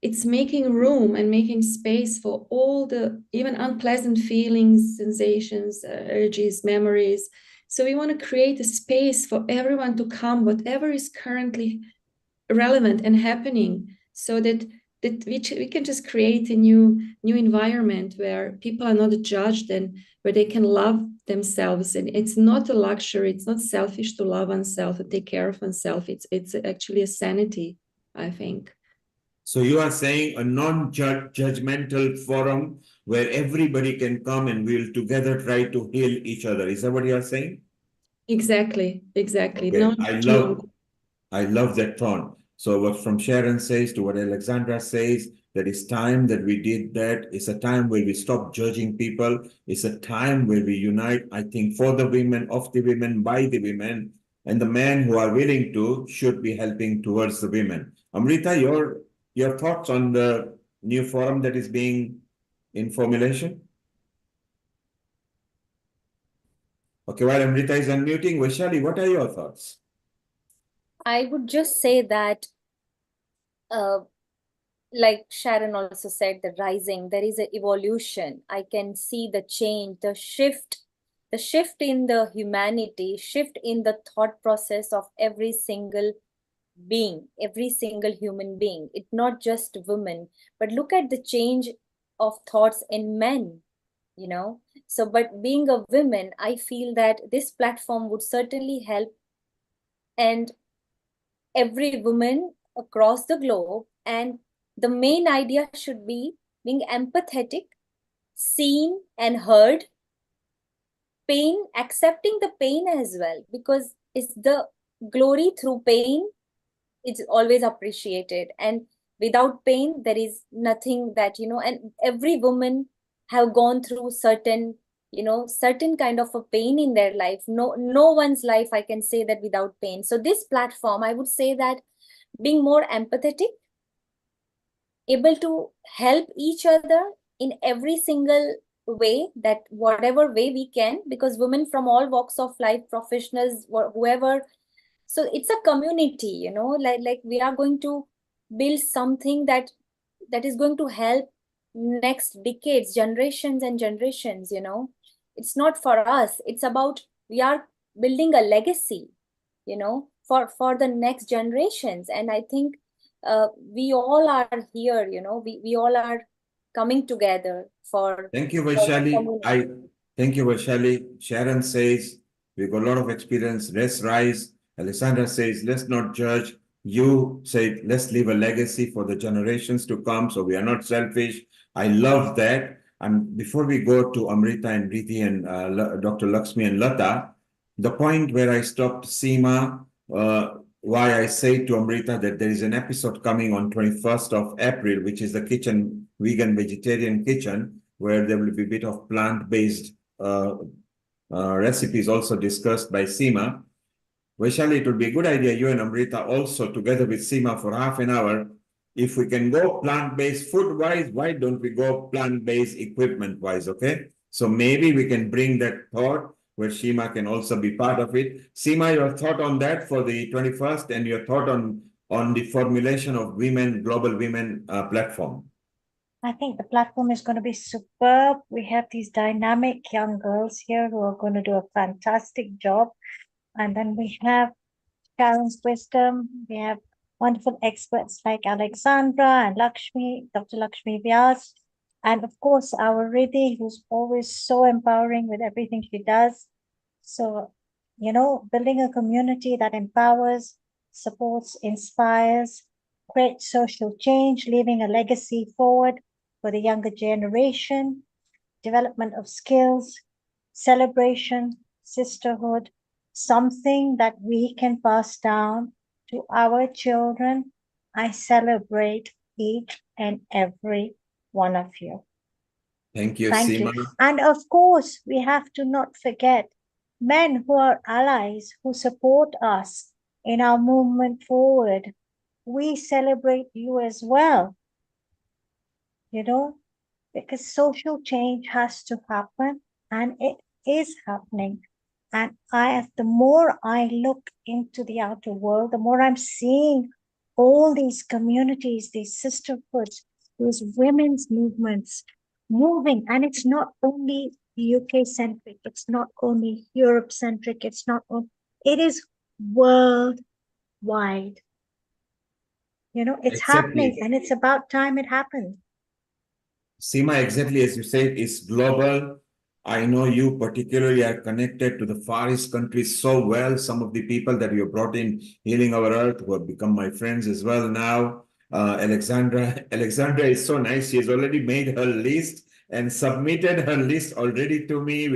It's making room and making space for all the even unpleasant feelings, sensations, urges, memories. So we want to create a space for everyone to come, whatever is currently relevant and happening, so that we can just create a new environment where people are not judged and where they can love themselves. And it's not a luxury, it's not selfish to love oneself, to take care of oneself. It's actually a sanity, I think. So you are saying a non-judgmental forum where everybody can come and we'll together try to heal each other. Is that what you are saying? Exactly. Okay. No, I love that tone. So what from Sharon says to what Alexandra says, that it's time that we did that. It's a time where we stop judging people. It's a time where we unite, I think, for the women, of the women, by the women, and the men who are willing to should be helping towards the women. Amrita, your thoughts on the new forum that is being in formulation? Okay, while Amrita is unmuting, Vaishali, what are your thoughts? I would just say that, like Sharon also said, the rising, there is an evolution. I can see the change, the shift in the humanity, shift in the thought process of every single being, every single human being. It's not just women, but look at the change of thoughts in men, So, but being a woman, I feel that this platform would certainly help, and every woman across the globe. And the main idea should be being empathetic, seen and heard, pain, accepting the pain as well, because it's the glory through pain. It's always appreciated, and without pain there is nothing that and every woman have gone through certain kind of a pain in their life. No one's life, I can say, that without pain. So this platform, I would say that being more empathetic, able to help each other in every single way, that whatever way we can, because women from all walks of life, professionals, whoever, so it's a community, you know, like we are going to build something that is going to help next decades, generations and generations, you know. It's not for us, it's about, we are building a legacy, you know, for the next generations. And I think we all are here, you know, we all are coming together for Thank you, the Vaishali. community. Thank you, Vaishali. Sharon says, we've got a lot of experience. Let's rise. Alessandra says, let's not judge. You say, let's leave a legacy for the generations to come. So we are not selfish. I love that. And before we go to Amrita and Preeti and Dr. Lakshmi and Lata, the point where I stopped Seema, why I say to Amrita that there is an episode coming on 21st of April, which is the kitchen, vegan vegetarian kitchen, where there will be a bit of plant-based recipes also discussed by Seema. Vaishali, it would be a good idea, you and Amrita also together with Seema for half an hour. If we can go plant-based food-wise, why don't we go plant-based equipment-wise, okay? So maybe we can bring that thought where Seema can also be part of it. Seema, your thought on that for the 21st and your thought on the formulation of women, global women platform. I think the platform is going to be superb. We have these dynamic young girls here who are going to do a fantastic job. And then we have Sharon's wisdom. We have wonderful experts like Alexandra and Lakshmi, Dr. Lakshmi Vyas. And of course, our Riddhi, who's always so empowering with everything she does. So, you know, building a community that empowers, supports, inspires, creates social change, leaving a legacy forward for the younger generation, development of skills, celebration, sisterhood, something that we can pass down to our children. I celebrate each and every one of you. Thank you, Thank Seema. you. And of course, we have to not forget men who are allies, who support us in our movement forward. We celebrate you as well. You know, because social change has to happen, and it is happening. And the more I look into the outer world, the more I'm seeing all these communities, these sisterhoods, these women's movements moving. And it's not only UK centric, it's not only Europe centric, it is worldwide. You know, it's happening, and it's about time it happened. Seema, exactly as you said, it's global. I know you particularly are connected to the Far East countries so well. Some of the people that you brought in Healing Our Earth who have become my friends as well now. Alexandra is so nice. She has already made her list and submitted her list already to me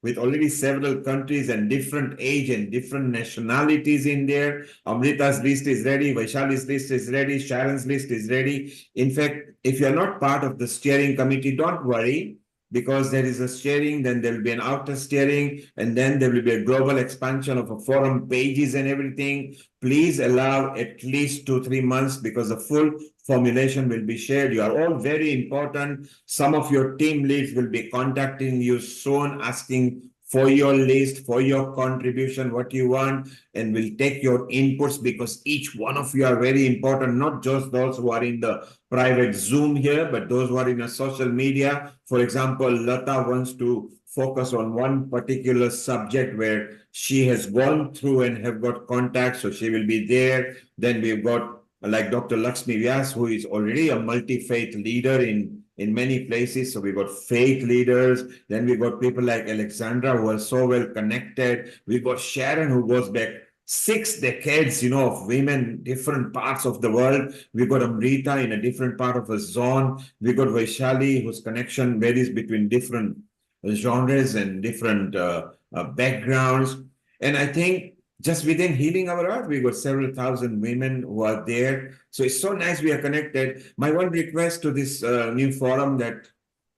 with already several countries and different age and different nationalities in there. Amrita's list is ready. Vaishali's list is ready. Sharon's list is ready. In fact, if you're not part of the steering committee, don't worry, because there is a steering, then there will be an outer steering, and then there will be a global expansion of a forum pages and everything. Please allow at least 2-3 months, because the full formulation will be shared. You are all very important. Some of your team leads will be contacting you soon, asking for your list, for your contribution, what you want, and we'll take your inputs, because each one of you are very important, not just those who are in the private Zoom here, but those who are in a social media. For example, Lata wants to focus on one particular subject where she has gone through and have got contacts, so she will be there. Then we've got like Dr. Lakshmi Vyas, who is already a multi-faith leader in many places. So we got faith leaders. Then we got people like Alexandra, who are so well connected. We got Sharon, who goes back 6 decades, you know, of women, different parts of the world. We got Amrita in a different part of a zone. We got Vaishali, whose connection varies between different genres and different backgrounds. And I think just within Healing Our Earth, we got several thousand women who are there. So it's so nice we are connected. My one request to this new forum that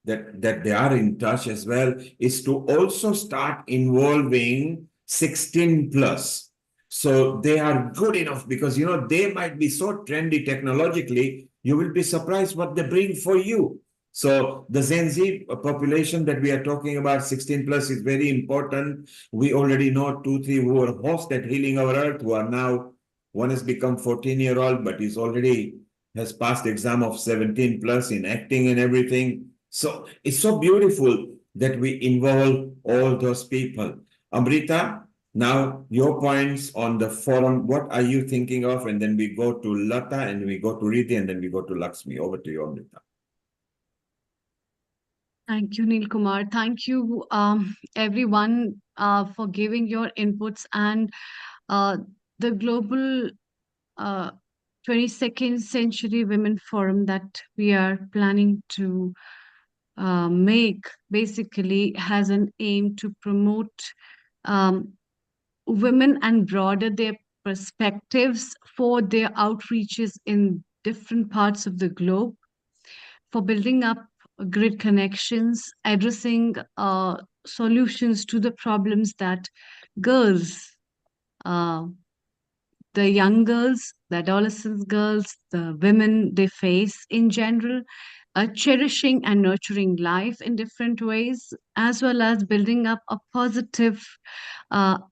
they are in touch as well is to also start involving 16 plus. So they are good enough, because, you know, they might be so trendy technologically, you will be surprised what they bring for you. So the Gen Z population that we are talking about, 16 plus, is very important. We already know 2, 3 who were hosts at Healing Our Earth, who are now, one has become 14-year-old, but is already has passed the exam of 17 plus in acting and everything. So it's so beautiful that we involve all those people. Amrita, now your points on the forum, what are you thinking of? And then we go to Lata, and we go to Riti, and then we go to Lakshmi. Over to you, Amrita. Thank you, Neil Kumar. Thank you, everyone, for giving your inputs, and the global 22nd Century Women Forum that we are planning to make basically has an aim to promote um, women and broaden their perspectives for their outreaches in different parts of the globe, for building up grid connections, addressing solutions to the problems that girls, uh, the young girls, the adolescent girls, the women they face in general, cherishing and nurturing life in different ways, as well as building up a positive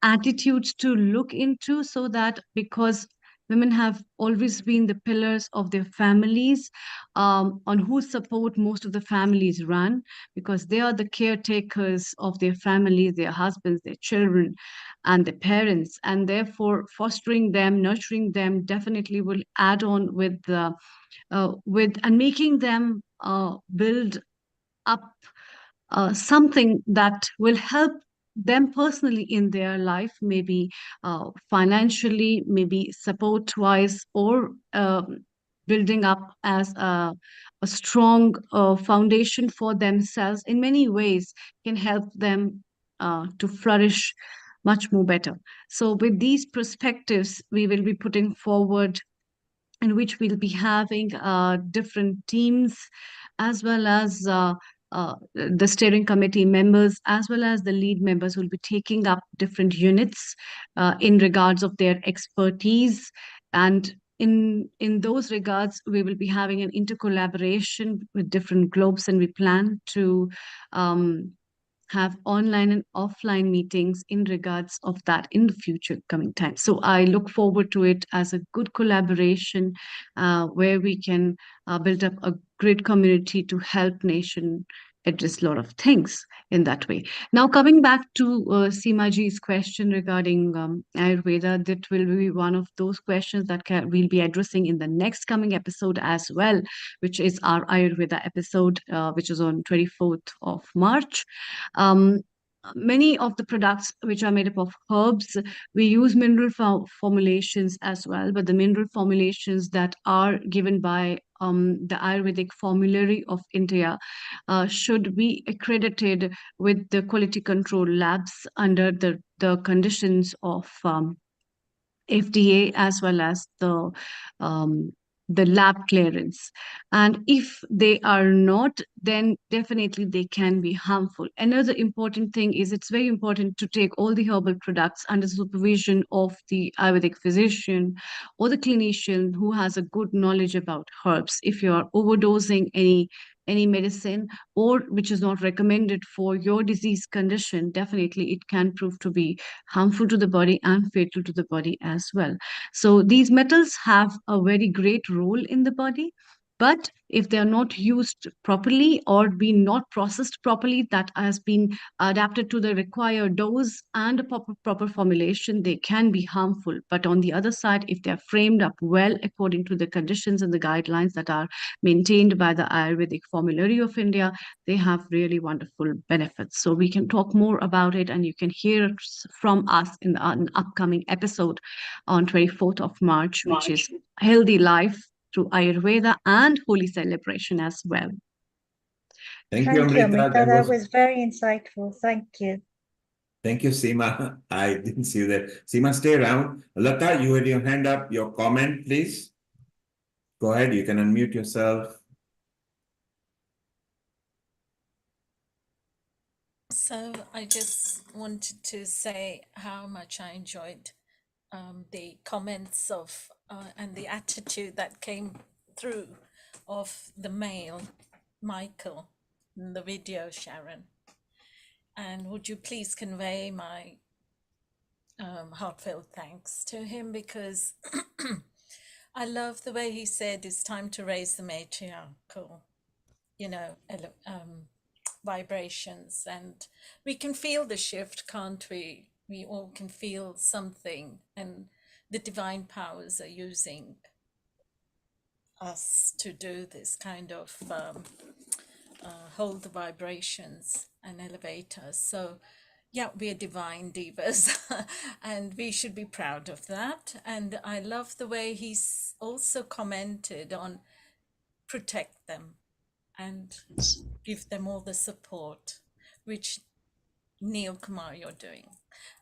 attitudes to look into, so that because women have always been the pillars of their families, on whose support most of the families run, because they are the caretakers of their families, their husbands, their children, and their parents, and therefore fostering them, nurturing them definitely will add on with and making them build up something that will help them personally in their life, maybe financially, maybe support wise, or building up as a strong foundation for themselves in many ways, can help them to flourish much more better. So with these perspectives, we will be putting forward, in which we'll be having different teams, as well as the steering committee members, as well as the lead members who will be taking up different units in regards of their expertise. And in those regards, we will be having an intercollaboration with different globes, and we plan to have online and offline meetings in regards of that in the future coming time. So I look forward to it as a good collaboration where we can build up a great community to help nation address a lot of things in that way. Now, coming back to Seemaji's question regarding Ayurveda, that will be one of those questions that we'll be addressing in the next coming episode as well, which is our Ayurveda episode, which is on 24th of March. Many of the products which are made up of herbs, we use mineral formulations as well, but the mineral formulations that are given by the Ayurvedic Formulary of India should be accredited with the quality control labs under the conditions of FDA, as well as the lab clearance. And if they are not, then definitely they can be harmful. Another important thing is, it's very important to take all the herbal products under supervision of the Ayurvedic physician or the clinician who has a good knowledge about herbs. If you are overdosing any medicine, or which is not recommended for your disease condition, definitely it can prove to be harmful to the body and fatal to the body as well. So these metals have a very great role in the body, but if they are not used properly or been not processed properly, that has been adapted to the required dose and a proper formulation, they can be harmful. But on the other side, if they are framed up well according to the conditions and the guidelines that are maintained by the Ayurvedic Formulary of India, they have really wonderful benefits. So we can talk more about it, and you can hear from us in an upcoming episode on 24th of March, which is Healthy Life through Ayurveda and Holy Celebration as well. Thank you, Amrita. That was very insightful. Thank you. Thank you, Seema. I didn't see you there. Seema, stay around. Lata, you had your hand up. Your comment, please. Go ahead. You can unmute yourself. So I just wanted to say how much I enjoyed the comments of and the attitude that came through of the male Michael in the video, Sharon. And would you please convey my heartfelt thanks to him, because I love the way he said it's time to raise the matriarchal, vibrations, and we can feel the shift, can't we? We all can feel something, and the divine powers are using us to do this kind of hold the vibrations and elevate us. So yeah, we're divine divas and we should be proud of that. And I love the way he's also commented on protect them and give them all the support, which Neil Kumar, you're doing.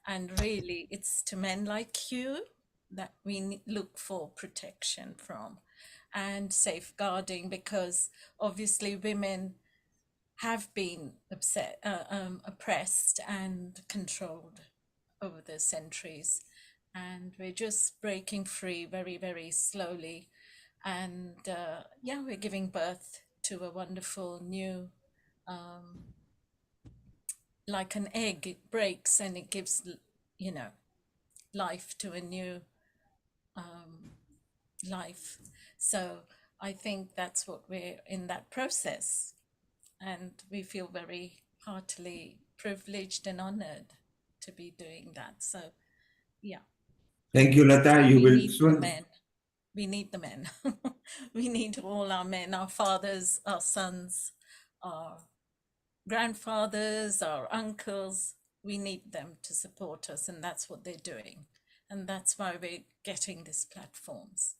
And really, it's to men like you that we look for protection from and safeguarding, because obviously women have been oppressed and controlled over the centuries, and we're just breaking free very, very slowly. And yeah, we're giving birth to a wonderful new, like an egg, it breaks and it gives, life to a new life. So I think that's what we're in that process. And we feel very heartily privileged and honored to be doing that. So, yeah. Thank you, Lata. You We will need the soon. men. We need the men. We need all our men, our fathers, our sons, our grandfathers, our uncles. We need them to support us, and that's what they're doing. And that's why we're getting these platforms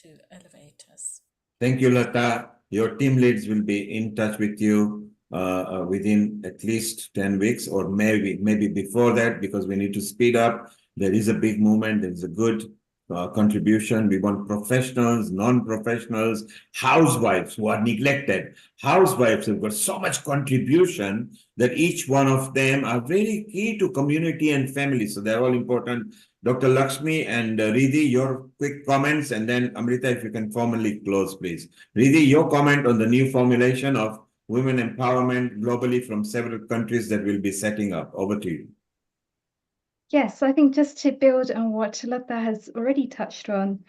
to elevate us. Thank you, Lata. Your team leads will be in touch with you within at least 10 weeks, or maybe before that, because we need to speed up. There is a big movement. There is a good contribution. We want professionals, non-professionals, housewives who are neglected. Housewives have got so much contribution that each one of them are very key to community and family. So they're all important. Dr. Lakshmi and Riddhi, your quick comments, and then Amrita, if you can formally close, please. Riddhi, your comment on the new formulation of women empowerment globally from several countries that we'll be setting up. Over to you. Yes, I think just to build on what Lata has already touched on,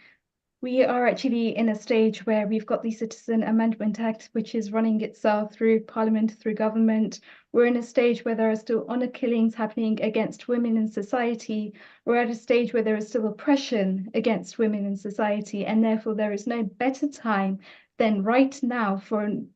we are actually in a stage where we've got the Citizen Amendment Act, which is running itself through Parliament, through government. We're in a stage where there are still honor killings happening against women in society. We're at a stage where there is still oppression against women in society, and therefore there is no better time than right now for an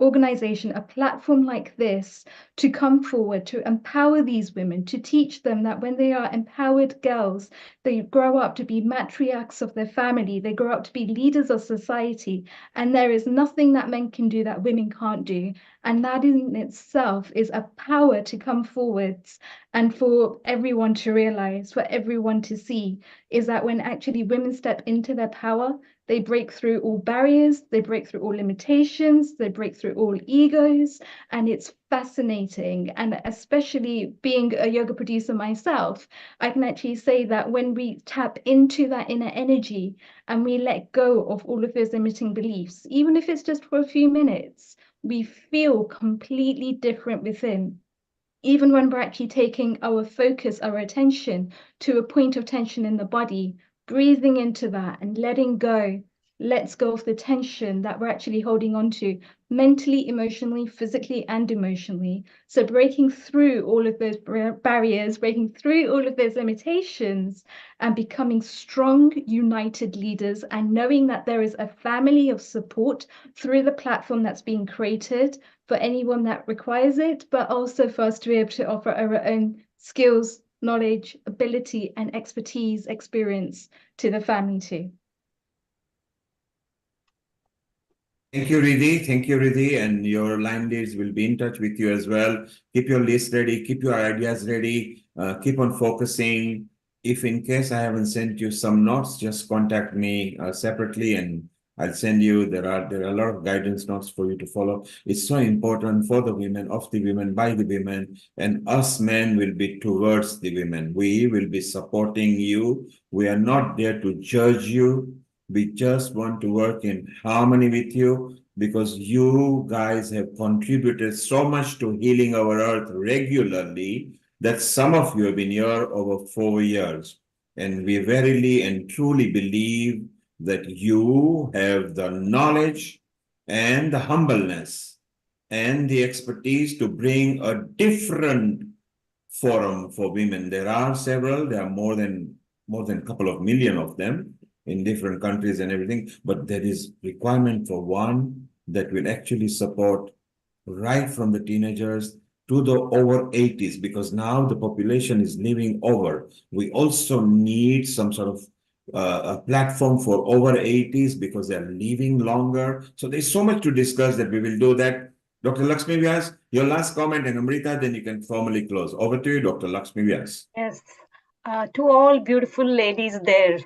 organization, a platform like this, to come forward, to empower these women, to teach them that when they are empowered girls, they grow up to be matriarchs of their family, they grow up to be leaders of society, and there is nothing that men can do that women can't do. And that in itself is a power to come forwards and for everyone to realize, for everyone to see, is that when actually women step into their power, they break through all barriers, they break through all limitations, they break through all egos, and it's fascinating. And especially being a yoga producer myself, I can actually say that when we tap into that inner energy and we let go of all of those limiting beliefs, even if it's just for a few minutes, we feel completely different within. Even when we're actually taking our focus, our attention to a point of tension in the body, breathing into that and letting go, let's go of the tension that we're actually holding on to mentally, emotionally, physically, and emotionally. So breaking through all of those barriers, breaking through all of those limitations, and becoming strong, united leaders, and knowing that there is a family of support through the platform that's being created for anyone that requires it, but also for us to be able to offer our own skills, knowledge, ability, and expertise, experience to the family too. Thank you, Riddhi. Thank you, Riddhi. And your line leads will be in touch with you as well. Keep your list ready. Keep your ideas ready. Keep on focusing. If in case I haven't sent you some notes, just contact me separately and I'll send you. There are a lot of guidance notes for you to follow. It's so important for the women, of the women, by the women, and us men will be towards the women. We will be supporting you. We are not there to judge you. We just want to work in harmony with you. because you guys have contributed so much to healing our earth regularly that some of you have been here over 4 years. And we verily and truly believe that you have the knowledge and the humbleness and the expertise to bring a different forum for women. There are several, there are more than a couple of million of them in different countries and everything, but there is requirement for one that will actually support right from the teenagers to the over 80s, because now the population is living over. We also need some sort of a platform for over 80s because they're living longer. So there's so much to discuss that we will do that. Dr. Lakshmi Vyas, your last comment, and Amrita, then you can formally close. Over to you, Dr. Lakshmi Vyas. Yes, to all beautiful ladies there,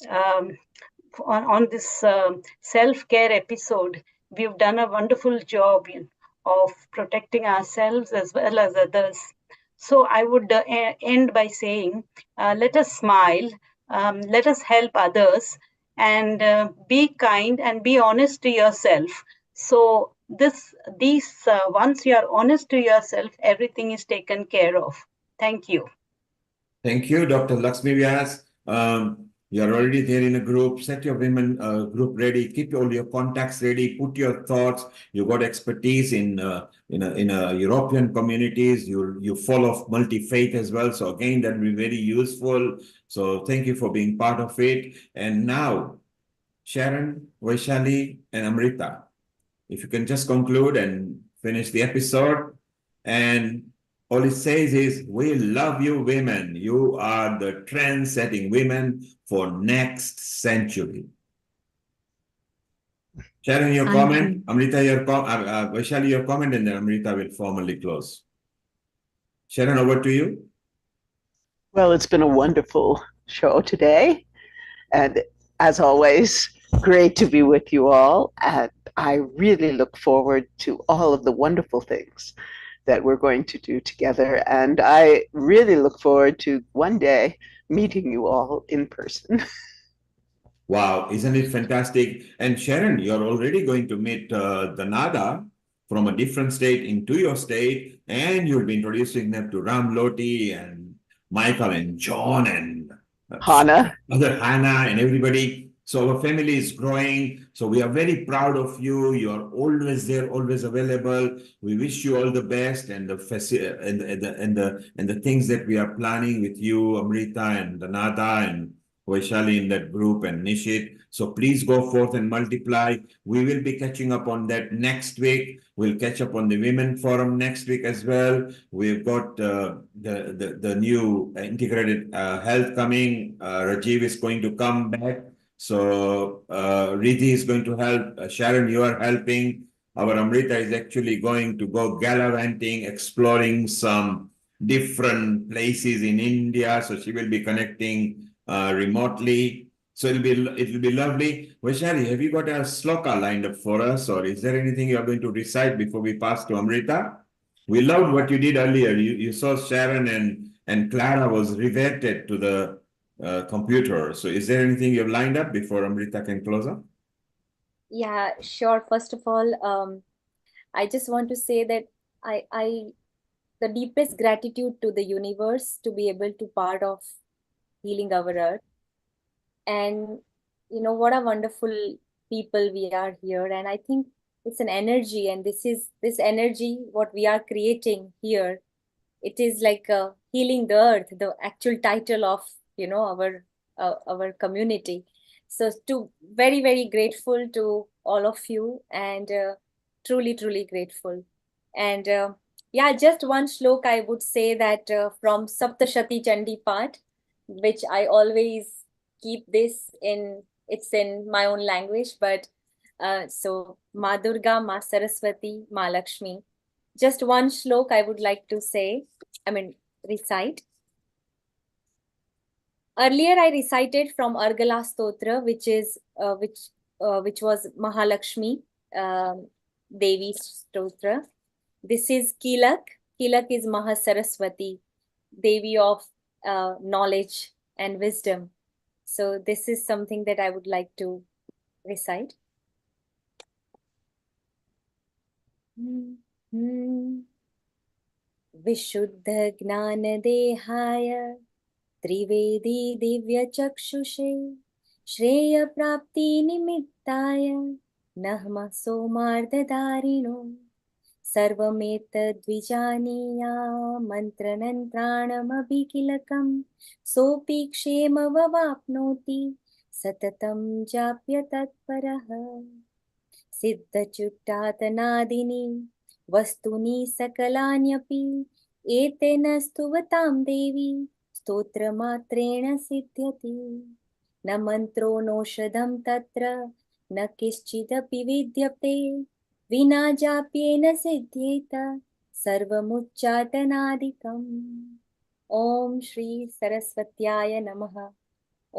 um, on this self-care episode, we've done a wonderful job of protecting ourselves as well as others. So I would end by saying, let us smile, let us help others, and be kind and be honest to yourself. So once you are honest to yourself, everything is taken care of. Thank you. Thank you, Dr. Lakshmi Vyas. You're already there in a group. Set your women group ready. Keep all your contacts ready. Put your thoughts. You got expertise in European communities. You follow multi-faith as well. So again, that will be very useful. So thank you for being part of it. And now, Sharon, Vaishali, and Amrita, if you can just conclude and finish the episode. And all it says is, we love you, women. You are the trend-setting women for next century. Sharon, your comment. Amrita, your comment. Vaishali, your comment, and then Amrita will formally close. Sharon, over to you. Well, it's been a wonderful show today. And as always, great to be with you all. And I really look forward to all of the wonderful things that we're going to do together. And I really look forward to one day meeting you all in person. Wow, isn't it fantastic? And Sharon, you're already going to meet the Nada from a different state into your state, and you'll be introducing them to Ram Loti and Michael and John and Hannah. Other Hannah and everybody. So our family is growing. So we are very proud of you. You're always there, always available. We wish you all the best, and the things that we are planning with you, Amrita and Nada and Vaishali in that group and Nishit. So please go forth and multiply. We will be catching up on that next week. We'll catch up on the Women Forum next week as well. We've got the new integrated health coming. Rajiv is going to come back. So Riddhi is going to help. Sharon, you are helping. Our Amrita is actually going to go gallivanting, exploring some different places in India. So she will be connecting remotely. So it'll be lovely. Vaishali, have you got a sloka lined up for us, or is there anything you are going to recite before we pass to Amrita? We loved what you did earlier. You saw Sharon and Clara was riveted to the computer. So is there anything you've lined up before Amrita can close up? Yeah, sure. First of all, I just want to say that I the deepest gratitude to the universe to be able to part of healing our earth. And you know what a wonderful people we are here. And I think it's an energy, and this energy what we are creating here. It is like healing the earth, the actual title of our community. So very, very grateful to all of you, and truly, truly grateful. And yeah, just one shlok I would say that from Saptashati Chandi Path, which I always keep this in. It's in my own language, but so Ma Durga, Ma Saraswati, Ma Lakshmi. Just one shlok I would like to recite. Earlier I recited from Argala Stotra, which was Mahalakshmi Devi Stotra. This is Kilak. Kilak is Mahasaraswati, Devi of knowledge and wisdom. So this is something that I would like to recite. विशुद्ध ज्ञान देहाय त्रिवेदी दिव्य चक्षुषे श्रेय प्राप्ति निमित्ताय नमः सोमार्धधारिणो सर्वमेतद्विजानीया मन्त्रनन्त्राणमभिकिलकं सोऽपि क्षेममवाप्नोति सततं जाप्य तत्परः सिद्धचुट्टातनादीनि वस्तूनि सकलान्यपि एतेन स्तुवतां देवी स्तोत्रमात्रेण सिद्ध्यति न मन्त्रो नौषधं तत्र न किश्चिदपि विद्यते विना जाप्येन सिद्ध्येत सर्वमुच्चाटनादिकम् ॐ श्री सरस्वत्याय नमः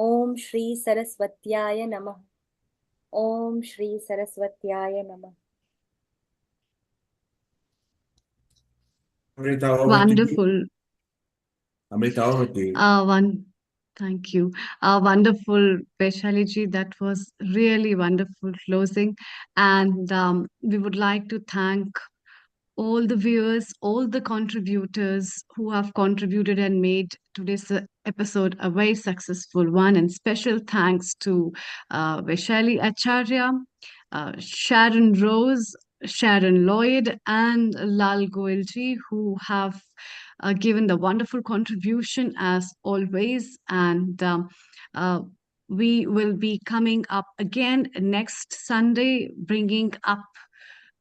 ॐ श्री सरस्वत्याय नमः ॐ श्री सरस्वत्याय नमः Amrita, over to you. Wonderful. Amrita, over to you. Thank you. Wonderful, Vaishali ji. That was really wonderful closing. And we would like to thank all the viewers, all the contributors who have contributed and made today's episode a very successful one. And special thanks to Vaishali Acharya, Sharron Rose, Sharon Lloyd, and Lal Goelji, who have given the wonderful contribution as always. And we will be coming up again next Sunday, bringing up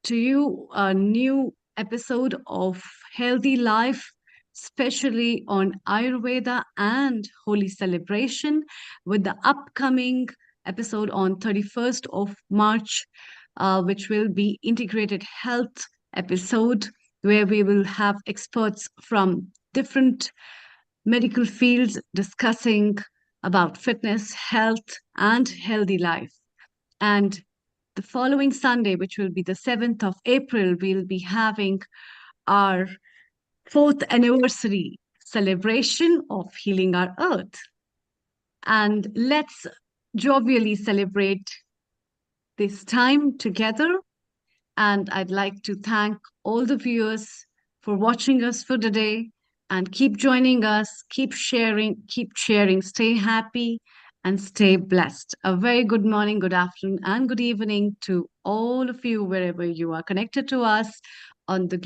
to you a new episode of Healthy Life, especially on Ayurveda and Holy Celebration, with the upcoming episode on 31st of March, which will be Integrated Health episode, where we will have experts from different medical fields discussing about fitness, health, and healthy life. And the following Sunday, which will be the 7th of April, we'll be having our 4th anniversary celebration of Healing Our Earth. And let's jovially celebrate this time together. And I'd like to thank all the viewers for watching us for today, and keep joining us, keep sharing, stay happy and stay blessed. A very good morning, good afternoon, and good evening to all of you wherever you are connected to us on the globe.